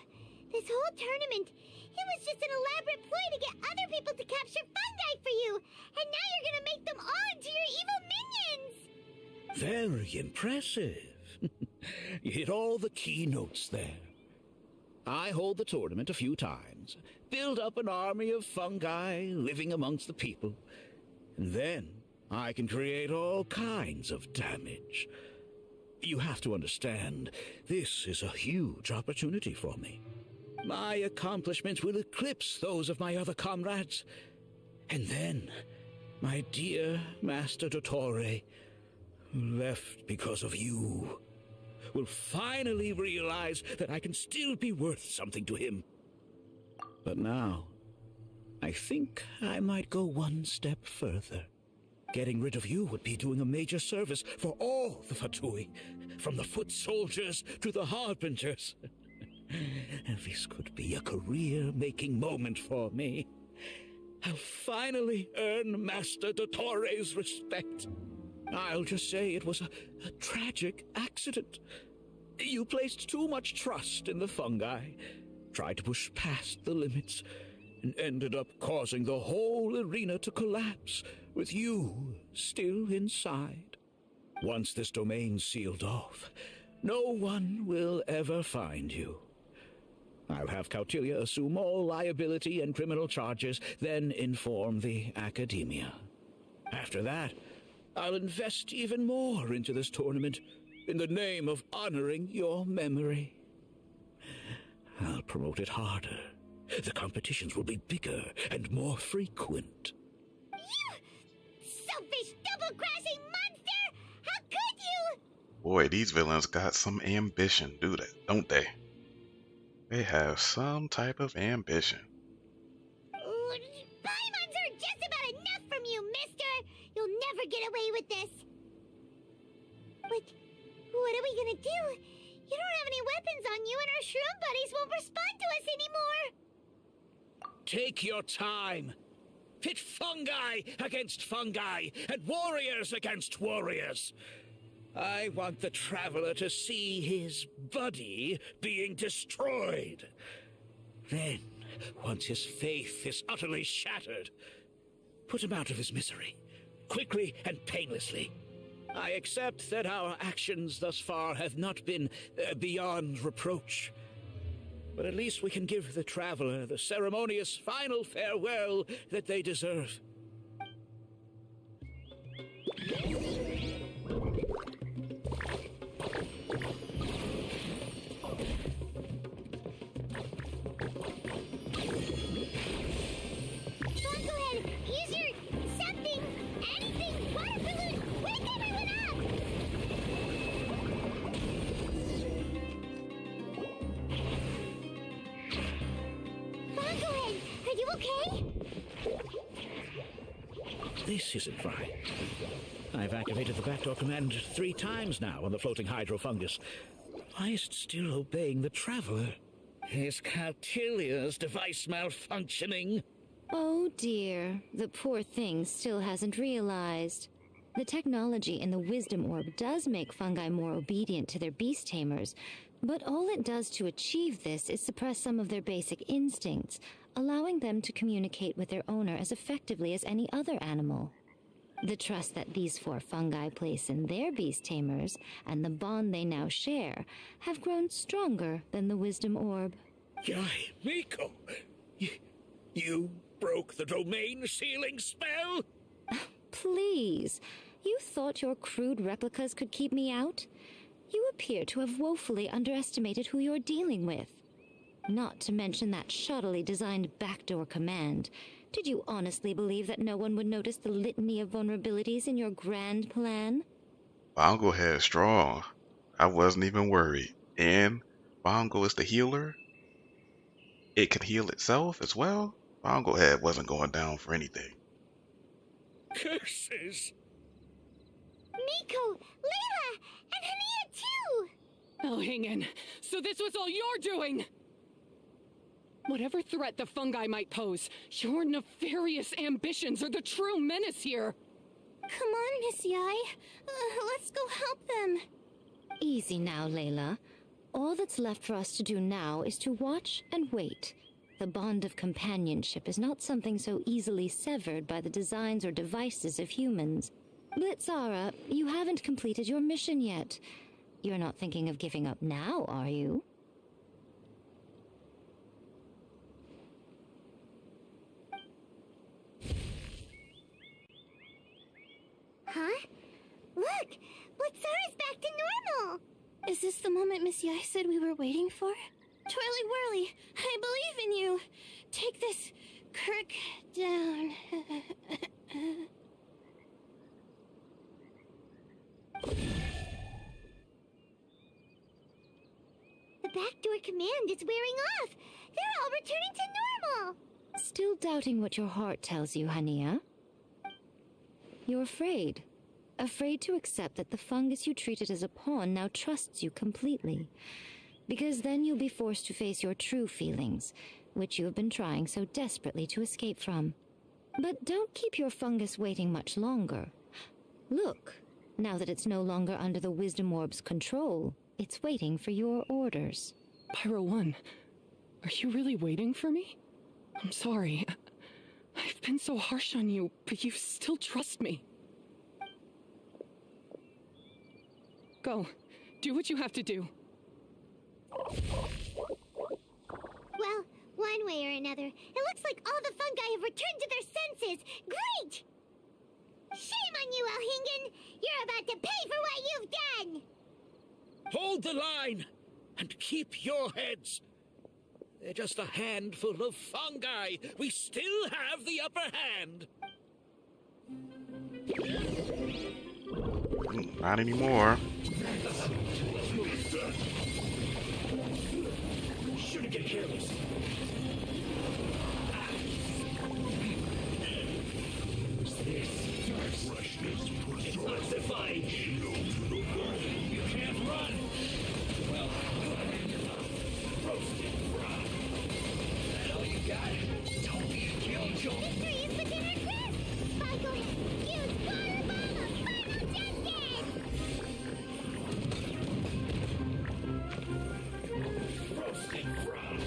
this whole tournament, it was just an elaborate ploy to get other people to capture fungi for you, and now you're gonna make them all into your evil minions! Very impressive. You hit all the key notes there. I hold the tournament a few times, build up an army of fungi living amongst the people, and then I can create all kinds of damage. You have to understand, this is a huge opportunity for me. My accomplishments will eclipse those of my other comrades. And then, my dear Master Dottore, who left because of you, will finally realize that I can still be worth something to him. But now, I think I might go one step further. Getting rid of you would be doing a major service for all the Fatui, from the foot soldiers to the harbingers. And this could be a career-making moment for me. I'll finally earn Master Dottore's respect. I'll just say it was a tragic accident. You placed too much trust in the fungi, tried to push past the limits, and ended up causing the whole arena to collapse, with you still inside. Once this domain's sealed off, no one will ever find you. I'll have Cautilia assume all liability and criminal charges, then inform the Academia. After that, I'll invest even more into this tournament in the name of honoring your memory. I'll promote it harder. The competitions will be bigger and more frequent. Selfish, double-crashing monster! How could you? Boy, these villains got some ambition, don't they? They have some type of ambition. Paimons are just about enough from you, mister! You'll never get away with this! But what are we gonna do? You don't have any weapons on you and our shroom buddies won't respond to us anymore! Take your time. Pit fungi against fungi, and warriors against warriors. I want the Traveler to see his buddy being destroyed. Then, once his faith is utterly shattered, put him out of his misery, quickly and painlessly. I accept that our actions thus far have not been beyond reproach. but at least we can give the traveler the ceremonious final farewell that they deserve. This isn't right. I've activated the backdoor command 3 times now on the floating hydrofungus. Why is it still obeying the traveler? Is Cautilia's device malfunctioning? Oh dear, the poor thing still hasn't realized. The technology in the Wisdom Orb does make fungi more obedient to their beast tamers, but all it does to achieve this is suppress some of their basic instincts, allowing them to communicate with their owner as effectively as any other animal. The trust that these 4 fungi place in their beast tamers, and the bond they now share, have grown stronger than the Wisdom Orb. Yai, Miko! You broke the domain sealing spell? Please, you thought your crude replicas could keep me out? You appear to have woefully underestimated who you're dealing with. Not to mention that shoddily designed backdoor command. Did you honestly believe that no one would notice the litany of vulnerabilities in your grand plan? Bongo had strong. I wasn't even worried. And Bongo is the healer. It can heal itself as well. Bongo Head wasn't going down for anything. Curses! Miko, Layla, and Hania too! Oh, hang in. So this was all you're doing! Whatever threat the fungi might pose, your nefarious ambitions are the true menace here! Come on, Miss Yai. Let's go help them. Easy now, Layla. All that's left for us to do now is to watch and wait. The bond of companionship is not something so easily severed by the designs or devices of humans. Blitzara, you haven't completed your mission yet. You're not thinking of giving up now, are you? Huh? Look! Blitzara's back to normal! Is this the moment Miss Yai said we were waiting for? Twirly Whirly, I believe in you. Take this Kirk down. The backdoor command is wearing off! They're all returning to normal! Still doubting what your heart tells you, Hania? You're afraid. Afraid to accept that the fungus you treated as a pawn now trusts you completely. Because then you'll be forced to face your true feelings, which you have been trying so desperately to escape from. But don't keep your fungus waiting much longer. Look, now that it's no longer under the Wisdom Orb's control, it's waiting for your orders. Pyro 1, are you really waiting for me? I'm sorry. I've been so harsh on you, but you still trust me. Go. Do what you have to do. Well, one way or another, it looks like all the fungi have returned to their senses. Great! Shame on you, Elhingen! You're about to pay for what you've done! Hold the line! And keep your heads! They're just a handful of fungi. We still have the upper hand. Not anymore. Shouldn't get careless. It's not defined. You can't run. Well, roasted frog. That all you got? Don't be a killjoy. Victory is within our grasp! Bongo, use Fireball of Final Justice! Roasted frog.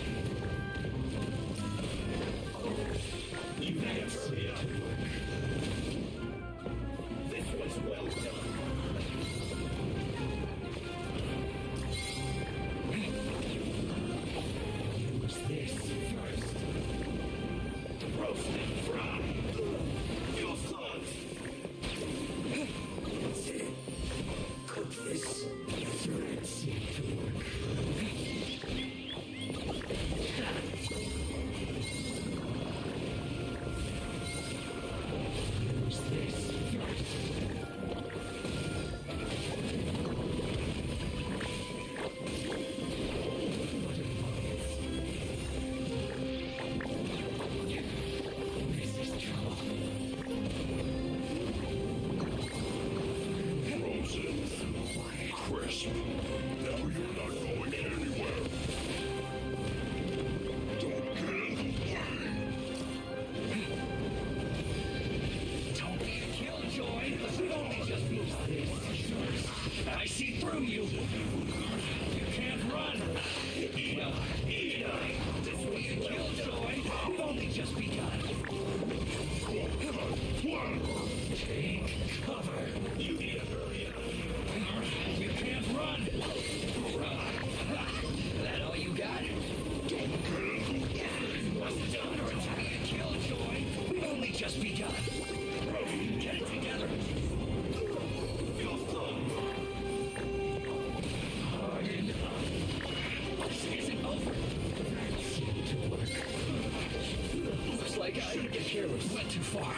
careless. Went too far.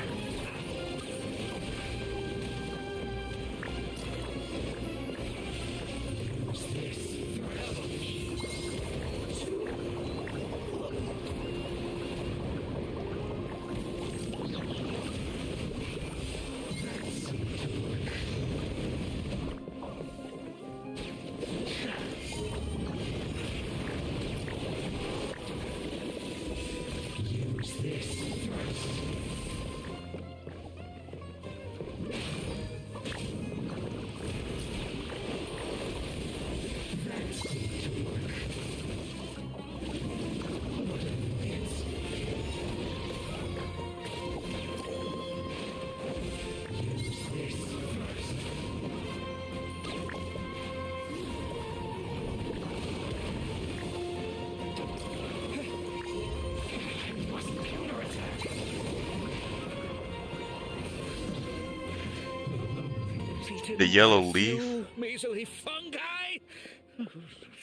The yellow leaf? Measly fungi?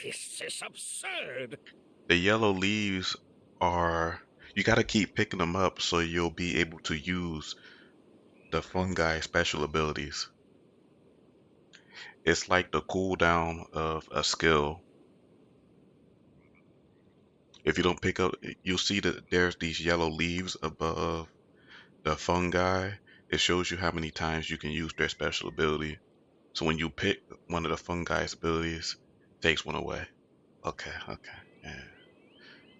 This is absurd. The yellow leaves are... You gotta keep picking them up so you'll be able to use the fungi special abilities. It's like the cooldown of a skill. If you don't pick up, you'll see that there's these yellow leaves above the fungi. It shows you how many times you can use their special ability. So when you pick one of the fungi's abilities, it takes one away. Okay, yeah.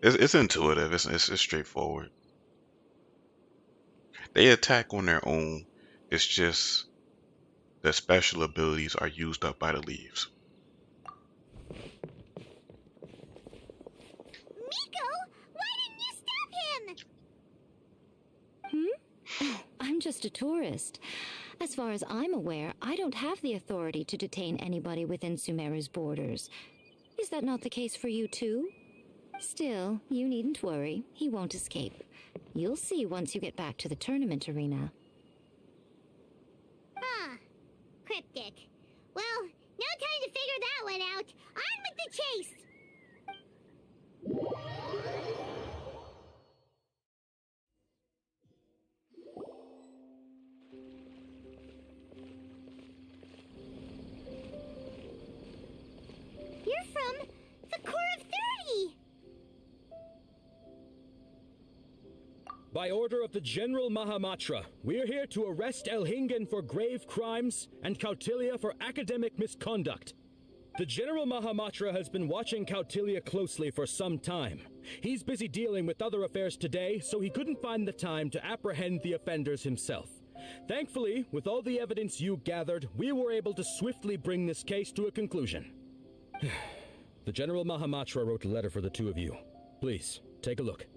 It's intuitive. It's straightforward. They attack on their own. It's just the special abilities are used up by the leaves. Miko, why didn't you stop him? Oh, I'm just a tourist. As far as I'm aware, I don't have the authority to detain anybody within Sumeru's borders. Is that not the case for you too? Still, you needn't worry. He won't escape. You'll see once you get back to the tournament arena. Huh. Cryptic. Well, no time to figure that one out. On with the chase! You're from the Core of 30! By order of the General Mahamatra, we're here to arrest Elhingen for grave crimes and Kautilya for academic misconduct. The General Mahamatra has been watching Kautilya closely for some time. He's busy dealing with other affairs today, so he couldn't find the time to apprehend the offenders himself. Thankfully, with all the evidence you gathered, we were able to swiftly bring this case to a conclusion. The General Mahamatra wrote a letter for the two of you. Please, take a look.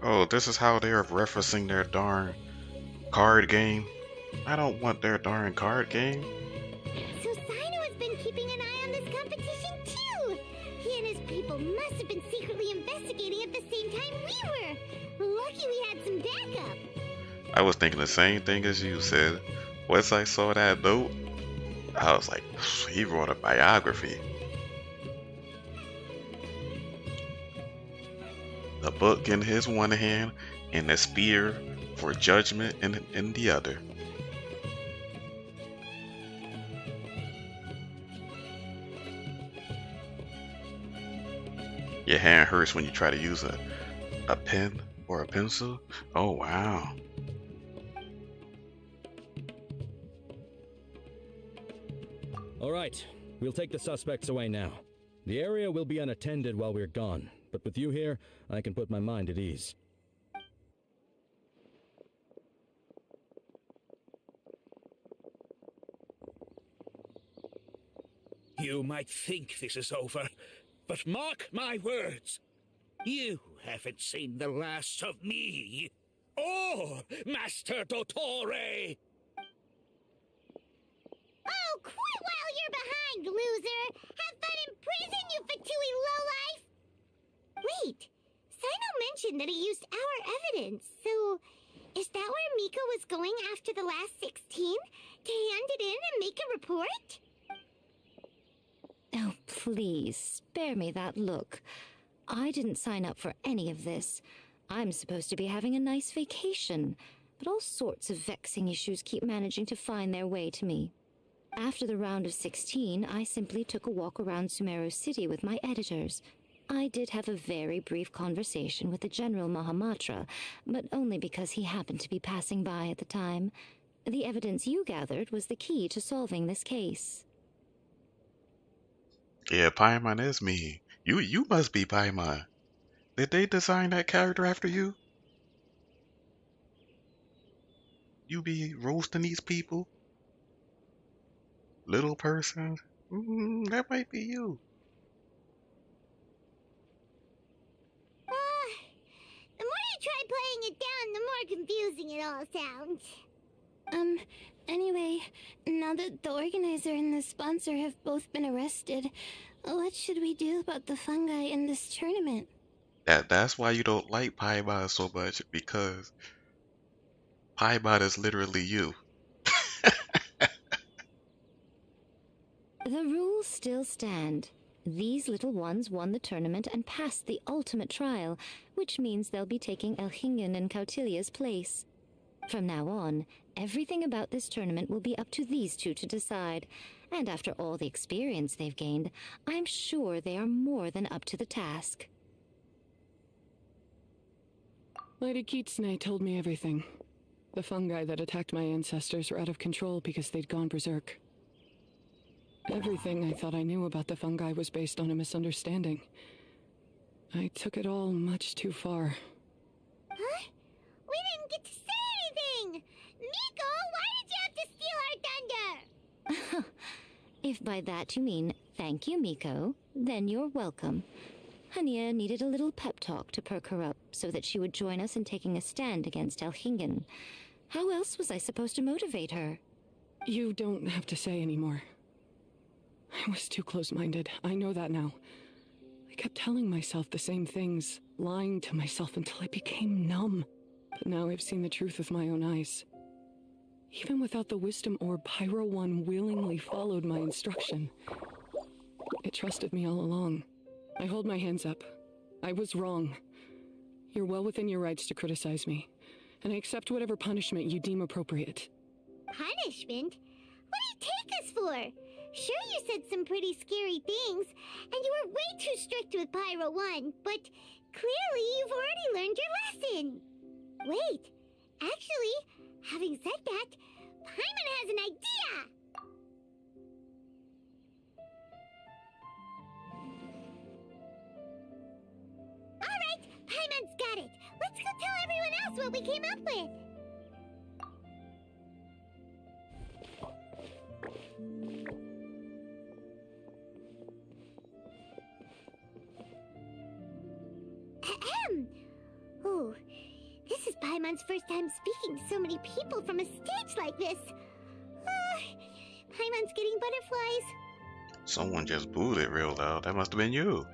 Oh, this is how they're referencing their darn card game. I don't want their darn card game. So Sino has been keeping an eye on this competition too! He and his people must have been secretly investigating at the same time we were! Lucky we had some backup! I was thinking the same thing as you said. Once I saw that note, I was like, he wrote a biography. The book in his one hand and a spear for judgment in the other. Your hand hurts when you try to use a pen or a pencil? Oh, wow. All right, we'll take the suspects away now. The area will be unattended while we're gone, but with you here, I can put my mind at ease. You might think this is over, but mark my words. You haven't seen the last of me, or Master Dottore. Oh, quit while you're behind, loser! Have fun in prison, you fatui lowlife! Wait, Sino mentioned that he used our evidence, so is that where Miko was going after the last 16? To hand it in and make a report? Oh, please, spare me that look. I didn't sign up for any of this. I'm supposed to be having a nice vacation, but all sorts of vexing issues keep managing to find their way to me. After the round of 16, I simply took a walk around Sumeru City with my editors. I did have a very brief conversation with the General Mahamatra, but only because he happened to be passing by at the time. The evidence you gathered was the key to solving this case. Yeah, Paimon is me. You must be Paimon. Did they design that character after you? You be roasting these people? Little person? That might be you. The more you try playing it down, the more confusing it all sounds. Anyway, now that the organizer and the sponsor have both been arrested, what should we do about the fungi in this tournament? That's why you don't like Paimon so much, because Paimon is literally you. The rules still stand. These little ones won the tournament and passed the ultimate trial, which means they'll be taking Elhingen and Cautilia's place. From now on, everything about this tournament will be up to these two to decide, and after all the experience they've gained, I'm sure they are more than up to the task. Lady Kitsune told me everything. The fungi that attacked my ancestors were out of control because they'd gone berserk. Everything I thought I knew about the fungi was based on a misunderstanding. I took it all much too far. Huh? We didn't get to say anything! Miko, why did you have to steal our thunder? If by that you mean thank you, Miko, then you're welcome. Hania needed a little pep talk to perk her up so that she would join us in taking a stand against Elhingen. How else was I supposed to motivate her? You don't have to say anymore. I was too close-minded. I know that now. I kept telling myself the same things, lying to myself until I became numb. But now I've seen the truth with my own eyes. Even without the wisdom orb, Pyro One willingly followed my instruction. It trusted me all along. I hold my hands up. I was wrong. You're well within your rights to criticize me, and I accept whatever punishment you deem appropriate. Punishment? What do you take us for? Sure, you said some pretty scary things, and you were way too strict with Pyro One, but clearly you've already learned your lesson. Wait, actually, having said that, Paimon has an idea! Alright, Paimon's got it. Let's go tell everyone else what we came up with. Ahem. Oh, this is Paimon's first time speaking to so many people from a stage like this. Paimon's getting butterflies. Someone just booed it real loud. That must have been you.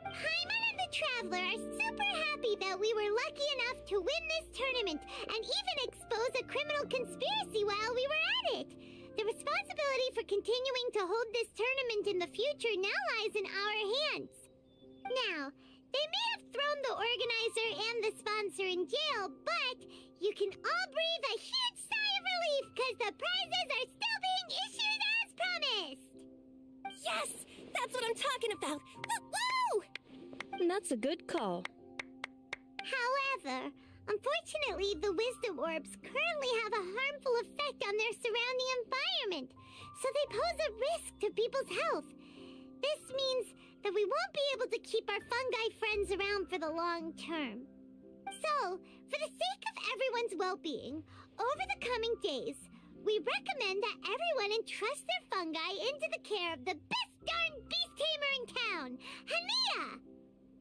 Paimon and the Traveler are super happy that we were lucky enough to win this tournament and even expose a criminal conspiracy while we were at it. The responsibility for continuing to hold this tournament in the future now lies in our hands. Now, They may have thrown the organizer and the sponsor in jail, but you can all breathe a huge sigh of relief because the prizes are still being issued as promised! Yes! That's what I'm talking about! Woo! That's a good call. However, unfortunately, the wisdom orbs currently have a harmful effect on their surrounding environment, so they pose a risk to people's health. This means that we won't be able to keep our fungi friends around for the long term. So, for the sake of everyone's well-being, over the coming days, we recommend that everyone entrust their fungi into the care of the best darn beast tamer in town, Hania!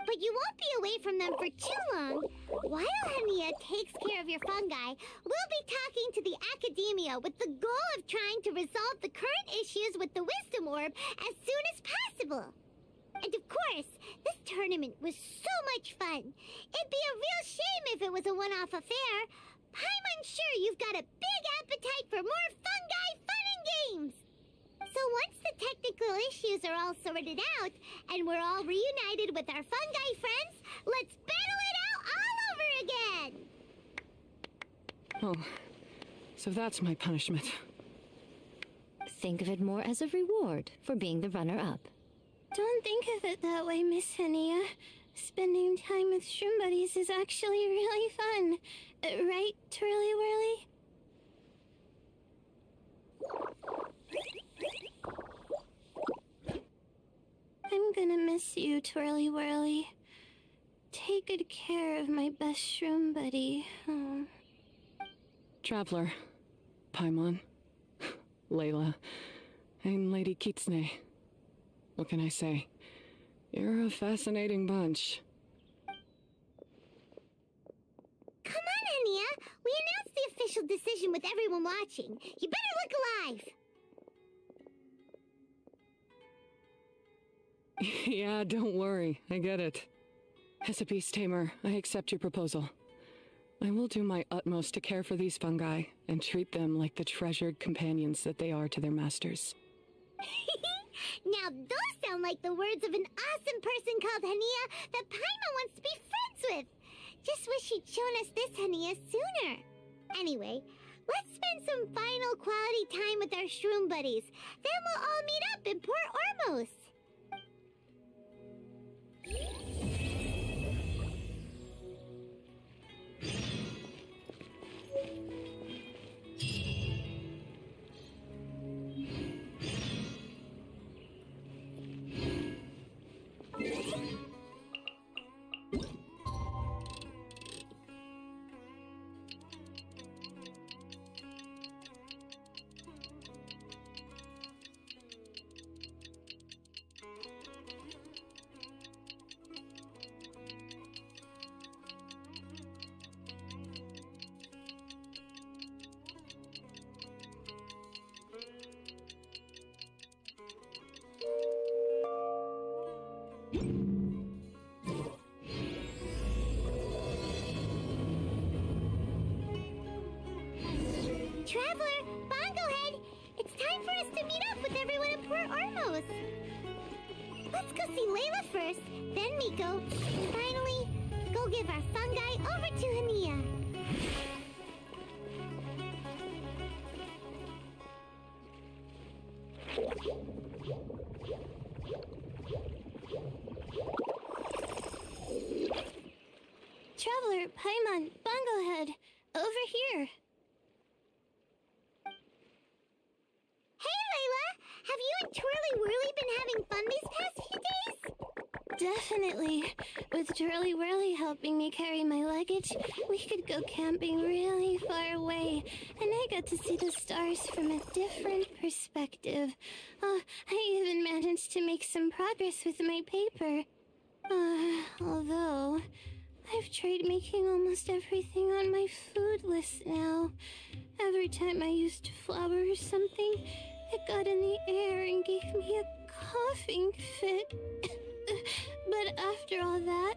But you won't be away from them for too long. While Hania takes care of your fungi, we'll be talking to the Academia with the goal of trying to resolve the current issues with the Wisdom Orb as soon as possible. And of course, this tournament was so much fun. It'd be a real shame if it was a one-off affair. I'm sure you've got a big appetite for more fungi fun and games. So once the technical issues are all sorted out, and we're all reunited with our fungi friends, let's battle it out all over again! Oh, so that's my punishment. Think of it more as a reward for being the runner-up. Don't think of it that way, Miss Hania. Spending time with shroom buddies is actually really fun. Right, Twirly Whirly? I'm gonna miss you, Twirly Whirly. Take good care of my best shroom buddy. Oh. Traveler, Paimon, Layla, and Lady Kitsune. What can I say? You're a fascinating bunch. Come on, Hania! We announced the official decision with everyone watching. You better look alive! Yeah, don't worry. I get it. As a beast tamer, I accept your proposal. I will do my utmost to care for these fungi and treat them like the treasured companions that they are to their masters. Now those sound like the words of an awesome person called Hania that Paimon wants to be friends with. Just wish she'd shown us this Hania sooner. Anyway, let's spend some final quality time with our shroom buddies. Then we'll all meet up in Port Ormos. Traveler, Bongohead, it's time for us to meet up with everyone in Port Ormos. Let's go see Layla first, then Miko, and finally, go give our fungi over to Hania. Traveler, Paimon, Bongohead, over here. Hey, Layla! Have you and Twirly Whirly been having fun these past few days? Definitely. With Twirly Whirly helping me carry my luggage, we could go camping really far away, and I got to see the stars from a different perspective. Oh, I even managed to make some progress with my paper. Although, I've tried making almost everything on my food list now. Every time I used flour or something, it got in the air and gave me a coughing fit. But after all that,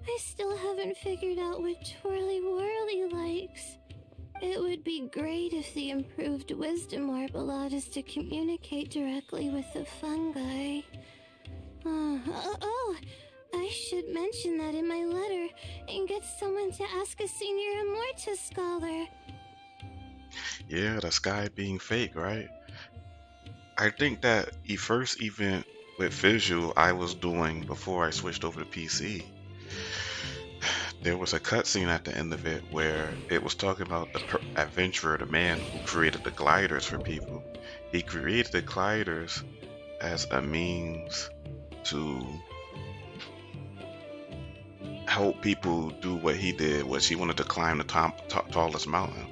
I still haven't figured out what Twirly Whirly likes. It would be great if the improved Wisdom Orb allowed us to communicate directly with the fungi. I should mention that in my letter and get someone to ask a senior Immorta scholar. Yeah, the sky being fake, right? I think that the first event with visual I was doing before I switched over to PC, there was a cutscene at the end of it where it was talking about the adventurer, the man who created the gliders for people. He created the gliders as a means to help people do what he did, which he wanted to climb the tallest mountain.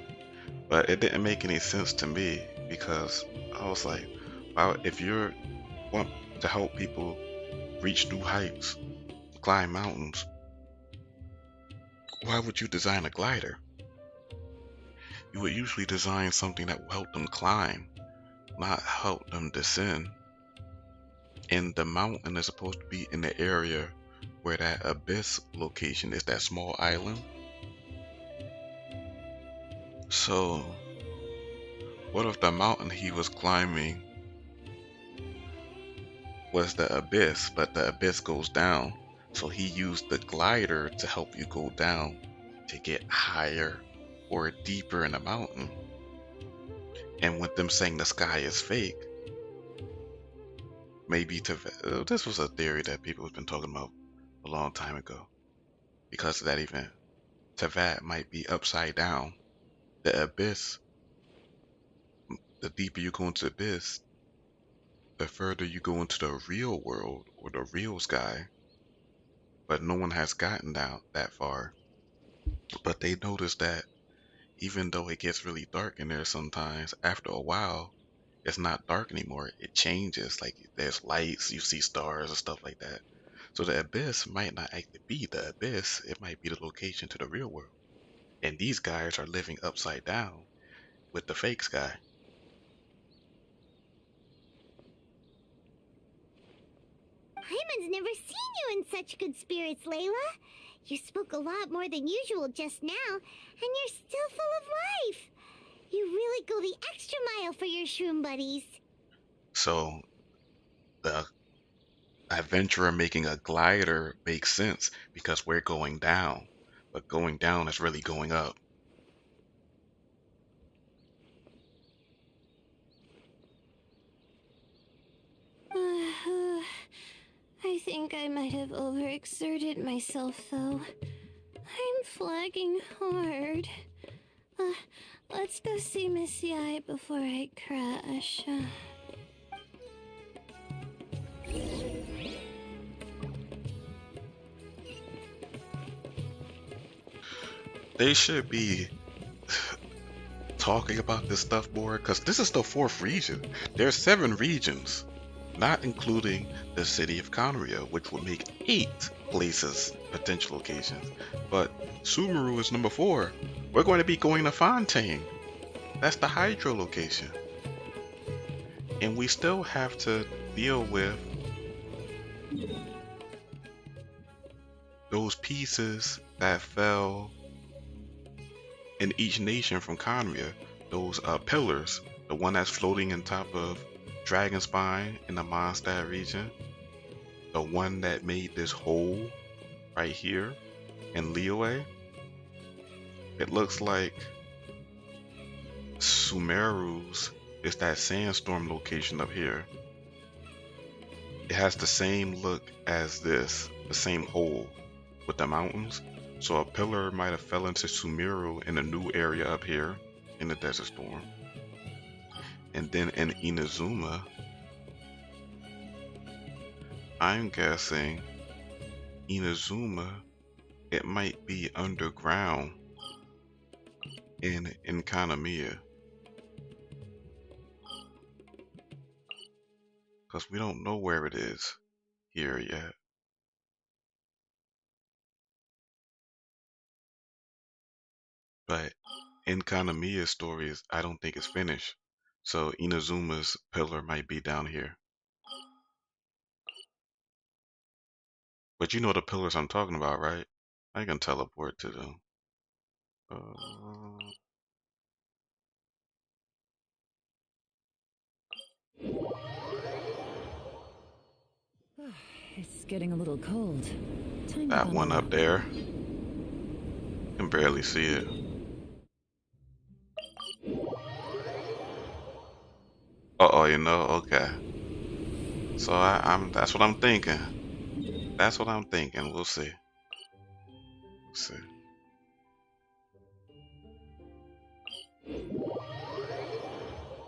But it didn't make any sense to me because I was like, wow, if you want to help people reach new heights, climb mountains, why would you design a glider? You would usually design something that will help them climb, not help them descend. And the mountain is supposed to be in the area where that abyss location is, that small island. So, what if the mountain he was climbing was the abyss, but the abyss goes down? So he used the glider to help you go down to get higher or deeper in the mountain. And with them saying the sky is fake, maybe this was a theory that people have been talking about a long time ago. Because of that event, Teyvat might be upside down. The abyss, the deeper you go into the abyss, the further you go into the real world or the real sky. But no one has gotten down that far. But they noticed that even though it gets really dark in there sometimes, after a while, it's not dark anymore. It changes. Like there's lights, you see stars and stuff like that. So the abyss might not actually be the abyss. It might be the location to the real world. And these guys are living upside down with the fake sky. Hyman's never seen you in such good spirits, Layla. You spoke a lot more than usual just now, and you're still full of life. You really go the extra mile for your shroom buddies. So the adventurer making a glider makes sense because we're going down. But going down is really going up. I think I might have overexerted myself, though. I'm flagging hard. Let's go see Miss Yai before I crash. They should be talking about this stuff more because this is the 4th region. There's 7 regions, not including the city of Conria, which would make 8 places, potential locations. But Sumeru is number 4. We're going to be going to Fontaine. That's the Hydro location. And we still have to deal with those pieces that fell in each nation from Conria. Those pillars, the one that's floating on top of Dragonspine in the Mondstadt region, the one that made this hole right here in Liyue. It looks like Sumeru's is that sandstorm location up here. It has the same look as this, the same hole with the mountains. So a pillar might have fell into Sumeru in a new area up here in the Desert Storm. And then in Inazuma, I'm guessing Inazuma, it might be underground in Kanamiya. Because we don't know where it is here yet. But in Kanamiya's stories, I don't think it's finished. So Inazuma's pillar might be down here. But you know the pillars I'm talking about, right? I can teleport to them. It's It's getting a little cold. Time That one up there. Can barely see it. Uh-oh, you know, okay. So I'm that's what I'm thinking. That's what I'm thinking. We'll see. We'll see.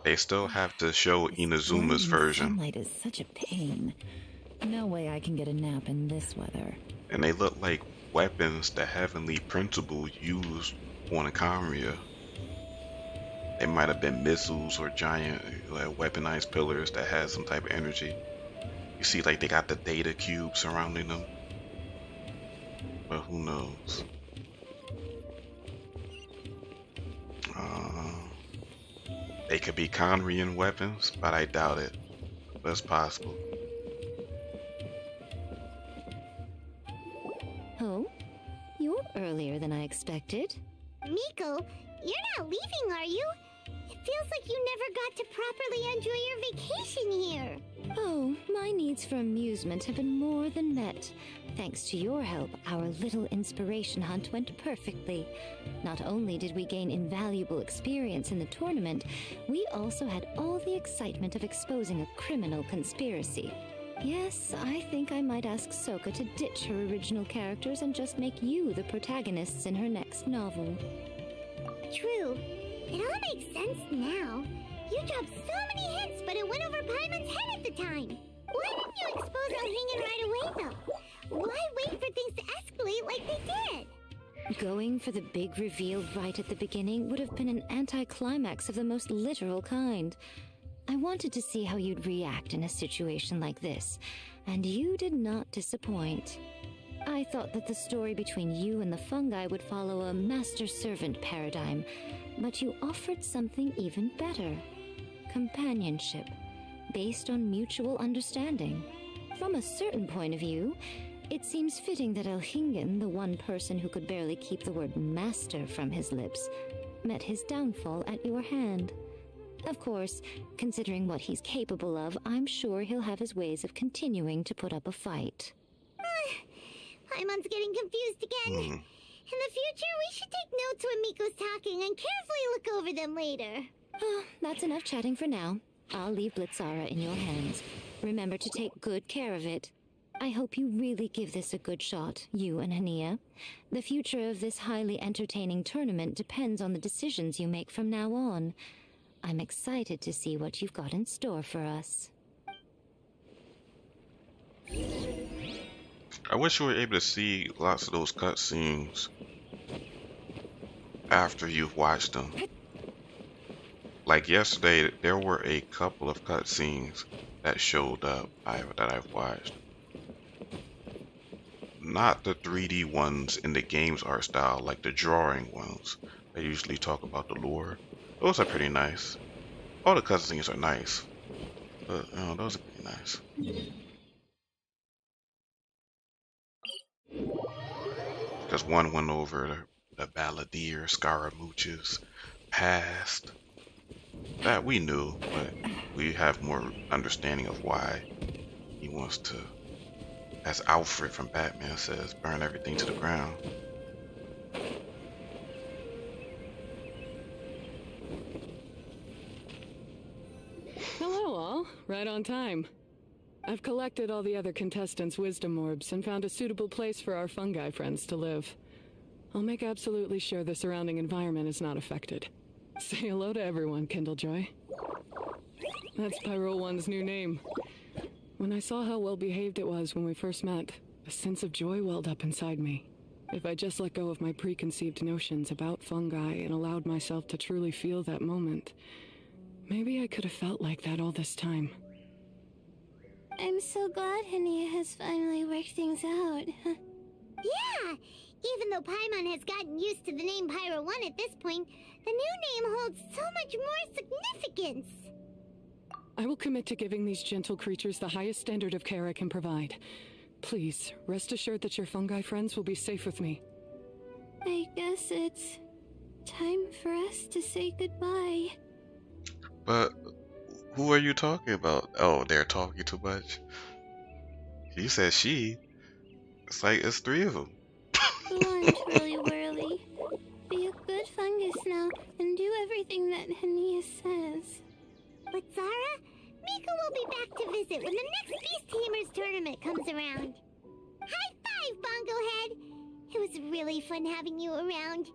They still have to show Inazuma's version. Sunlight is such a pain. No way I can get a nap in this weather. And they look like weapons the Heavenly Principle used on Akamria. They might have been missiles or giant weaponized pillars that had some type of energy. You see, like, they got the data cube surrounding them. But who knows? They could be Conrian weapons, but I doubt it. But it's possible. Oh, you're earlier than I expected. Miko, you're not leaving, are you? It feels like you never got to properly enjoy your vacation here. Oh, my needs for amusement have been more than met. Thanks to your help, our little inspiration hunt went perfectly. Not only did we gain invaluable experience in the tournament, we also had all the excitement of exposing a criminal conspiracy. Yes, I think I might ask Soka to ditch her original characters and just make you the protagonists in her next novel. True. It all makes sense now. You dropped so many hints, but it went over Paimon's head at the time. Why didn't you expose Elhingen right away, though? Why wait for things to escalate like they did? Going for the big reveal right at the beginning would have been an anticlimax of the most literal kind. I wanted to see how you'd react in a situation like this, and you did not disappoint. I thought that the story between you and the fungi would follow a master-servant paradigm, but you offered something even better. Companionship, based on mutual understanding. From a certain point of view, it seems fitting that Elhingen, the one person who could barely keep the word master from his lips, met his downfall at your hand. Of course, considering what he's capable of, I'm sure he'll have his ways of continuing to put up a fight. Paimon's getting confused again. In the future, we should take notes when Miko's talking and carefully look over them later. Oh, that's enough chatting for now. I'll leave Blitzara in your hands. Remember to take good care of it. I hope you really give this a good shot, you and Hania. The future of this highly entertaining tournament depends on the decisions you make from now on. I'm excited to see what you've got in store for us. I wish you were able to see lots of those cutscenes after you've watched them. Like yesterday, there were a couple of cutscenes that showed up that I've watched. Not the 3D ones in the game's art style, like the drawing ones. They usually talk about the lore. Those are pretty nice. All the cutscenes are nice, but those are pretty nice. Because one went over the Balladeer Scaramouche's past. That we knew, but we have more understanding of why he wants to, as Alfred from Batman says, burn everything to the ground. Hello all, right on time. I've collected all the other contestants' wisdom orbs and found a suitable place for our fungi friends to live. I'll make absolutely sure the surrounding environment is not affected. Say hello to everyone, Kindlejoy. That's Pyro One's new name. When I saw how well behaved it was when we first met, a sense of joy welled up inside me. If I just let go of my preconceived notions about fungi and allowed myself to truly feel that moment, maybe I could have felt like that all this time. I'm so glad Hania has finally worked things out. Yeah! Even though Paimon has gotten used to the name Pyro 1 at this point, the new name holds so much more significance. I will commit to giving these gentle creatures the highest standard of care I can provide. Please, rest assured that your fungi friends will be safe with me. I guess it's time for us to say goodbye. But who are you talking about? Oh, they're talking too much. You said she. It's like it's three of them. Go on, Twirly Whirly. Be a good fungus now and do everything that Hania says. But Zara, Mika will be back to visit when the next Beast Tamers tournament comes around. High five, Bongo Head! It was really fun having you around.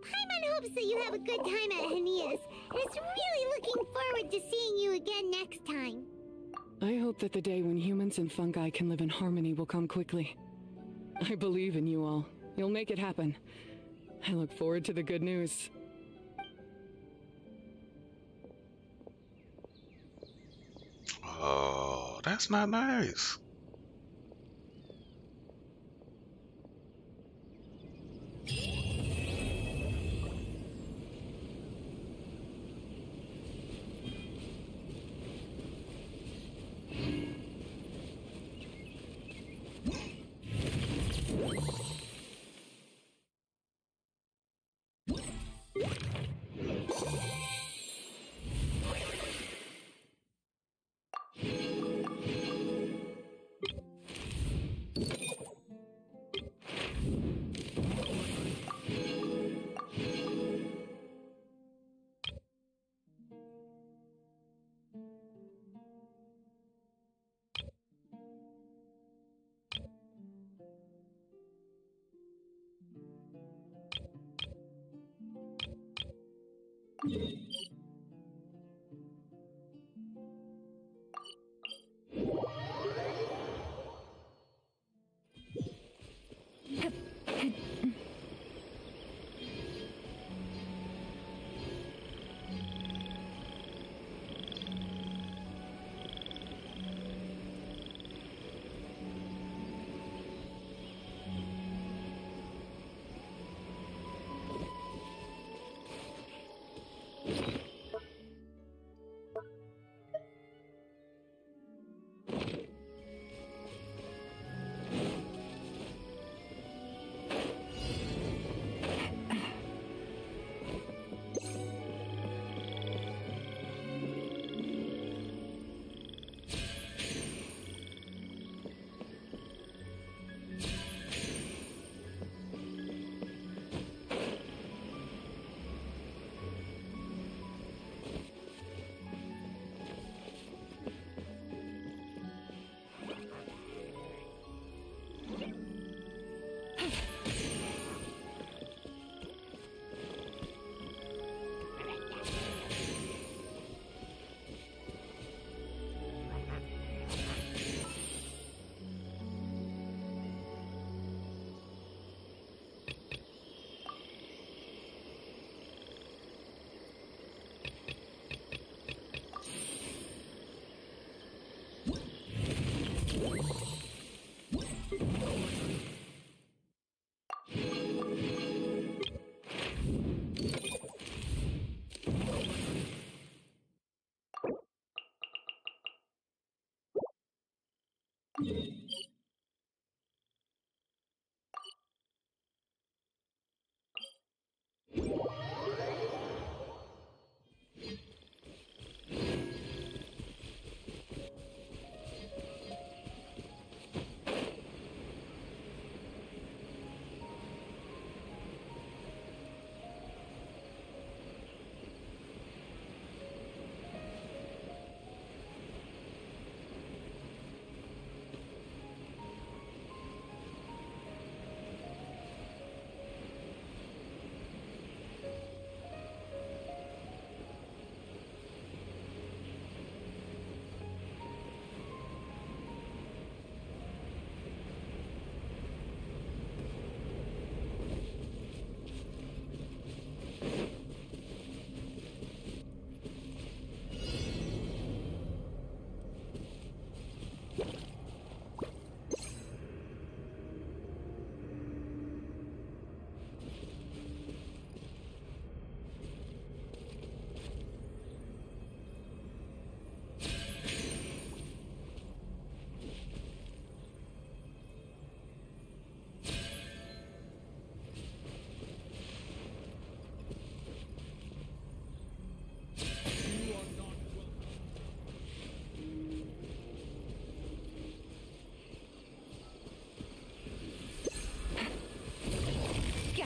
Paimon hopes that you have a good time at Hania's, and is really looking forward to seeing you again next time. I hope that the day when humans and fungi can live in harmony will come quickly. I believe in you all. You'll make it happen. I look forward to the good news. Oh, that's not nice.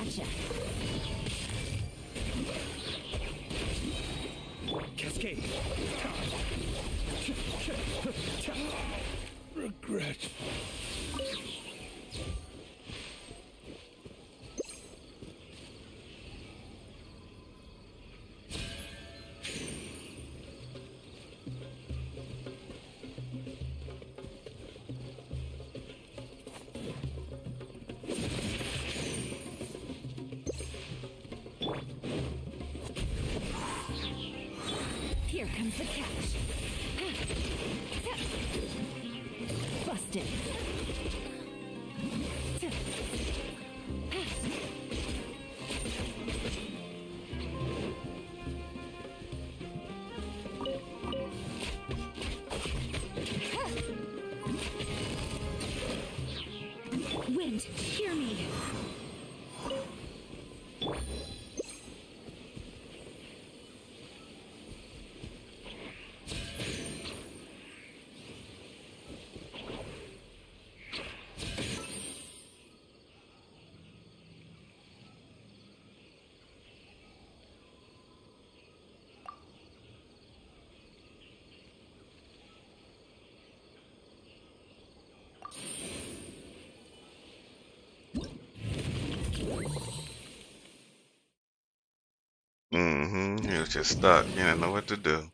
Gotcha. Cascade. Regret. Here comes the catch. Busted. Wind, hear me. He was just stuck. He didn't know what to do.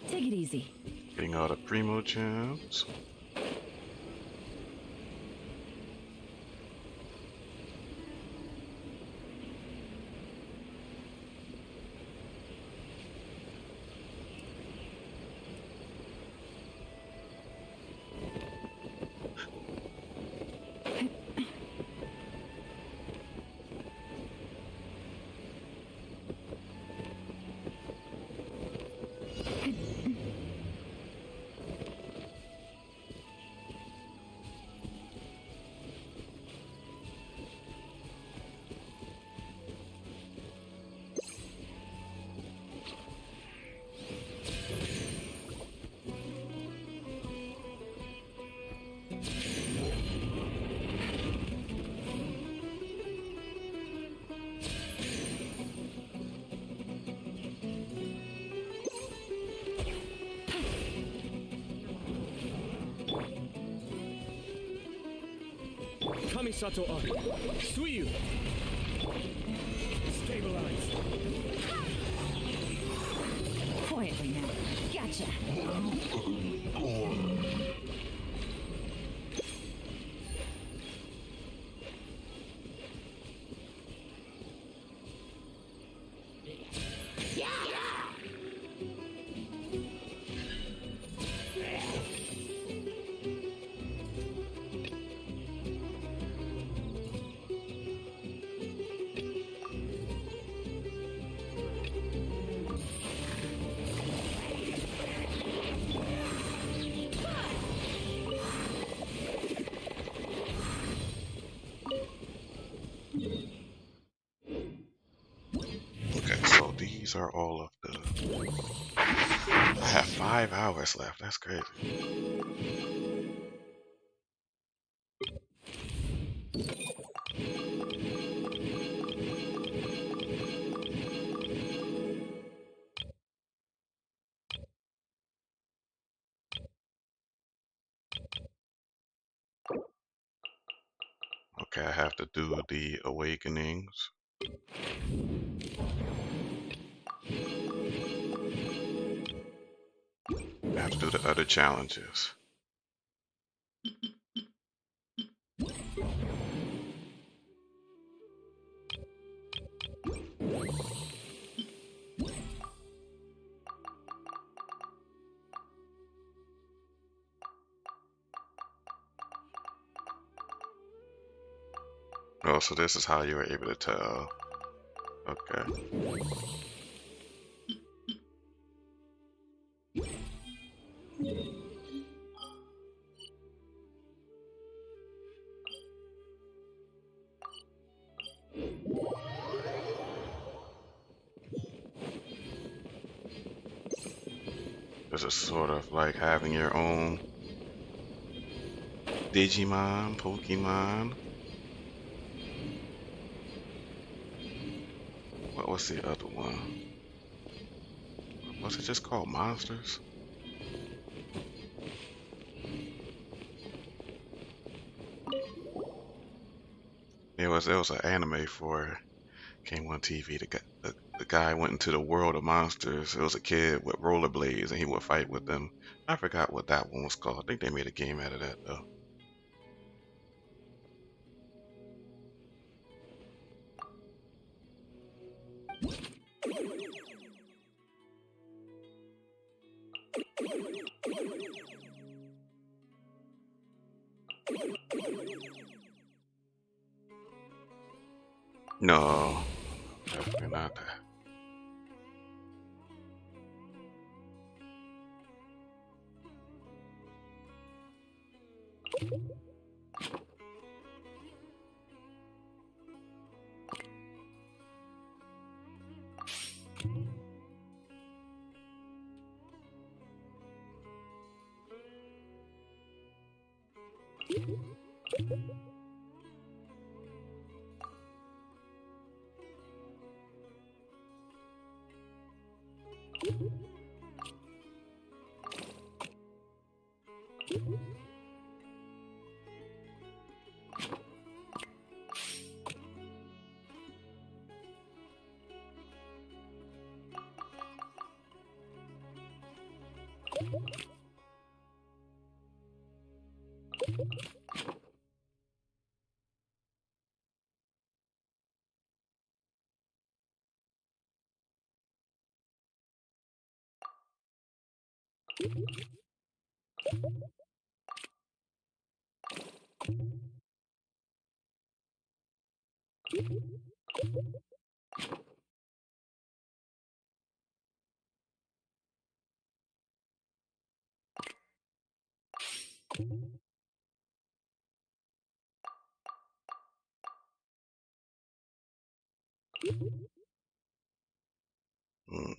Take it easy. Getting all the primo gems. Kamisato on. Suiyu. Stabilize. Quietly now. Gotcha. Okay, so these are all of the... I have 5 hours left. That's crazy. Okay, I have to do the awakenings. I have to do the other challenges. Oh, so this is how you were able to tell. Okay. This is sort of like having your own Digimon, Pokemon. What was the other one? Was it just called Monsters? There was an anime for came on TV. The guy went into the world of monsters. It was a kid with rollerblades, and he would fight with them. I forgot what that one was called. I think they made a game out of that though. No, definitely not that. Mm.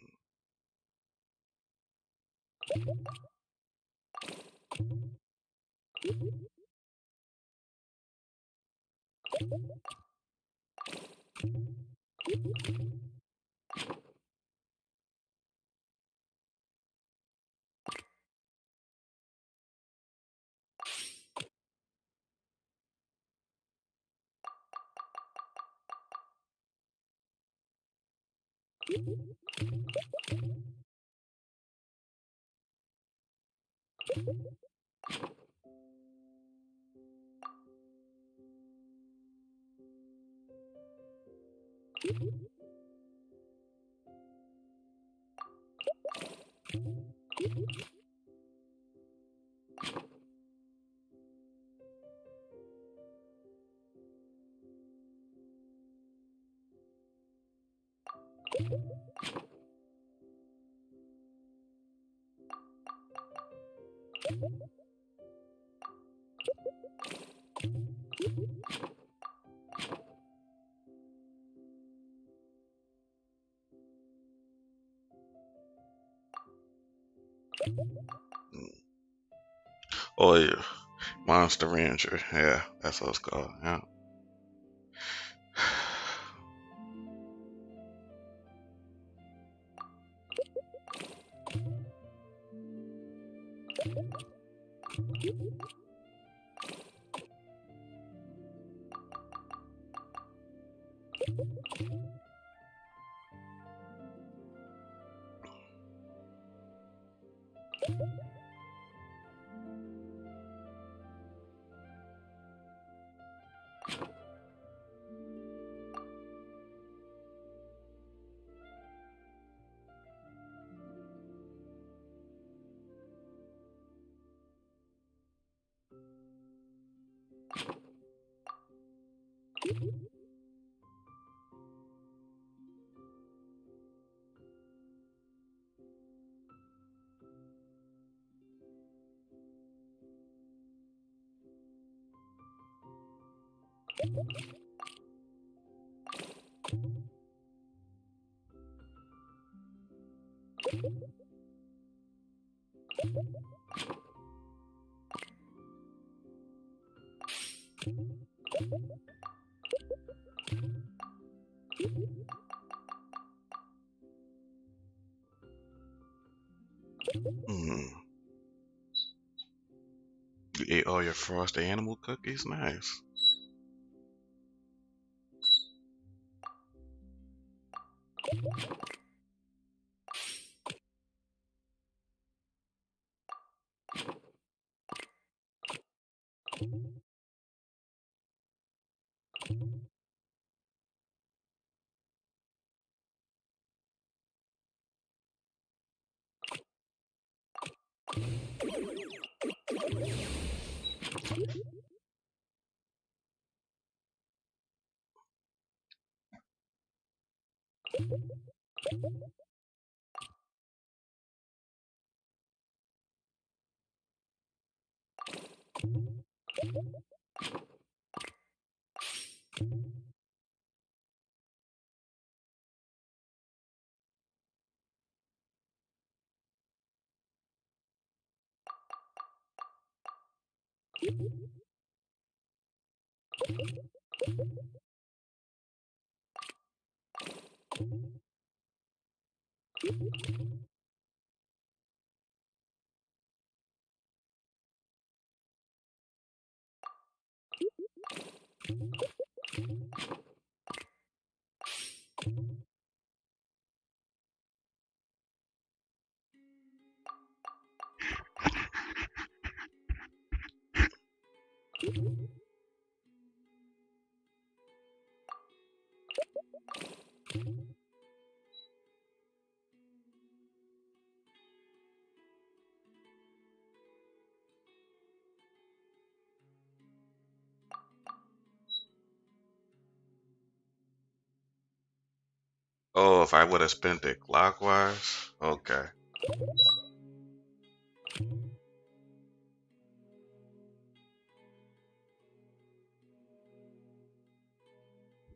Oh yeah, Monster Ranger. Yeah, that's what it's called. Yeah. Hmm. You ate all your frosted animal cookies? Nice. Oh, if I would have spent it clockwise? Okay.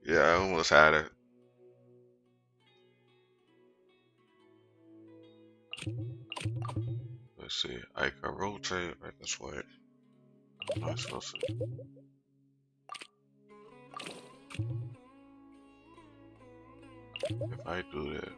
Yeah, I almost had it. Let's see. I can rotate right this way. Am I supposed to? If I do this.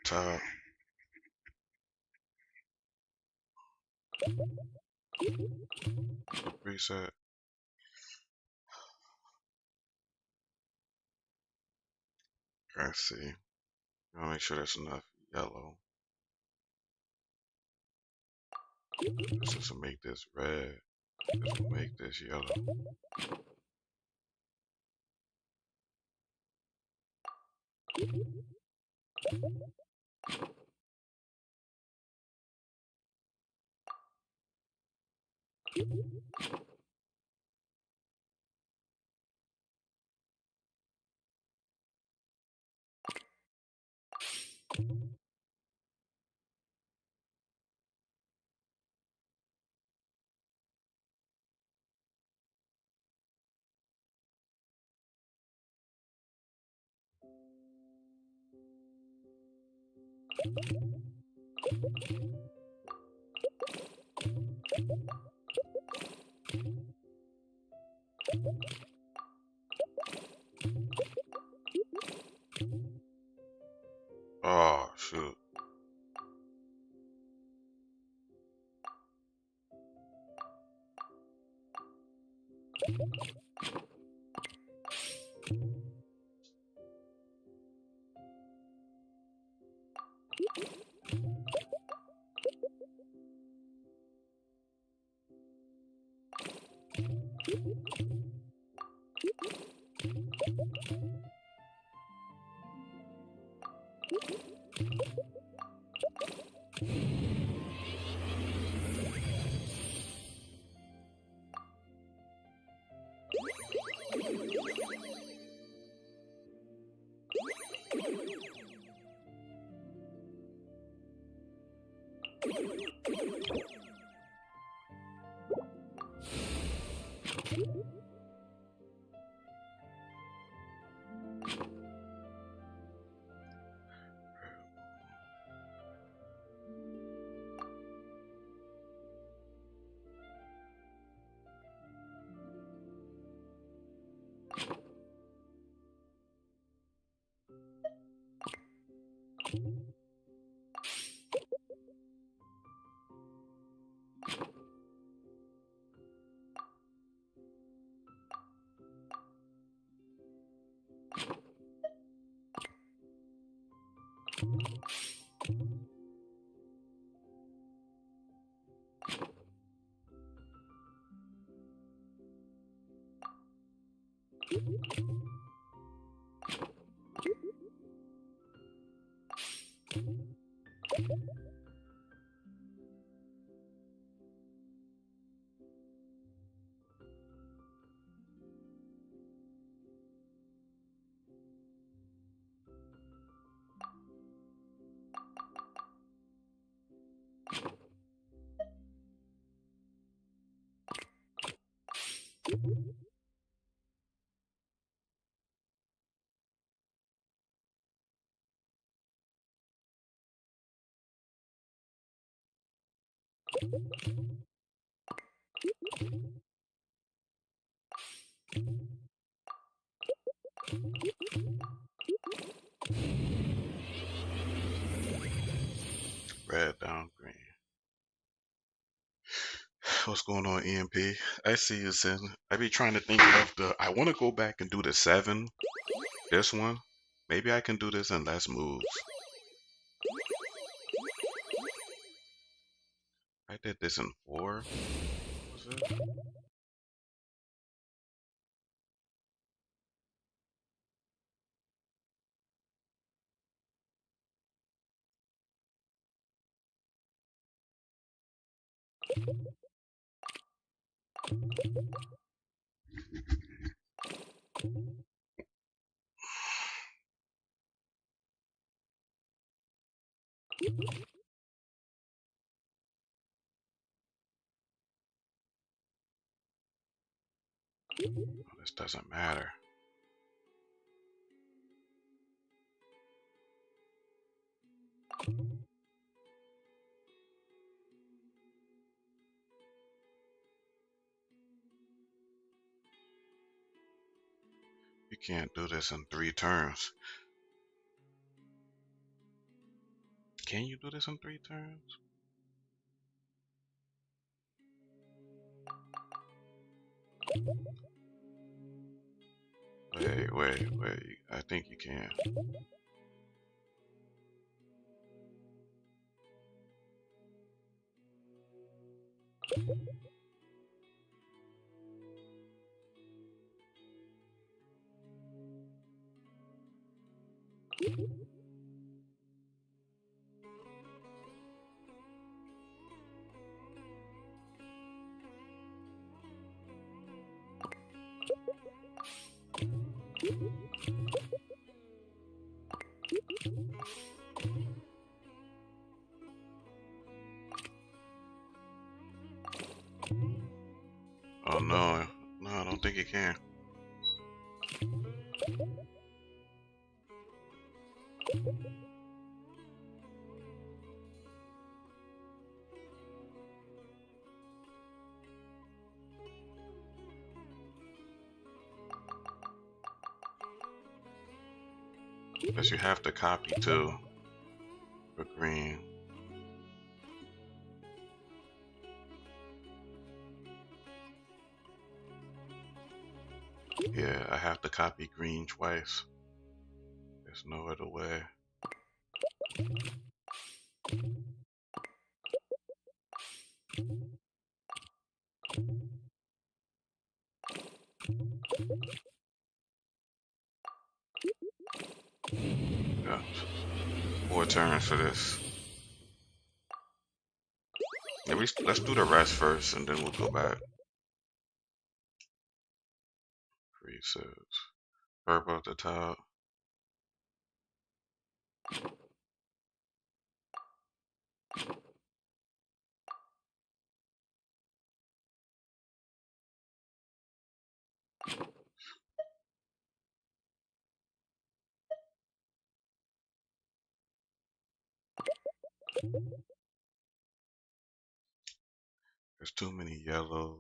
Top. Reset. Let's see. I'll make sure that's enough yellow. This will make this red. This will make this yellow. Red down green. What's going on, EMP? I see you, Sin. I be trying to think of the. I want to go back and do the 7. This one. Maybe I can do this in less moves. I did this in 4. What was it? Oh, this doesn't matter. You can't do this in 3 turns. Can you do this in 3 turns? Wait. I think you can. Oh no, I don't think you can. Because you have to copy too for green. Yeah, I have to copy green twice. There's no other way. Yeah. 4 turns for this. Yeah, let's do the rest first and then we'll go back. Presets. Purple at the top. There's too many yellows.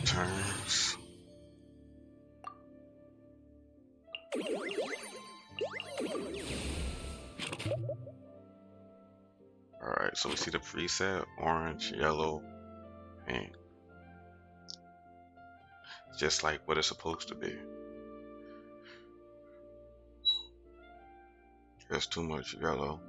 Turns. Alright, so we see the preset, orange, yellow, pink. Just like what it's supposed to be. There's too much yellow.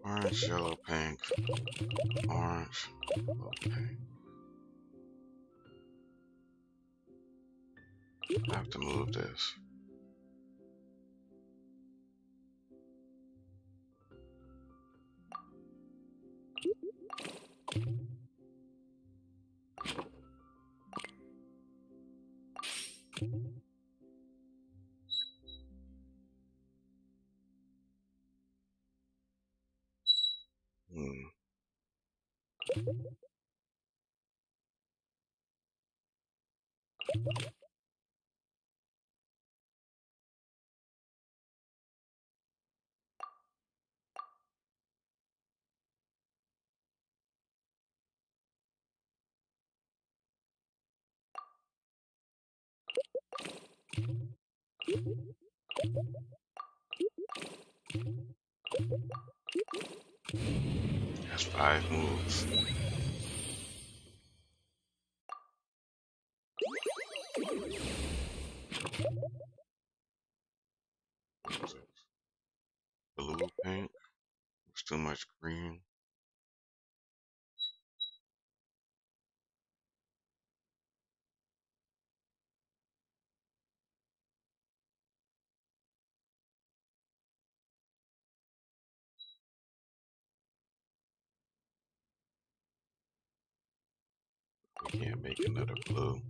Orange, yellow, pink. Orange, yellow, pink. I have to move this. Hmm. That's 5 moves. Blue, pink. There's too much green. We can't make another blue.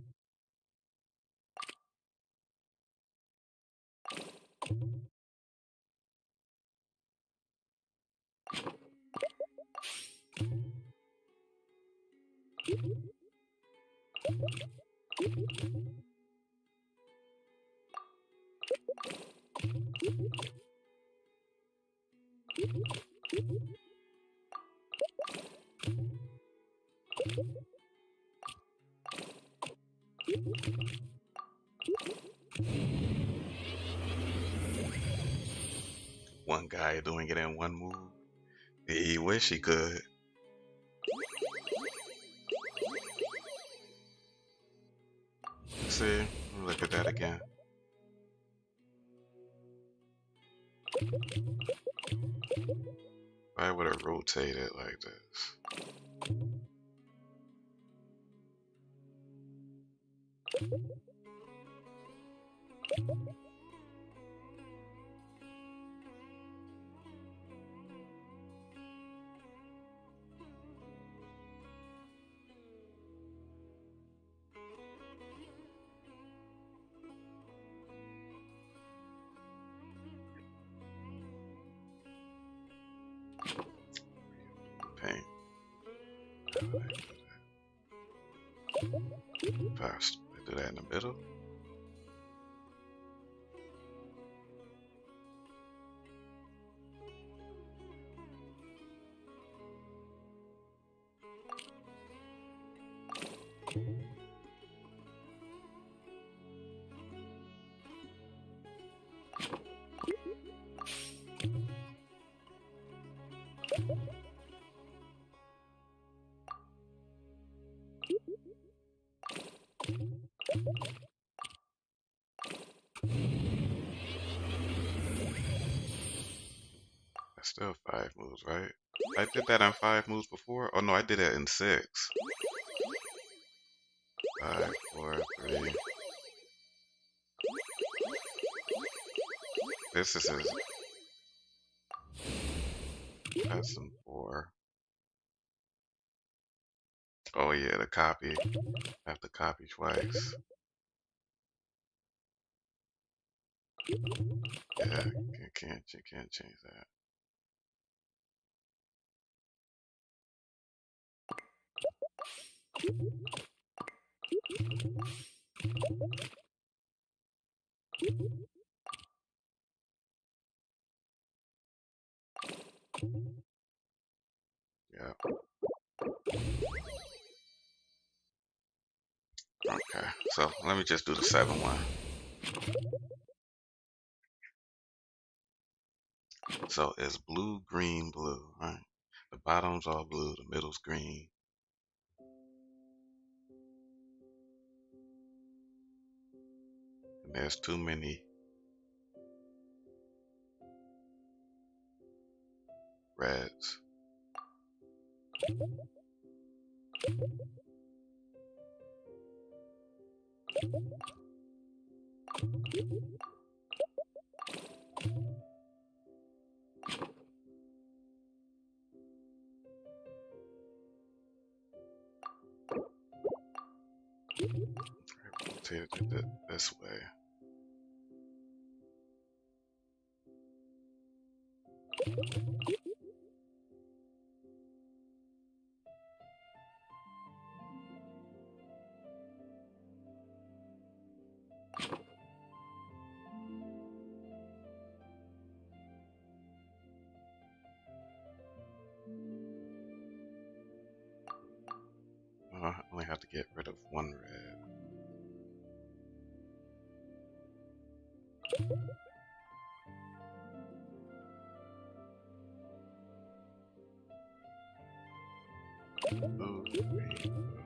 One guy doing it in one move. He wish he could. See, look at that again. I would have rotated like this. Paint. First, do that in the middle. That's still 5 moves, right? I did that in 5 moves before. Oh no, I did it in 6. 5, 4, 3. This is his. That's some 4. Oh yeah, the copy. I have to copy twice. Yeah, you can't change that. Yeah. Okay, so let me just do the 7 one. So it's blue, green, blue, right? The bottom's all blue, the middle's green. And there's too many reds. Rotate it this way. I only have to get rid of 1 red. Blue, green, blue.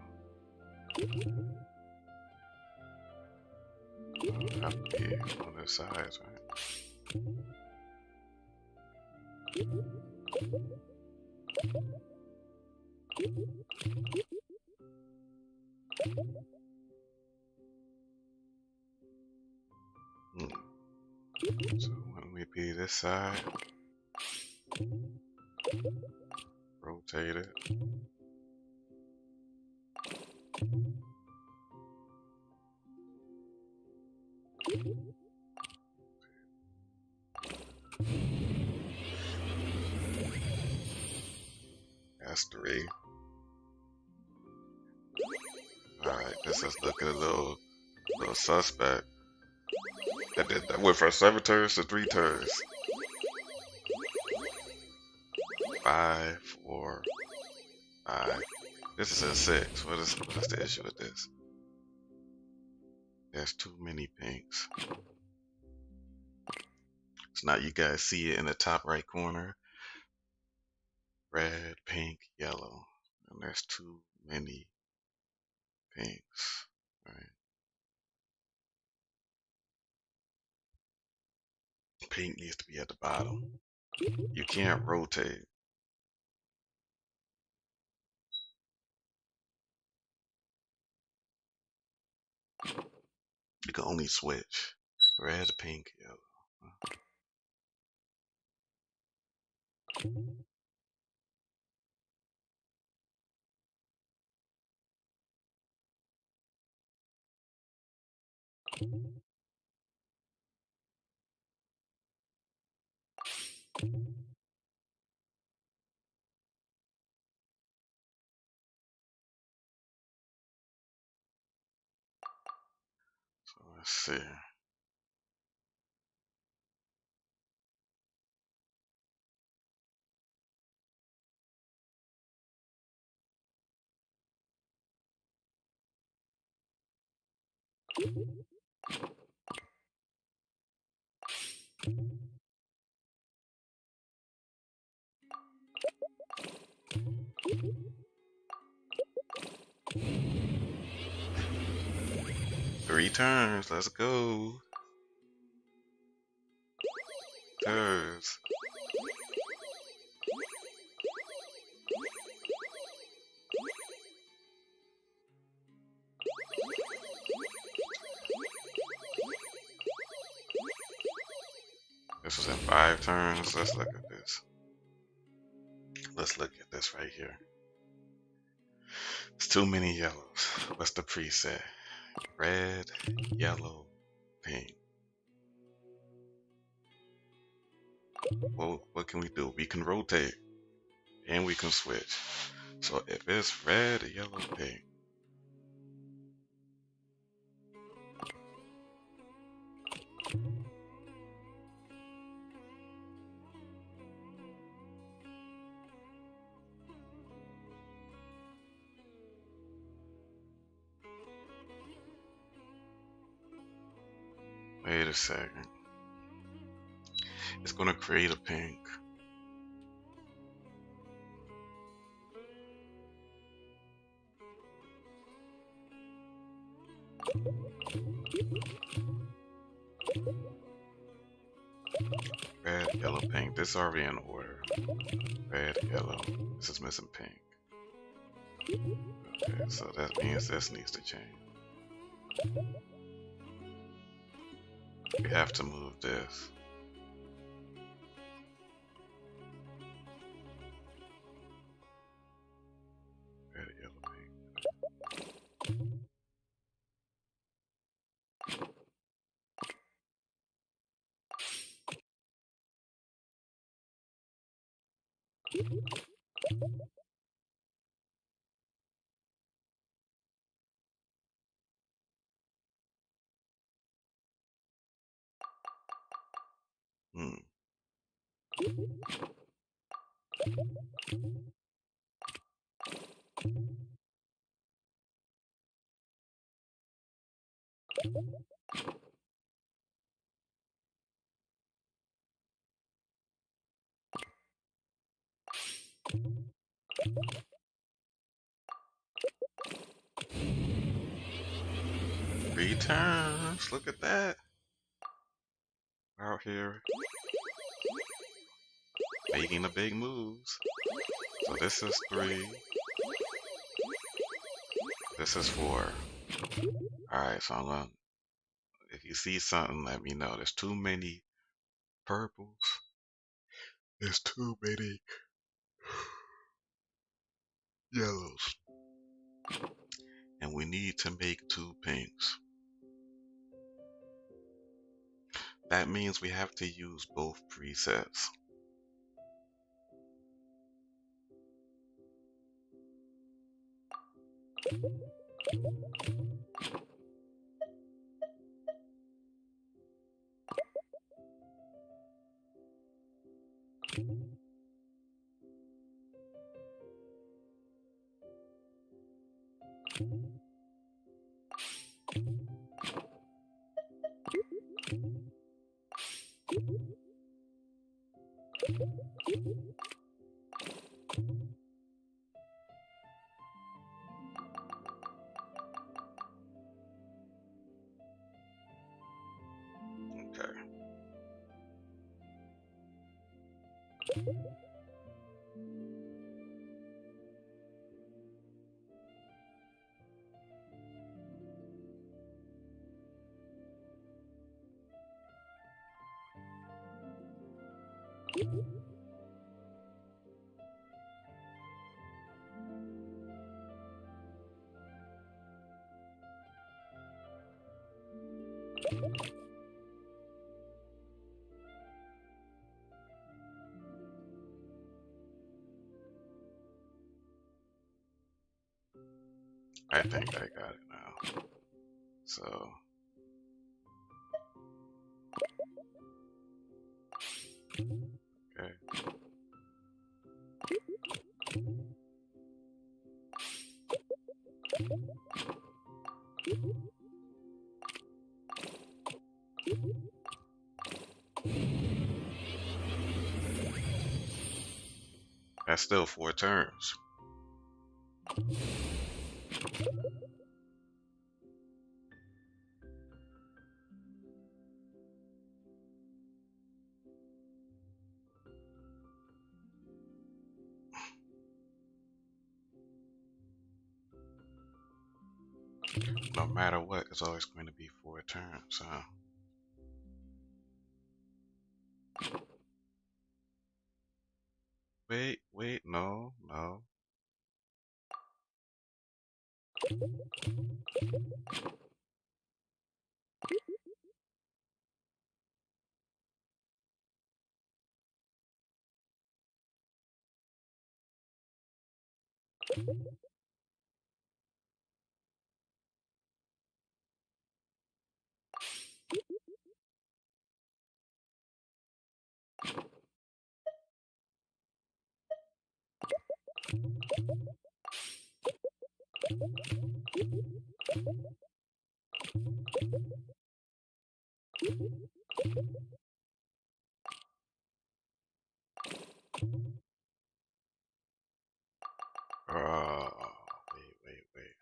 I'll have to be on their sides, right? So when we be this side, rotate it. That's 3. Alright, this is looking a little suspect. That went from 7 turns to 3 turns. 5, 4, 5. This is a 6. What's the issue with this? There's too many pinks. So now you guys see it in the top right corner. Red, pink, yellow. And there's too many pinks. Right? Pink needs to be at the bottom. You can't rotate. You can only switch. Red, pink, yellow. So let's see. Three turns. Let's go. Turns. This was in 5 turns. Let's look at this. Let's look at this right here. It's too many yellows. What's the preset? Red, yellow, pink. Well, what can we do? We can rotate and we can switch. So if it's red, yellow, pink. Wait a second. It's gonna create a pink. Red, yellow, pink. This is already in order. Red, yellow. This is missing pink. Okay, so that means this needs to change. We have to move this. Red, yellow, pink. 3 turns. Look at that. Out here making the big moves. So this is 3. This is 4. Alright, so I'm gonna, if you see something, let me know. There's too many purples. There's too many yellows. And we need to make 2 pinks. That means we have to use both presets. Okay. I think I got it now. So, okay. That's still 4 turns. No matter what, it's always going to be 4 turns, huh? Wait, no, no. Wait.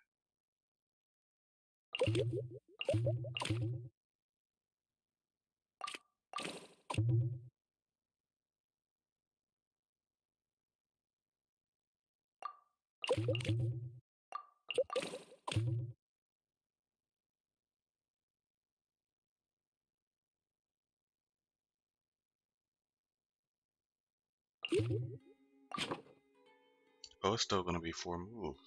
Oh, it's still gonna be 4 moves.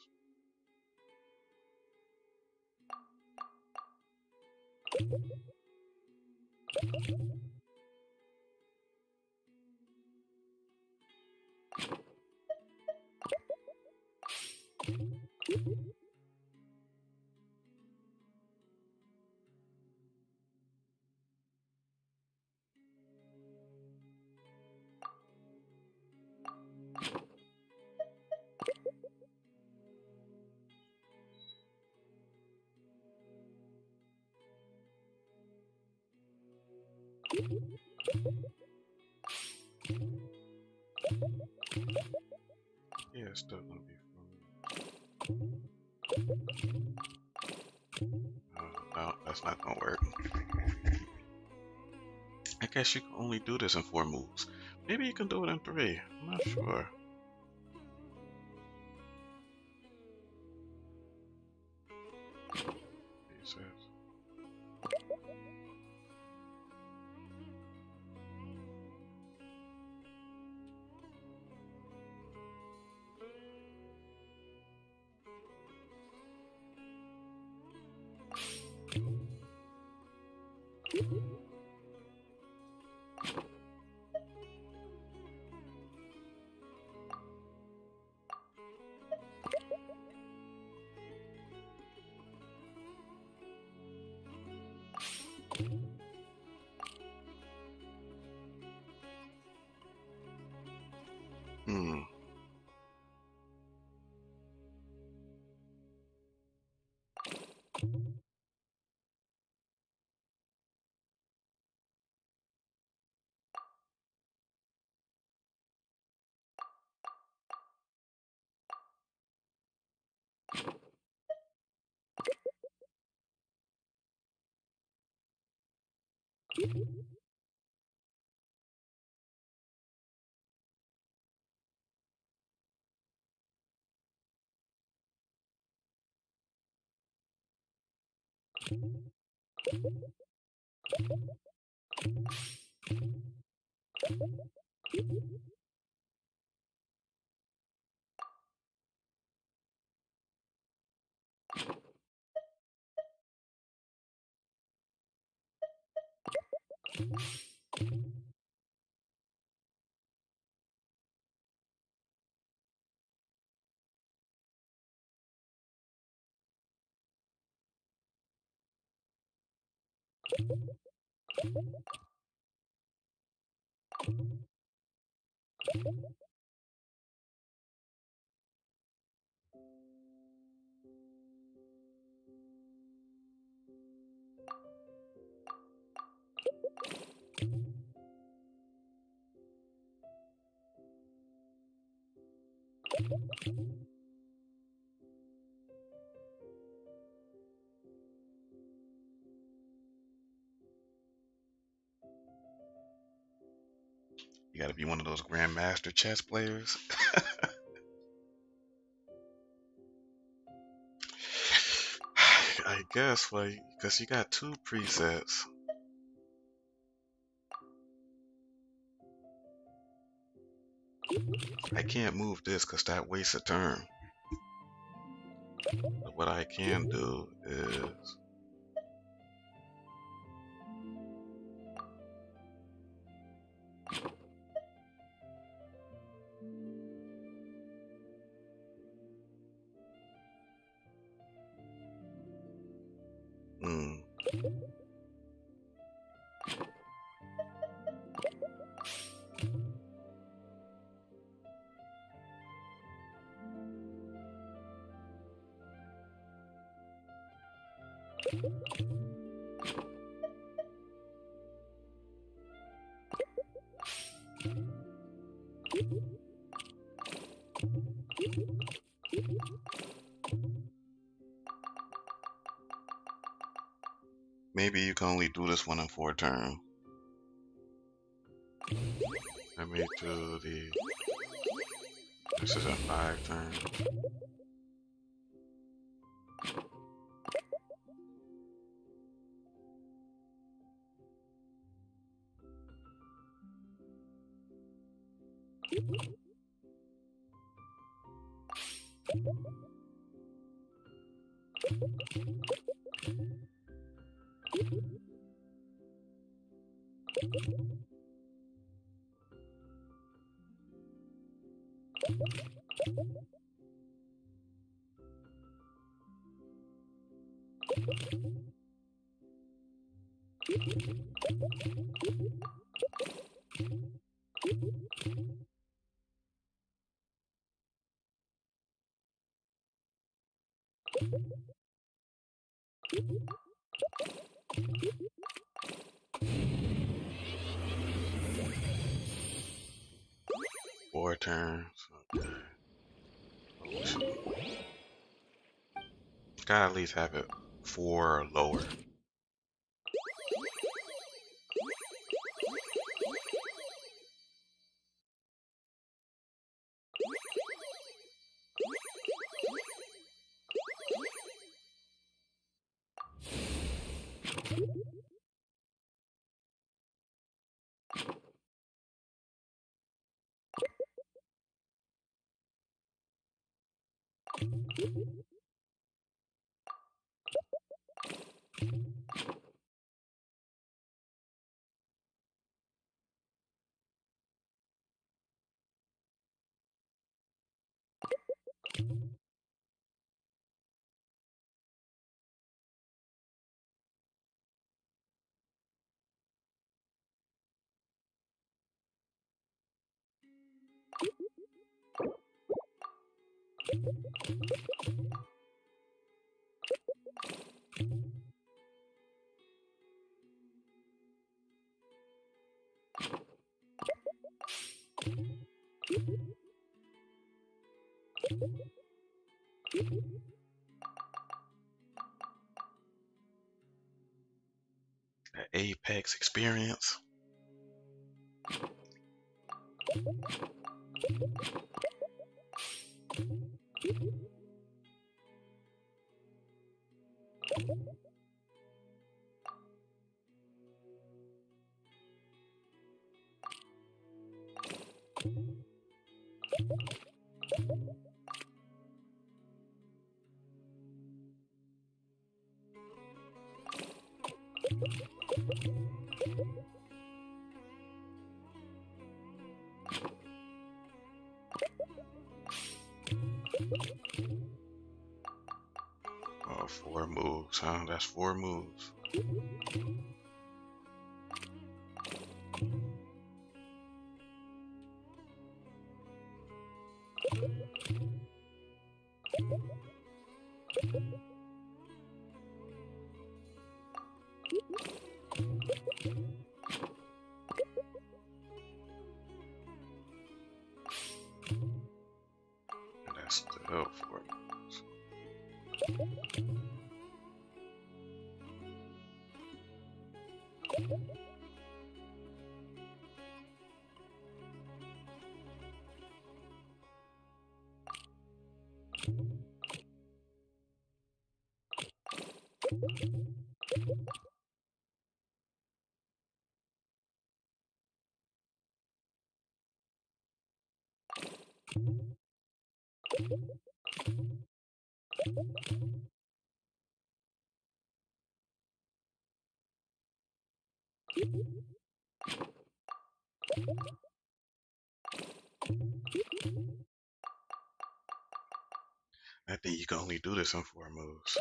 Yeah, it's still gonna be 4 moves. No, that's not gonna work. I guess you can only do this in 4 moves. Maybe you can do it in 3. I'm not sure. He says. You gotta be one of those grandmaster chess players. I guess, like, because you got two presets. I can't move this because that wastes a turn. But what I can do is hmm. Maybe you can only do this one in 4 turns. Let me do the. This is a 5 turn. Four turns. Okay. Gotta at least have it 4 or lower. Apex experience. Oh, 4 moves, huh? That's 4 moves. And that's still 4 moves. I think you can only do this in 4 moves.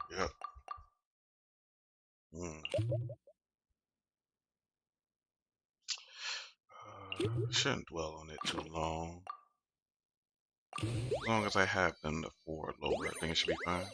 Yep. Shouldn't dwell on it too long. As long as I have them to 4 lower, I think it should be fine.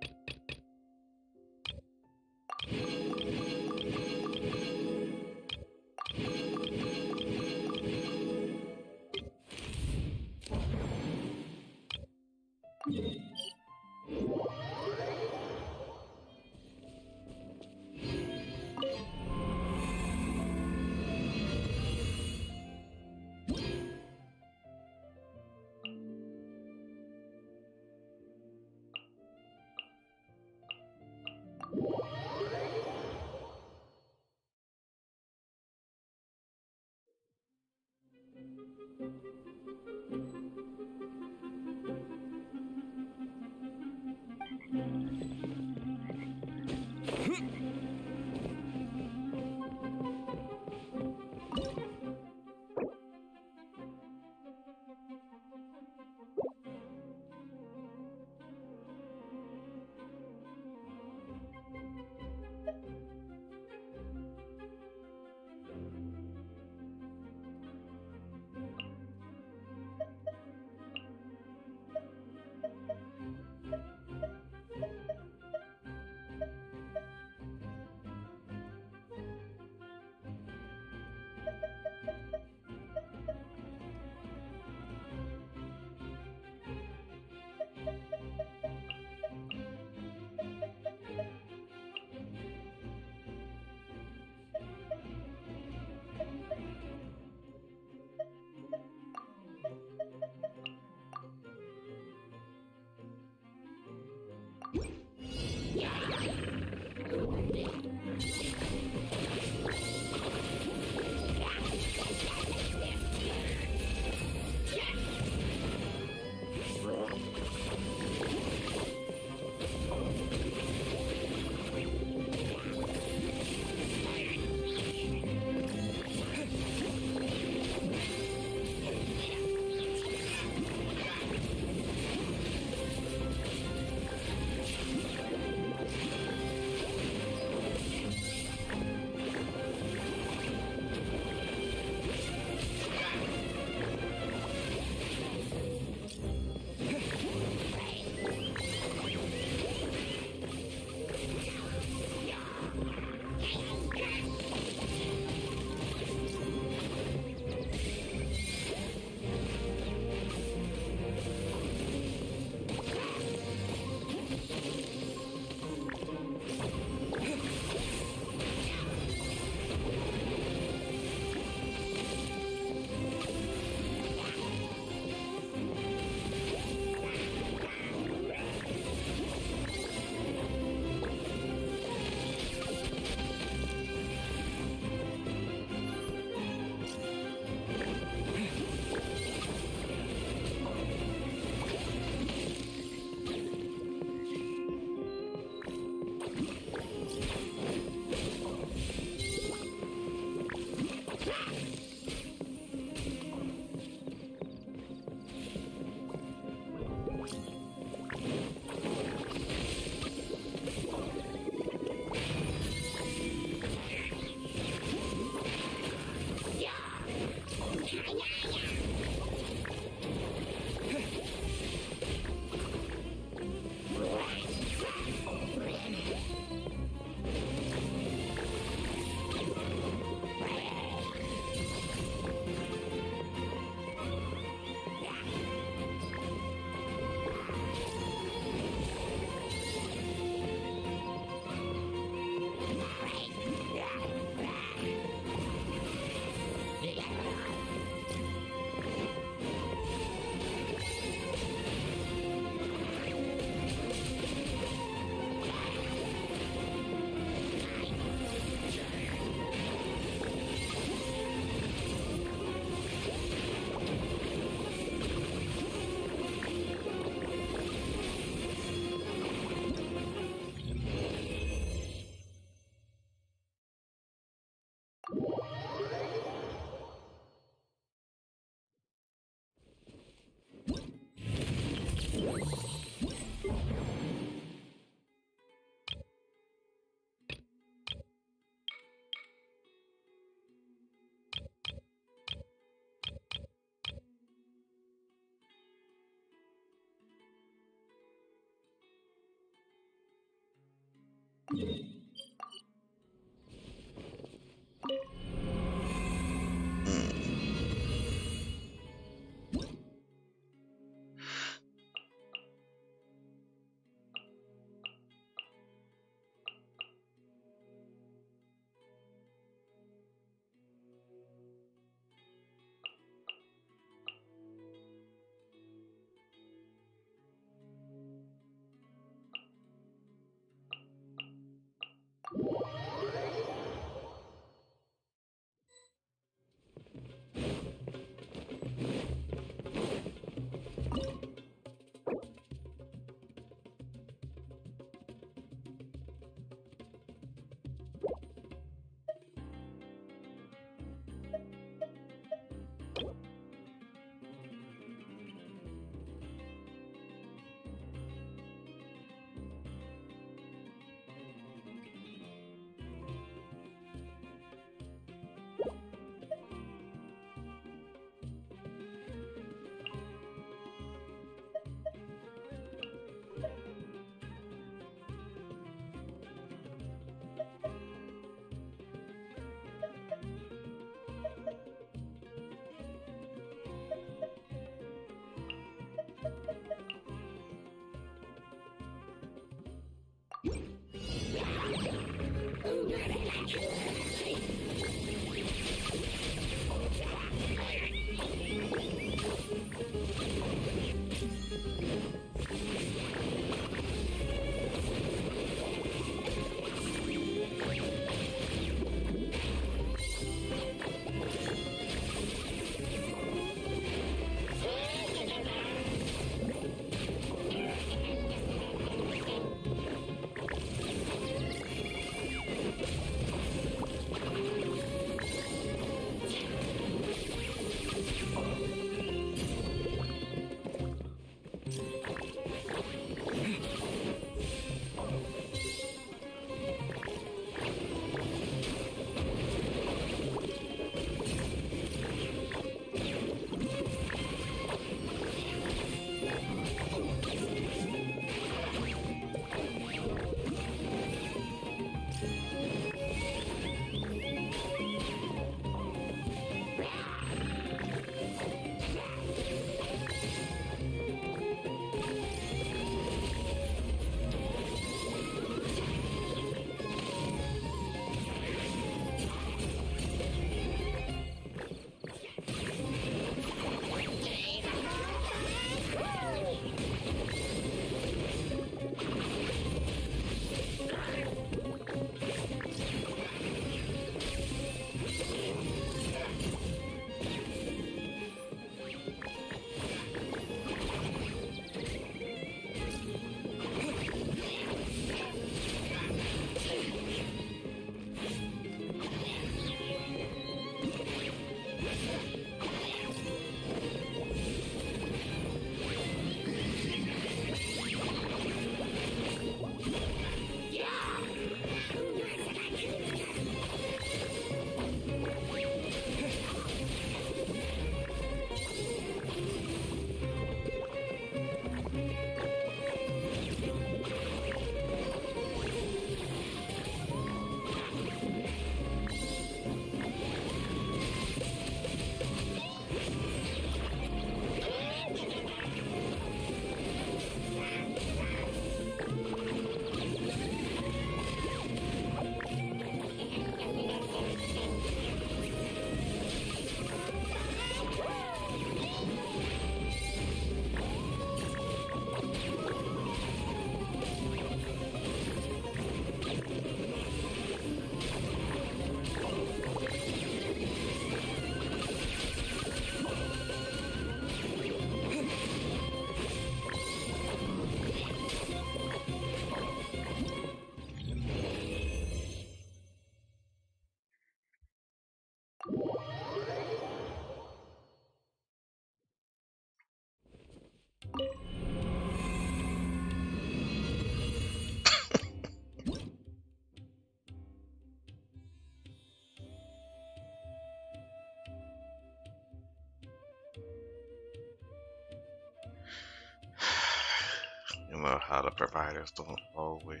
You know how the providers don't always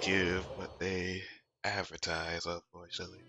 give what they advertise, unfortunately.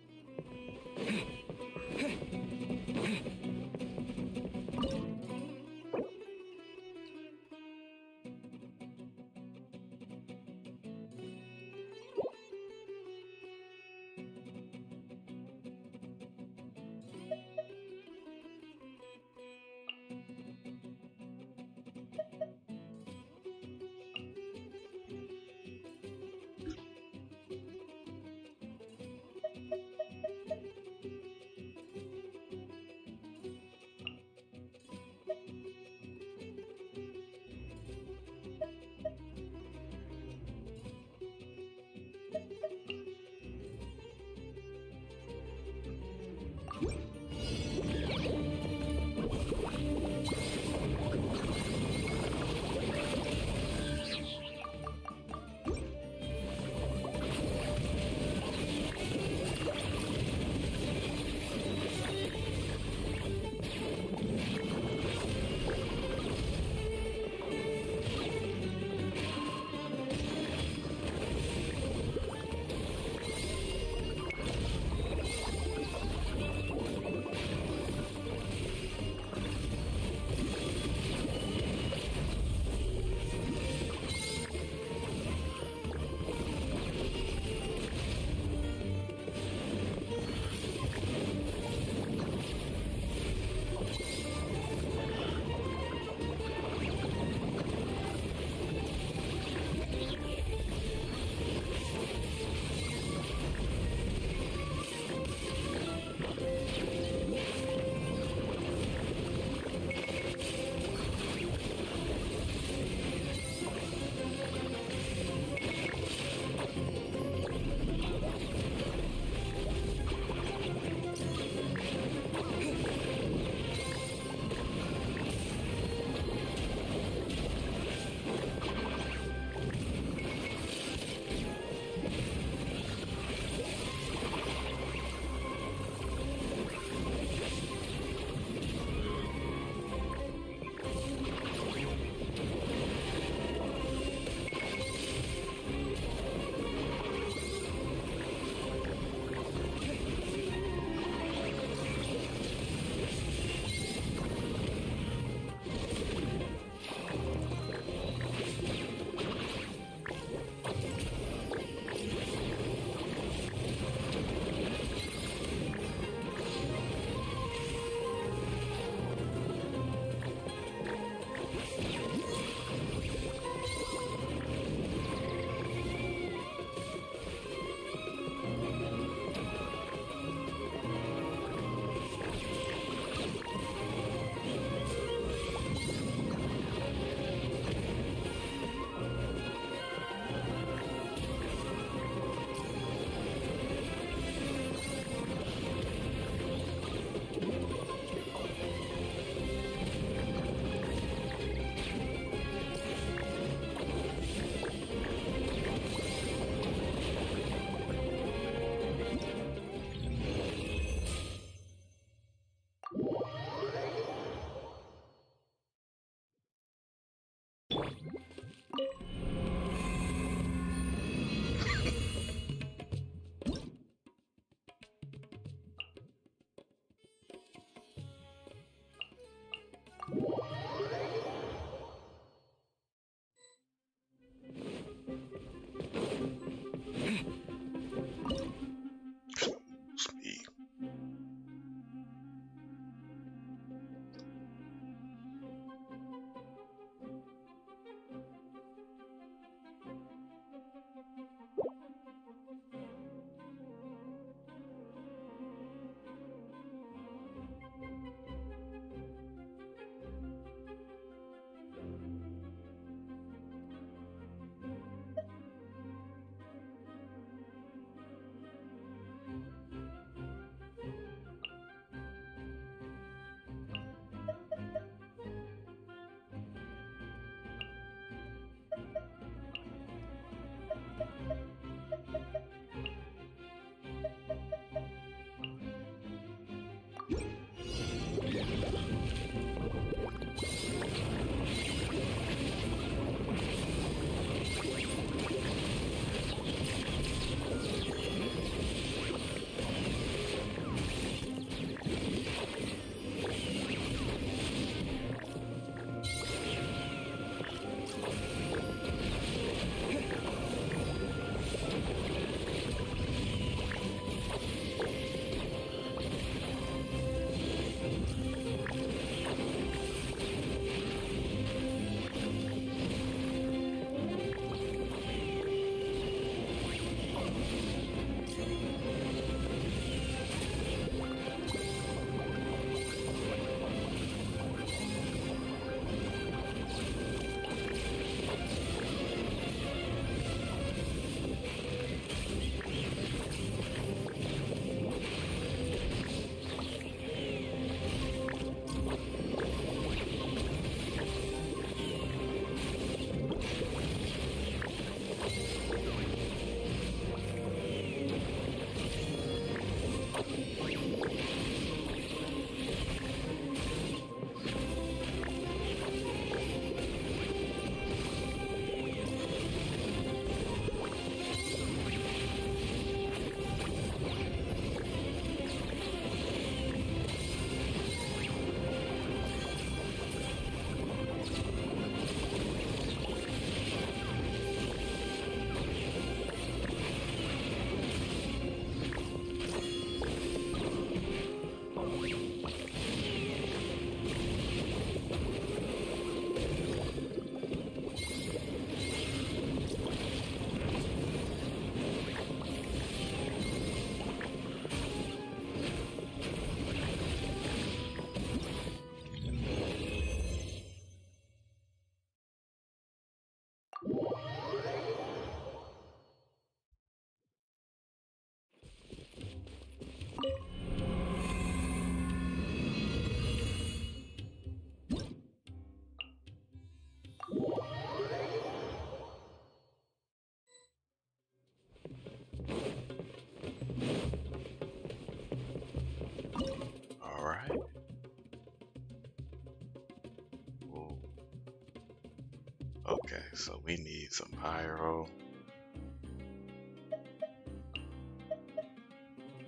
Okay, so we need some pyro,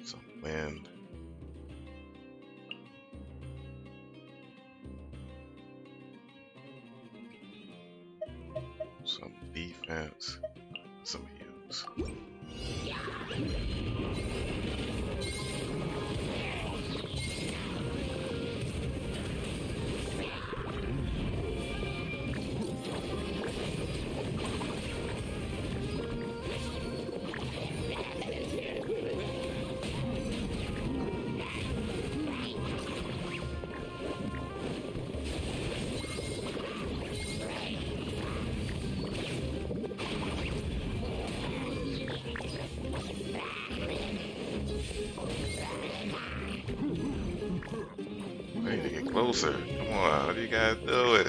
some wind, some defense, some heals. We need to get closer. Come on, what are you guys doing?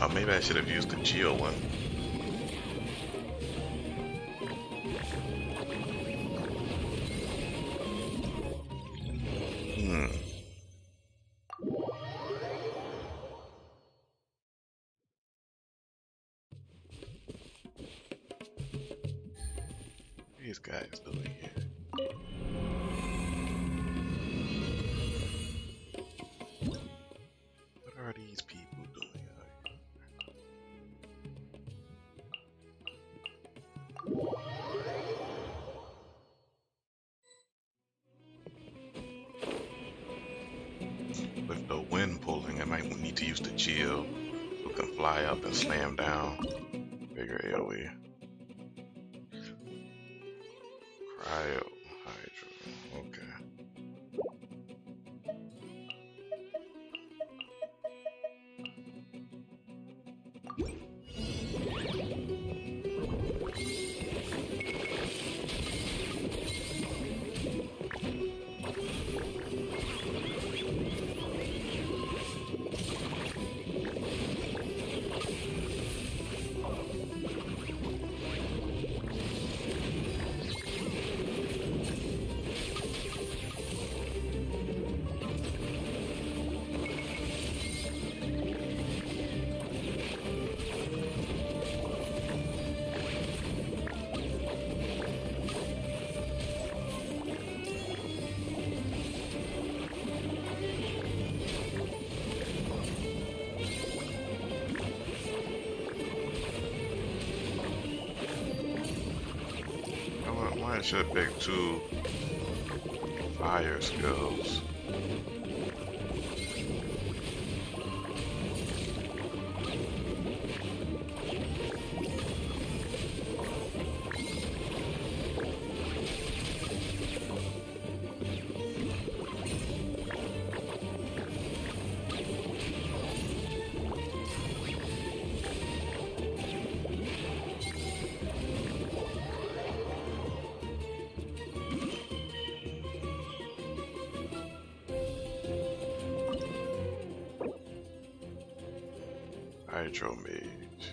Oh, maybe I should have used the Geo one. What are these guys doing here? What are these people doing? With the wind pulling, I might need to use the Geo, who can fly up and slam down. Bigger AoE. Cryo Hydro. Okay. I should have picked 2 fire skills. Hydro Mage.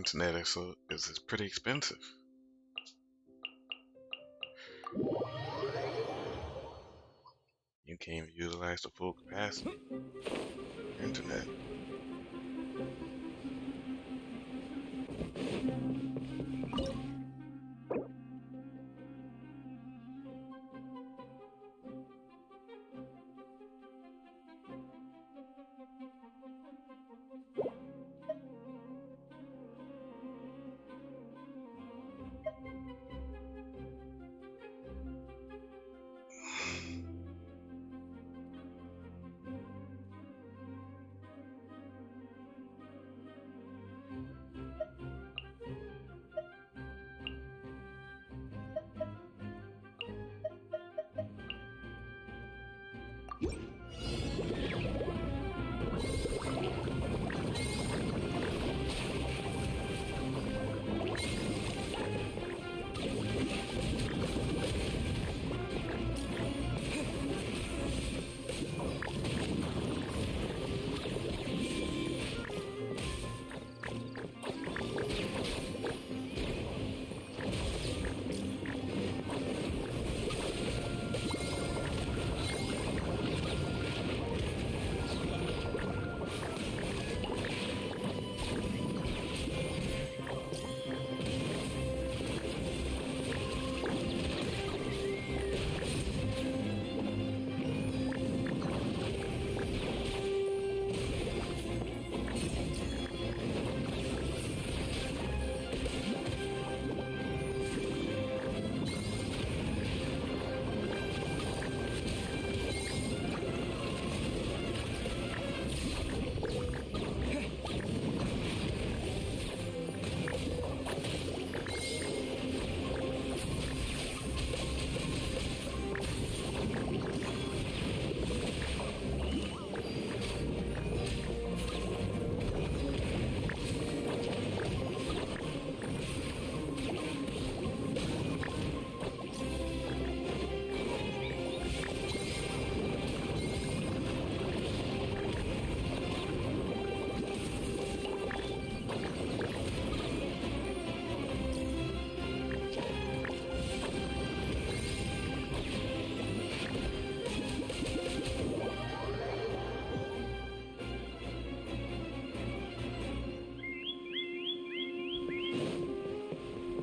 internet is pretty expensive. You can't utilize the full capacity of internet.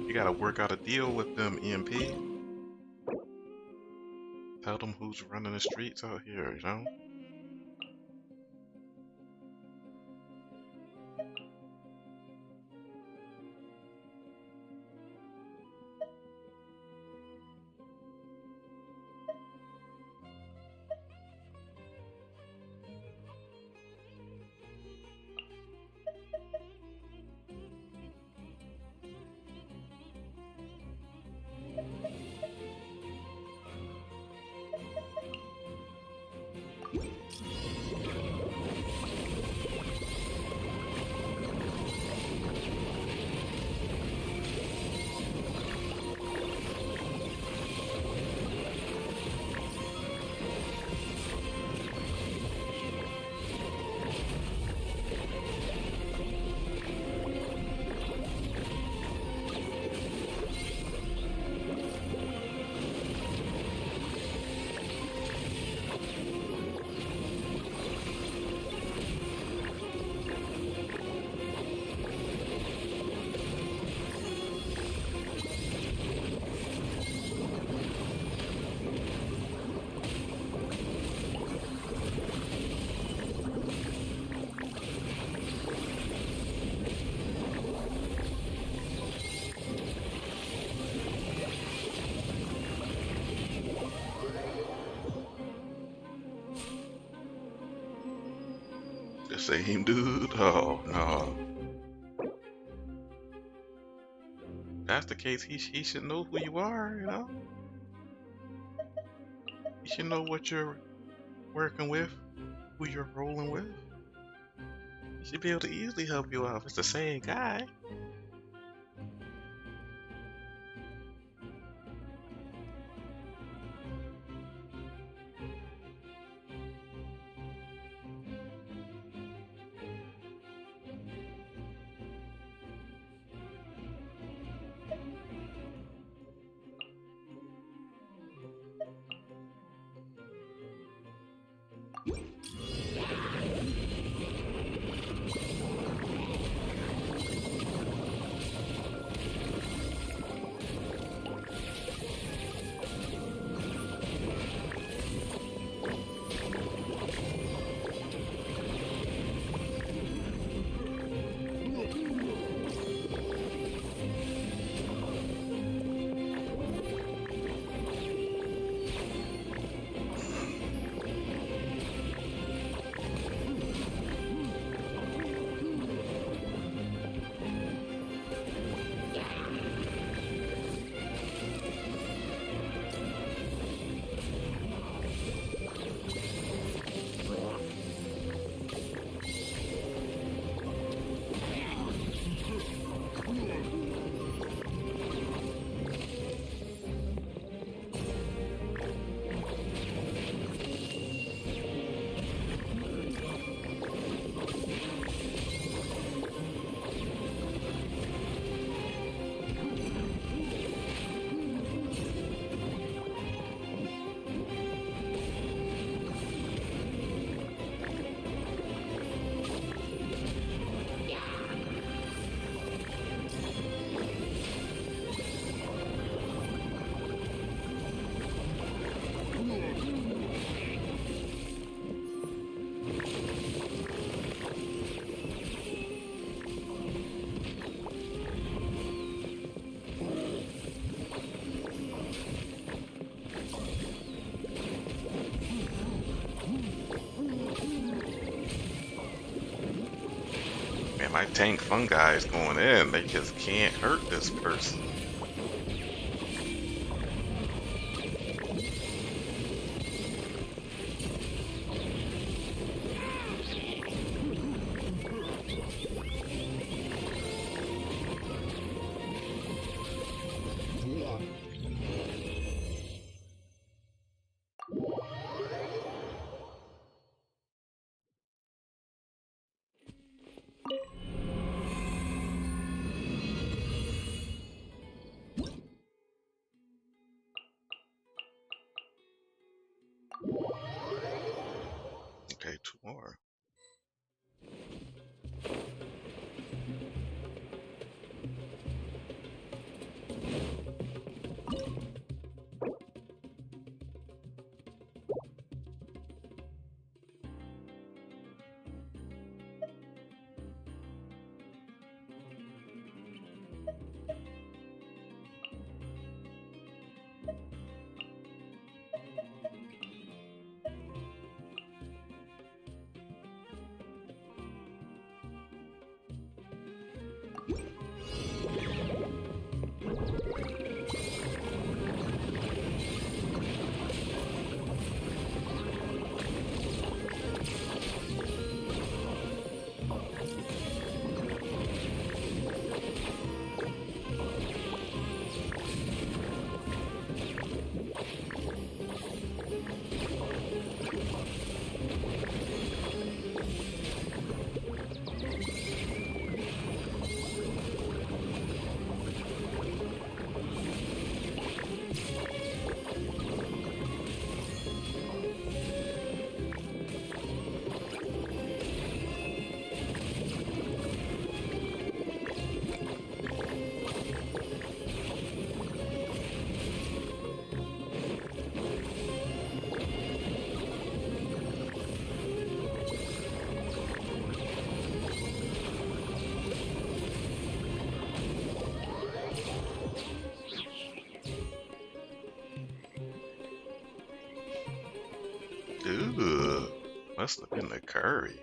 You gotta work out a deal with them, EMP. Tell them who's running the streets out here, you know? The same dude? Oh, no. If that's the case, he should know who you are, you know? You should know what you're working with, who you're rolling with. He should be able to easily help you out if it's the same guy. Man, my tank fungi is going in. They just can't hurt this person. Okay, 2 more. Ooh, must have been the curry.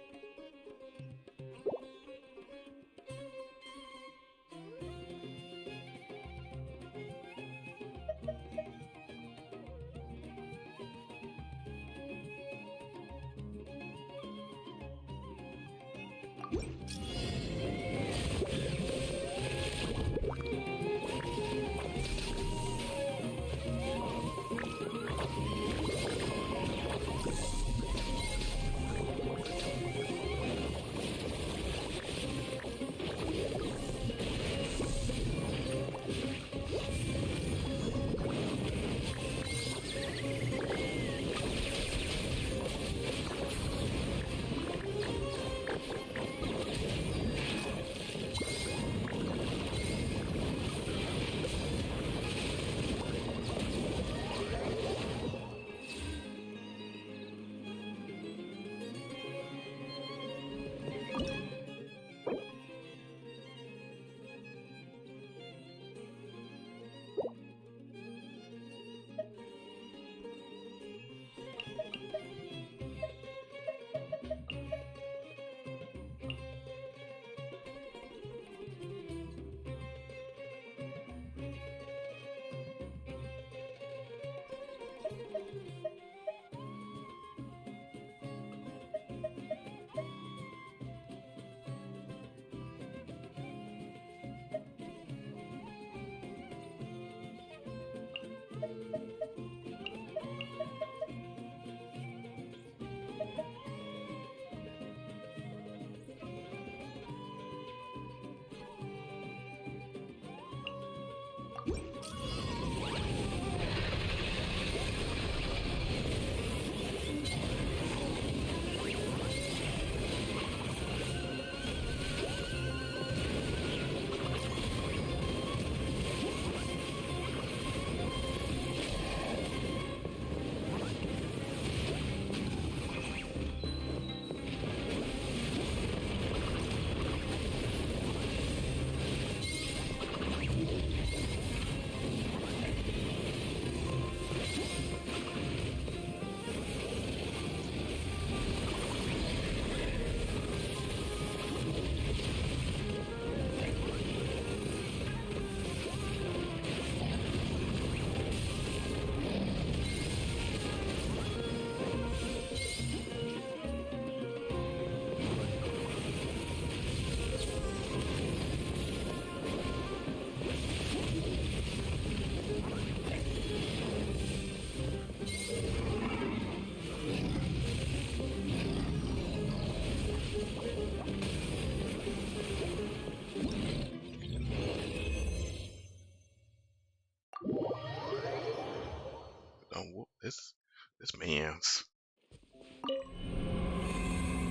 hands.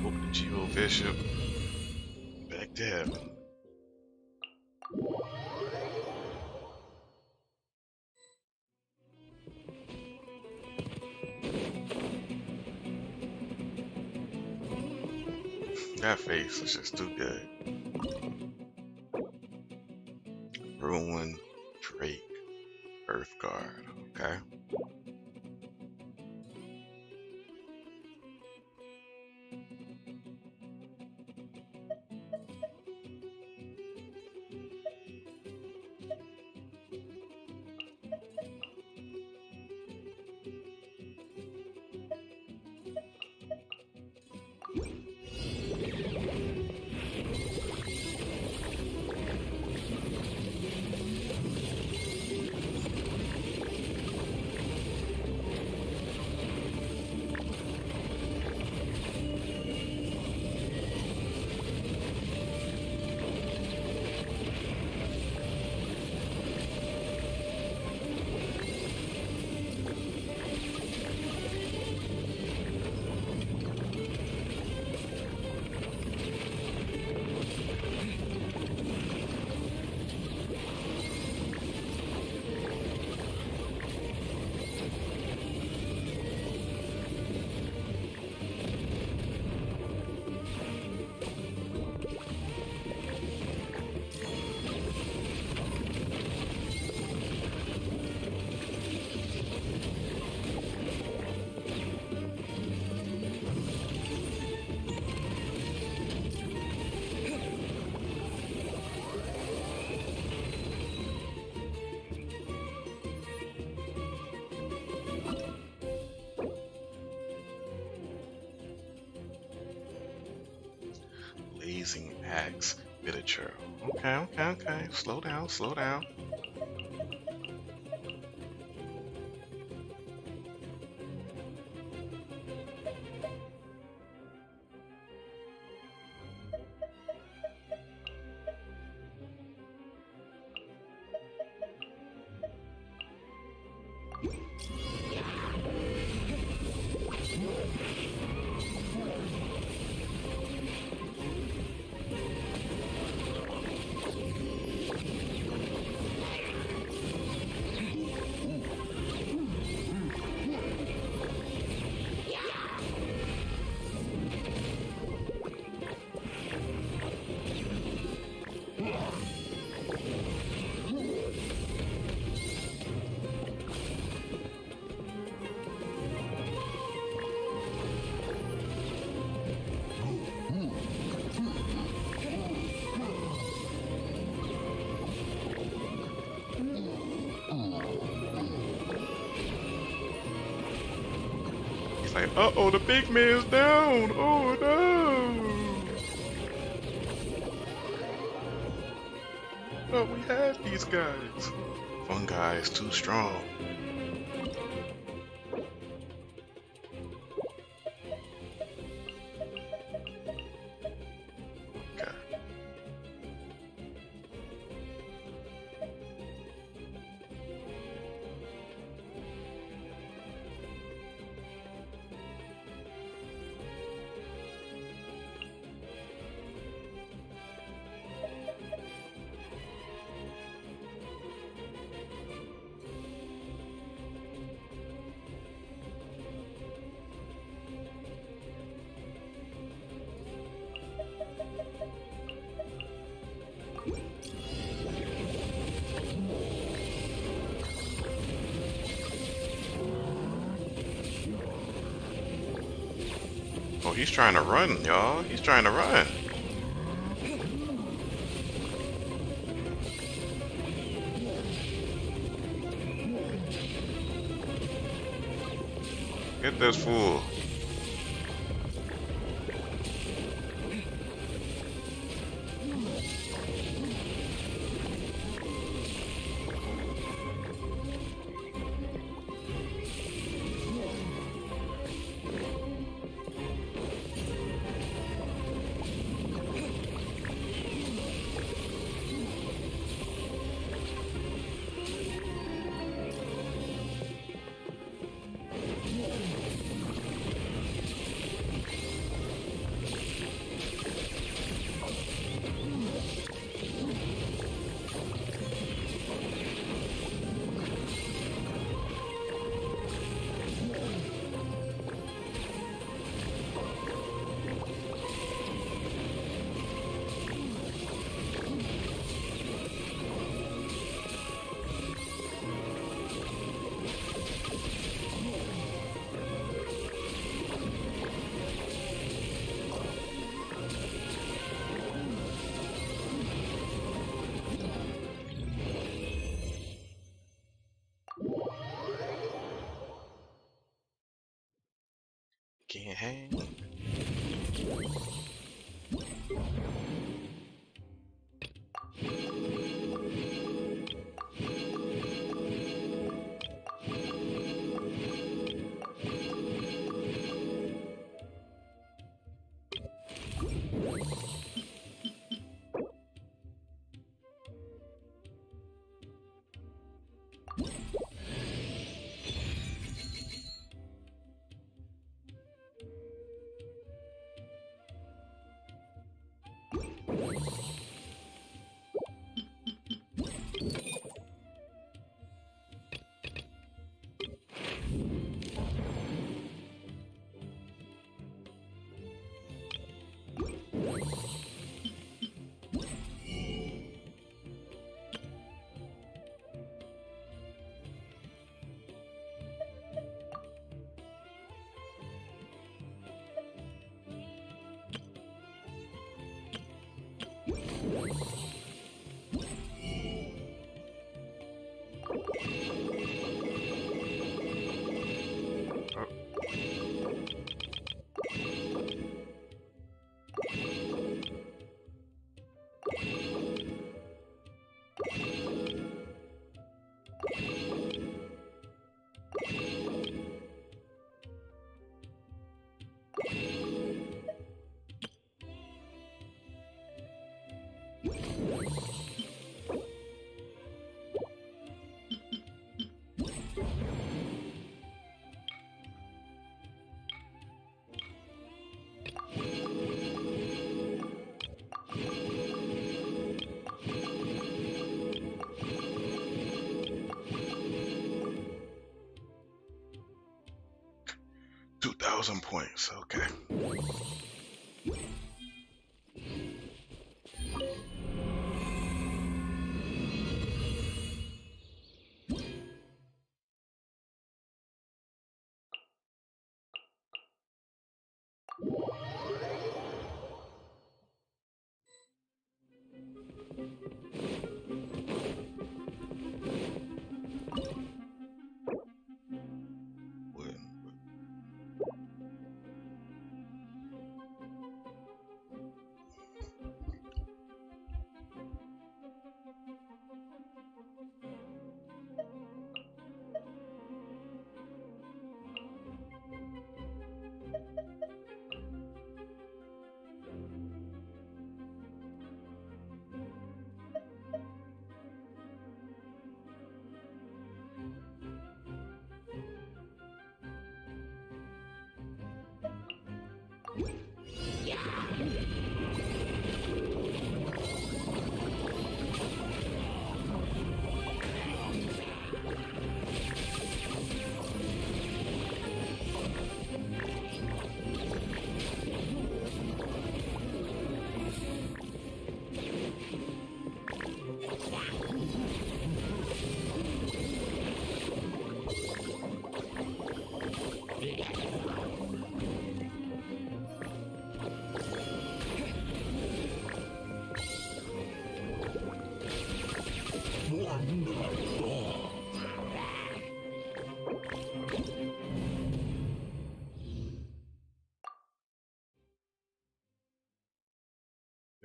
Hope the Geo Bishop back to heaven. That face is just too good. Ruin, Drake, Earthguard, okay? Blazing Axe Miniature. Okay. Slow down. He's like, uh-oh, the big man's down. Oh no. Oh, we had these guys. Fungi is too strong. Oh, he's trying to run, y'all. He's trying to run. Get this fool. can't hang. $2,000 points. Okay.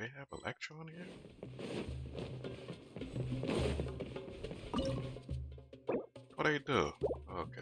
They have Electro on here? What they do? Okay.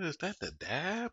Is that the dab?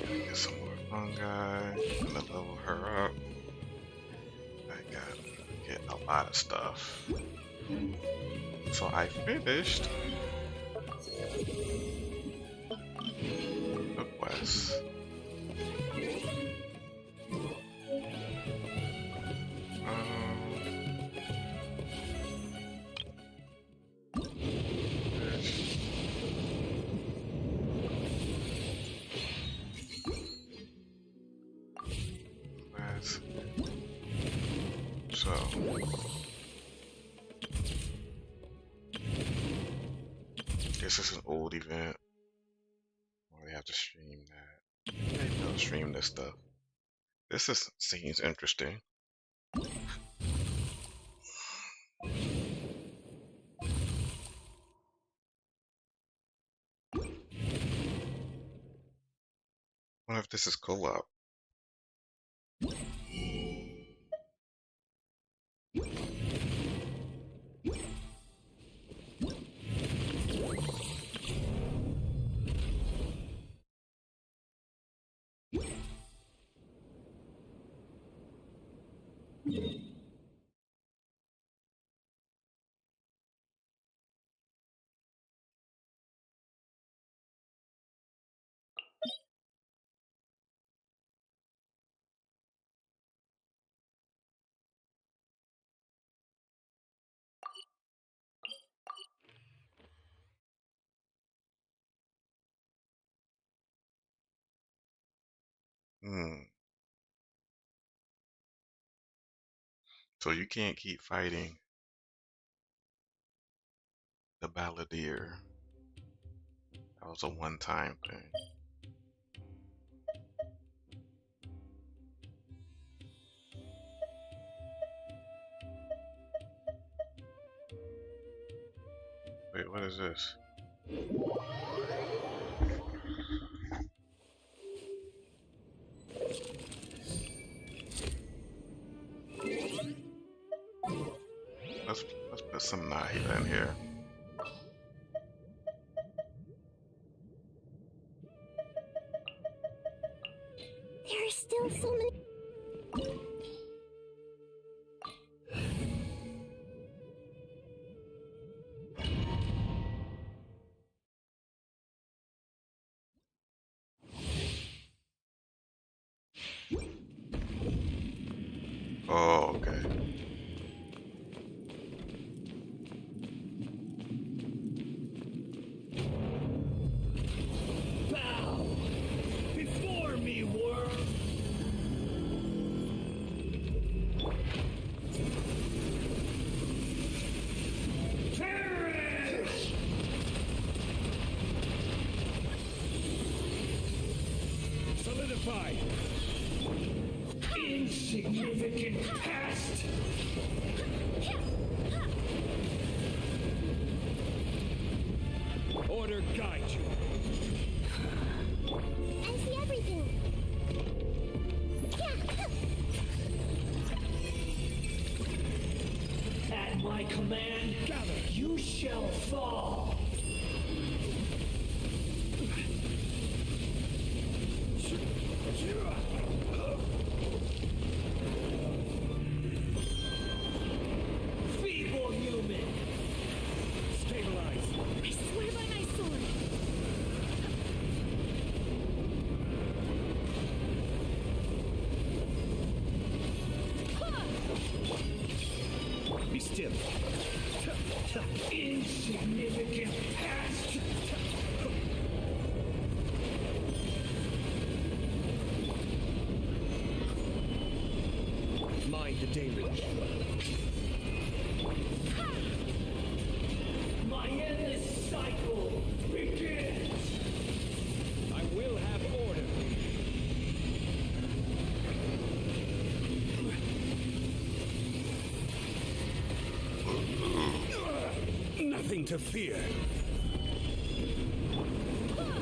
Get some more fungi. Gonna level her up. I gotta get a lot of stuff. So I finished the quest. So this is an old event. Or they have to stream that. Maybe I'll stream this stuff. Seems interesting. Wonder if this is co-op. So you can't keep fighting the balladeer. That was a one-time thing. Wait, what is this? Let's put some Nahida in here. There are still so many. Oh, okay. Bow before me, worm. Perish! Solidify! Insignificant past! Order guide you. I see everything. At my command, Gather. you shall fall. Feeble human. still. Insignificant past. Mind the deluge. My endless cycle begins. I will have order. Nothing to fear.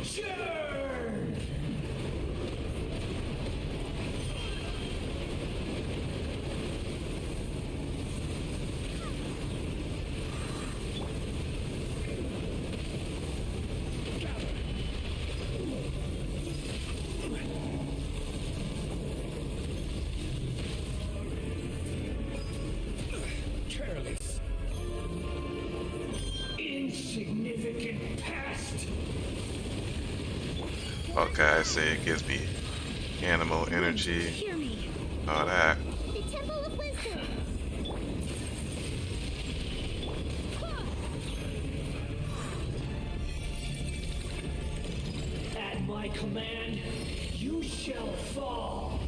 Churn! Careless. Insignificant past. Okay, I say it gives me animal energy. All that. The Temple of Wisdom. At my command, you shall fall.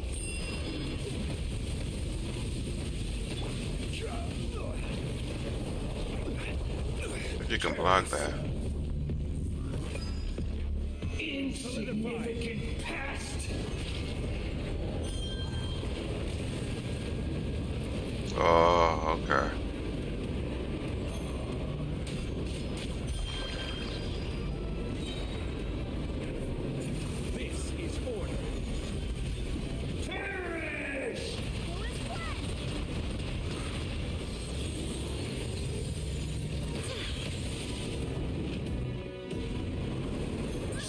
If you can block that. Insignificant past. Oh, okay. This is order. Perish!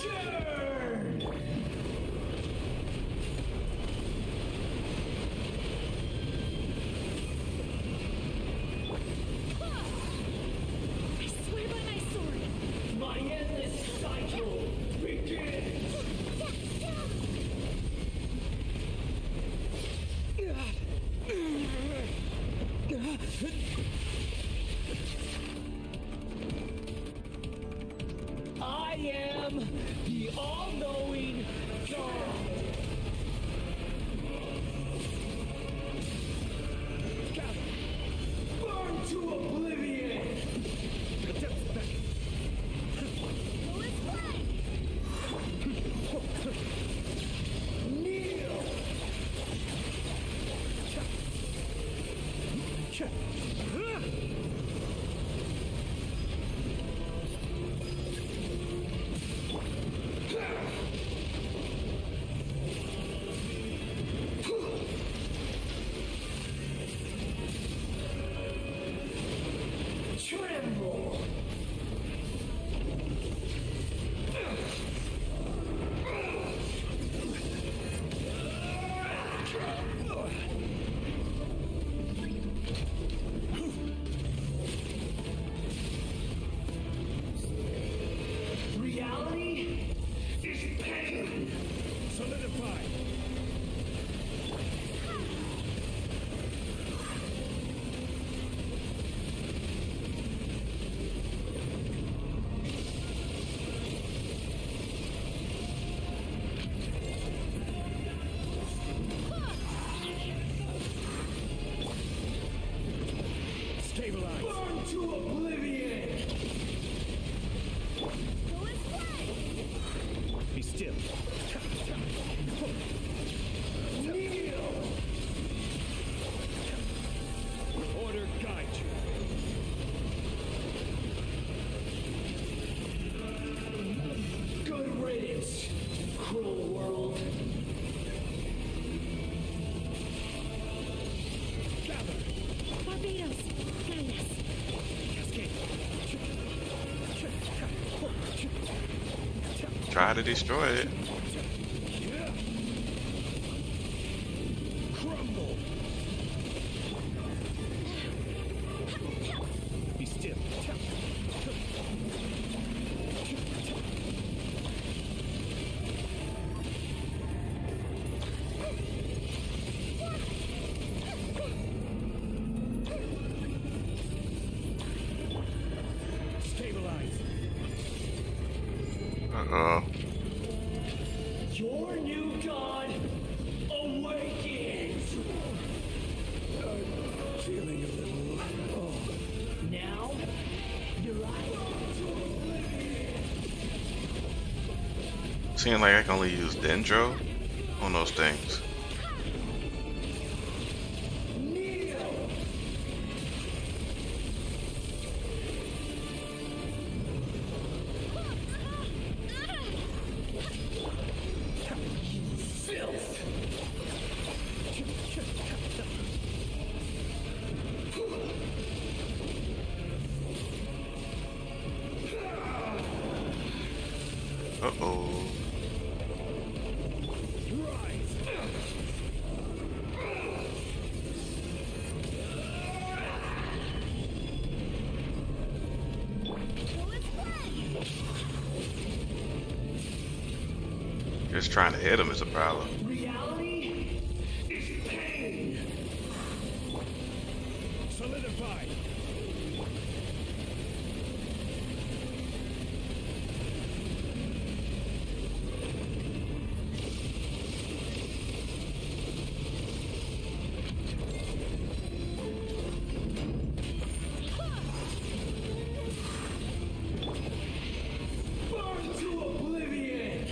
Churn! I swear by my sword. My endless cycle begins. I am the all-knowing God. Burn to oblivion. Kneel. Tremble. Reality is pain. Solidify. Stabilize. Burn to oblivion. Be still. Kneel. Order guide you. Good riddance, cruel world. Gather. Barbados, guide us. Cascade. Try to destroy it. Crumble. Be still. Uh-oh. Your new god awakens! I'm feeling a little... Oh. Now, you're Seems like I can only use Dendro on those things. Uh-oh. Just trying to hit him is a problem. reality is pain. Solidify. Burn to oblivion.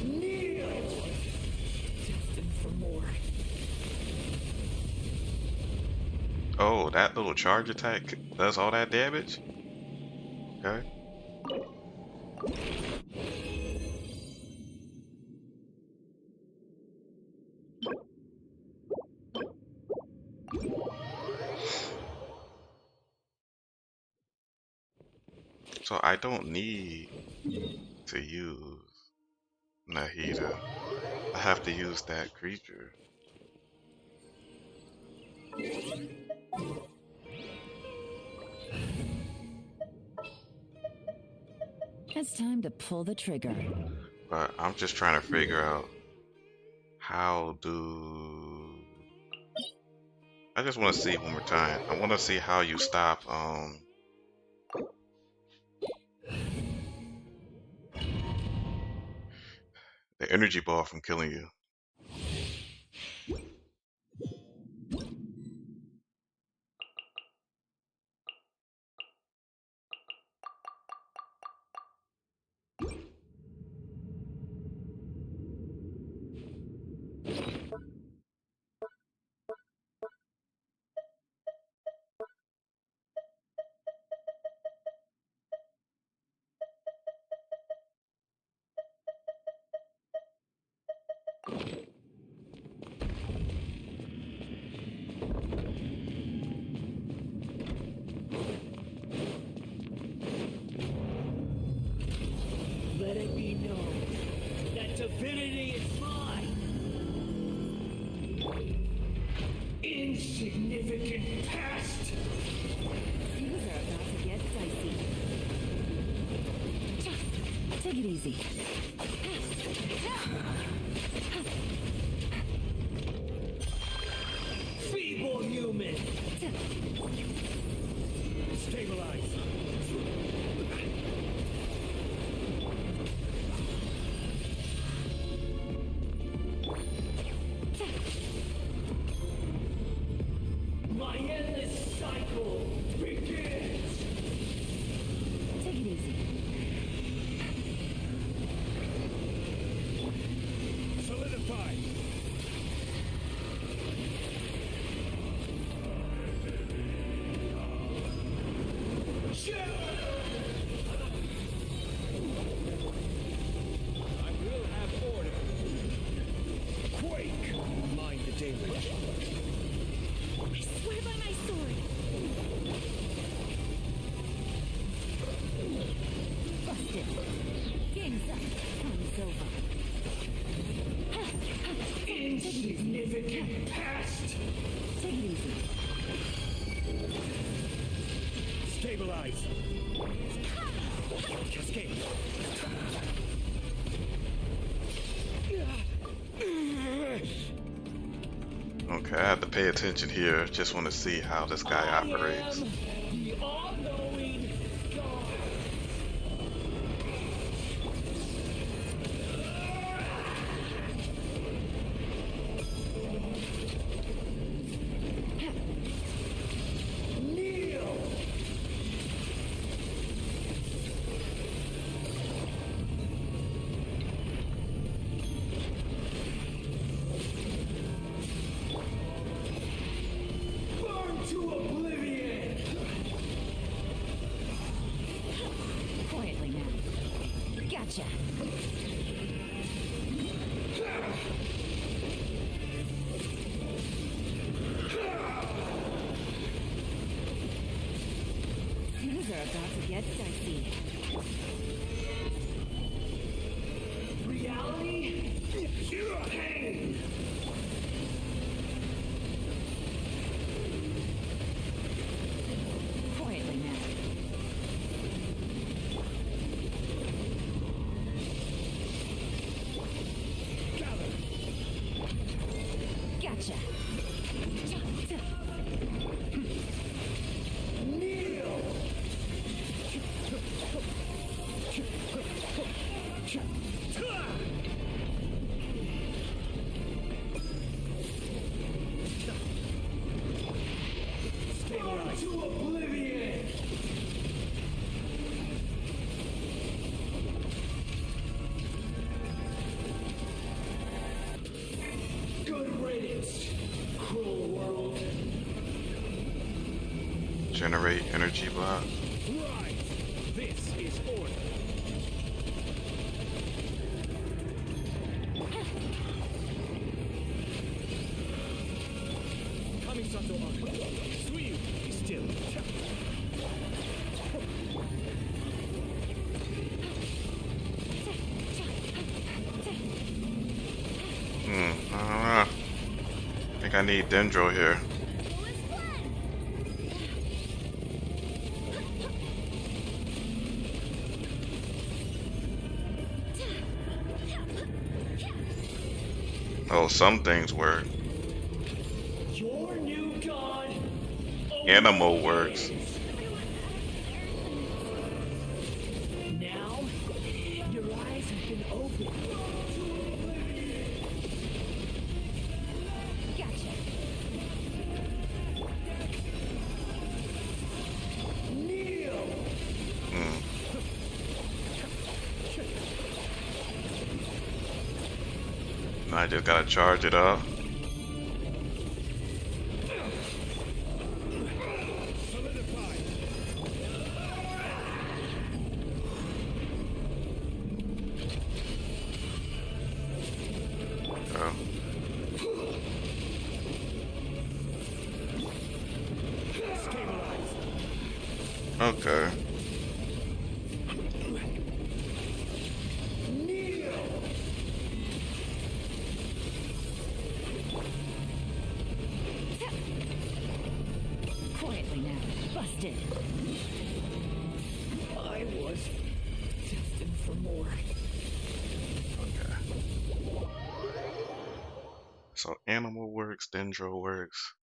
Kneel. Destined for more. Oh, that little charge attack does all that damage? Okay. So I don't need to use Nahida. I have to use that creature. It's time to pull the trigger. But I'm just trying to figure out how do... I just want to see one more time. I want to see how you stop the energy ball from killing you. Let it be known that divinity is mine. Insignificant past. Things are about to get dicey. Take it easy. Feeble human. Stabilize. My endless cycle begins. Take it easy. Solidify. I will have order. Quake. Mind the damage. I swear by my sword. Busted. Game's up. Time's over. Insignificant past. Take it easy. Stabilize. Cascade. Okay, I have to pay attention here. Just want to see how this guy operates. The all-knowing God. Kneel. Burn to oblivion. Quietly now. Gotcha. Things are about to get dicey. Reality. Pain. Quietly now. Gotcha. Kneel. Burn to oblivion. Good riddance, cruel world. Generate energy block. Right. This is order. Kamisato Arc. Suiyu, be still. I don't know. I think I need Dendro here. Oh, some things work. Your new god. Animal works. Now, your eyes have been opened. Gotcha. Kneel. I just gotta charge it up. Okay. Quietly now. Busted. I was destined for more. So animal works, Dendro works.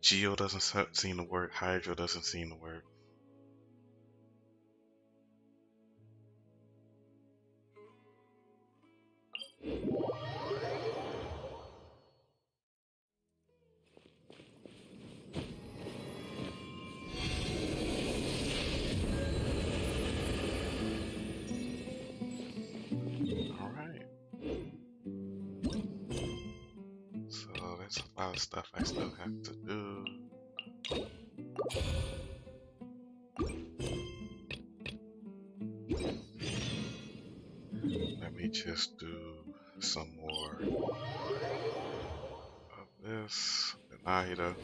Geo doesn't seem to work. Hydra doesn't seem to work. Alright. So that's a lot of stuff I still have to do. Let me just do some more of this. Anahita.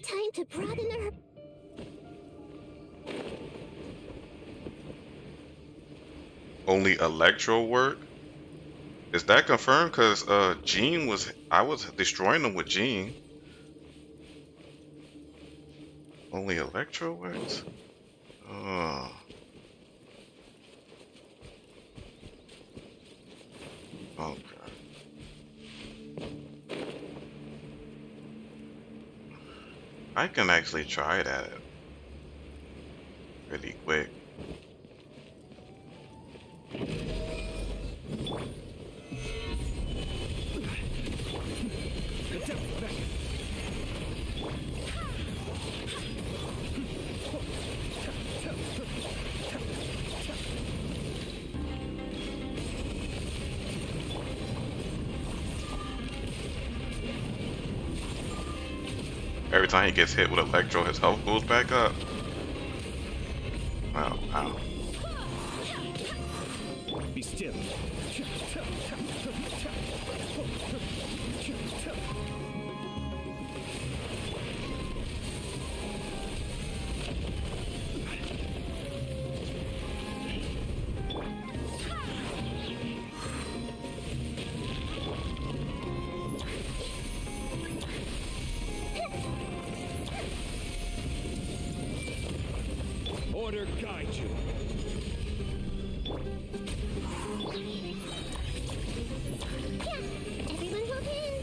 Time to broaden her. Only electro work? Is that confirmed? Cause Jean I was destroying them with Jean. Only Electro works? Oh. Okay. I can actually try that really quick. Every time he gets hit with Electro, his health goes back up. Wow, wow. Be still. Order guide you. Everyone hold hands.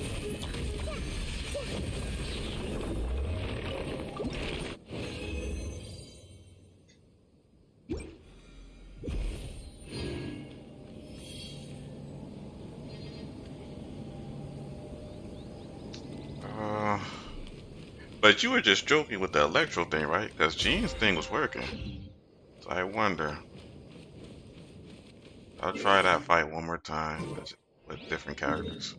But you were just joking with the Electro thing, right? Because Jean's thing was working. So I wonder. I'll try that fight one more time with different characters.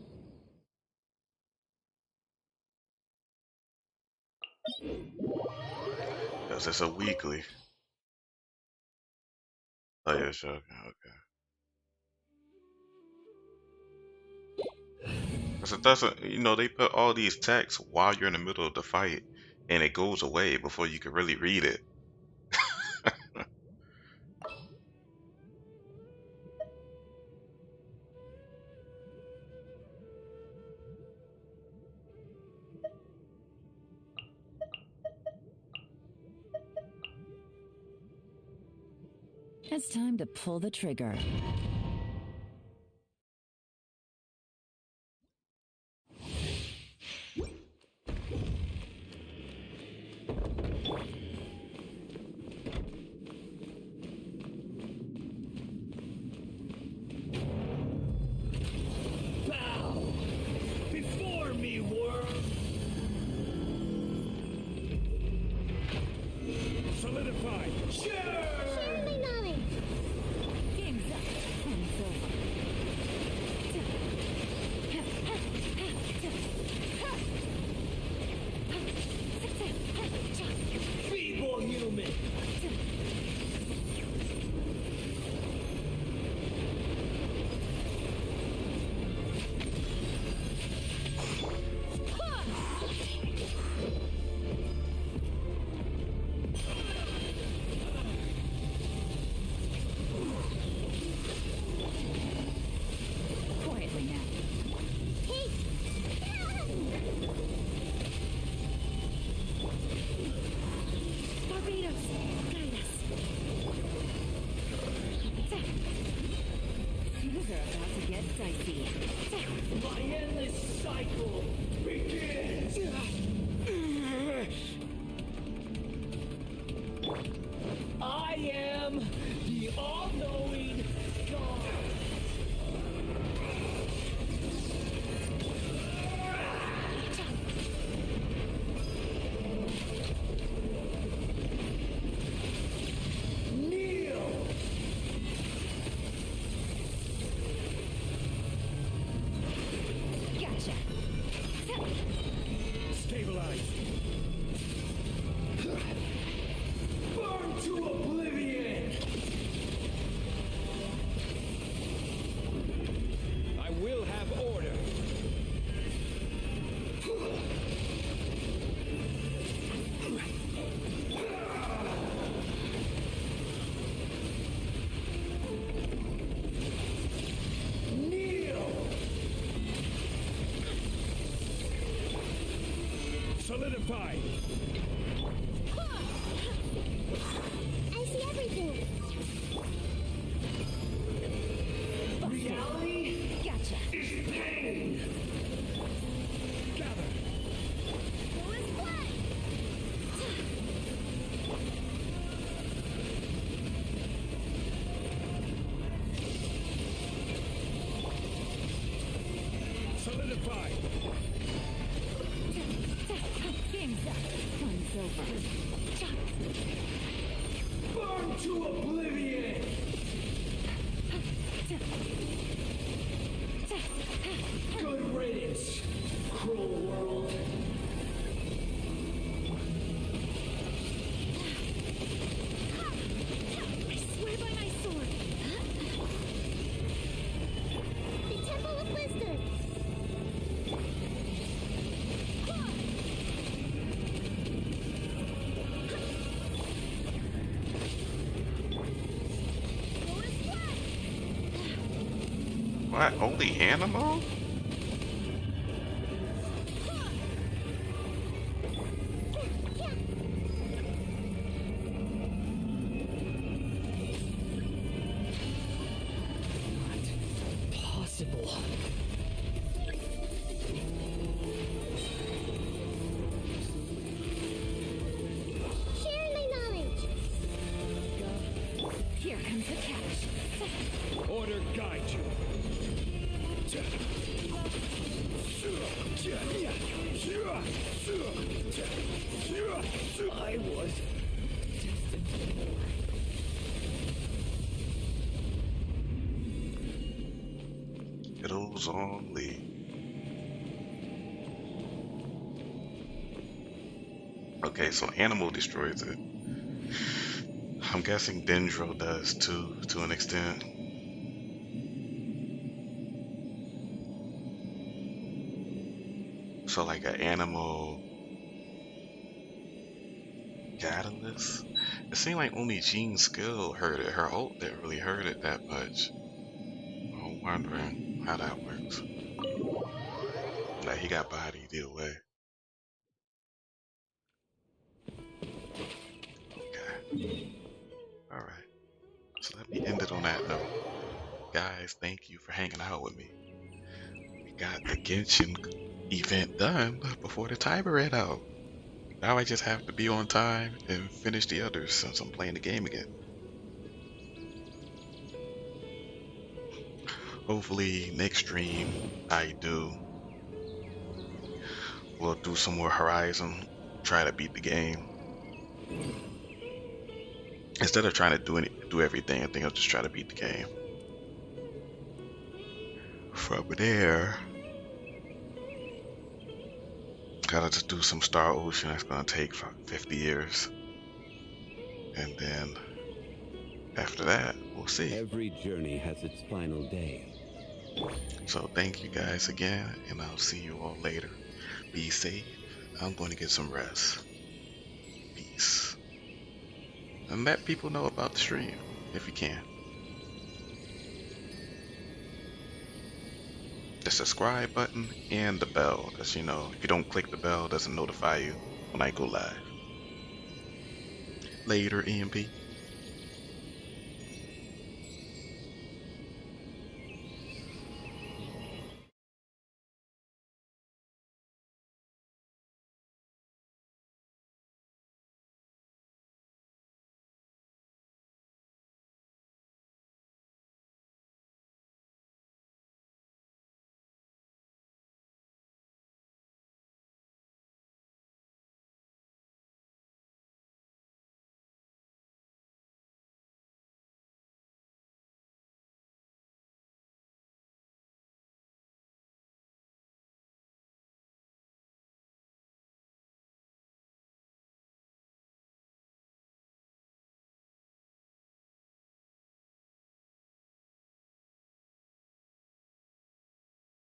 Because it's a weekly. Oh yeah, sure. Okay. Because it doesn't, they put all these texts while you're in the middle of the fight, and it goes away before you can really read it. It's time to pull the trigger. Bow before me, worm. Solidify. Share my knowledge. Game's up. Time's over. Feeble human. Quietly now. Barbados, guide us. Things are about to get dicey. My endless cycle begins. I am the all-knowing God. Kneel. Gotcha. Stay Solidify! I see everything. Reality Gotcha. is pain! Gather! Solidify! Game's up. Fun's over. Burn to oblivion! Good riddance, cruel world. I swear by my sword. The Temple of Wisdom. What? Only animal? Possible. Share my knowledge. Here comes the catch. Order guide you. I was Fiddles on Lee. Okay, so Animal destroys it. I'm guessing Dendro does too, to an extent. So like an Animal catalyst? It seemed like only Jean's skill hurt it. Her ult didn't really hurt it that much. I'm wondering how that works. Like he got bodied either way. Okay. Alright. So let me end it on that note. Guys, thank you for hanging out with me. We got the Genshin event done before the timer ran out. Now I just have to be on time and finish the others since I'm playing the game again. Hopefully next stream we'll do some more Horizon, try to beat the game. Instead of trying to do everything, I think I'll just try to beat the game. From there, gotta just do some Star Ocean. That's gonna take 50 years, and then after that, we'll see. Every journey has its final day. So thank you guys again, and I'll see you all later. Be safe. I'm going to get some rest. Peace. And let people know about the stream if you can. The subscribe button and the bell, because you know, if you don't click the bell, it doesn't notify you when I go live. Later, EMP.